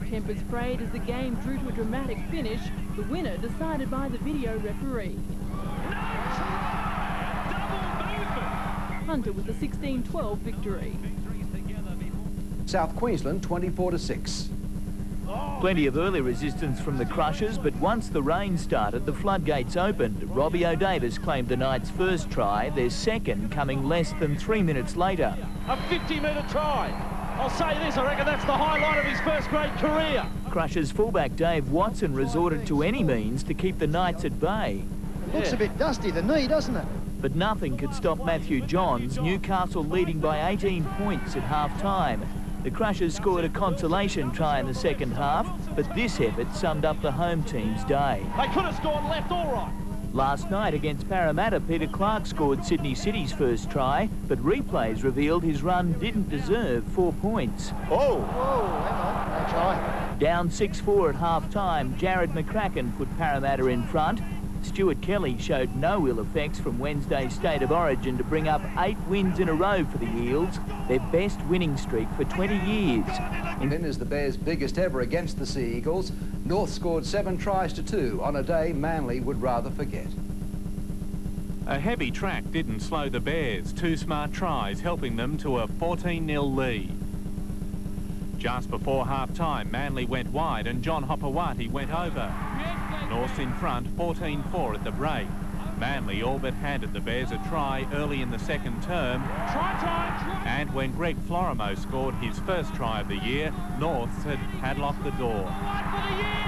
Speaker 22: did.
Speaker 21: Tempers frayed as the game drew to a dramatic finish. The winner decided by the video referee. Hunter with a 16-12 victory.
Speaker 18: South Queensland 24-6.
Speaker 1: Plenty of early resistance from the Crushers, but once the rain started, the floodgates opened. Robbie O'Davis claimed the Knights' first try, their second coming less than 3 minutes later.
Speaker 22: A 50-metre try. I'll say this, I reckon that's the highlight of his first-grade career.
Speaker 1: Crushers fullback Dave Watson resorted to any means to keep the Knights at bay.
Speaker 6: Looks a bit dusty, the knee, doesn't it?
Speaker 1: But nothing could stop Matthew Johns, Newcastle leading by 18 points at half-time. The Crushers scored a consolation try in the second half, but this effort summed up the home team's day.
Speaker 22: They could have scored left or right.
Speaker 1: Last night against Parramatta, Peter Clark scored Sydney City's first try, but replays revealed his run didn't deserve 4 points.
Speaker 6: Oh, hang on, no try.
Speaker 1: Down 6-4 at half-time, Jared McCracken put Parramatta in front. Stuart Kelly showed no ill effects from Wednesday's State of Origin to bring up 8 wins in a row for the Eels, their best winning streak for 20 years.
Speaker 18: Win is the Bears' biggest ever against the Sea Eagles. North scored 7 tries to 2 on a day Manly would rather forget.
Speaker 3: A heavy track didn't slow the Bears. 2 smart tries helping them to a 14-0 lead. Just before half-time, Manly went wide and John Hopewati went over. North's in front, 14-4 at the break. Manly all but handed the Bears a try early in the second term. And when Greg Florimo scored his first try of the year, Norths had padlocked the door.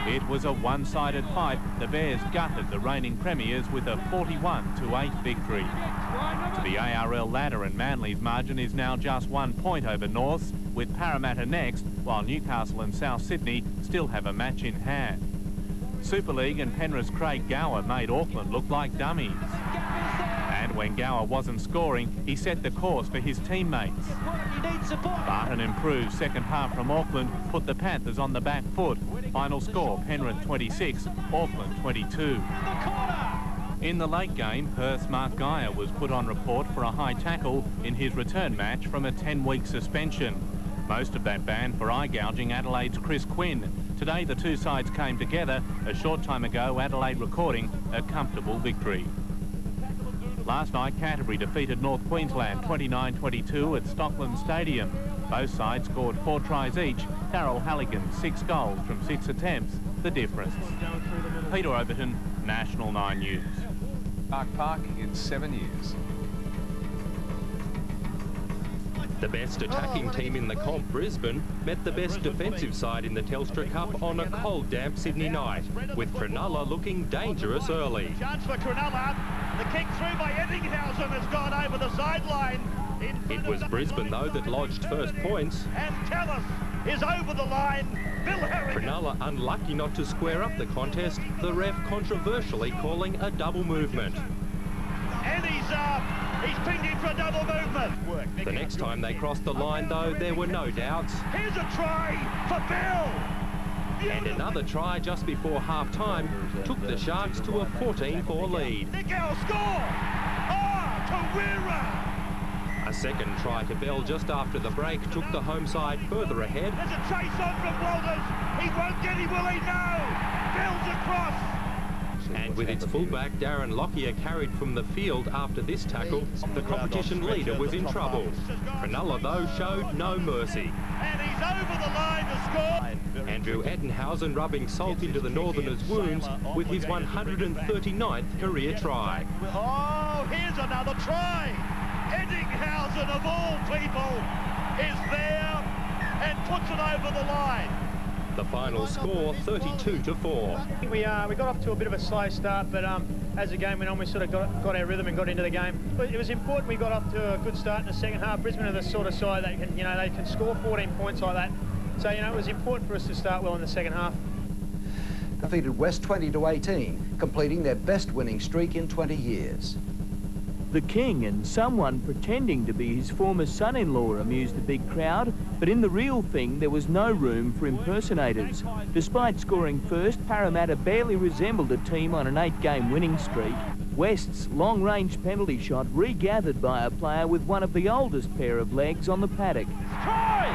Speaker 3: It was a one-sided fight. The Bears gutted the reigning premiers with a 41-8 victory. To the ARL ladder, and Manly's margin is now just 1 point over Norths, with Parramatta next, while Newcastle and South Sydney still have a match in hand. Super League and Penrith's Craig Gower made Auckland look like dummies. And when Gower wasn't scoring, he set the course for his teammates. But an improved second half from Auckland put the Panthers on the back foot. Final score, Penrith 26, Auckland 22. In the late game, Perth's Mark Geyer was put on report for a high tackle in his return match from a 10-week suspension. Most of that ban for eye gouging Adelaide's Chris Quinn. Today the two sides came together. A short time ago, Adelaide recording a comfortable victory. Last night, Canterbury defeated North Queensland 29-22 at Stockland Stadium. Both sides scored 4 tries each. Darryl Halligan, 6 goals from 6 attempts. The difference. Peter Overton, National 9 News.
Speaker 7: Mark Parking in 7 years.
Speaker 10: The best attacking team in the comp, Brisbane, met the best defensive side in the Telstra Cup on a cold, damp Sydney night, with Cronulla looking dangerous early.
Speaker 5: Chance for Cronulla. The kick through by Eddinghausen has gone over the sideline.
Speaker 10: It was Brisbane, though, that lodged first points.
Speaker 5: And Tallis is over the line. Bill Harrigan.
Speaker 10: Cronulla unlucky not to square up the contest, the ref controversially calling a double movement.
Speaker 5: And he's pinging for a double movement.
Speaker 10: The next time they crossed the line, though, there were no doubts.
Speaker 5: Here's a try for Bill.
Speaker 10: And another try just before half-time took the Sharks to a 14-4 lead.
Speaker 5: Nickel score! Tawira!
Speaker 10: A A second try to Bell just after the break took the home side further ahead.
Speaker 5: There's a chase on from Walters. He won't get him, will he? No! Bell's across.
Speaker 10: And with its fullback, Darren Lockyer, carried from the field after this tackle, the competition leader was in trouble. Cronulla, though, showed no mercy.
Speaker 5: And he's over the line to score.
Speaker 10: Andrew Ettenhausen rubbing salt into the Northerners' wounds with his 139th career try.
Speaker 5: Oh, here's another try. Ettenhausen, of all people, is there and puts it over the line.
Speaker 10: The final score, 32-4.
Speaker 13: We got off to a bit of a slow start, but as the game went on, we sort of got our rhythm and got into the game. But it was important we got off to a good start in the second half. Brisbane are the sort of side that can, they can score 14 points like that. So, it was important for us to start well in the second half.
Speaker 18: Defeated West 20-18, completing their best winning streak in 20 years.
Speaker 1: The King and someone pretending to be his former son-in-law amused the big crowd, but in the real thing there was no room for impersonators. Despite scoring first, Parramatta barely resembled a team on an 8-game winning streak. West's long-range penalty shot regathered by a player with one of the oldest pair of legs on the paddock.
Speaker 5: Try!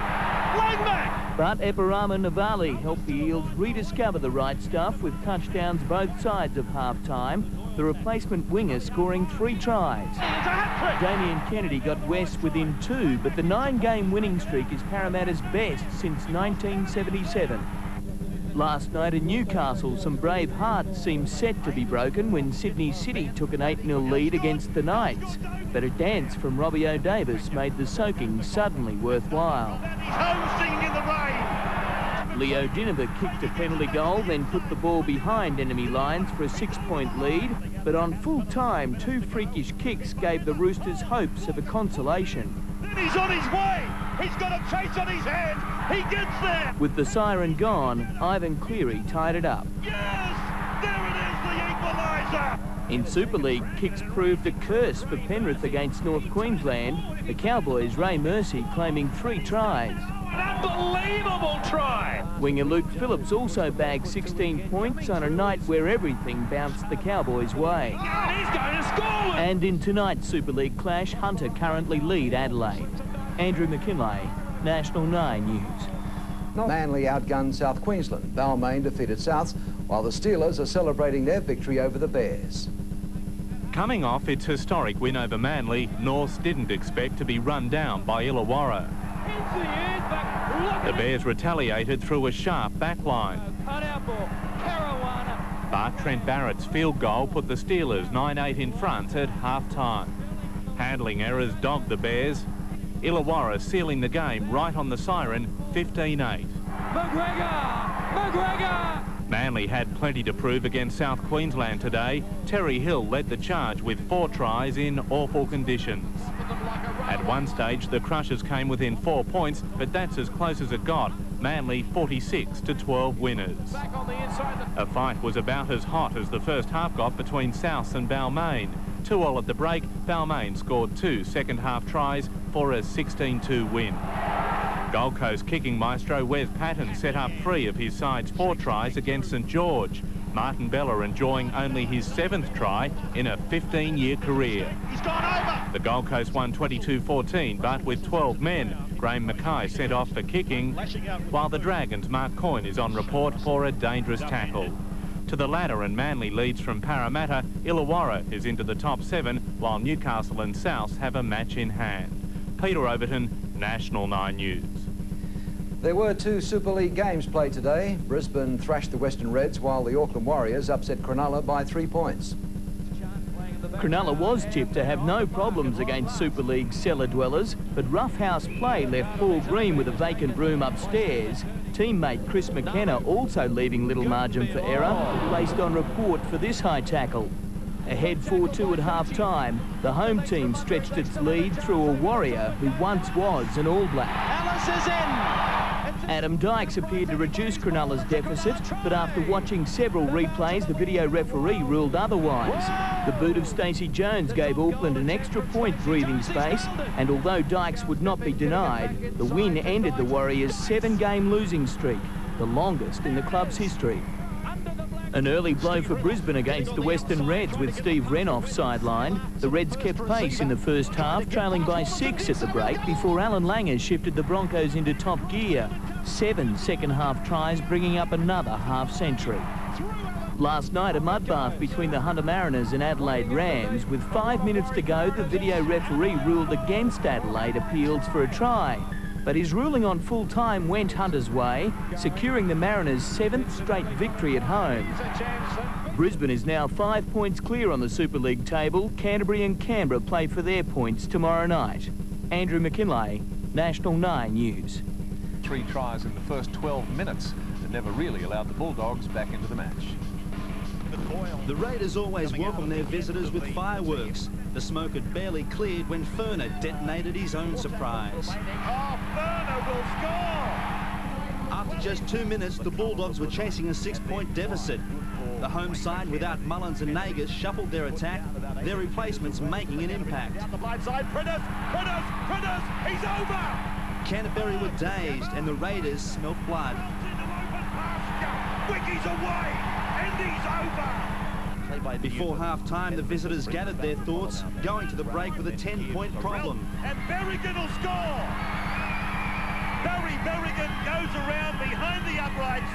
Speaker 5: Leg back!
Speaker 1: But Eparama Navali helped the Eels rediscover the right stuff with touchdowns both sides of half-time. The replacement winger scoring 3 tries. Damien Kennedy got West within 2, but the 9-game winning streak is Parramatta's best since 1977. Last night in Newcastle, some brave hearts seemed set to be broken when Sydney City took an 8-0 lead against the Knights. But a dance from Robbie O'Davis made the soaking suddenly worthwhile.
Speaker 5: He's home singing in the rain.
Speaker 1: Leo Dinova kicked a penalty goal, then put the ball behind enemy lines for a 6-point lead. But on full time, 2 freakish kicks gave the Roosters hopes of a consolation.
Speaker 5: He's on his way. He's got a chase on his hand. He gets there.
Speaker 1: With the siren gone, Ivan Cleary tied it up.
Speaker 5: Yes! There it is, the equaliser.
Speaker 1: In Super League, kicks proved a curse for Penrith against North Queensland. The Cowboys' Ray Mercy claiming 3 tries.
Speaker 5: An unbelievable try!
Speaker 1: Winger Luke Phillips also bagged 16 points on a night where everything bounced the Cowboys' way.
Speaker 5: He's going to score!
Speaker 1: And in tonight's Super League clash, Hunter currently lead Adelaide. Andrew McKinlay, National 9 News.
Speaker 18: Manly outgunned South Queensland. Balmain defeated Souths, while the Steelers are celebrating their victory over the Bears.
Speaker 3: Coming off its historic win over Manly, Norths didn't expect to be run down by Illawarra. The Bears retaliated through a sharp backline. But Trent Barrett's field goal put the Steelers 9-8 in front at half-time. Handling errors dogged the Bears. Illawarra sealing the game right on the siren, 15-8.
Speaker 22: McGregor!
Speaker 3: Manly had plenty to prove against South Queensland today. Terry Hill led the charge with 4 tries in awful conditions. At one stage, the Crushers came within 4 points, but that's as close as it got. Manly 46-12 winners. A fight was about as hot as the first half got between Souths and Balmain. 2-2 at the break, Balmain scored 2 second-half tries for a 16-2 win. Gold Coast kicking maestro Wes Patton set up 3 of his side's 4 tries against St George. Martin Bella enjoying only his 7th try in a 15-year career.
Speaker 5: He's gone over.
Speaker 3: The Gold Coast won 22-14, but with 12 men. Graham Mackay sent off for kicking, while the Dragons' Mark Coyne is on report for a dangerous tackle. To the ladder and Manly leads from Parramatta, Illawarra is into the top 7, while Newcastle and Souths have a match in hand. Peter Overton, National 9 News.
Speaker 18: There were 2 Super League games played today. Brisbane thrashed the Western Reds, while the Auckland Warriors upset Cronulla by 3 points.
Speaker 1: Cronulla was tipped to have no problems against Super League cellar dwellers, but roughhouse play left Paul Green with a vacant room upstairs. Teammate Chris McKenna also leaving little margin for error, placed on report for this high tackle. Ahead 4-2 at half-time, the home team stretched its lead through a Warrior who once was an All Black.
Speaker 22: Ellis is in!
Speaker 1: Adam Dykes appeared to reduce Cronulla's deficit, but after watching several replays, the video referee ruled otherwise. The boot of Stacey Jones gave Auckland an extra point breathing space, and although Dykes would not be denied, the win ended the Warriors' 7-game losing streak, the longest in the club's history. An early blow for Brisbane against the Western Reds with Steve Renoff sidelined. The Reds kept pace in the first half, trailing by 6 at the break before Alan Langer shifted the Broncos into top gear. 7 second-half tries, bringing up another half-century. Last night, a mud bath between the Hunter Mariners and Adelaide Rams. With 5 minutes to go, the video referee ruled against Adelaide appeals for a try. But his ruling on full time went Hunter's way, securing the Mariners' 7th straight victory at home. Brisbane is now 5 points clear on the Super League table. Canterbury and Canberra play for their points tomorrow night. Andrew McKinlay, National 9 News.
Speaker 7: 3 tries in the first 12 minutes that never really allowed the Bulldogs back into the match.
Speaker 11: The Raiders always welcome their visitors with fireworks. The smoke had barely cleared when Ferner detonated his own surprise.
Speaker 5: Ferner will score!
Speaker 11: After just 2 minutes, the Bulldogs were chasing a 6-point deficit. The home side, without Mullins and Nagas, shuffled their attack, their replacements making an impact.
Speaker 5: Up the blind side, Prentice, he's over!
Speaker 11: Canterbury were dazed and the Raiders smelt blood.
Speaker 5: Wickie's away, and he's over!
Speaker 11: Before half-time, the visitors gathered their thoughts, going to the break with a 10-point problem.
Speaker 5: And Berrigan will score! Barry Berrigan goes around behind the uprights.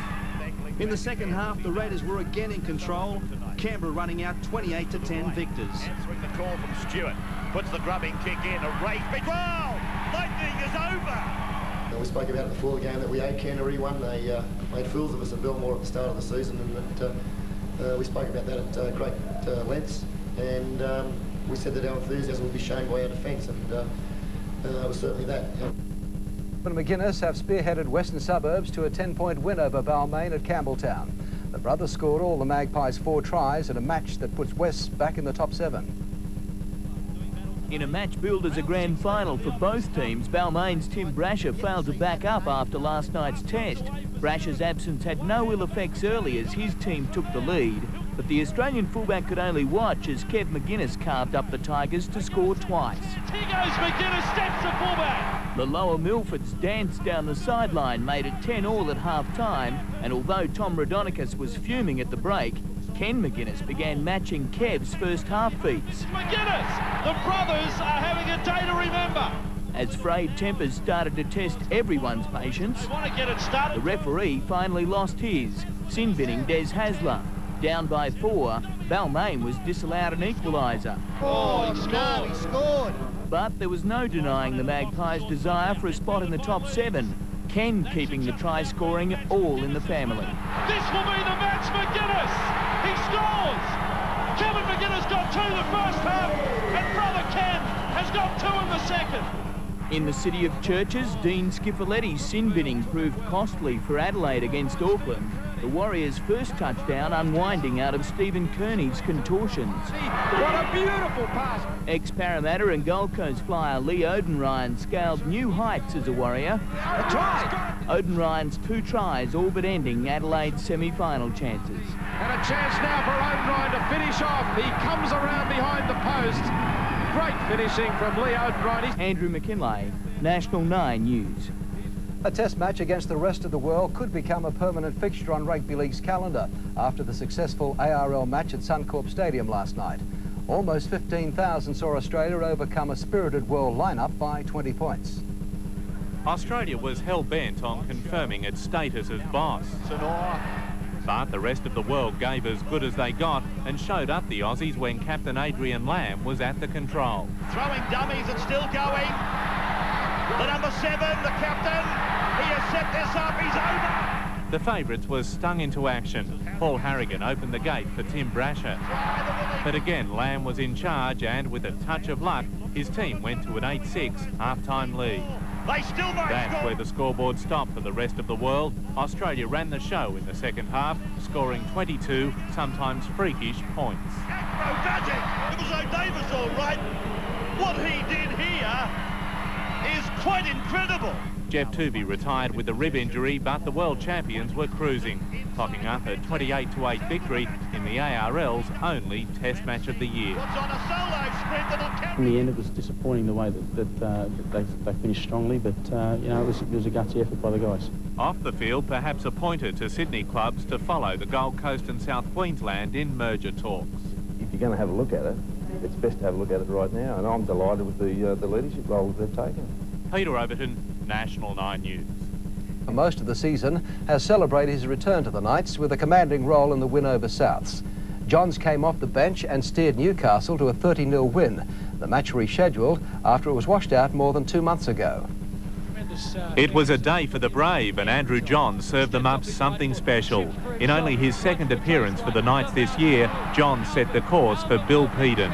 Speaker 11: In the second half, the Raiders were again in control, Canberra running out 28-10 victors.
Speaker 5: Answering the call from Stewart, puts the grubbing kick in, a race, big wow! Lightning is over!
Speaker 14: We spoke about it before the game that we owed Canterbury one. They made fools of us at Belmore at the start of the season, and that we spoke about that at great lengths, and we said that our enthusiasm would be shown by our defence, and it was certainly that.
Speaker 18: McGuinness have spearheaded Western Suburbs to a 10-point win over Balmain at Campbelltown. The brothers scored all the Magpies' 4 tries in a match that puts West back in the top 7.
Speaker 1: In a match billed as a grand final for both teams, Balmain's Tim Brasher failed to back up after last night's test. Brasher's absence had no ill effects early as his team took the lead, but the Australian fullback could only watch as Kev McGuinness carved up the Tigers to score twice.
Speaker 22: Here goes McGuinness, steps the fullback.
Speaker 1: The Lower Milfords danced down the sideline, made it 10-all at half-time, and although Tom Rodonicus was fuming at the break, Ken McGuinness began matching Kev's first half feats.
Speaker 22: McGuinness, the brothers are having a day to remember.
Speaker 1: As frayed tempers started to test everyone's patience, the referee finally lost his, sin-binning Des Hasler. Down by 4, Balmain was disallowed an equaliser.
Speaker 6: Oh, no, he scored!
Speaker 1: But there was no denying the Magpies' desire for a spot in the top 7. Ken keeping the try scoring all in the family.
Speaker 22: This will be the match, McGuinness! He scores! Kevin McGuinness got 2 the first half, and brother Ken has got 2 in the second.
Speaker 1: In the city of churches, Dean Skifoletti's sin-binning proved costly for Adelaide against Auckland. The Warriors' first touchdown unwinding out of Stephen Kearney's contortions.
Speaker 22: What a beautiful pass!
Speaker 1: Ex-Parramatta and Gold Coast flyer Lee Odenryan scaled new heights as a Warrior.
Speaker 22: A try!
Speaker 1: Odenryan's 2 tries all but ending Adelaide's semi-final chances.
Speaker 22: And a chance now for Odenryan to finish off. He comes around behind the post. Great finishing from Lee Odenryan.
Speaker 1: Andrew McKinlay, National 9 News.
Speaker 18: A test match against the rest of the world could become a permanent fixture on Rugby League's calendar after the successful ARL match at Suncorp Stadium last night. Almost 15,000 saw Australia overcome a spirited world lineup by 20 points.
Speaker 3: Australia was hell-bent on confirming its status as boss. But the rest of the world gave as good as they got and showed up the Aussies when Captain Adrian Lamb was at the control.
Speaker 5: Throwing dummies and still going. The number 7, the captain. He has set this up, he's over.
Speaker 3: The favourites were stung into action. Paul Harrigan opened the gate for Tim Brasher. But again, Lamb was in charge and with a touch of luck, his team went to an 8-6 half-time lead.
Speaker 5: They still might
Speaker 3: That's
Speaker 5: score.
Speaker 3: where the scoreboard stopped for the rest of the world. Australia ran the show in the second half, scoring 22, sometimes freakish points.
Speaker 5: Acrobatic. It was O'Davis all right. What he did here is quite incredible.
Speaker 3: Jeff Tooby retired with a rib injury, but the world champions were cruising, clocking up a 28-8 victory in in the ARL's only Test match of the year.
Speaker 4: In the end, it was disappointing the way that they finished strongly, but you know, it was a gutsy effort by the guys.
Speaker 3: Off the field, perhaps a pointer to Sydney clubs to follow the Gold Coast and South Queensland in merger talks.
Speaker 17: If you're going to have a look at it, it's best to have a look at it right now, and I'm delighted with the leadership role that they've taken.
Speaker 3: Peter Overton, National 9 News.
Speaker 18: For most of the season has celebrated his return to the Knights with a commanding role in the win over Souths. Johns came off the bench and steered Newcastle to a 30-0 win. The match rescheduled after it was washed out more than 2 months ago.
Speaker 3: It was a day for the brave, and Andrew Johns served them up something special. In only his second appearance for the Knights this year, Johns set the course for Bill Peden.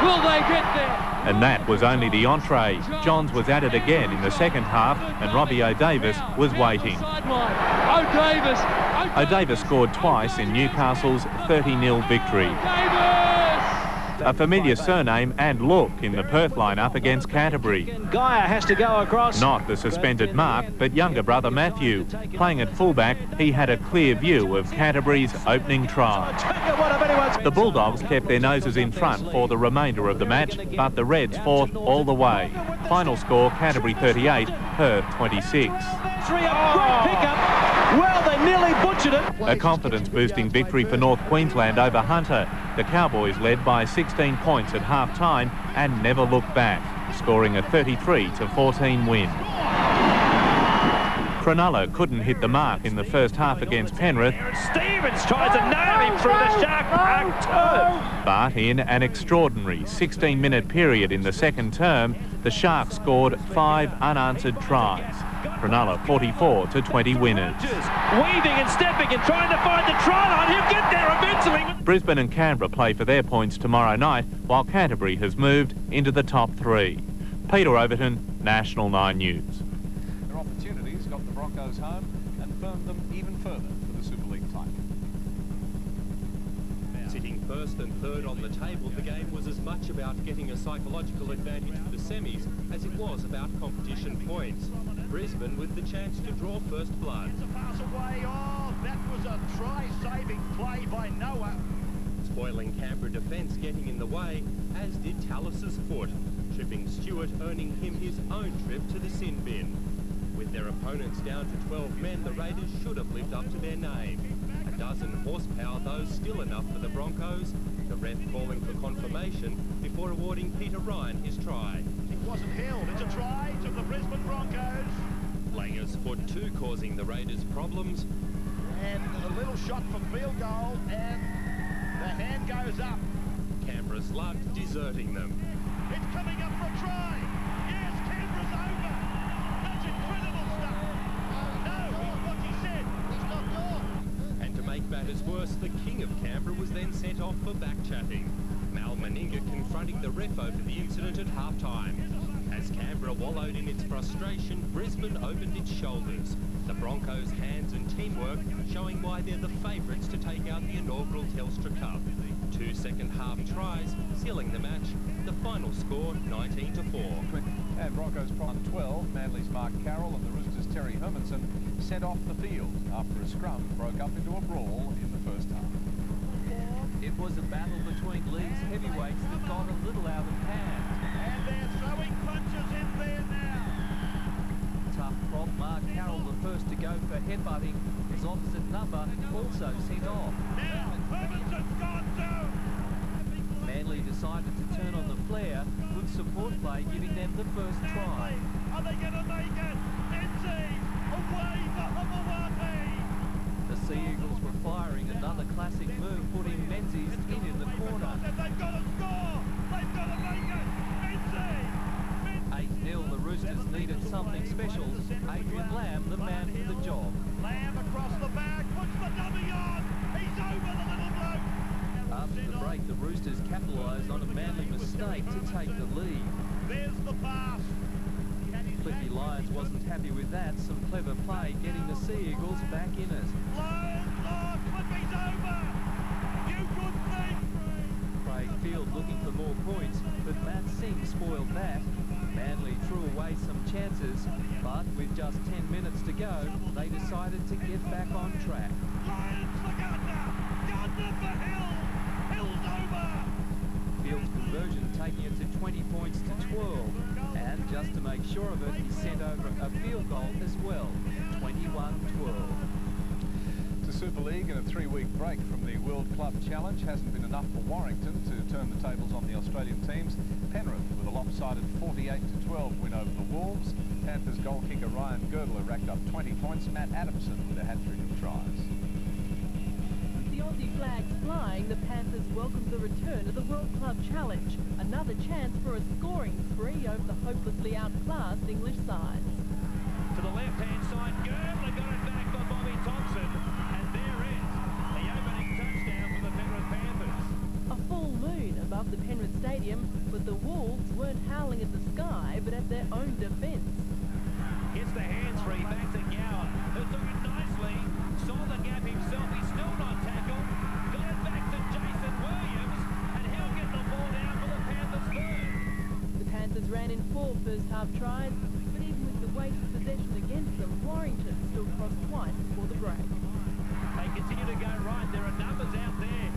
Speaker 22: Will they get there?
Speaker 3: And that was only the entree. Johns was at it again in the second half, and Robbie O'Davis was waiting. O'Davis scored twice in Newcastle's 30-0 victory. A familiar surname and look in the Perth lineup against Canterbury.
Speaker 22: Geyer has to go across.
Speaker 3: Not the suspended Mark, but younger brother Matthew. Playing at fullback, he had a clear view of Canterbury's opening try. The Bulldogs kept their noses in front for the remainder of the match, but the Reds fought all the way. Final score, Canterbury 38, Perth 26.
Speaker 22: Well, they nearly butchered it.
Speaker 3: A confidence-boosting victory for North Queensland over Hunter. The Cowboys led by 16 points at half-time and never looked back, scoring a 33-14 win. Cronulla couldn't hit the mark in the first half against Penrith.
Speaker 22: Stevens tries to nail him through the shark turf.
Speaker 3: But in an extraordinary 16-minute period in the second term, the Sharks scored 5 unanswered tries. Cronulla 44-20 winners.
Speaker 22: Weaving and stepping and trying to find the try line. He'll get there eventually.
Speaker 3: Brisbane and Canberra play for their points tomorrow night, while Canterbury has moved into the top 3. Peter Overton, National 9 News.
Speaker 7: Their opportunities got the Broncos home and firmed them even further for the Super League title.
Speaker 10: Sitting first and third on the table, the game was as much about getting a psychological advantage for the semis as it was about competition points. Brisbane with the chance to draw first blood.
Speaker 5: It's a pass away. Oh, that was a try-saving play by Noah.
Speaker 10: Spoiling Canberra defence getting in the way, as did Tallis's foot, tripping Stewart, earning him his own trip to the sin bin. With their opponents down to 12 men, the Raiders should have lived up to their name. A dozen horsepower, though, still enough for the Broncos. The ref calling for confirmation before awarding Peter Ryan his try.
Speaker 5: It wasn't held. It's a try to the Brisbane Broncos.
Speaker 10: Langer's foot too causing the Raiders problems.
Speaker 5: And a little shot for field goal, and the hand goes up.
Speaker 10: Canberra's luck deserting them.
Speaker 5: It's coming up for a try. Yes, Canberra's over. That's incredible stuff. No, what he said. He's not gone.
Speaker 10: And to make matters worse, the king of Canberra was then sent off for back-chatting. Mal Meninga confronting the ref over the incident at half-time. As Canberra wallowed in its frustration, Brisbane opened its shoulders. The Broncos' hands and teamwork showing why they're the favourites to take out the inaugural Telstra Cup. 2 second-half tries sealing the match. The final score 19-4.
Speaker 7: And Broncos prime 12, Manly's Mark Carroll and the Roosters' Terry Hermanson sent off the field after a scrum broke up into a brawl in the first half.
Speaker 22: It was a battle between league's heavyweights that got a little out of hand.
Speaker 5: And they're throwing punches in there now.
Speaker 22: Tough prop Mark Carroll, the first to go for headbutting. His opposite number also sent off.
Speaker 5: Now, Hermanson's gone too.
Speaker 22: Manly decided to turn on the flare with support play giving them the first try.
Speaker 5: Are they going to make it? Menzies away for Hamawati.
Speaker 22: The Sea Eagles were firing another classic move, putting Menzies in the corner.
Speaker 5: They've got to score. They've got to make it. Menzies.
Speaker 22: 8-0, the Roosters needed something special. Adrian Lamb, the man for the job.
Speaker 5: Lamb across the back, puts the dummy on. He's over the little bloke.
Speaker 22: After the break, the Roosters capitalised on a Manly mistake to take the lead.
Speaker 5: There's the pass.
Speaker 22: Cliffy Lyons wasn't happy with that. Some clever play getting the Sea Eagles back in it.
Speaker 5: Cliffy's over. You good thing.
Speaker 22: Craig Field looking for more points, but Matt Singh spoiled that. Manly threw away some chances, but with just 10 minutes to go, they decided to get back on track.
Speaker 5: Lyons, look out now.
Speaker 9: Fields' conversion taking it to 20 points to 12. And just to make sure of it, he sent over a field goal as well. 21-12.
Speaker 7: To Super League and a 3-week break from the World Club Challenge hasn't been enough for Warrington to turn the tables on the Australian teams. Penrith with a lopsided 48-12 win over the Wolves. Panthers goal kicker Ryan Girdler racked up 20 points. Matt Adamson with a hat-trick of tries.
Speaker 21: With the Aussie flags flying, the Panthers welcomed the return of the World Club Challenge. Another chance for a scoring spree over the hopelessly outclassed English sides.
Speaker 22: To the left-hand side, Girdler got it back by Bobby Thompson. And there is the opening touchdown for the Penrith Panthers.
Speaker 21: A full moon above the Penrith Stadium, but the Wolves weren't howling at the sky, but at their own defence.
Speaker 22: Gets the hands-free back to Gower, who took it nicely, saw the gap himself, he's still not tackled, got it back to Jason Williams, and he'll get the ball down for the Panthers third.
Speaker 21: The Panthers ran in 4 first-half tries, but even with the weight of possession against them, Warrington still crossed twice before the break.
Speaker 22: They continue to go right, there are numbers out there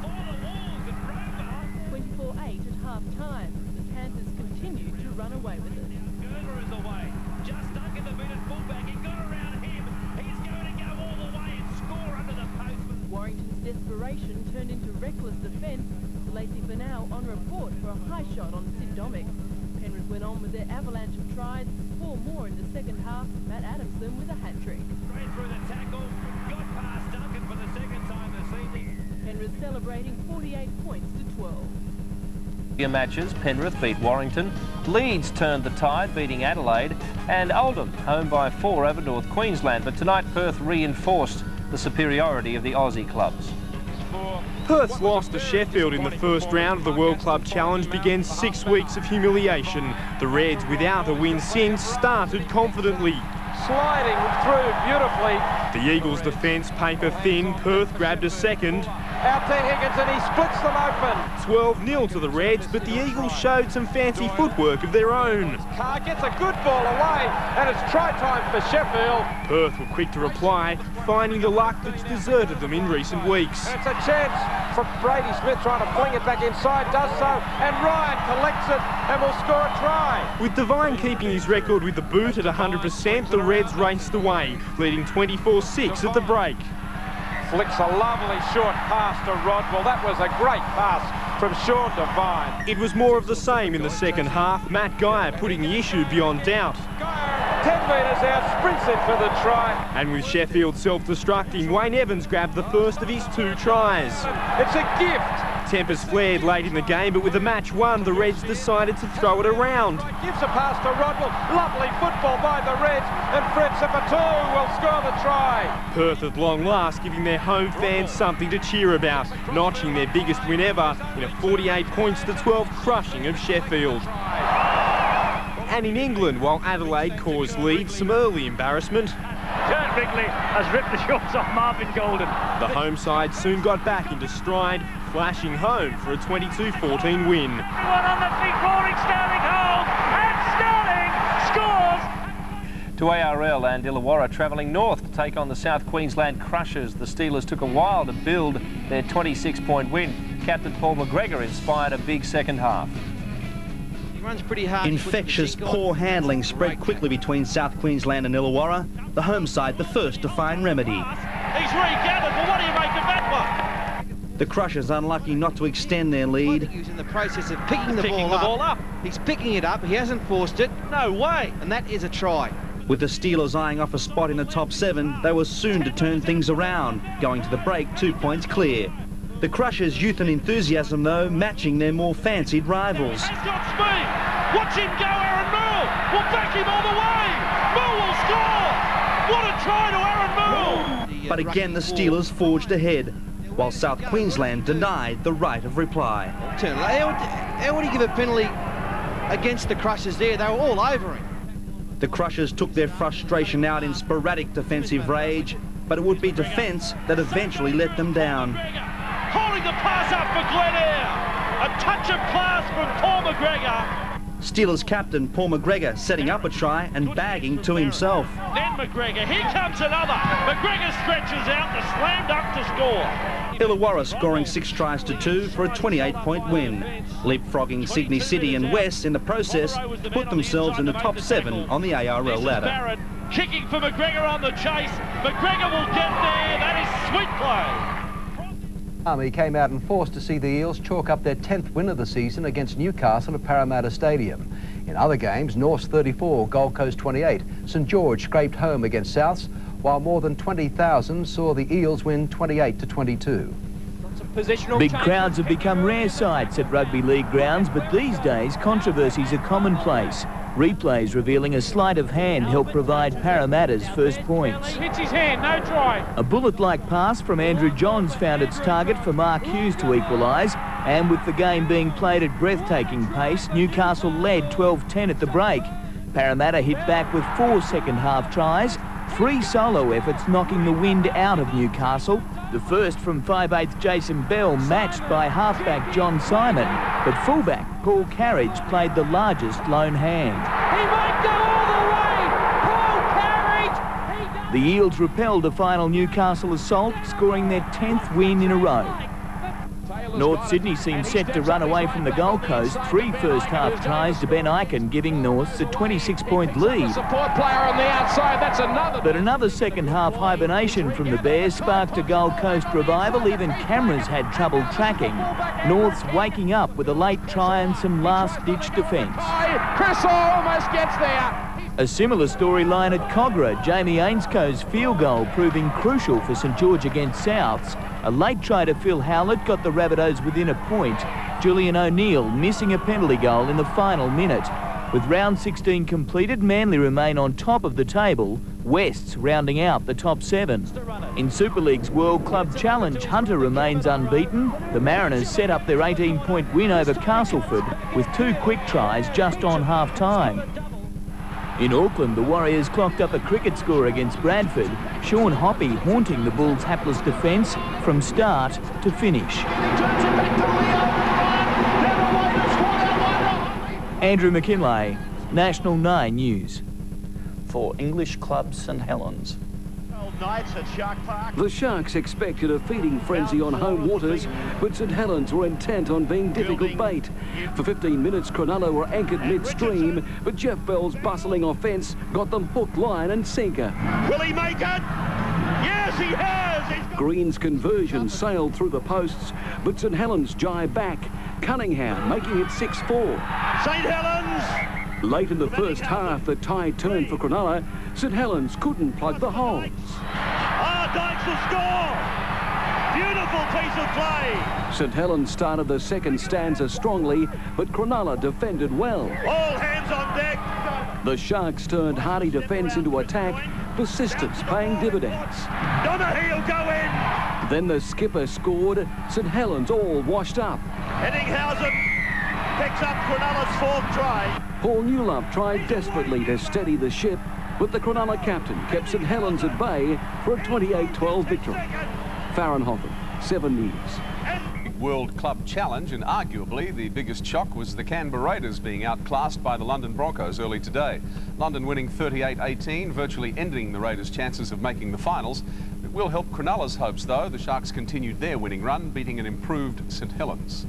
Speaker 22: for the Wolves and Rover.
Speaker 21: 24-8 at half-time. The Panthers continue to run away with it.
Speaker 22: Girdler is away. Just stuck in the mid at fullback. He got around him. He's going to go all the way and score under the post.
Speaker 21: Warrington's desperation turned into reckless defence. Lacey Finau on report for a high shot on Sid Domick. Penrith went on with their avalanche of tries. 4 more in the second half. Matt Adamson with a hat-trick.
Speaker 22: Straight through the tackle. Got past Duncan for the second time this evening.
Speaker 21: Penrith celebrating 48 points to 12.
Speaker 16: Matches, Penrith beat Warrington, Leeds turned the tide, beating Adelaide, and Oldham home by 4 over North Queensland. But tonight Perth reinforced the superiority of the Aussie clubs.
Speaker 19: Perth's loss to Sheffield in the first round of the World Club Challenge began 6 weeks of humiliation. The Reds, without a win since, started confidently.
Speaker 22: Sliding through beautifully.
Speaker 19: The Eagles' defence paper thin. Perth grabbed a second.
Speaker 22: Out to Higgins and he splits them open.
Speaker 19: 12-0 to the Reds, but the Eagles showed some fancy footwork of their own.
Speaker 22: Carr gets a good ball away and it's try time for Sheffield.
Speaker 19: Perth were quick to reply, finding the luck that's deserted them in recent weeks.
Speaker 22: It's a chance for Brady Smith trying to fling it back inside, does so, and Ryan collects it and will score a try.
Speaker 19: With Devine keeping his record with the boot at 100%, the Reds raced away, leading 24-6 at the break.
Speaker 22: Flicks a lovely short pass to Rodwell. That was a great pass from Sean Devine.
Speaker 19: It was more of the same in the second half. Matt Geyer putting the issue beyond doubt.
Speaker 22: 10 metres out, sprints in for the try.
Speaker 19: And with Sheffield self-destructing, Wayne Evans grabbed the first of his 2 tries.
Speaker 22: It's a gift.
Speaker 19: Tempers flared late in the game, but with the match won, the Reds decided to throw it around.
Speaker 22: Gives a pass to Rodwell. Lovely football by the Reds, and Fred Sipatu will score the try.
Speaker 19: Perth at long last giving their home fans something to cheer about, notching their biggest win ever in a 48 points to 12 crushing of Sheffield. And in England, while Adelaide caused Leeds some early embarrassment,
Speaker 22: Kurt Bigley has ripped the shorts off Marvin Golden.
Speaker 19: The home side soon got back into stride, flashing home for a 22-14 win.
Speaker 22: Everyone on the feet, roaring Sterling home, and Sterling scores!
Speaker 16: To ARL and Illawarra travelling north to take on the South Queensland Crushers. The Steelers took a while to build their 26-point win. Captain Paul McGregor inspired a big second half.
Speaker 11: Runs pretty hard. Infectious, poor handling spread quickly between South Queensland and Illawarra. The home side the first to find remedy.
Speaker 22: He's regathered, but what do you make of that one?
Speaker 11: The Crushers unlucky not to extend their lead.
Speaker 20: He's in the process of picking the ball up. He's picking it up, he hasn't forced it.
Speaker 22: No way!
Speaker 20: And that is a try.
Speaker 11: With the Steelers eyeing off a spot in the top 7, they were soon to turn things around, going to the break 2 points clear. The Crushers' youth and enthusiasm, though, matching their more fancied rivals.
Speaker 22: He's got speed! Watch him go, Aaron Moore! We'll back him all the way! Moore will score! What a try to Aaron Moore!
Speaker 11: But again, the Steelers forged ahead, while South Queensland denied the right of reply.
Speaker 20: How would he give a penalty against the Crushers there? They were all over him.
Speaker 11: The Crushers took their frustration out in sporadic defensive rage, but it would be defence that eventually let them down.
Speaker 22: Holding the pass up for Glen Eyre. A touch of class from Paul McGregor.
Speaker 11: Steelers captain Paul McGregor setting up a try and bagging to himself.
Speaker 22: Then McGregor, here comes another. McGregor stretches out the slam dunk to score.
Speaker 11: Illawarra scoring 6 tries to 2 for a 28-point win. Leapfrogging Sydney City and West in the process to put themselves in the top 7 on the ARL ladder.
Speaker 22: Barrett kicking for McGregor on the chase. McGregor will get there. That is sweet play.
Speaker 18: Army came out and forced to see the Eels chalk up their 10th win of the season against Newcastle at Parramatta Stadium. In other games, Norths 34, Gold Coast 28. St George scraped home against Souths, while more than 20,000 saw the Eels win 28-22.
Speaker 1: Big crowds have become rare sights at rugby league grounds, but these days controversies are commonplace. Replays revealing a sleight of hand helped provide Parramatta's first points.
Speaker 22: Hits his hand, no try.
Speaker 1: A bullet-like pass from Andrew Johns found its target for Mark Hughes to equalise, and with the game being played at breathtaking pace, Newcastle led 12-10 at the break. Parramatta hit back with 4 second-half tries, 3 solo efforts knocking the wind out of Newcastle. The first from 5/8 Jason Bell, matched by halfback John Simon, but fullback Paul Carriage played the largest lone hand.
Speaker 22: He might go all the way. Paul Carriage.
Speaker 1: The Eels repelled a final Newcastle assault, scoring their 10th win in a row. North Sydney seems set to run away from the Gold Coast. 3 first-half tries to Ben Eichen, giving Norths a 26-point lead.
Speaker 22: Support player on the outside, that's another.
Speaker 1: But another second-half hibernation from the Bears sparked a Gold Coast revival. Even cameras had trouble tracking. Norths waking up with a late try and some last-ditch defence.
Speaker 22: Chris almost gets there.
Speaker 1: A similar storyline at Cogra. Jamie Ainscoe's field goal proving crucial for St George against Souths. A late try to Phil Howlett got the Rabbitohs within a point. Julian O'Neill missing a penalty goal in the final minute. With round 16 completed, Manly remain on top of the table, Wests rounding out the top 7. In Super League's World Club Challenge, Hunter remains unbeaten. The Mariners set up their 18-point win over Castleford with 2 quick tries just on half-time. In Auckland, the Warriors clocked up a cricket score against Bradford, Sean Hoppy haunting the Bulls' hapless defence from start to finish. Andrew McKinlay, National 9 News.
Speaker 2: For English Club St Helens.
Speaker 8: The Sharks expected a feeding frenzy on home waters, but St Helens were intent on being difficult bait. For 15 minutes, Cronulla were anchored midstream, but Jeff Bell's bustling offence got them hook, line and sinker.
Speaker 22: Will he make it? Yes, he has!
Speaker 8: Green's conversion sailed through the posts, but St Helens jibe back, Cunningham making it 6-4.
Speaker 22: St Helens!
Speaker 8: Late in the first half, the tide turned for Cronulla. St Helens couldn't plug the holes.
Speaker 22: Dykes will score! Beautiful piece of play!
Speaker 8: St Helens started the second stanza strongly, but Cronulla defended well.
Speaker 22: All hands on deck!
Speaker 8: The Sharks turned hardy defence into attack, persistence paying dividends.
Speaker 22: Donaghy will go in!
Speaker 8: Then the skipper scored. St Helens all washed up.
Speaker 22: Eddinghausen picks up Cronulla's 4th try.
Speaker 8: Paul Newlove tried desperately to steady the ship, but the Cronulla captain kept St Helens at bay for a 28-12 victory. Farrenhofen, 7 News.
Speaker 7: World Club Challenge, and arguably the biggest shock was the Canberra Raiders being outclassed by the London Broncos early today. London winning 38-18, virtually ending the Raiders' chances of making the finals. It will help Cronulla's hopes, though. The Sharks continued their winning run, beating an improved St Helens.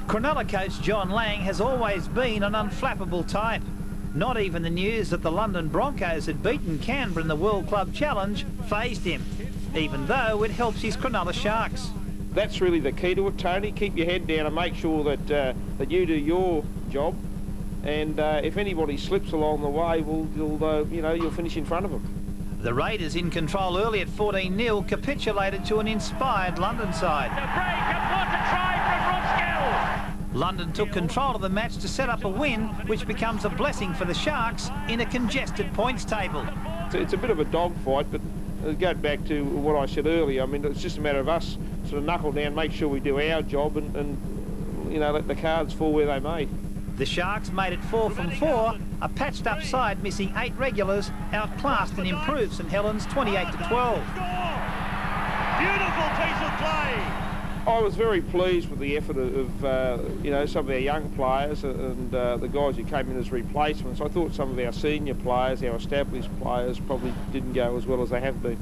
Speaker 15: Cronulla coach John Lang has always been an unflappable type. Not even the news that the London Broncos had beaten Canberra in the World Club Challenge fazed him, even though it helps his Cronulla Sharks.
Speaker 23: That's really the key to it, Tony. Keep your head down and make sure that that you do your job. And if anybody slips along the way, you'll finish in front of them.
Speaker 15: The Raiders, in control early at 14-0, capitulated to an inspired London side. London took control of the match to set up a win, which becomes a blessing for the Sharks in a congested points table.
Speaker 23: It's a bit of a dogfight, but going back to what I said earlier, I mean, it's just a matter of us sort of knuckle down, make sure we do our job and let the cards fall where they may.
Speaker 15: The Sharks made it 4 from 4, a patched-up side missing 8 regulars, outclassed and improved St Helens 28-12.
Speaker 22: Beautiful piece of play!
Speaker 23: I was very pleased with the effort of you know, some of our young players and the guys who came in as replacements. I thought some of our senior players, our established players, probably didn't go as well as they have been.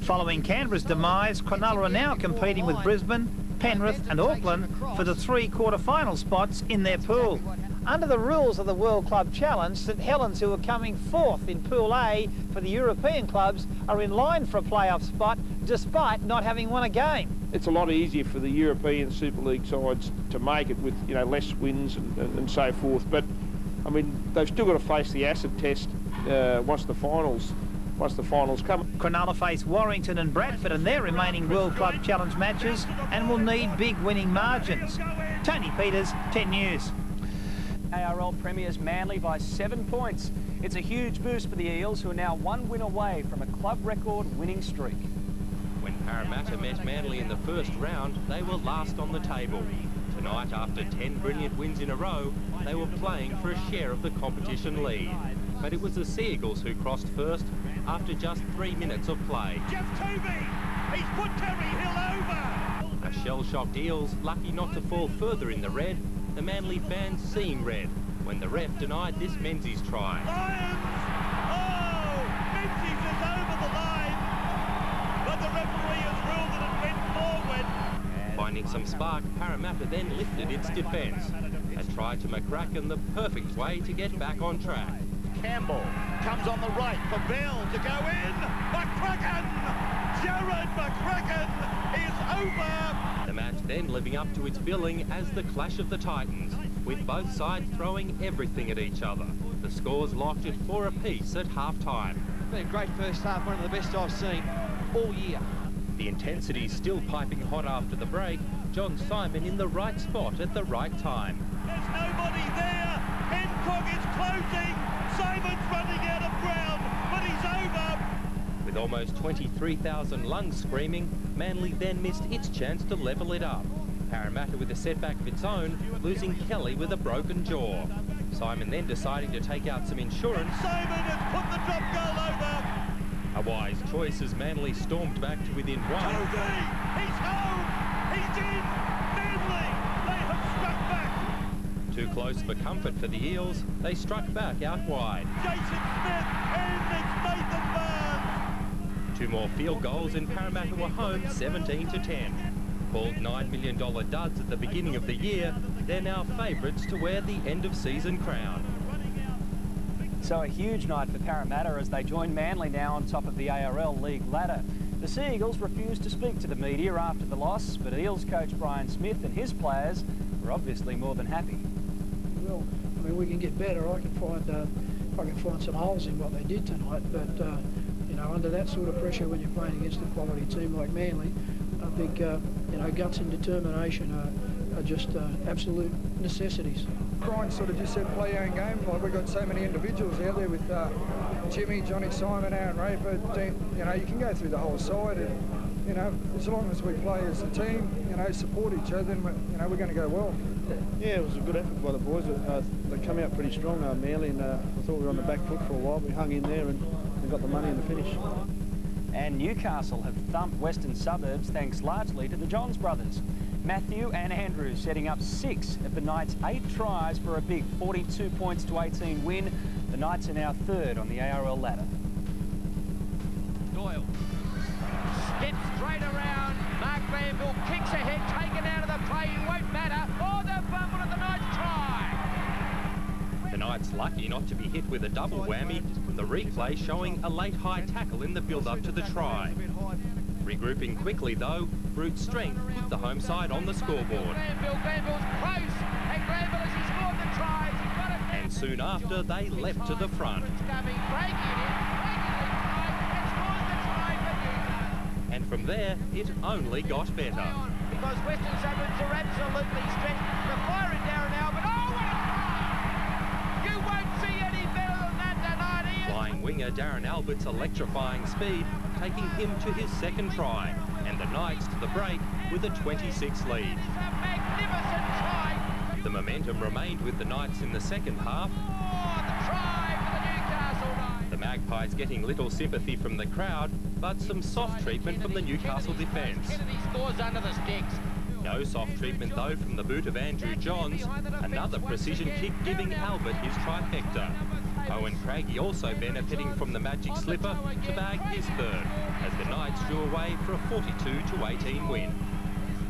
Speaker 15: Following Canberra's demise, Cronulla are now competing with Brisbane, Penrith and Auckland for the 3 quarter-final spots in their pool. Under the rules of the World Club Challenge, St Helens, who are coming 4th in Pool A for the European clubs, are in line for a playoff spot despite not having won a game.
Speaker 23: It's a lot easier for the European Super League sides to make it with, you know, less wins and so forth. But I mean, they've still got to face the acid test once the finals come.
Speaker 15: Cronulla face Warrington and Bradford in their remaining World Club Challenge matches and will need big winning margins. Tony Peters, 10 News.
Speaker 12: ARL premiers Manly by 7 points. It's a huge boost for the Eels, who are now 1 win away from a club record winning streak.
Speaker 10: When Parramatta met Manly in the first round, they were last on the table. Tonight, after 10 brilliant wins in a row, they were playing for a share of the competition lead. But it was the Sea Eagles who crossed first after just 3 minutes of play.
Speaker 5: Jeff Toomey, he's put Terry Hill over.
Speaker 10: A shell-shocked Eels, lucky not to fall further in the red, the Manly fans seeing red when the ref denied this Menzies try.
Speaker 5: Lions! Oh! Menzies is over the line, but the referee has ruled that it went forward.
Speaker 10: Finding some spark, Parramatta then lifted its defence and tried to McCracken the perfect way to get back on track.
Speaker 5: Campbell comes on the right for Bell to go in. McCracken! Jared McCracken is over.
Speaker 10: The match then living up to its billing as the clash of the Titans, with both sides throwing everything at each other. The scores locked at 4 apiece at half-time.
Speaker 20: Been a great first half, one of the best I've seen all year.
Speaker 10: The intensity still piping hot after the break. John Simon in the right spot at the right time.
Speaker 5: There's nobody there. Hancock is closing. Simon's running out of ground, but he's over.
Speaker 10: With almost 23,000 lungs screaming, Manly then missed its chance to level it up. Parramatta with a setback of its own, losing Kelly with a broken jaw. Simon then deciding to take out some insurance.
Speaker 5: Simon has put the drop goal over.
Speaker 10: A wise choice as Manly stormed back to within 1.
Speaker 5: Toby, he's home. He's in. Manly, they have struck back.
Speaker 10: Too close for comfort for the Eels, they struck back out wide.
Speaker 5: Jason Smith and it's Nathan Barnes.
Speaker 10: 2 more field goals and Parramatta were home 17-10. Called $9 million duds at the beginning of the year, they're now favourites to wear the end-of-season crown.
Speaker 12: So a huge night for Parramatta as they join Manly now on top of the ARL League ladder. The Sea Eagles refused to speak to the media after the loss, but Eels coach Brian Smith and his players were obviously more than happy.
Speaker 13: Well, I mean, we can get better. I can find some holes in what they did tonight, but you know, under that sort of pressure when you're playing against a quality team like Manly, I think you know, guts and determination are just absolute necessities.
Speaker 14: Brian sort of just said play your own game. Like, we've got so many individuals out there with Jimmy, Johnny Simon, Aaron Rayford. You know, you can go through the whole side, and you know, as long as we play as a team, you know, support each other, then we're going to go well.
Speaker 23: Yeah, it was a good effort by the boys. They come out pretty strong, Manly, and I thought we were on the back foot for a while. We hung in there and we got the money in the finish.
Speaker 12: And Newcastle have thumped Western Suburbs thanks largely to the Johns brothers. Matthew and Andrew setting up 6 of the Knights' 8 tries for a big 42 points to 18 win. The Knights are now 3rd on the ARL ladder.
Speaker 24: Doyle steps straight around. Mark Glanville kicks ahead, taken out of the play. It won't matter. Oh, the fumble of the Knights try.
Speaker 10: The Knights lucky not to be hit with a double whammy. The replay showing a late high tackle in the build-up to the try. Regrouping quickly though, brute strength put the home side on the scoreboard.
Speaker 24: Glanville's close, and Glanville as he scored the tries, he got it.
Speaker 10: And soon after, they leapt to the front. And from there, it only got better.
Speaker 24: Because Western Suburbs are absolutely stretched. The fire in Darren Albert. Oh, what a try! You won't see any better than that tonight, Ian.
Speaker 10: Flying winger Darren Albert's electrifying speed, taking him to his 2nd try, and the Knights to the break with a 26 lead.
Speaker 24: It's a magnificent try.
Speaker 10: The momentum remained with the Knights in the 2nd half.
Speaker 24: Oh, the try for the Newcastle Knights.
Speaker 10: The Magpies getting little sympathy from the crowd, but some soft treatment from the Newcastle defence.
Speaker 24: Kennedy scores under the sticks.
Speaker 10: No soft treatment though from the boot of Andrew Johns. Another precision kick giving Albert his trifecta. Owen Craigie also benefiting from the magic slipper to bag his third, as the Knights drew away for a 42-18 win.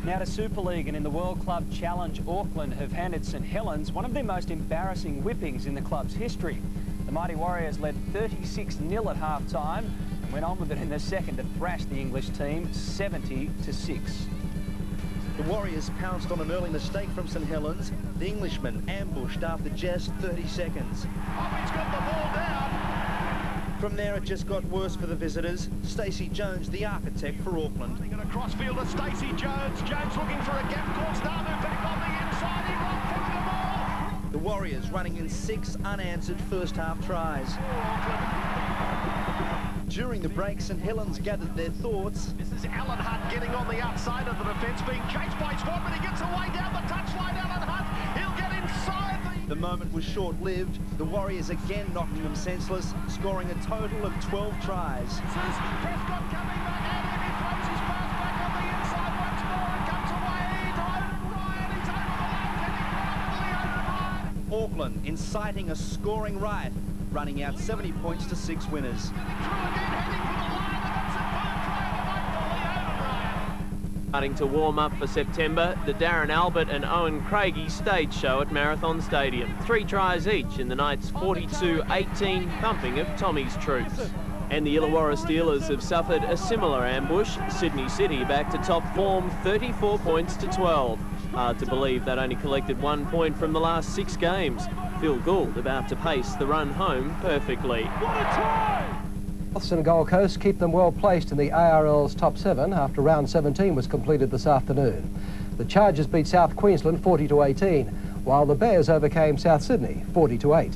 Speaker 12: Now to Super League, and in the World Club Challenge, Auckland have handed St Helens one of their most embarrassing whippings in the club's history. The Mighty Warriors led 36-0 at half-time and went on with it in the second to thrash the English team 70-6.
Speaker 11: The Warriors pounced on an early mistake from St Helens. The Englishmen ambushed after just 30 seconds.
Speaker 5: He's got the ball down.
Speaker 11: From there, it just got worse for the visitors. Stacey Jones, the architect for Auckland.
Speaker 5: They got a crossfield to Stacey Jones. Jones looking for a gap. Corstamu back on the inside. He rocked through the ball.
Speaker 11: The Warriors running in 6 unanswered first-half tries. During the break, St Helens gathered their thoughts.
Speaker 5: This is Alan Hunt getting on the outside of the defence, being chased by Swan, but he gets away down the touchline. Alan Hunt, he'll get inside
Speaker 11: The moment was short-lived. The Warriors again knocking them senseless, scoring a total of 12 tries.
Speaker 5: Prescott coming back at him. He throws his pass back on the inside once more and comes away. Ryan, he's over the line. Can he grab the
Speaker 11: Auckland inciting a scoring riot, running out 70 points to 6 winners.
Speaker 3: Starting to warm up for September, the Darren Albert and Owen Craigie stage show at Marathon Stadium. 3 tries each in the Knights' 42-18 thumping of Tommy's troops. And the Illawarra Steelers have suffered a similar ambush. Sydney City back to top form, 34 points to 12. Hard to believe that only collected 1 point from the last 6 games. Phil Gould about to pace the run home perfectly.
Speaker 18: What a try! And Gold Coast keep them well placed in the ARL's top 7 after round 17 was completed this afternoon. The Chargers beat South Queensland 40-18, while the Bears overcame South Sydney 40-8.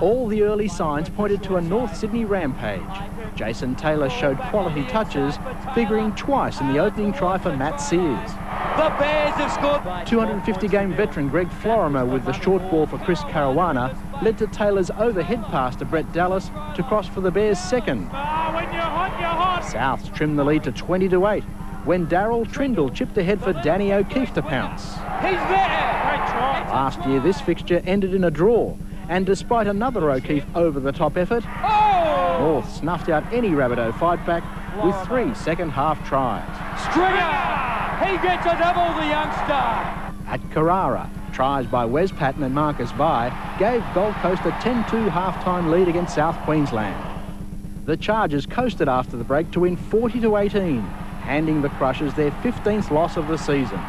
Speaker 4: All the early signs pointed to a North Sydney rampage. Jason Taylor showed quality touches, figuring twice in the opening try for Matt Sears.
Speaker 22: The Bears have scored.
Speaker 4: 250-game veteran Greg Florimer with the short ball for Chris Caruana led to Taylor's overhead pass to Brett Dallas to cross for the Bears' second.
Speaker 22: When you're hot, you're hot.
Speaker 4: Souths trimmed the lead to 20-8 when Darryl Trindle chipped ahead for Danny O'Keefe to pounce.
Speaker 22: He's there. Great try.
Speaker 4: Last year, this fixture ended in a draw, and despite another O'Keefe over-the-top effort, North snuffed out any Rabbitoh fight back with 3 second-half tries.
Speaker 22: Stringer! He gets a double, the youngster.
Speaker 4: At Carrara, tries by Wes Patton and Marcus Bai gave Gold Coast a 10-2 half-time lead against South Queensland. The Chargers coasted after the break to win 40-18, handing the Crushers their 15th loss of the season.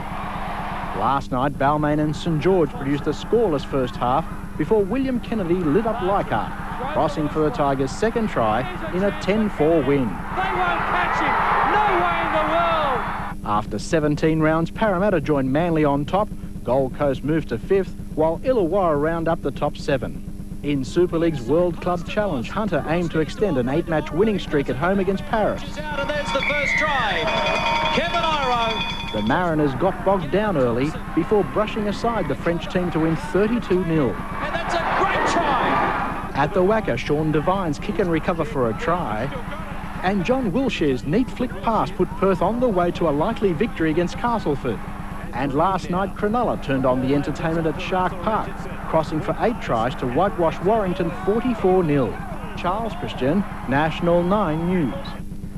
Speaker 4: Last night, Balmain and St George produced a scoreless first half before William Kennedy lit up Leichhardt, crossing for the Tigers' second try in a 10-4 win.
Speaker 22: They won't catch him. No way in the world.
Speaker 4: After 17 rounds, Parramatta joined Manly on top. Gold Coast moved to 5th, while Illawarra round up the top 7. In Super League's World Club Challenge, Hunter aimed to extend an 8-match winning streak at home against Paris.
Speaker 24: Out and there's the first try. Kevin Iro.
Speaker 4: The Mariners got bogged down early before brushing aside the French team to win 32-0.
Speaker 24: And that's a great try.
Speaker 4: At the Wacker, Sean Devine's kick and recover for a try. And John Wilshire's neat flick pass put Perth on the way to a likely victory against Castleford. And last night, Cronulla turned on the entertainment at Shark Park, crossing for 8 tries to whitewash Warrington 44-0. Charles Christian, National 9 News.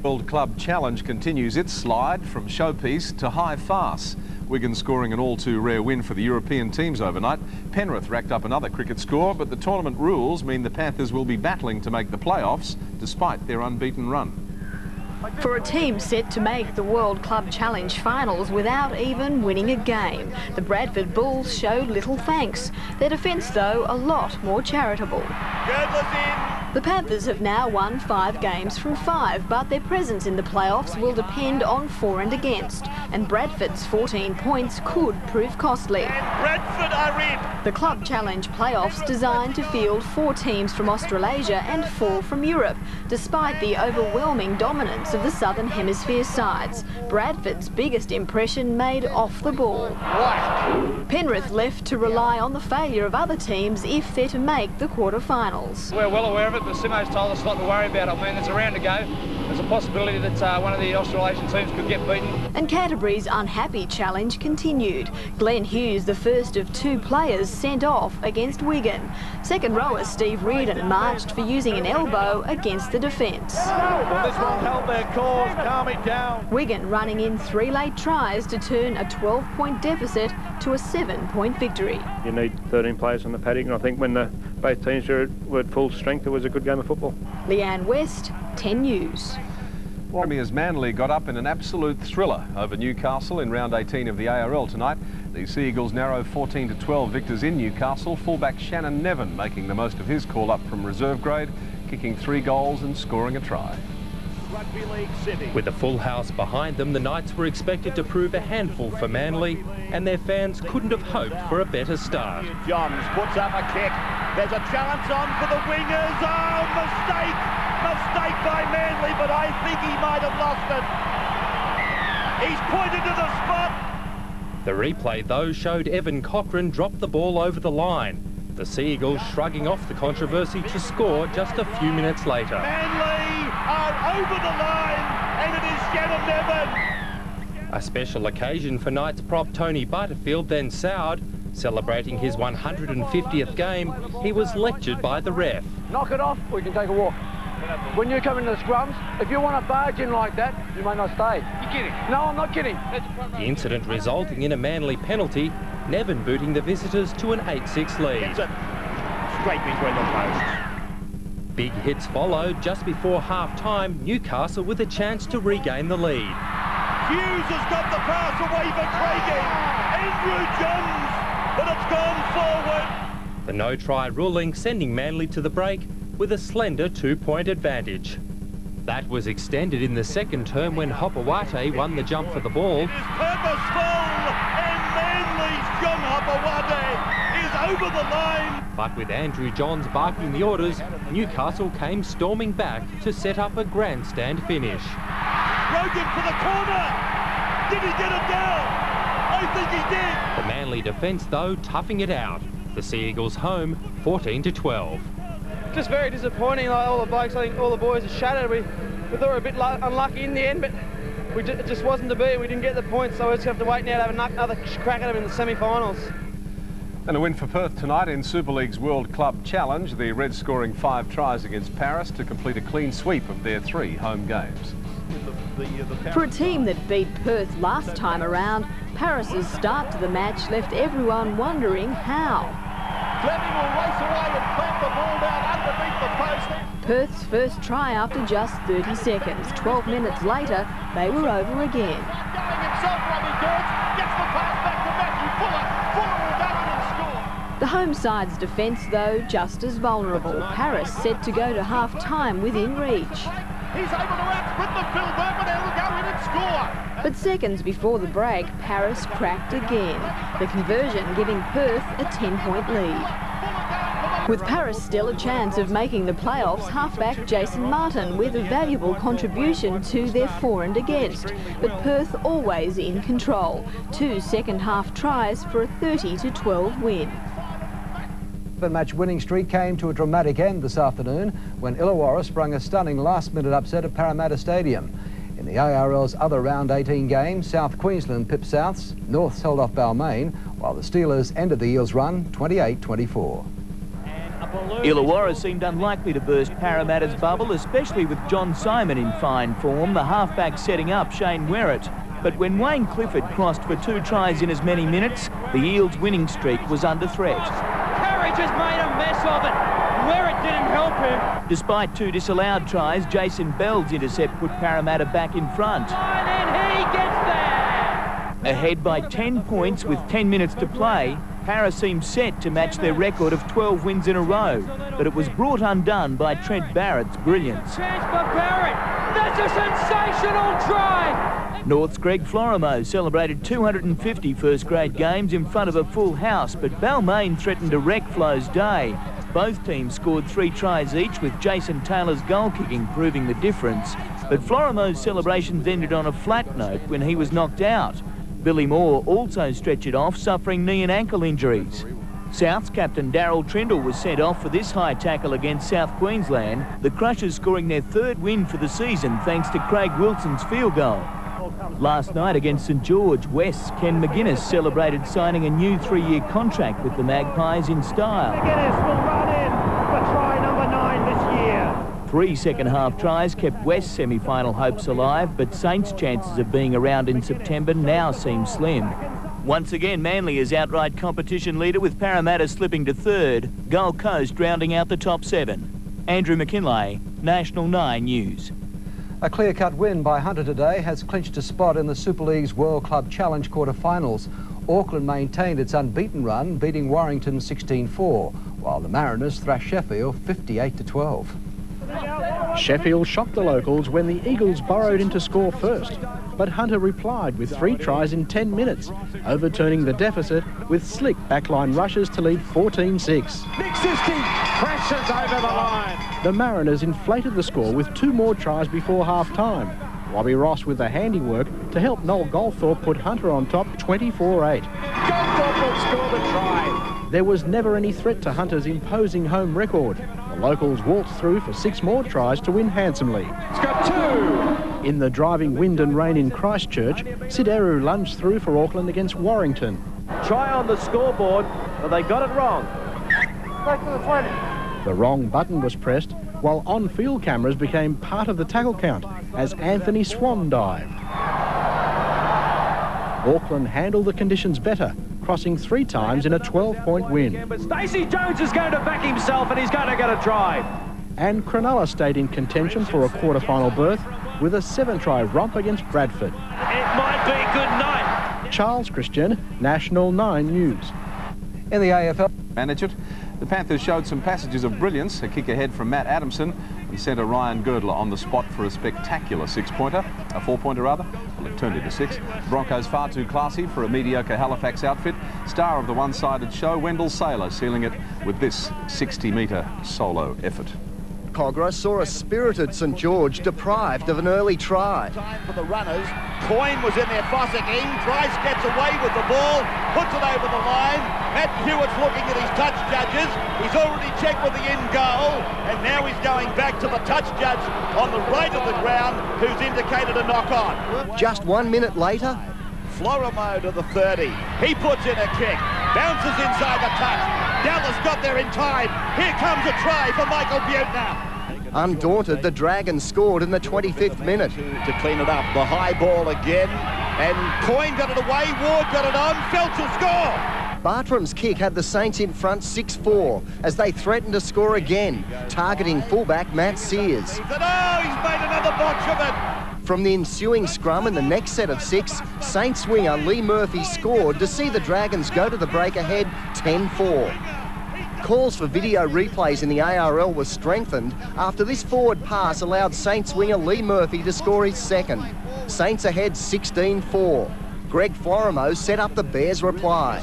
Speaker 7: World Club Challenge continues its slide from showpiece to high farce. Wigan scoring an all-too-rare win for the European teams overnight. Penrith racked up another cricket score, but the tournament rules mean the Panthers will be battling to make the playoffs despite their unbeaten run.
Speaker 6: For a team set to make the World Club Challenge finals without even winning a game, the Bradford Bulls showed little thanks. Their defence, though, a lot more charitable. The Panthers have now won 5 games from 5, but their presence in the playoffs will depend on for and against, and Bradford's 14 points could prove costly.
Speaker 5: Bradford are in.
Speaker 6: The Club Challenge playoffs designed to field 4 teams from Australasia and 4 from Europe, despite the overwhelming dominance of the Southern Hemisphere sides. Bradford's biggest impression made off the ball. Penrith left to rely on the failure of other teams if they're to make the quarterfinals.
Speaker 17: We're well aware of it, but Simo's told us not to worry about it. I mean, there's a round to go.
Speaker 9: there's a possibility that one of the Australasian teams could get beaten.
Speaker 6: And Canterbury's unhappy challenge continued. Glenn Hughes, the first of 2 players sent off against Wigan. Second rower Steve Reardon marched for using an elbow against the defence.
Speaker 5: Well, this won't help their cause. Calm it down.
Speaker 6: Wigan running in 3 late tries to turn a 12-point deficit to a 7-point victory.
Speaker 23: You need 13 players on the paddock, and I think when both teams were at full strength, it was a good game of football.
Speaker 6: Leanne West, 10 News.
Speaker 17: Premier's Manly got up in an absolute thriller over Newcastle in round 18 of the ARL tonight. The Sea Eagles narrow 14-12 victors in Newcastle. Fullback Shannon Nevin making the most of his call-up from reserve grade, kicking 3 goals and scoring a try.
Speaker 5: Rugby League City.
Speaker 10: With a full house behind them, the Knights were expected to prove a handful for Manly, and their fans couldn't have hoped for a better start.
Speaker 5: Johns puts up a kick. There's a chance on for the wingers. Oh, mistake! Mistake by Manly, but I think he might have lost it. He's pointed to the spot.
Speaker 10: The replay, though, showed Evan Cochran drop the ball over the line. The Sea Eagles shrugging off the controversy to score just a few minutes later.
Speaker 5: Manly are over the line, and it is Shannon Nevin.
Speaker 10: A special occasion for Knights prop Tony Butterfield then soured. Celebrating his 150th game, he was lectured by the ref.
Speaker 19: Knock it off, or you can take a walk. When you come into the scrums, if you want to barge in like that, you may not stay. You're kidding? No, I'm not kidding.
Speaker 10: The incident resulting in a Manly penalty, Nevin booting the visitors to an 8-6 lead.
Speaker 5: Straight between the posts.
Speaker 10: Big hits followed just before half-time, Newcastle with a chance to regain the lead.
Speaker 5: Hughes has got the pass away for Craigie. Andrew Johns, but it's gone forward.
Speaker 10: The no-try ruling sending Manly to the break with a slender 2-point advantage. That was extended in the second term when Hopawate won the jump for the ball.
Speaker 5: It is purposeful, and Manly's John Hopawate is over the line.
Speaker 10: But with Andrew Johns barking the orders, Newcastle came storming back to set up a grandstand finish.
Speaker 5: Rogan for the corner. Did he get it down? I think he did.
Speaker 10: The Manly defence, though, toughing it out. The Sea Eagles home, 14-12.
Speaker 19: Just very disappointing. Like all the blokes, I think all the boys are shattered. We thought we were a bit unlucky in the end, but it just wasn't to be. We didn't get the points, so we just have to wait now to have another crack at them in the semi-finals.
Speaker 17: And a win for Perth tonight in Super League's World Club Challenge. The Reds scoring 5 tries against Paris to complete a clean sweep of their 3 home games.
Speaker 6: For a team that beat Perth last time around, Paris's start to the match left everyone wondering how.
Speaker 5: Fleming will race away and plant the ball down underneath the post.
Speaker 6: Perth's first try after just 30 seconds. 12 minutes later, they were over again.
Speaker 5: Going himself, Robbie George gets the pass back to Matthew Fuller. Fuller will go in and score.
Speaker 6: The home side's defence, though, just as vulnerable. Paris set to go to half-time within reach.
Speaker 5: He's able to outsprint the Phil Berman and will go in and score.
Speaker 6: But seconds before the break, Paris cracked again. The conversion giving Perth a 10-point lead. With Paris still a chance of making the playoffs, halfback Jason Martin with a valuable contribution to their for and against. But Perth always in control. 2 second-half tries for a 30-12 win.
Speaker 18: The match winning streak came to a dramatic end this afternoon when Illawarra sprung a stunning last-minute upset at Parramatta Stadium. In the ARL's other round 18 game, South Queensland pipped Souths, Norths held off Balmain, while the Steelers ended the Eels' run 28-24.
Speaker 1: Illawarra seemed unlikely to burst Parramatta's bubble, especially with John Simon in fine form, the halfback setting up Shane Werrett. But when Wayne Clifford crossed for 2 tries in as many minutes, the Eels' winning streak was under threat.
Speaker 22: Carriage has made a mess of it. Werrett didn't help him.
Speaker 1: Despite 2 disallowed tries, Jason Bell's intercept put Parramatta back in front.
Speaker 22: And he gets there.
Speaker 1: Ahead by 10 points with 10 minutes to play, Para seemed set to match their record of 12 wins in a row, but it was brought undone by Trent Barrett's brilliance.
Speaker 22: Chance for Barrett. That's a sensational try.
Speaker 1: North's Greg Florimo celebrated 250 first-grade games in front of a full house, but Balmain threatened to wreck Flo's day. Both teams scored 3 tries each, with Jason Taylor's goal-kicking proving the difference. But Florimo's celebrations ended on a flat note when he was knocked out. Billy Moore also stretched it off, suffering knee and ankle injuries. South's captain Daryl Trindle was sent off for this high tackle against South Queensland. The Crushers scoring their 3rd win for the season thanks to Craig Wilson's field goal. Last night against St George, West's Ken McGuinness celebrated signing a new 3-year contract with the Magpies in style.
Speaker 22: McGuinness will run in for try number 9 this year.
Speaker 1: 3 second-half tries kept West's semi-final hopes alive, but Saints' chances of being around in September now seem slim. Once again, Manly is outright competition leader with Parramatta slipping to 3rd, Gold Coast rounding out the top 7. Andrew McKinlay, National 9 News.
Speaker 18: A clear-cut win by Hunter today has clinched a spot in the Super League's World Club Challenge quarter-finals. Auckland maintained its unbeaten run, beating Warrington 16-4, while the Mariners thrashed Sheffield 58-12.
Speaker 4: Sheffield shocked the locals when the Eagles burrowed in to score first, but Hunter replied with 3 tries in 10 minutes, overturning the deficit with slick backline rushes to lead 14-6.
Speaker 22: Nick Sisti crashes over the line.
Speaker 4: The Mariners inflated the score with 2 more tries before half-time. Robbie Ross with the handiwork to help Noel Goldthorpe put Hunter on top 24-8.
Speaker 22: Goldthorpe will score the try.
Speaker 4: There was never any threat to Hunter's imposing home record. The locals waltzed through for 6 more tries to win handsomely.
Speaker 22: It's got 2.
Speaker 4: In the driving wind and rain in Christchurch, Sid Eru lunged through for Auckland against Warrington.
Speaker 3: Try on the scoreboard, but they got it wrong.
Speaker 22: Back to the 20.
Speaker 4: The wrong button was pressed, while on-field cameras became part of the tackle count as Anthony Swan dived. Auckland handled the conditions better, crossing 3 times in a 12-point win.
Speaker 22: But Stacey Jones is going to back himself and he's going to get a try.
Speaker 4: And Cronulla stayed in contention for a quarter-final berth with a 7-try romp against Bradford.
Speaker 22: It might be a good night.
Speaker 4: Charles Christian, National 9 News.
Speaker 18: In the AFL...
Speaker 17: Manage it. The Panthers showed some passages of brilliance, a kick ahead from Matt Adamson, and centre Ryan Girdler on the spot for a spectacular 6-pointer, a 4-pointer rather. Well, it turned into 6. Broncos far too classy for a mediocre Halifax outfit. Star of the one-sided show, Wendell Saylor, sealing it with this 60-metre solo effort.
Speaker 2: Cogra saw a spirited St George deprived of an early try.
Speaker 5: Time for the runners. Coyne was in there fossicking. Price gets away with the ball, puts it over the line. Matt Hewitt's looking at his touch judges. He's already checked with the in goal, and now he's going back to the touch judge on the right of the ground, who's indicated a knock-on.
Speaker 2: Just 1 minute later,
Speaker 5: Florimo to the 30. He puts in a kick. Bounces inside the touch. Dallas got there in time. Here comes a try for Michael Butner.
Speaker 2: Undaunted, the Dragons scored in the 25th minute.
Speaker 5: To clean it up. The high ball again. And Coyne got it away. Ward got it on. Felch will score.
Speaker 2: Bartram's kick had the Saints in front 6-4 as they threatened to score again, targeting fullback Matt Sears.
Speaker 5: He's made another box of it.
Speaker 2: From the ensuing scrum in the next set of 6, Saints winger Lee Murphy scored to see the Dragons go to the break ahead 10-4. Calls for video replays in the ARL were strengthened after this forward pass allowed Saints winger Lee Murphy to score his second. Saints ahead 16-4. Greg Florimo set up the Bears' reply.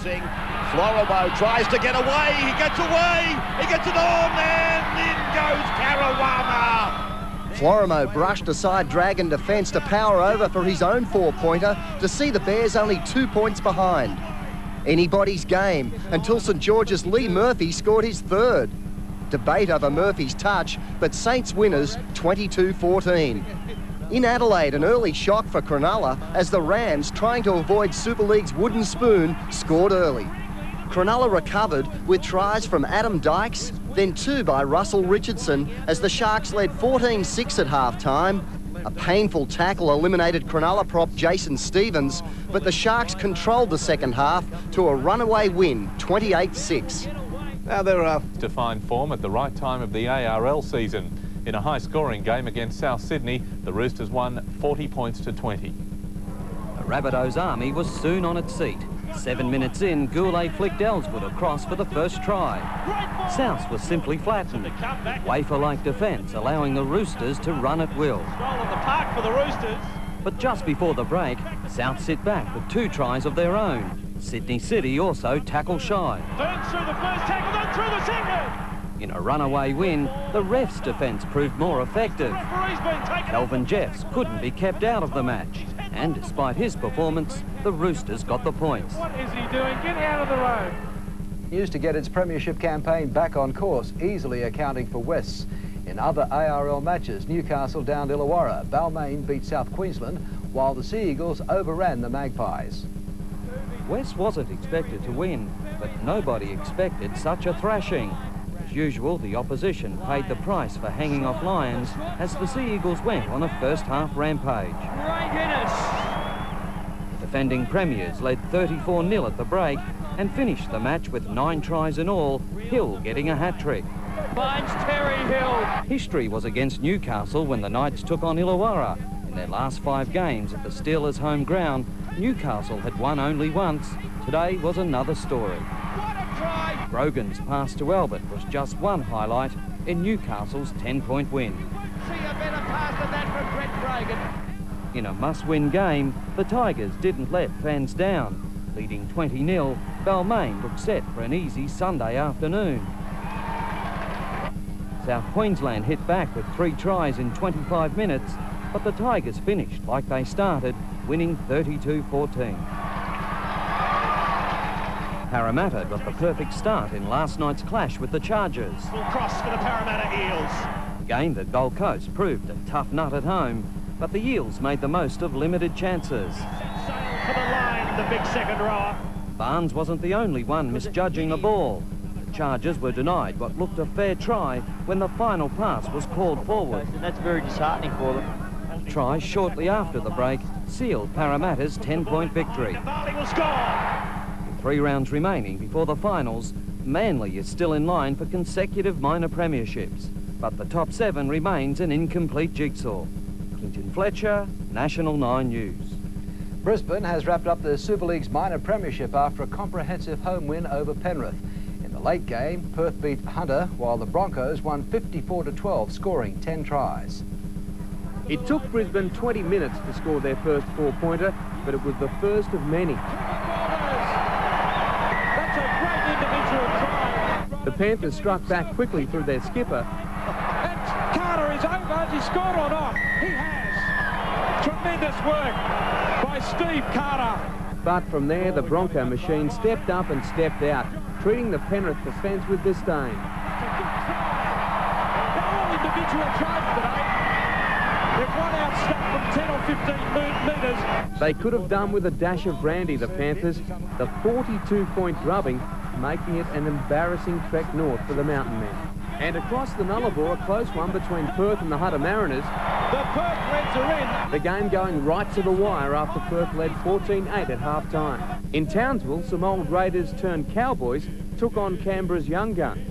Speaker 5: Florimo tries to get away. He gets away. He gets it on, and in goes Caruana.
Speaker 2: Florimo brushed aside Dragon defence to power over for his own 4-pointer to see the Bears only 2 points behind. Anybody's game until St George's Lee Murphy scored his 3rd. Debate over Murphy's touch, but Saints winners 22-14. In Adelaide, an early shock for Cronulla as the Rams, trying to avoid Super League's wooden spoon, scored early. Cronulla recovered with tries from Adam Dykes, then 2 by Russell Richardson as the Sharks led 14-6 at half-time. A painful tackle eliminated Cronulla prop Jason Stevens, but the Sharks controlled the second half to a runaway win, 28-6.
Speaker 8: Now they're to find form at the right time of the ARL season. In a high-scoring game against South Sydney, the Roosters won 40 points to 20.
Speaker 16: The Rabbitohs army was soon on its seat. 7 minutes in, Goulet flicked Ellswood across for the first try. South was simply flattened. Wafer-like defence, allowing the Roosters to run at will.
Speaker 22: On the park for the Roosters.
Speaker 16: But just before the break, South sit back with 2 tries of their own. Sydney City also tackle shy.
Speaker 22: Burns through the first tackle, then through the second.
Speaker 16: In a runaway win, the refs' defence proved more effective. Calvin Jeffs couldn't be kept out of the match. And despite his performance, the Roosters got the points.
Speaker 22: What is he doing? Get out of the road.
Speaker 18: Continues to get its premiership campaign back on course, easily accounting for West's. In other ARL matches, Newcastle downed Illawarra, Balmain beat South Queensland, while the Sea Eagles overran the Magpies.
Speaker 16: West wasn't expected to win, but nobody expected such a thrashing. As usual, the opposition paid the price for hanging off Lions as the Sea Eagles went on a first-half rampage. The defending premiers led 34-0 at the break and finished the match with 9 tries in all, Hill getting a hat-trick.
Speaker 22: Finds Terry Hill.
Speaker 16: History was against Newcastle when the Knights took on Illawarra. In their last 5 games at the Steelers' home ground, Newcastle had won only once. Today was another story. Brogan's pass to Albert was just one highlight in Newcastle's 10-point win.
Speaker 24: See a better pass than that from Brett Brogan.
Speaker 16: In a must-win game, the Tigers didn't let fans down. Leading 20-0, Balmain looked set for an easy Sunday afternoon. South Queensland hit back with 3 tries in 25 minutes, but the Tigers finished like they started, winning 32-14. Parramatta got the perfect start in last night's clash with the Chargers.
Speaker 5: Full cross for the Parramatta Eels.
Speaker 16: A game that Gold Coast proved a tough nut at home, but the Eels made the most of limited chances.
Speaker 5: Sail for the line, the big second rower.
Speaker 16: Barnes wasn't the only one misjudging the ball. The Chargers were denied what looked a fair try when the final pass was called forward.
Speaker 13: And that's very disheartening for them.
Speaker 16: Try shortly after the break sealed Parramatta's 10-point victory.
Speaker 5: Was gone.
Speaker 16: With 3 rounds remaining before the finals, Manly is still in line for consecutive minor premierships, but the top 7 remains an incomplete jigsaw. Clinton Fletcher, National 9 News.
Speaker 18: Brisbane has wrapped up the Super League's minor premiership after a comprehensive home win over Penrith. In the late game, Perth beat Hunter, while the Broncos won 54-12, scoring 10 tries.
Speaker 15: It took Brisbane 20 minutes to score their first 4-pointer, but it was the first of many.
Speaker 22: That's a great individual try.
Speaker 15: The Panthers struck back quickly through their skipper.
Speaker 22: And Carter is over. Has he scored or not? He has. Tremendous work by Steve Carter.
Speaker 15: But from there, the Bronco machine stepped up and stepped out, treating the Penrith defence with disdain.
Speaker 22: They're all individual tries today. They've one outstep from 10 or 15 metres.
Speaker 15: They could have done with a dash of brandy, the Panthers. The 42-point drubbing, making it an embarrassing trek north for the Mountain Men. And across the Nullarbor, a close one between Perth and the Hunter Mariners.
Speaker 22: The Perth Reds are in.
Speaker 15: The game going right to the wire after Perth led 14-8 at half-time. In Townsville, some old Raiders turned Cowboys took on Canberra's young gun.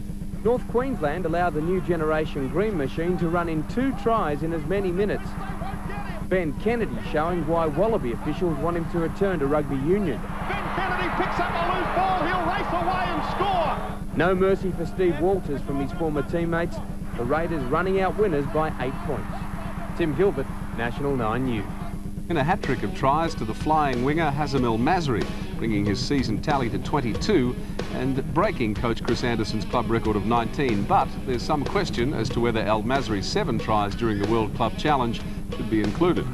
Speaker 15: North Queensland allowed the new generation Green Machine to run in 2 tries in as many minutes. Ben Kennedy showing why Wallaby officials want him to return to rugby union.
Speaker 5: Ben Kennedy picks up a loose ball. He'll race away and score.
Speaker 15: No mercy for Steve Walters from his former teammates. The Raiders running out winners by 8 points. Tim Gilbert, National 9 News.
Speaker 17: In a hat-trick of tries to the flying winger Hazem El Masri, bringing his season tally to 22 and breaking coach Chris Anderson's club record of 19. But there's some question as to whether El Masri's 7 tries during the World Club Challenge should be included.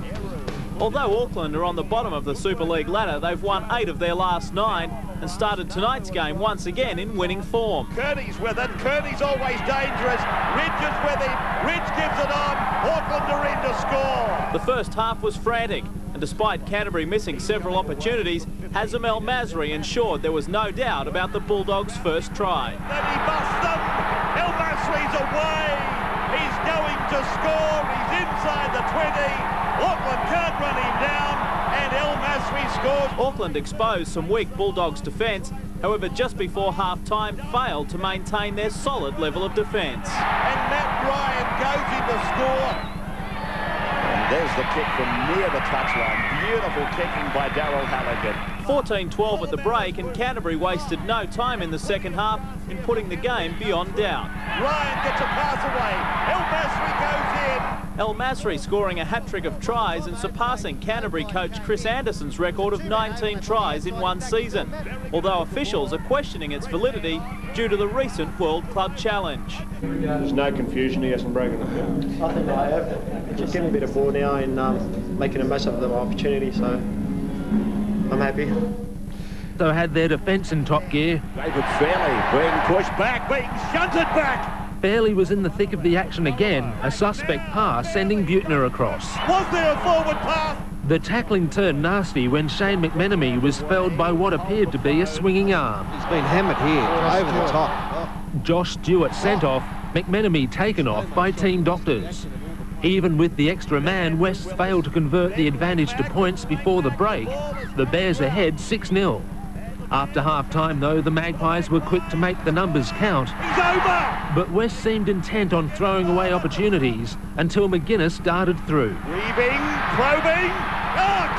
Speaker 3: Although Auckland are on the bottom of the Super League ladder, they've won 8 of their last 9 and started tonight's game once again in winning form.
Speaker 5: Kearney's with it. Kearney's always dangerous. Ridge is with him. Ridge gives it on. Auckland are in to score.
Speaker 3: The first half was frantic, and despite Canterbury missing several opportunities, Hazem El Masri ensured there was no doubt about the Bulldogs' first try.
Speaker 5: Then he busts them. El Masri's away. He's going to score. He's inside the 20. Auckland can't run him down, and El Masri scores.
Speaker 3: Auckland exposed some weak Bulldogs' defence, however, just before half-time failed to maintain their solid level of defence.
Speaker 5: And Matt Ryan goes in to score.
Speaker 20: And there's the kick from near the touchline. Beautiful kicking by Darryl Halligan.
Speaker 3: 14-12 at the break, and Canterbury wasted no time in the second half in putting the game beyond doubt.
Speaker 5: Ryan gets a pass away. El Masri goes in.
Speaker 3: El Masri scoring a hat-trick of tries and surpassing Canterbury coach Chris Anderson's record of 19 tries in one season, although officials are questioning its validity due to the recent World Club Challenge.
Speaker 23: There's no confusion, he hasn't broken the field.
Speaker 21: I think I have. Just getting a bit of ball now and making the most of the opportunity, so I'm happy.
Speaker 7: also had their defence in top gear.
Speaker 20: David Fairley being pushed back, being shunted back.
Speaker 7: Fairley was in the thick of the action again, a suspect pass sending Buettner across.
Speaker 20: Was there a forward pass?
Speaker 7: The tackling turned nasty when Shane McMenemy was felled by what appeared to be a swinging arm.
Speaker 11: He's been hammered here, over the top.
Speaker 7: Josh Stewart sent off, McMenemy taken off by team doctors. Even with the extra man, West failed to convert the advantage to points before the break. The Bears ahead 6-0. After half-time, though, the Magpies were quick to make the numbers count.
Speaker 20: He's over!
Speaker 7: But West seemed intent on throwing away opportunities until McGuinness darted through.
Speaker 20: Weaving, probing.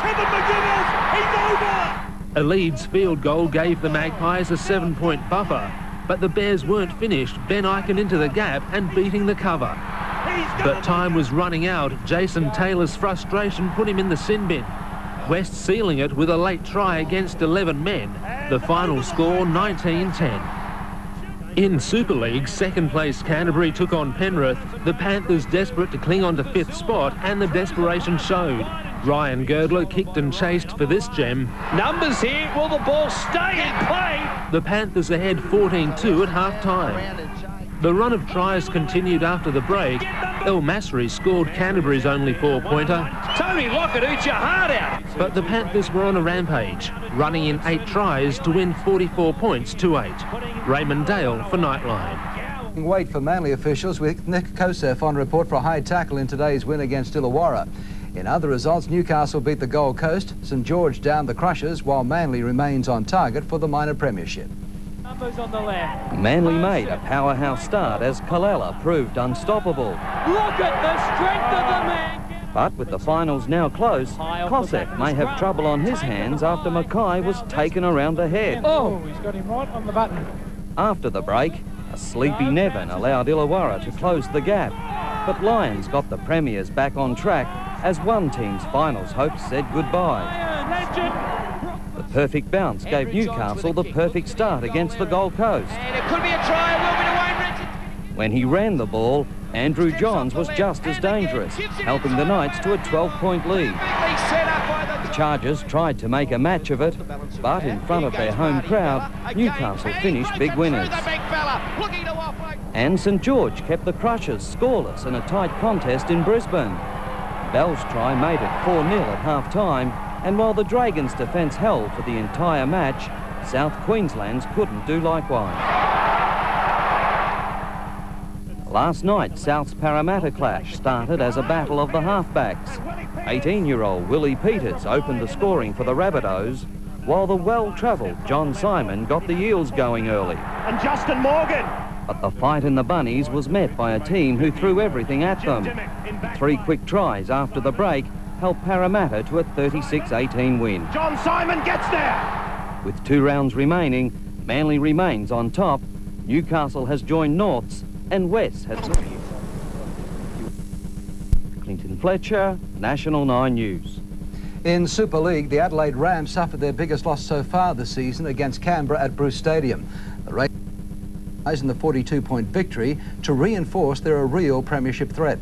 Speaker 20: Kevin McGuinness, he's over!
Speaker 7: A Leeds field goal gave the Magpies a 7-point buffer, but the Bears weren't finished, Ben Eichen into the gap and beating the cover. But time was running out. Jason Taylor's frustration put him in the sin bin. West sealing it with a late try against 11 men. The final score 19-10. In Super League, second-place Canterbury took on Penrith. The Panthers desperate to cling on to 5th spot, and the desperation showed. Ryan Girdler kicked and chased for this gem.
Speaker 22: Numbers here. Will the ball stay in play?
Speaker 7: The Panthers ahead 14-2 at half-time. The run of tries continued after the break. El Masri scored Canterbury's only 4-pointer.
Speaker 22: Tony Lockett eats your heart out.
Speaker 7: But the Panthers were on a rampage, running in 8 tries to win 44 points to 8. Raymond Dale for Nightline.
Speaker 18: Wait for Manly officials with Nick Kosef on report for a high tackle in today's win against Illawarra. In other results, Newcastle beat the Gold Coast, St George downed the Crushers, while Manly remains on target for the minor premiership.
Speaker 22: Numbers on the left.
Speaker 16: Manly made a powerhouse start as Kalala proved unstoppable.
Speaker 22: Look at the strength of the man.
Speaker 16: But with the finals now close, Kosef may have trouble on his hands after Mackay was taken around the head.
Speaker 22: Oh, he's got him right on the button.
Speaker 16: After the break, a sleepy Nevin allowed Illawarra to close the gap. But Lions got the Premiers back on track as one team's finals hopes said goodbye. The perfect bounce gave Newcastle the perfect start against the Gold Coast.
Speaker 24: And it could be a try, it will be to Wayne Richards.
Speaker 16: When he ran the ball, Andrew Johns was just as dangerous, helping the Knights to a 12-point lead. The Chargers tried to make a match of it, but in front of their home crowd, Newcastle finished big winners. And St George kept the Crushers scoreless in a tight contest in Brisbane. Bell's try made it 4-0 at half-time, and while the Dragons' defence held for the entire match, South Queensland's couldn't do likewise. Last night, South's Parramatta clash started as a battle of the halfbacks. 18-year-old Willie Peters opened the scoring for the Rabbitohs, while the well-travelled John Simon got the Eels going early.
Speaker 20: And Justin Morgan.
Speaker 16: But the fight in the Bunnies was met by a team who threw everything at them. 3 quick tries after the break helped Parramatta to a 36-18 win.
Speaker 20: John Simon gets there.
Speaker 16: With 2 rounds remaining, Manly remains on top. Newcastle has joined Norths and West has... Clinton Fletcher, National 9 News.
Speaker 18: In Super League, the Adelaide Rams suffered their biggest loss so far this season against Canberra at Bruce Stadium. The Raiders in the 42-point victory to reinforce they're a real premiership threat.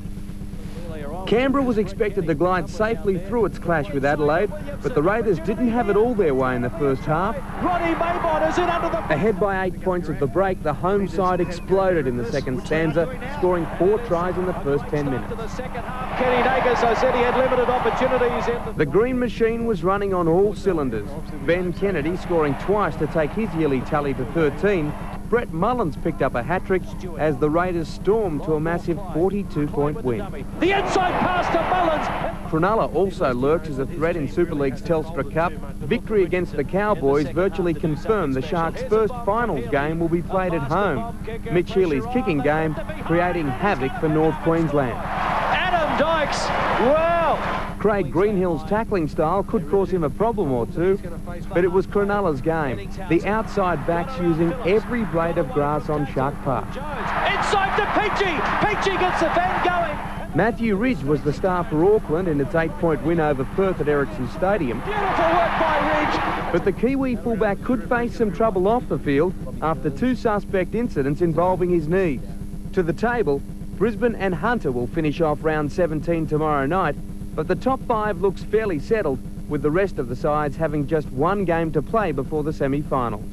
Speaker 15: Canberra was expected to glide safely through its clash with Adelaide, but the Raiders didn't have it all their way in the first half.
Speaker 22: Ronnie Maybon is in under the...
Speaker 15: Ahead by 8 points at the break, the home side exploded in the second stanza, scoring 4 tries in the first 10 minutes.
Speaker 22: Kenny Nagas, I said he had limited opportunities in
Speaker 15: the Green Machine was running on all cylinders. Ben Kennedy scoring twice to take his yearly tally to 13. Brett Mullins picked up a hat-trick as the Raiders stormed to a massive 42-point win.
Speaker 22: The inside pass to Mullins.
Speaker 15: Cronulla also lurks as a threat in Super League's Telstra Cup. Victory against the Cowboys virtually confirmed the Sharks' first finals game will be played at home. Mitch Healy's kicking game creating havoc for North Queensland.
Speaker 22: Adam Dykes, wow!
Speaker 15: Craig Greenhill's tackling style could cause him a problem or two, but it was Cronulla's game. The outside backs using every blade of grass on Shark Park.
Speaker 22: Inside to Peachy! Peachy gets the van going!
Speaker 15: Matthew Ridge was the star for Auckland in its 8-point win over Perth at Ericsson Stadium.
Speaker 22: Beautiful work by Ridge!
Speaker 15: But the Kiwi fullback could face some trouble off the field after 2 suspect incidents involving his knees. To the table, Brisbane and Hunter will finish off round 17 tomorrow night, but the top 5 looks fairly settled, with the rest of the sides having just one game to play before the semi-finals.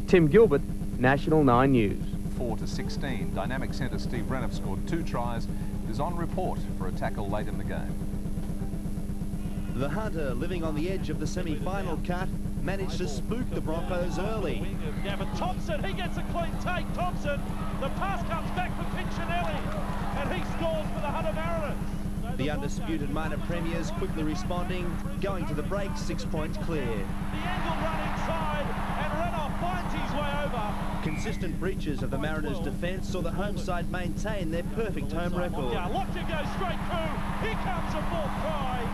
Speaker 15: Tim Gilbert, National 9 News.
Speaker 17: 4-16. Dynamic centre Steve Renniff scored 2 tries. Is on report for a tackle late in the game.
Speaker 9: The Hunter, living on the edge of the semi-final cut, managed to spook the Broncos early.
Speaker 22: Gavin Thompson, he gets a clean take. Thompson, the pass comes back for Pinchinelli, and he scores for the Hunter Mariners.
Speaker 9: The undisputed minor premiers quickly responding, going to the break 6 points clear.
Speaker 22: The angle run inside, and Renoff finds his way over.
Speaker 9: Consistent breaches of the Mariners' defence saw the home side maintain their perfect home record.
Speaker 22: Lockyer goes straight through. Here comes a fourth try.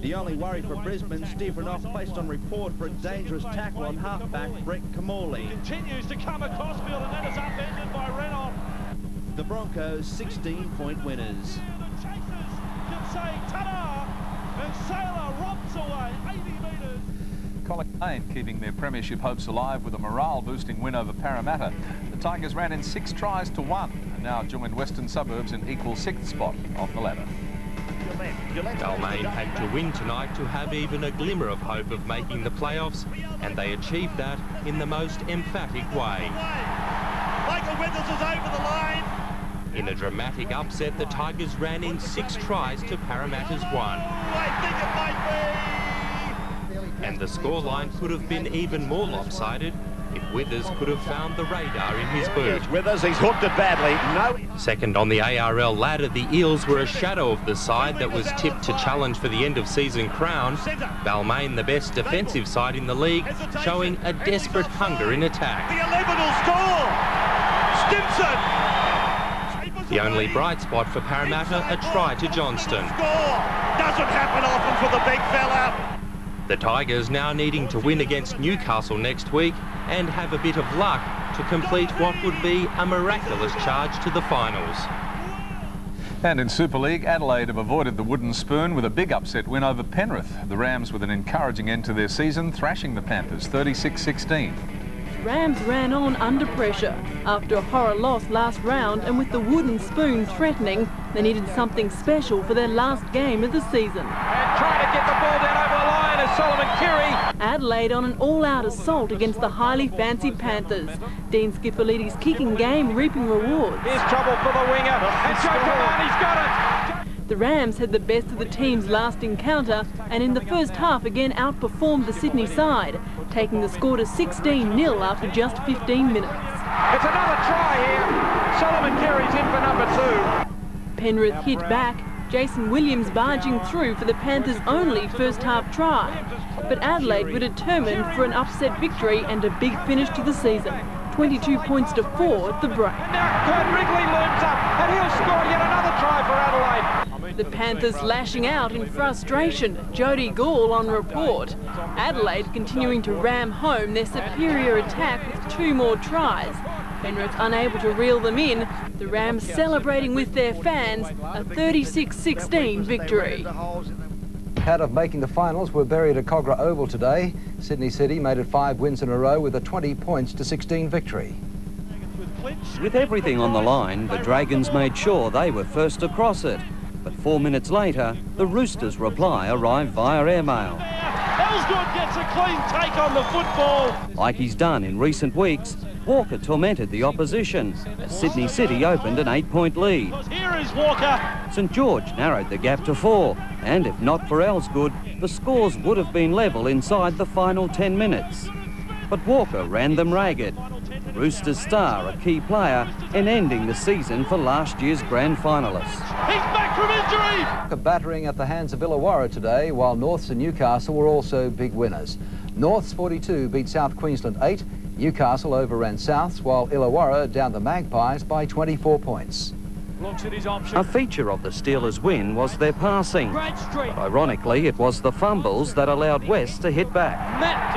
Speaker 9: The only worry for Brisbane, Steve Renoff placed on report for a dangerous tackle on halfback Brett Kamali.
Speaker 22: Continues to come across field, and that is upended by Renoff.
Speaker 9: The Broncos 16-point winners.
Speaker 22: The chasers can say ta-da, and Sailor romps away 80 metres.
Speaker 17: Colin Lane keeping their premiership hopes alive with a morale-boosting win over Parramatta. The Tigers ran in 6 tries to 1 and now joined Western Suburbs in equal 6th spot on the ladder.
Speaker 10: Balmain had to win tonight to have even a glimmer of hope of making the playoffs, and they achieved that in the most emphatic way.
Speaker 5: Michael Withers is over the line.
Speaker 10: In a dramatic upset, the Tigers ran in 6 tries to Parramatta's 1.
Speaker 5: I think it might be.
Speaker 10: And the scoreline could have been even more lopsided if Withers could have found the radar in his boot.
Speaker 20: Withers, he's hooked it badly. No.
Speaker 10: Second on the ARL ladder, the Eels were a shadow of the side that was tipped to challenge for the end-of-season crown. Balmain, the best defensive side in the league, showing a desperate hunger in attack.
Speaker 5: The 11 will score. Stimson.
Speaker 10: The only bright spot for Parramatta, a try to Johnston.
Speaker 5: Score. Doesn't happen often for the big fella.
Speaker 10: The Tigers now needing to win against Newcastle next week and have a bit of luck to complete what would be a miraculous charge to the finals.
Speaker 17: And in Super League, Adelaide have avoided the wooden spoon with a big upset win over Penrith. The Rams with an encouraging end to their season, thrashing the Panthers 36-16.
Speaker 12: Rams ran on under pressure. After a horror loss last round and with the wooden spoon threatening, they needed something special for their last game of the season.
Speaker 22: And trying to get the ball down over the line is Solomon Kiri.
Speaker 12: Adelaide on an all-out assault against the highly fancied Panthers. Dean Skifolidi's kicking game reaping rewards.
Speaker 22: Here's trouble for the winger, and Joe Tamani's got it.
Speaker 12: The Rams had the best of the team's last encounter and in the first half again outperformed the Sydney side, taking the score to 16-0 after just 15 minutes.
Speaker 22: It's another try here. Solomon Kiri's in for number 2.
Speaker 12: Penrith hit back, Jason Williams barging through for the Panthers' only first-half try. But Adelaide were determined for an upset victory and a big finish to the season. 22 points to 4 at the break.
Speaker 22: Now Kurt Wrigley looms up, and he'll score yet another try for Adelaide.
Speaker 12: The Panthers lashing out in frustration. Jody Gall on report. Adelaide continuing to ram home their superior attack with 2 more tries. Penrith unable to reel them in. The Rams celebrating with their fans a 36-16 victory.
Speaker 18: Out of making the finals were buried at Cogra Oval today. Sydney City made it 5 wins in a row with a 20 points to 16 victory.
Speaker 16: With everything on the line, the Dragons made sure they were first across it. But 4 minutes later, the Roosters' reply arrived via airmail.
Speaker 22: Ellsgood gets a clean take on the football.
Speaker 16: Like he's done in recent weeks, Walker tormented the opposition as Sydney City opened an 8-point lead.
Speaker 22: Here is Walker.
Speaker 16: St George narrowed the gap to 4, and if not for Ellsgood, the scores would have been level inside the final 10 minutes. But Walker ran them ragged. Roosters star, a key player, and ending the season for last year's grand finalists.
Speaker 22: He's back from injury!
Speaker 18: A battering at the hands of Illawarra today, while Norths and Newcastle were also big winners. Norths 42 beat South Queensland 8, Newcastle overran Souths, while Illawarra downed the Magpies by 24 points.
Speaker 22: Looks at his option.
Speaker 16: A feature of the Steelers' win was their passing. But ironically, it was the fumbles that allowed West to hit back.
Speaker 22: Matt,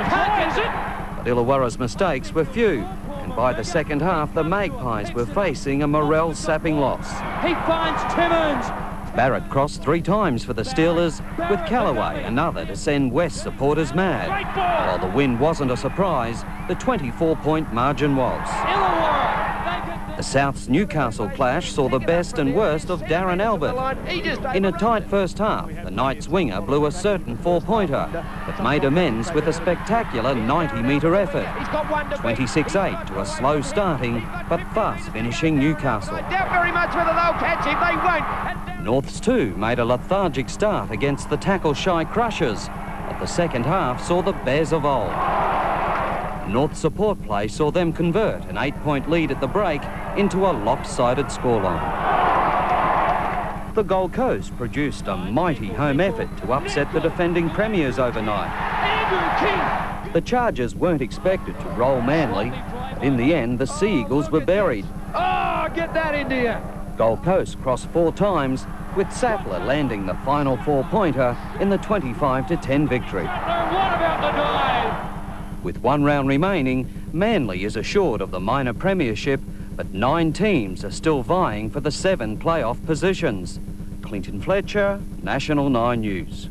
Speaker 22: it?
Speaker 16: But Illawarra's mistakes were few, and by the second half, the Magpies were facing a morale-sapping loss.
Speaker 22: He finds Timmins.
Speaker 16: Barrett crossed 3 times for the Steelers, with Callaway another to send West supporters mad. While the win wasn't a surprise, the 24-point margin was. The South's Newcastle clash saw the best and worst of Darren Albert. In a tight first half, the Knights winger blew a certain four-pointer, but made amends with a spectacular 90-metre effort. 26-8 to a slow starting but fast finishing Newcastle.
Speaker 24: Doubt very much whether they'll catch him. They won't.
Speaker 16: Norths too made a lethargic start against the tackle-shy Crushers, but the second half saw the Bears of old. North's support play saw them convert an 8-point lead at the break into a lopsided scoreline. The Gold Coast produced a mighty home effort to upset the defending premiers overnight. The Chargers weren't expected to roll Manly, but in the end the Sea Eagles were buried.
Speaker 22: Oh, get that into you!
Speaker 16: Gold Coast crossed 4 times, with Sattler landing the final 4-pointer in the 25-10 victory.
Speaker 22: What about the dive?
Speaker 16: With 1 round remaining, Manly is assured of the minor premiership, but 9 teams are still vying for the 7 playoff positions. Clinton Fletcher, National 9 News.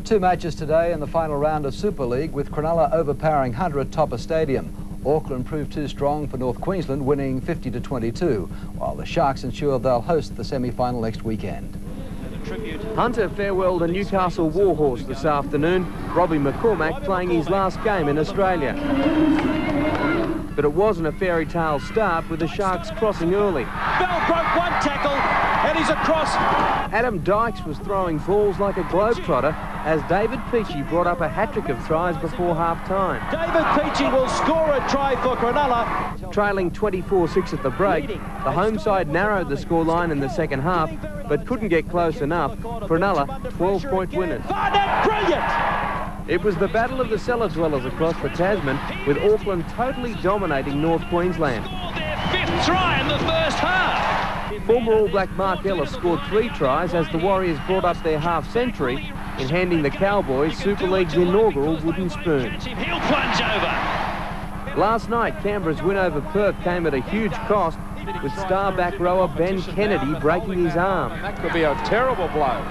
Speaker 18: 2 matches today in the final round of Super League, with Cronulla overpowering Hunter at Topper Stadium. Auckland proved too strong for North Queensland, winning 50-22, while the Sharks ensure they'll host the semi-final next weekend.
Speaker 15: Hunter farewelled a Newcastle Warhorse this afternoon, Robbie McCormack playing his last game in Australia. But it wasn't a fairy tale start, with the Sharks crossing early.
Speaker 22: Bell broke 1 tackle, and he's across.
Speaker 15: Adam Dykes was throwing balls like a globetrotter as David Peachey brought up a hat-trick of tries before half-time.
Speaker 22: David Peachey will score a try for Cronulla.
Speaker 15: Trailing 24-6 at the break, the home side narrowed the scoreline in the second half, but couldn't get close enough. Cronulla, 12-point winners.
Speaker 22: Oh, that's brilliant!
Speaker 15: It was the battle of the cellar dwellers across the Tasman, with Auckland totally dominating North Queensland.
Speaker 22: Their 5th try in the first half.
Speaker 15: Former All Black Mark Ellis scored 3 tries as the Warriors brought up their half-century in handing the Cowboys Super League's inaugural wooden spoon.
Speaker 22: He'll plunge over.
Speaker 15: Last night, Canberra's win over Perth came at a huge cost, with star back rower Ben Kennedy breaking his arm.
Speaker 23: That could be a terrible blow.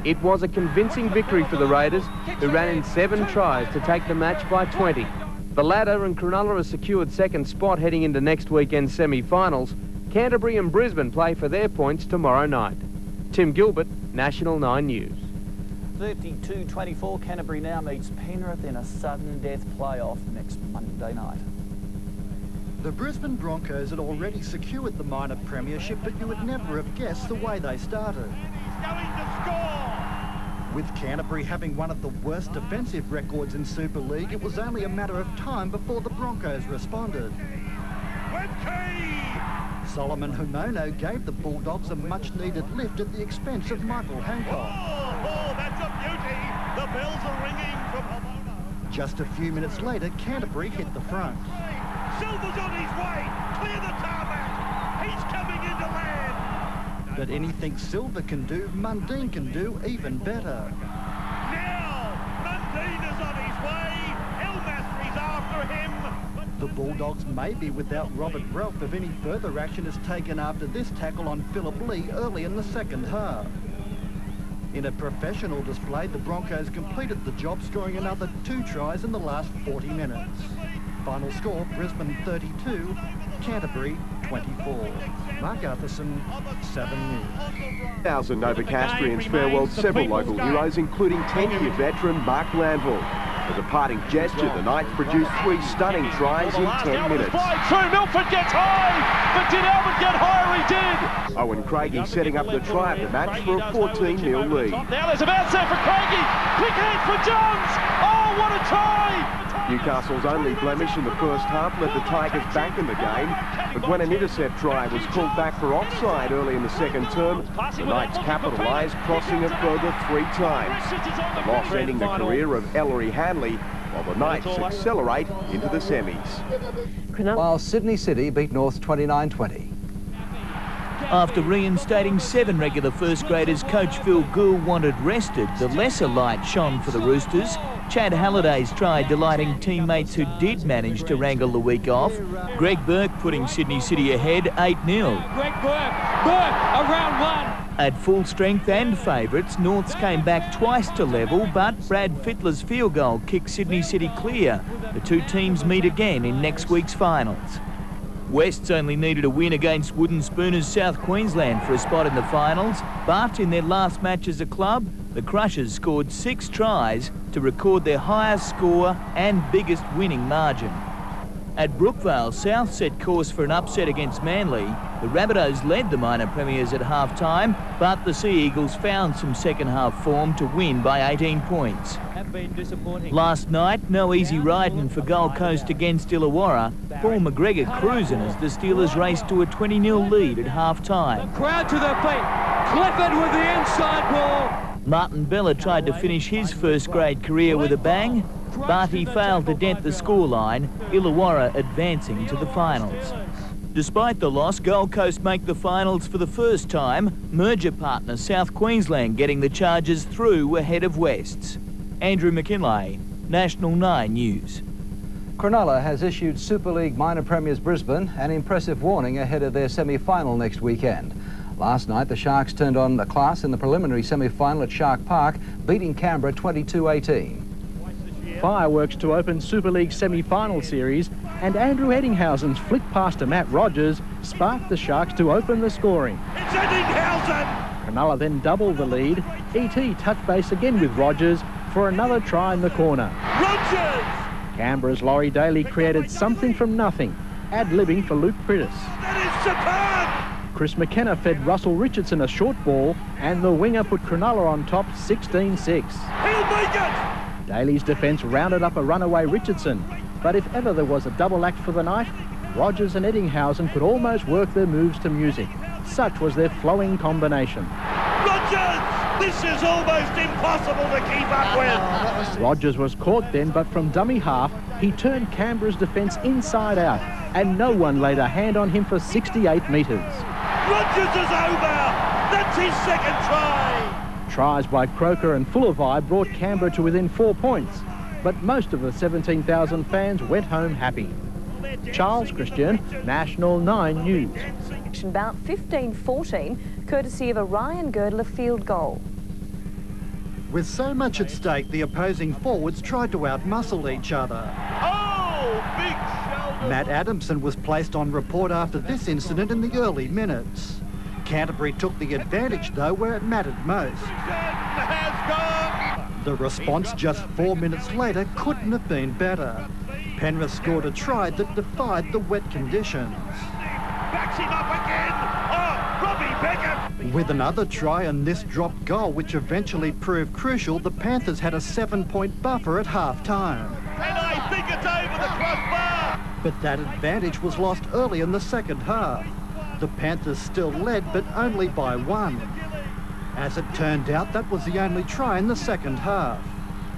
Speaker 15: It was a convincing victory for the Raiders, who ran in 7 tries to take the match by 20. The latter and Cronulla a secured second spot heading into next weekend's semi-finals. Canterbury and Brisbane play for their points tomorrow night. Tim Gilbert, National 9 News.
Speaker 1: 32-24, Canterbury now meets Penrith in a sudden death playoff next Monday night.
Speaker 6: The Brisbane Broncos had already secured the minor premiership, but you would never have guessed the way they started.
Speaker 5: He's going to score!
Speaker 6: With Canterbury having one of the worst defensive records in Super League, it was only a matter of time before the Broncos responded. Solomon Humono gave the Bulldogs a much-needed lift at the expense of Michael Hancock.
Speaker 5: Oh, that's a beauty! The bells are ringing from Humono.
Speaker 6: Just a few minutes later, Canterbury hit the front.
Speaker 5: Silver's on his way! Clear the tarmac! He's coming into land!
Speaker 6: But anything Silver can do, Mundine can do even better.
Speaker 5: Now, Mundine is on his way! Elmastri's after him!
Speaker 6: The Bulldogs may be without Robert Ralph if any further action is taken after this tackle on Philip Lee early in the second half. In a professional display, the Broncos completed the job, scoring another 2 tries in the last 40 minutes. Final score, Brisbane 32, Canterbury 24. Mark Arthurson, 7 News.
Speaker 14: 1,000 Novocastrians farewelled several local heroes, including 10-year veteran Mark Glanville. As a parting gesture, the Knights produced 3 stunning tries in 10 minutes.
Speaker 22: Through, Milford gets high, but did Albert get higher? He did.
Speaker 14: Owen Craigie setting up the try of the match for a 14-0 lead.
Speaker 22: Now there's a bounce there for Craigie. Quick head for Johns. Oh, what a try!
Speaker 14: Newcastle's only blemish in the first half led the Tigers back in the game, but when an intercept try was called back for offside early in the second term, the Knights capitalised, crossing a further 3 times. The loss ending the career of Ellery Hanley, while the Knights accelerate into the semis.
Speaker 18: While Sydney City beat North 29-20.
Speaker 19: After reinstating 7 regular first graders, coach Phil Gould wanted rested. The lesser light shone for the Roosters. Chad Halliday's try delighting teammates who did manage to wrangle the week off. Greg Burke putting Sydney City ahead 8-0.
Speaker 22: Greg Burke around 1.
Speaker 19: At full strength and favourites, Norths came back twice to level, but Brad Fittler's field goal kicked Sydney City clear. The 2 teams meet again in next week's finals. Wests only needed a win against Wooden Spooners South Queensland for a spot in the finals, but in their last match as a club, the Crushers scored 6 tries to record their highest score and biggest winning margin. At Brookvale, South set course for an upset against Manly. The Rabbitohs led the minor premiers at half-time, but the Sea Eagles found some second-half form to win by 18 points.
Speaker 2: Have been disappointing.
Speaker 19: Last night, no easy riding for Gold Coast against Illawarra. Paul McGregor cruising as the Steelers raced to a 20-0 lead at half-time.
Speaker 2: Crowd to their feet. Clifford with the inside ball.
Speaker 19: Martin Bella tried to finish his first-grade career with a bang, but he failed to dent the scoreline, Illawarra advancing to the finals. Despite the loss, Gold Coast make the finals for the first time, merger partner South Queensland getting the Chargers through ahead of Wests. Andrew McKinlay, National 9 News.
Speaker 18: Cronulla has issued Super League minor premiers Brisbane an impressive warning ahead of their semi-final next weekend. Last night, the Sharks turned on the class in the preliminary semi-final at Shark Park, beating Canberra 22-18.
Speaker 4: Fireworks to open Super League semi-final series, and Andrew Eddinghausen's flick pass to Matt Rogers sparked the Sharks to open the scoring.
Speaker 22: It's Eddinghausen!
Speaker 4: Cronulla then doubled the lead. E.T. touched base again with Rogers for another try in the corner.
Speaker 22: Rogers!
Speaker 4: Canberra's Laurie Daly created something from nothing, ad-libbing for Luke Prittis.
Speaker 22: That is superb!
Speaker 4: Chris McKenna fed Russell Richardson a short ball, and the winger put Cronulla on top 16-6.
Speaker 22: He'll make it!
Speaker 4: Daly's defence rounded up a runaway Richardson, but if ever there was a double act for the night, Rogers and Eddinghausen could almost work their moves to music. Such was their flowing combination.
Speaker 22: Rogers! This is almost impossible to keep up with.
Speaker 4: Rogers was caught then, but from dummy half, he turned Canberra's defence inside out, and no one laid a hand on him for 68 metres.
Speaker 22: Rogers is over! That's his second try!
Speaker 4: Tries by Croker and Fullervie brought Canberra to within 4 points, but most of the 17,000 fans went home happy. Charles Christian, National 9 News.
Speaker 8: About 15-14, courtesy of a Ryan Girdler field goal.
Speaker 6: With so much at stake, the opposing forwards tried to outmuscle each other.
Speaker 22: Oh, big shoulder!
Speaker 6: Matt Adamson was placed on report after this incident in the early minutes. Canterbury took the advantage, though, where it mattered most. The response just 4 minutes later couldn't have been better. Penrith scored a try that defied the wet conditions.
Speaker 22: Backs him up again! Oh, Robbie Beckett!
Speaker 6: With another try and this dropped goal, which eventually proved crucial, the Panthers had a 7-point buffer at half-time.
Speaker 22: And I think it's over the crossbar!
Speaker 6: But that advantage was lost early in the second half. The Panthers still led, but only by 1. As it turned out, that was the only try in the second half.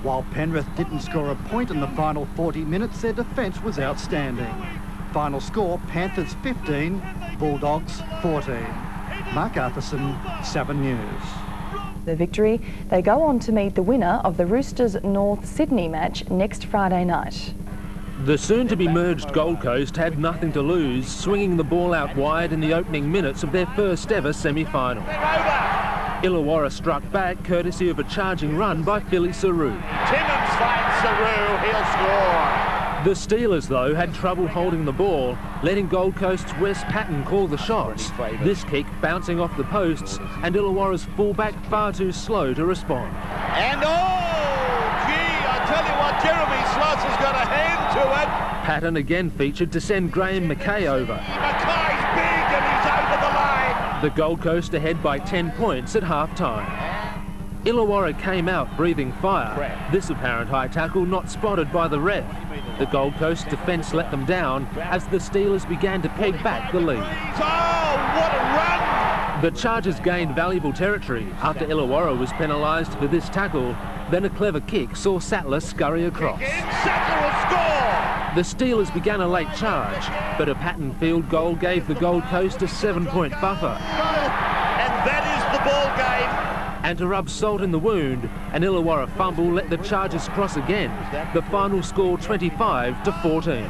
Speaker 6: While Penrith didn't score a point in the final 40 minutes, their defence was outstanding. Final score, Panthers 15, Bulldogs 14. Mark Arthurson, 7 News.
Speaker 8: The victory, they go on to meet the winner of the Roosters North Sydney match next Friday night.
Speaker 7: The soon-to-be-merged Gold Coast had nothing to lose, swinging the ball out wide in the opening minutes of their first-ever semi-final. Illawarra struck back, courtesy of a charging run by Philly Saru.
Speaker 22: Timmins finds Saru, he'll score.
Speaker 7: The Steelers, though, had trouble holding the ball, letting Gold Coast's Wes Patton call the shots. This kick bouncing off the posts, and Illawarra's fullback far too slow to respond.
Speaker 22: And I tell you what, Jeremy Sloss has got a hand to it.
Speaker 7: Patton again featured to send Graham Mackay over.
Speaker 22: Mackay's big and he's over the line.
Speaker 7: The Gold Coast ahead by 10 points at half-time. Illawarra came out breathing fire. This apparent high tackle not spotted by the ref. The Gold Coast defence let them down as the Steelers began to peg back the lead.
Speaker 22: Oh, what a run!
Speaker 7: The Chargers gained valuable territory after Illawarra was penalised for this tackle. Then a clever kick saw Sattler scurry across.
Speaker 22: Sattler will score!
Speaker 7: The Steelers began a late charge, but a Patton field goal gave the Gold Coast a 7-point buffer.
Speaker 22: And that is the ball game.
Speaker 7: And to rub salt in the wound, an Illawarra fumble let the Chargers cross again. The final score 25-14.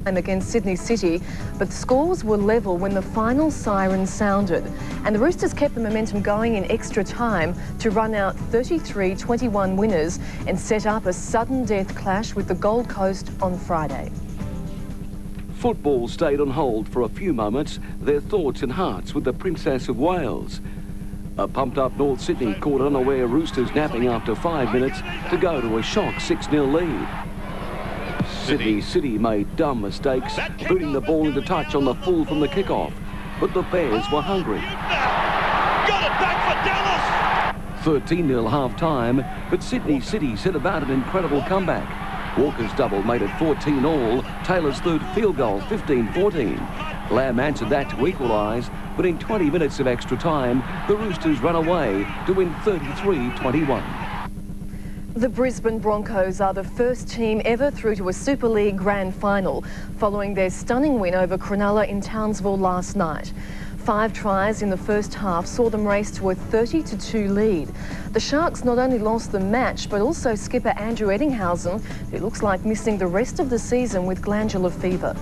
Speaker 8: Against Sydney City, but the scores were level when the final siren sounded, and the Roosters kept the momentum going in extra time to run out 33-21 winners and set up a sudden death clash with the Gold Coast on Friday.
Speaker 3: Football stayed on hold for a few moments, their thoughts and hearts with the Princess of Wales. A pumped-up North Sydney caught unaware Roosters napping after 5 minutes to go to a shock 6-0 lead. Sydney City made dumb mistakes, booting the ball into touch on the full from the kick-off, but the Bears were hungry.
Speaker 5: Got it back for Dallas!
Speaker 3: 13-0 half-time, but Sydney City set about an incredible comeback. Walker's double made it 14-all, Taylor's third field goal 15-14. Lamb answered that to equalise, but in 20 minutes of extra time, the Roosters run away to win 33-21.
Speaker 8: The Brisbane Broncos are the first team ever through to a Super League Grand Final, following their stunning win over Cronulla in Townsville last night. 5 tries in the first half saw them race to a 30-2 lead. The Sharks not only lost the match, but also skipper Andrew Eddinghausen, who looks like missing the rest of the season with glandular fever.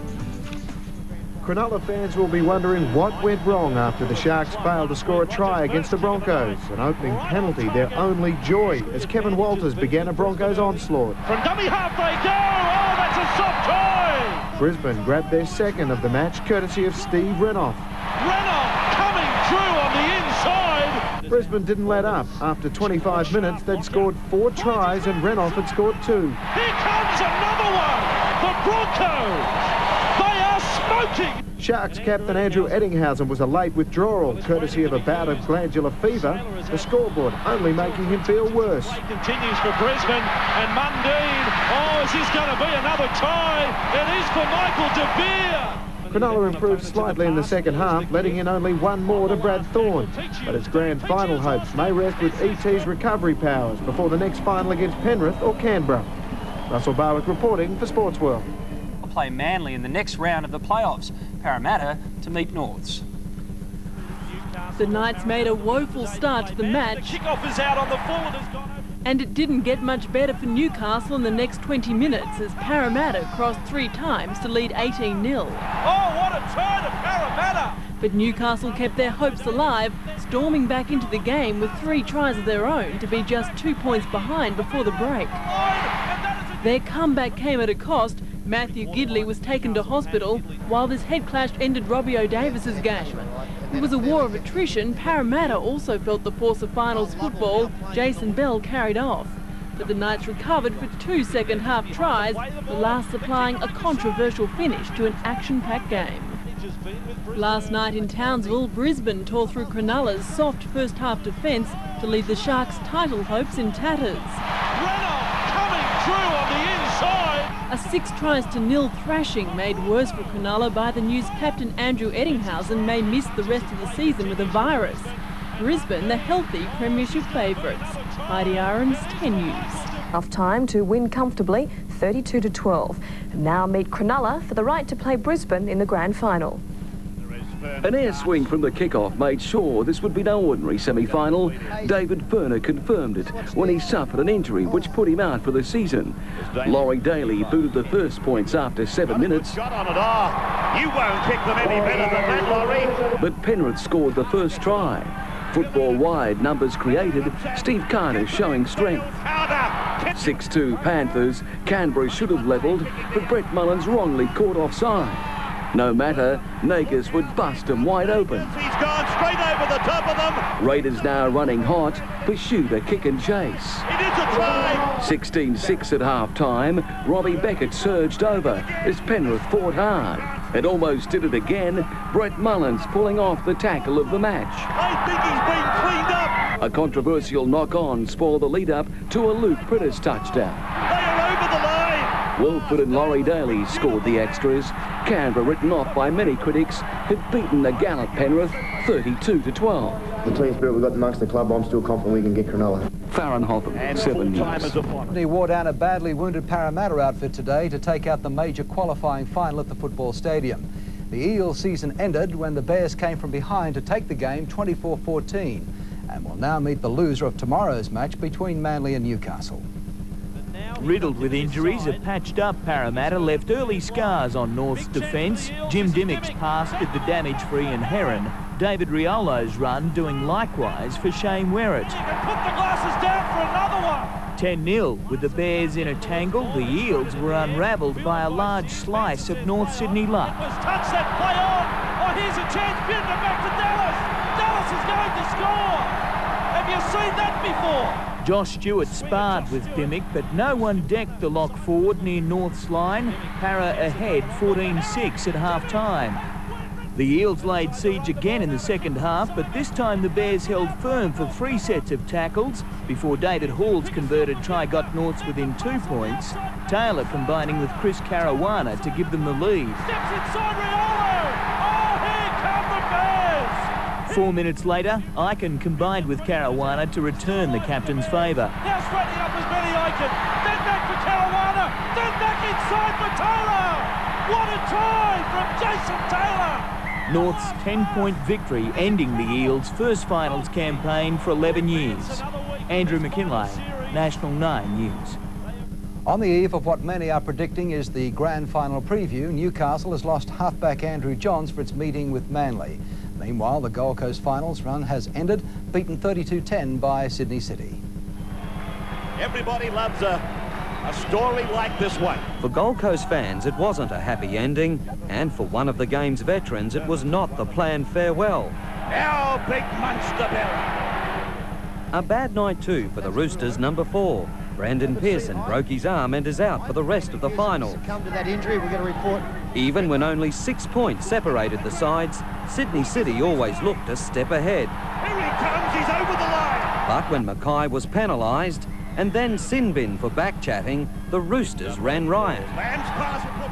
Speaker 11: Cronulla fans will be wondering what went wrong after the Sharks failed to score a try against the Broncos. An opening penalty, their only joy, as Kevin Walters began a Broncos onslaught.
Speaker 22: From dummy half they go! Oh, that's a soft try!
Speaker 11: Brisbane grabbed their second of the match, courtesy of Steve Renouf.
Speaker 22: Renouf coming through on the inside!
Speaker 11: Brisbane didn't let up. After 25 minutes, they'd scored 4 tries and Renouf had scored 2.
Speaker 22: Here comes another one! The Broncos! They are smoking!
Speaker 11: Sharks captain Andrew Eddinghausen was a late withdrawal, courtesy of a bout of glandular fever. The scoreboard only making him feel worse.
Speaker 22: Continues for Brisbane, and Mundine. Oh, is this going to be another try? It is for Michael De Beer.
Speaker 11: Cronulla improved slightly in the second half, letting in only 1 more to Brad Thorne. But its grand final hopes may rest with ET's recovery powers before the next final against Penrith or Canberra. Russell Barwick reporting for Sports World.
Speaker 13: Play Manly in the next round of the playoffs. Parramatta to meet Norths.
Speaker 12: The Knights made a woeful start to the match.
Speaker 22: Kickoff is out on the full and has gone over.
Speaker 12: And it didn't get much better for Newcastle in the next 20 minutes as Parramatta crossed 3 times to lead 18-0.
Speaker 22: Oh, what a turn of Parramatta!
Speaker 12: But Newcastle kept their hopes alive, storming back into the game with 3 tries of their own to be just 2 points behind before the break. Their comeback came at a cost. Matthew Gidley was taken to hospital while this head clash ended Robbie O'Davis's game. It was a war of attrition. Parramatta also felt the force of finals football. Jason Bell carried off. But the Knights recovered for 2 second-half tries, the last supplying a controversial finish to an action-packed game. Last night in Townsville, Brisbane tore through Cronulla's soft first-half defence to leave the Sharks' title hopes in tatters.
Speaker 22: Through on the inside.
Speaker 12: A 6-0 thrashing made worse for Cronulla by the news captain Andrew Eddinghausen may miss the rest of the season with a virus. Brisbane, the healthy premiership favourites. Heidi Ahrens, 10 News.
Speaker 8: Enough time to win comfortably, 32-12. And now meet Cronulla for the right to play Brisbane in the grand final.
Speaker 3: An air swing from the kick-off made sure this would be no ordinary semi-final. David Furner confirmed it when he suffered an injury which put him out for the season. Laurie Daly booted the first points after 7 minutes.
Speaker 5: Shot on it. Oh, you won't kick them any better than that, Laurie.
Speaker 3: But Penrith scored the first try. Football-wide numbers created, Steve Carter showing strength. 6-2 Panthers. Canberra should have levelled, but Brett Mullins wrongly caught offside. No matter, Nagas would bust them wide open.
Speaker 5: He's gone straight over the top of them.
Speaker 3: Raiders now running hot, pursue a kick and chase.
Speaker 5: It is a try.
Speaker 3: 16-6 at half-time. Robbie Beckett surged over as Penrith fought hard. It almost did it again. Brett Mullins pulling off the tackle of the match.
Speaker 5: I think he's been cleaned up.
Speaker 3: A controversial knock-on spoiled the lead-up to a Luke Pritters touchdown.
Speaker 5: They are over the line.
Speaker 3: Wilford and Laurie Daly scored the extras. Canberra, written off by many critics, had beaten the gallant Penrith 32-12.
Speaker 21: The team spirit we've got amongst the club, I'm still confident we can get Cronulla.
Speaker 3: Farron Hotham, 7 News.
Speaker 18: He wore down a badly wounded Parramatta outfit today to take out the major qualifying final at the football stadium. The Eels season ended when the Bears came from behind to take the game 24-14 and will now meet the loser of tomorrow's match between Manly and Newcastle.
Speaker 19: Riddled with injuries, a patched-up Parramatta left early scars on North's defence. Jim Dimmick's pass did the damage for Ian Heron. David Riolo's run doing likewise for Shane Werrett.
Speaker 22: You can put the glasses down for another one.
Speaker 19: 10-0. With the Bears in a tangle, the Eels were unravelled by a large slice of North Sydney luck.
Speaker 22: Touch that play on. Oh, here's a chance. Bit back to Dallas. Dallas is going to score. Have you seen that before?
Speaker 19: Josh Stewart sparred with Dimmick, but no one decked the lock forward near North's line. Para ahead 14-6 at half-time. The Eels laid siege again in the second half, but this time the Bears held firm for 3 sets of tackles before David Hall's converted try got Norths within 2 points. Taylor combining with Chris Caruana to give them the lead.
Speaker 22: Steps inside Riolo. Oh, here come the Bears.
Speaker 19: 4 minutes later, Eichen combined with Caruana to return the captain's favour.
Speaker 22: Now straightening up was Benny Eichen. Then back for Caruana. Then back inside for Taylor. What a try from Jason Taylor.
Speaker 19: North's 10-point victory ending the Eels' first finals campaign for 11 years. Andrew McKinlay, National 9 News.
Speaker 18: On the eve of what many are predicting is the grand final preview, Newcastle has lost halfback Andrew Johns for its meeting with Manly. Meanwhile, the Gold Coast finals run has ended, beaten 32-10 by Sydney City.
Speaker 5: Everybody loves a story like this one.
Speaker 16: For Gold Coast fans, it wasn't a happy ending, and for one of the game's veterans, it was not the planned farewell.
Speaker 5: Now, big Munster Bella.
Speaker 16: A bad night too for the Roosters' number 4. Brandon Pearson broke his arm and is out for the rest of the final.
Speaker 9: Come to that injury, we're going to report.
Speaker 16: Even when only 6 points separated the sides, Sydney City always looked a step ahead.
Speaker 5: Here he comes, he's over the line.
Speaker 16: But when Mackay was penalised, and then sin bin for back-chatting, the Roosters ran riot.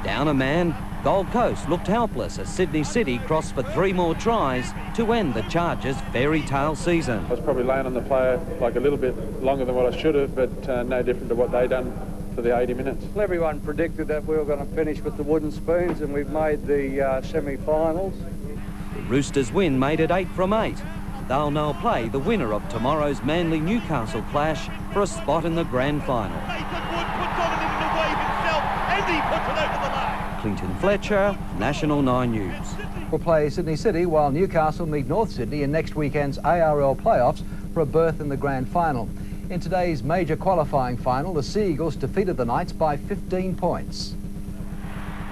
Speaker 16: Down a man, Gold Coast looked helpless as Sydney City crossed for 3 more tries to end the Chargers' fairy tale season.
Speaker 10: I was probably laying on the player like a little bit longer than what I should have, but no different to what they done for the 80 minutes.
Speaker 17: Well, everyone predicted that we were going to finish with the wooden spoons, and we've made the semi-finals.
Speaker 16: The Roosters' win made it 8 from 8. They'll now play the winner of tomorrow's Manly-Newcastle clash for a spot in the grand final. Clinton Fletcher, National 9 News.
Speaker 18: Will play Sydney City while Newcastle meet North Sydney in next weekend's ARL playoffs for a berth in the grand final. In today's major qualifying final, the Sea Eagles defeated the Knights by 15 points.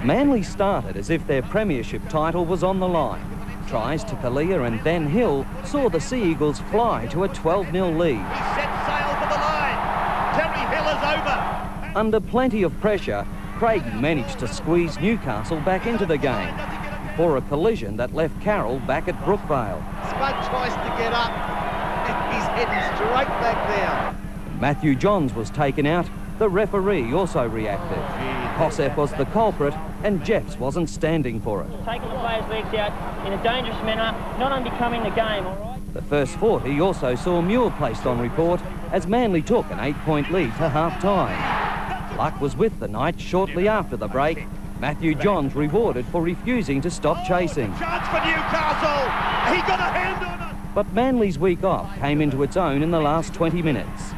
Speaker 16: Manly started as if their premiership title was on the line. Tries to Kalia and then Hill saw the Sea Eagles fly to a 12-0 lead.
Speaker 5: He set sail for the line. Terry Hill is over.
Speaker 16: Under plenty of pressure, Craigie managed to squeeze Newcastle back into the game before a collision that left Carroll back at Brookvale.
Speaker 9: Spud tries to get up. He's heading straight back down.
Speaker 16: When Matthew Johns was taken out, the referee also reacted. Kosef was the culprit and Jeffs wasn't standing for it.
Speaker 20: Taking the player's legs out in a dangerous manner, not unbecoming the game, all right?
Speaker 16: The first 40 also saw Muir placed on report as Manly took an 8-point lead to half-time. Luck was with the Knights shortly after the break. Matthew Johns rewarded for refusing to stop chasing.
Speaker 5: Chance for Newcastle. He got a hand on it.
Speaker 16: But Manly's week off came into its own in the last 20 minutes.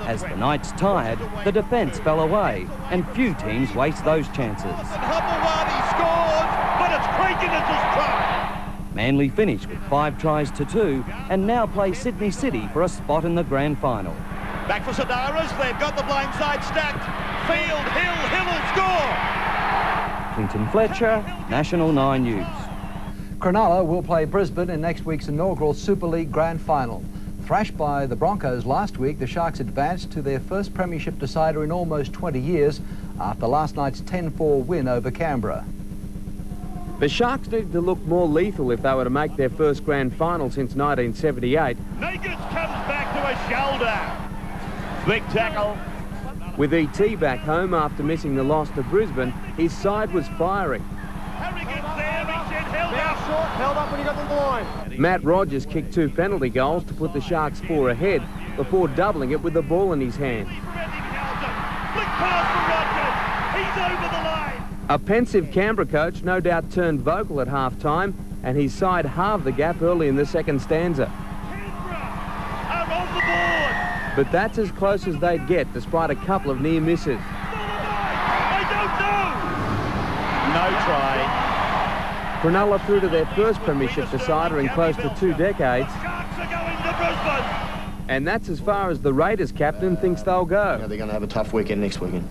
Speaker 16: As the Knights tired, the defence fell away, and few teams waste those chances.
Speaker 5: Hubblewadi scores, but it's Craiginitz's try.
Speaker 16: Manly finished with 5 tries to 2, and now play Sydney City for a spot in the grand final.
Speaker 5: Back for Sadaras, they've got the blind side stacked. Field, Hill will score.
Speaker 16: Clinton Fletcher, National 9 News.
Speaker 18: Cronulla will play Brisbane in next week's inaugural Super League grand final. Thrashed by the Broncos last week, the Sharks advanced to their first premiership decider in almost 20 years after last night's 10-4 win over Canberra.
Speaker 15: The Sharks needed to look more lethal if they were to make their first grand final since 1978.
Speaker 5: Nagus comes back to a shoulder. Big tackle.
Speaker 15: With E.T. back home after missing the loss to Brisbane, his side was firing.
Speaker 9: Held up when he got to the line.
Speaker 15: Matt Rogers kicked 2 penalty goals to put the Sharks 4 ahead before doubling it with the ball in his hand.
Speaker 5: Flick pass for Rogers. He's over the line.
Speaker 15: A pensive Canberra coach no doubt turned vocal at half-time, and his side halved the gap early in the second stanza.
Speaker 5: Are on the board.
Speaker 15: But that's as close as they'd get despite a couple of near misses.
Speaker 5: I don't know. No try.
Speaker 15: Cronulla through to their first premiership decider in close to 2 decades. And that's as far as the Raiders captain thinks they'll go.
Speaker 21: They're going to have a tough weekend next weekend.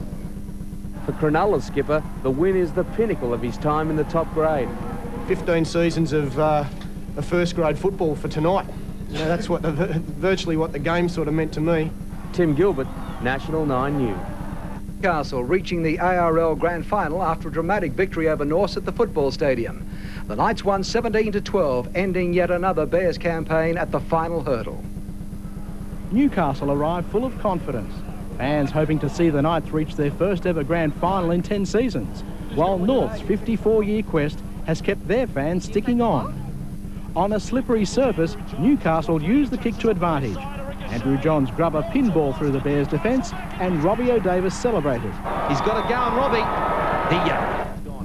Speaker 15: For Cronulla's skipper, the win is the pinnacle of his time in the top grade.
Speaker 1: 15 seasons of first grade football for tonight. You know, that's what virtually what the game sort of meant to me.
Speaker 15: Tim Gilbert, National 9 News.
Speaker 18: Newcastle reaching the ARL Grand Final after a dramatic victory over Norths at the football stadium. The Knights won 17-12, ending yet another Bears campaign at the final hurdle.
Speaker 4: Newcastle arrived full of confidence. Fans hoping to see the Knights reach their first ever grand final in 10 seasons, while North's 54-year quest has kept their fans sticking on. On a slippery surface, Newcastle used the kick to advantage. Andrew Johns grub a pinball through the Bears' defence, and Robbie O'Davis celebrated.
Speaker 9: He's got to go on, Robbie.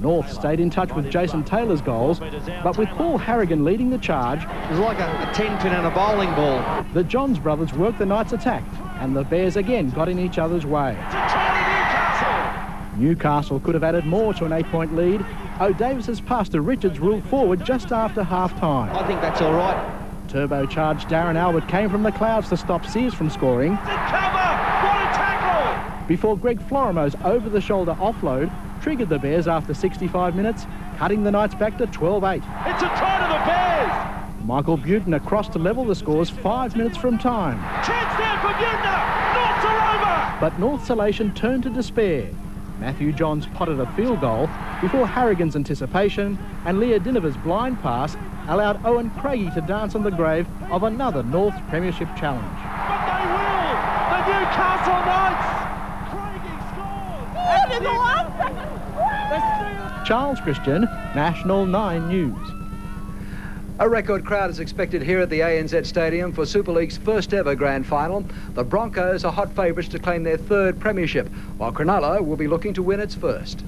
Speaker 4: North stayed in touch with Jason Taylor's goals, but with Paul Harrigan leading the charge...
Speaker 9: It was like a 10-pin and a bowling ball.
Speaker 4: The Johns brothers worked the Knights' attack, and the Bears again got in each other's way. Newcastle could have added more to an 8-point lead. O'Davis's pass to Richards ruled forward just after half-time.
Speaker 9: I think that's all right.
Speaker 4: Turbocharged Darren Albert came from the clouds to stop Sears from scoring.
Speaker 22: Cover! What a tackle!
Speaker 4: Before Greg Florimo's over-the-shoulder offload triggered the Bears after 65 minutes, cutting the Knights back to 12-8.
Speaker 22: It's a try to the Bears!
Speaker 4: Michael Buettner across to level the scores 5 minutes from time.
Speaker 22: Chance there for Buettner! Norths are over!
Speaker 4: But North's elation turned to despair. Matthew Johns potted a field goal before Harrigan's anticipation and Leah Dinova's blind pass allowed Owen Craigie to dance on the grave of another North Premiership challenge.
Speaker 22: But they will! The Newcastle Knights! Craigie scores!
Speaker 4: Charles Christian, National 9 News.
Speaker 18: A record crowd is expected here at the ANZ Stadium for Super League's first ever grand final. The Broncos are hot favourites to claim their third premiership, while Cronulla will be looking to win its first.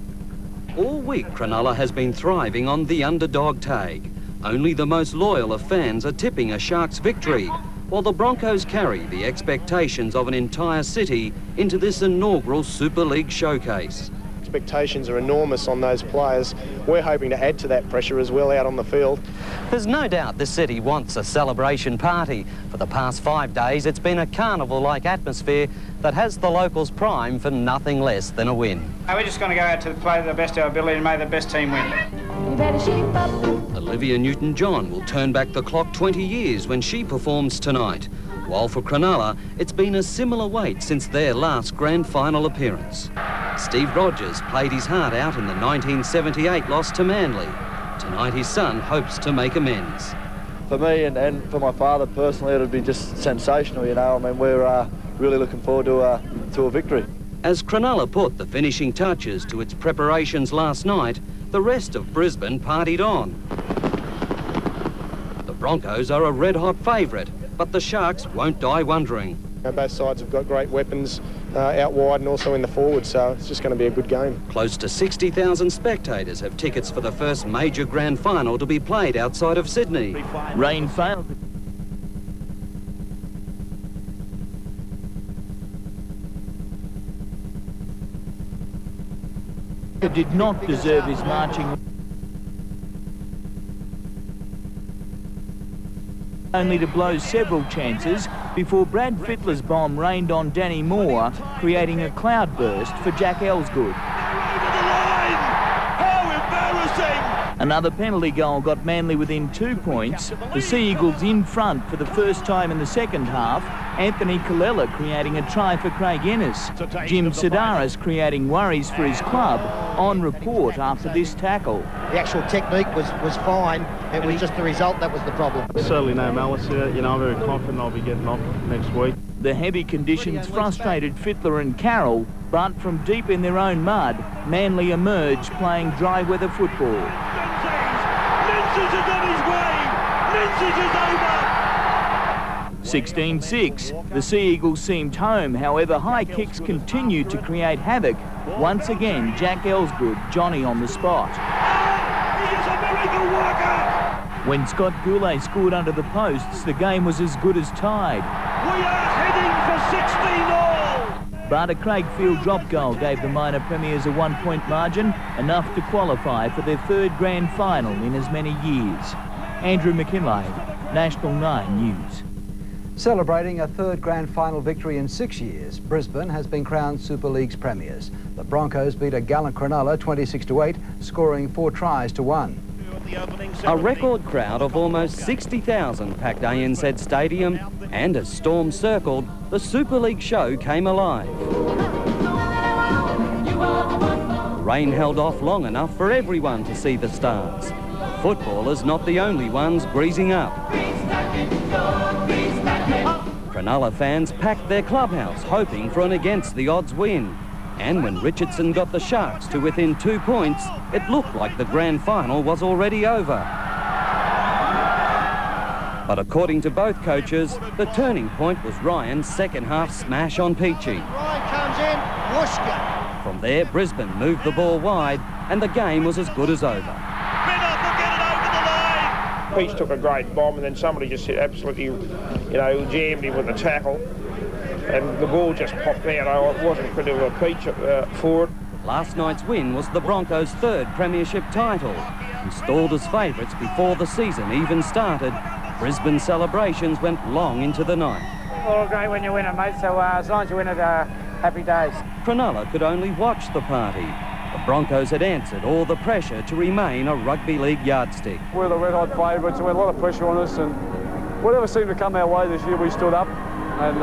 Speaker 16: All week, Cronulla has been thriving on the underdog tag. Only the most loyal of fans are tipping a Sharks victory, while the Broncos carry the expectations of an entire city into this inaugural Super League showcase.
Speaker 1: Expectations are enormous on those players. We're hoping to add to that pressure as well out on the field.
Speaker 16: There's no doubt the city wants a celebration party. For the past 5 days, it's been a carnival-like atmosphere that has the locals primed for nothing less than a win.
Speaker 14: We're just going to go out to play to the best of our ability and may the best team win.
Speaker 16: Olivia Newton-John will turn back the clock 20 years when she performs tonight, while for Cronulla, it's been a similar wait since their last grand final appearance. Steve Rogers played his heart out in the 1978 loss to Manly. Tonight his son hopes to make amends.
Speaker 23: For me and for my father personally, it'll be just sensational, you know. I mean, we're really looking forward to a victory.
Speaker 16: As Cronulla put the finishing touches to its preparations last night, the rest of Brisbane partied on. The Broncos are a red-hot favourite, but the Sharks won't die wondering.
Speaker 1: Both sides have got great weapons out wide and also in the forward, so it's just going to be a good game.
Speaker 16: Close to 60,000 spectators have tickets for the first major grand final to be played outside of Sydney.
Speaker 19: Rain failed. Did not deserve his marching. Only to blow several chances before Brad Fittler's bomb rained on Danny Moore, creating a cloudburst for Jack Ellsgood. Another penalty goal got Manly within 2 points. The Sea Eagles in front for the first time in the second half. Anthony Colella creating a try for Craig Ennis. Jim Sidaris creating worries for his club on report after this tackle.
Speaker 9: The actual technique was fine. It was just the result that was the problem.
Speaker 10: Certainly no malice here. You know, I'm very confident I'll be getting off next week.
Speaker 19: The heavy conditions frustrated Fittler and Carroll, but from deep in their own mud, Manly emerged playing dry weather football.
Speaker 22: Menzies is on his way! Menzies is over!
Speaker 19: 16-6. The Sea Eagles seemed home, however high kicks continued to create havoc. Once again, Jack Ellsgood, Johnny on the spot.
Speaker 22: He is a miracle worker!
Speaker 19: When Scott Goulet scored under the posts, the game was as good as tied.
Speaker 22: We are heading for 16-all!
Speaker 19: But a Craigfield drop goal gave the minor premiers a 1-point margin, enough to qualify for their third grand final in as many years. Andrew McKinlay, National 9 News.
Speaker 18: Celebrating a third grand final victory in 6 years, Brisbane has been crowned Super League's premiers. The Broncos beat a gallant Cronulla 26-8, scoring 4 tries to 1.
Speaker 16: A record crowd of almost 60,000 packed ANZ Stadium, and as storm circled, the Super League show came alive. Rain held off long enough for everyone to see the stars. Footballers not the only ones breezing up. Cronulla fans packed their clubhouse hoping for an against-the-odds win. And when Richardson got the Sharks to within 2 points, it looked like the grand final was already over. But according to both coaches, the turning point was Ryan's second-half smash on Peachy.
Speaker 9: Ryan comes in, whooshka.
Speaker 16: From there, Brisbane moved the ball wide, and the game was as good as over.
Speaker 2: Peach took a great bomb, and then somebody just absolutely, jammed him with a tackle, and the ball just popped out. I wasn't critical of Peach for it.
Speaker 16: Last night's win was the Broncos' third premiership title. Installed as favourites before the season even started, Brisbane celebrations went long into the night.
Speaker 14: All great when you win it, mate, so as long as you win it, happy days.
Speaker 16: Cronulla could only watch the party. The Broncos had answered all the pressure to remain a rugby league yardstick.
Speaker 10: We're the red-hot favourites, and we had a lot of pressure on us, and whatever seemed to come our way this year, we stood up, and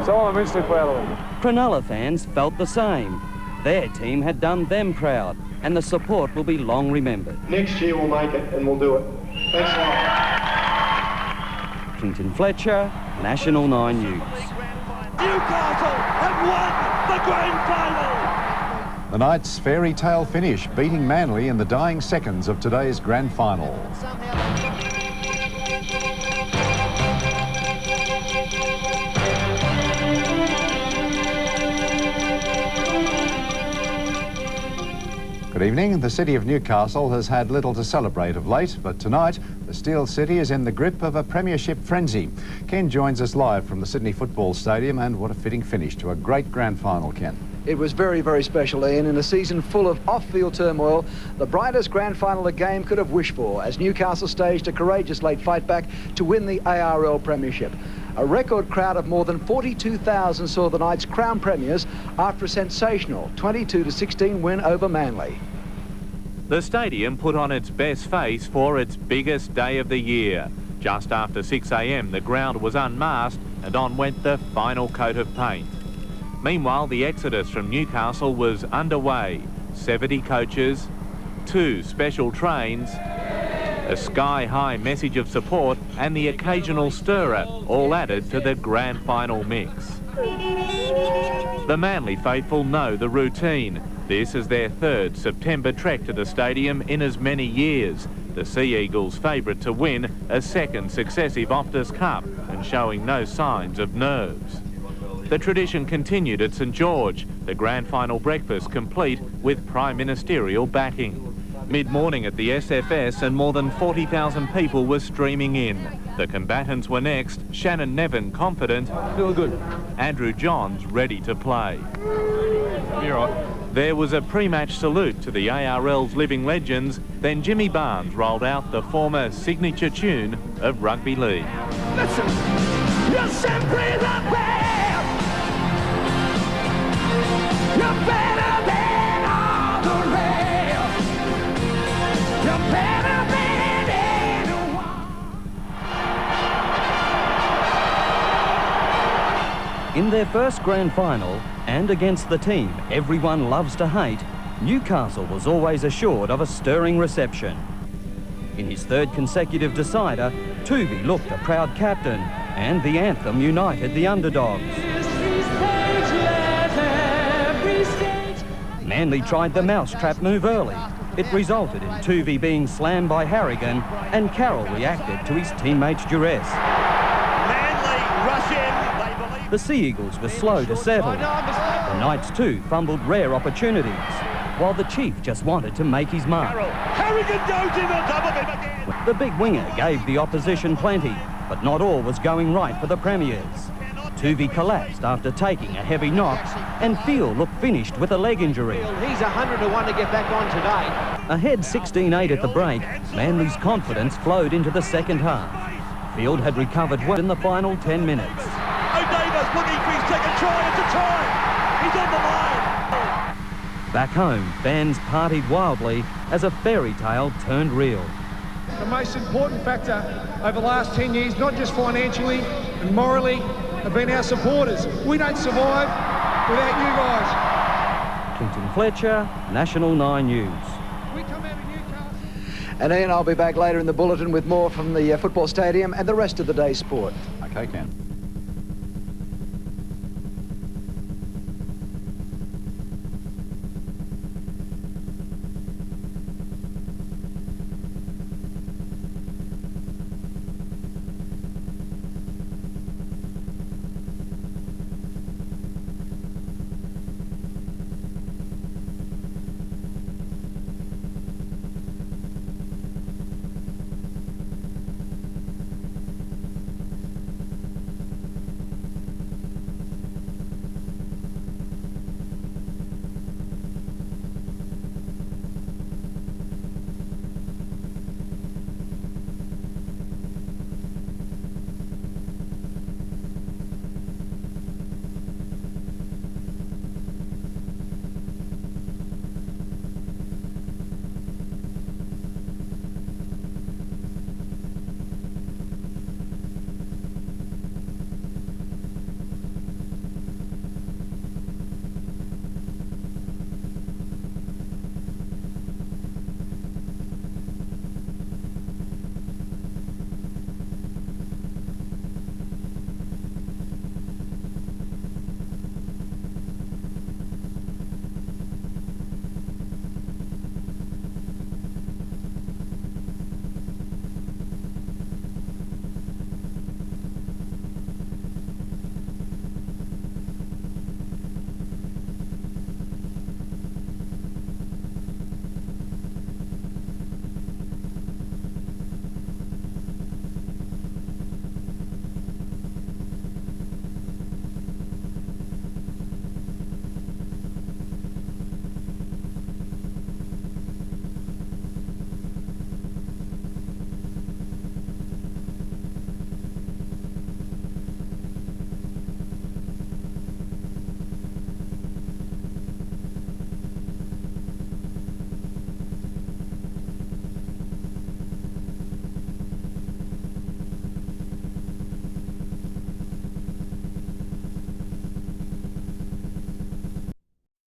Speaker 10: so I'm immensely proud of it.
Speaker 16: Cronulla fans felt the same. Their team had done them proud, and the support will be long remembered.
Speaker 21: Next year we'll make it, and we'll do it. Thanks a lot.
Speaker 16: Clinton Fletcher, National 9 News.
Speaker 22: Newcastle have won the grand final!
Speaker 6: The Knights' fairy tale finish, beating Manly in the dying seconds of today's grand final. Good evening. The city of Newcastle has had little to celebrate of late, but tonight the Steel City is in the grip of a premiership frenzy. Ken joins us live from the Sydney Football Stadium, and what a fitting finish to a great grand final, Ken.
Speaker 18: It was very, very special, Ian. In a season full of off-field turmoil, the brightest grand final the game could have wished for, as Newcastle staged a courageous late fight back to win the ARL Premiership. A record crowd of more than 42,000 saw the Knights crown premiers after a sensational 22-16 win over Manly.
Speaker 7: The stadium put on its best face for its biggest day of the year. Just after 6 a.m, the ground was unmasked and on went the final coat of paint. Meanwhile, the exodus from Newcastle was underway. 70 coaches, 2 special trains, a sky-high message of support and the occasional stirrer, all added to the grand final mix. The Manly faithful know the routine. This is their third September trek to the stadium in as many years. The Sea Eagles favourite to win a second successive Optus Cup and showing no signs of nerves. The tradition continued at St George, the grand final breakfast complete with prime ministerial backing. Mid-morning at the SFS and more than 40,000 people were streaming in. The combatants were next, Shannon Nevin confident. Feel good. Andrew Johns ready to play. You're right. There was a pre-match salute to the ARL's living legends, then Jimmy Barnes rolled out the former signature tune of rugby league.
Speaker 22: Listen, you're simply the best. You're better than all the rest. You're better than anyone.
Speaker 16: In their first grand final, and against the team everyone loves to hate, Newcastle was always assured of a stirring reception. In his third consecutive decider, Tuvey looked a proud captain, and the anthem united the underdogs. Manly tried the mousetrap move early. It resulted in Tuvey being slammed by Harrigan, and Carroll reacted to his teammates' duress. The Sea Eagles were slow to settle. The Knights too fumbled rare opportunities, while the Chief just wanted to make his mark. The big winger gave the opposition plenty, but not all was going right for the Premiers. Tuvey collapsed after taking a heavy knock, and Field looked finished with a leg injury.
Speaker 9: He's 100 to 1 to get back on today.
Speaker 16: Ahead 16-8 at the break, Manly's confidence flowed into the second half. Field had recovered well in the final 10 minutes.
Speaker 5: O'Davis looking for his second try. It's a try. He's on the line.
Speaker 16: Back home, fans partied wildly as a fairy tale turned real.
Speaker 11: The most important factor over the last 10 years, not just financially and morally, have been our supporters. We don't survive without you guys.
Speaker 16: Clinton Fletcher, National 9 News.
Speaker 18: And Ian, I'll be back later in the bulletin with more from the football stadium and the rest of the day's sport.
Speaker 6: Okay, Ken.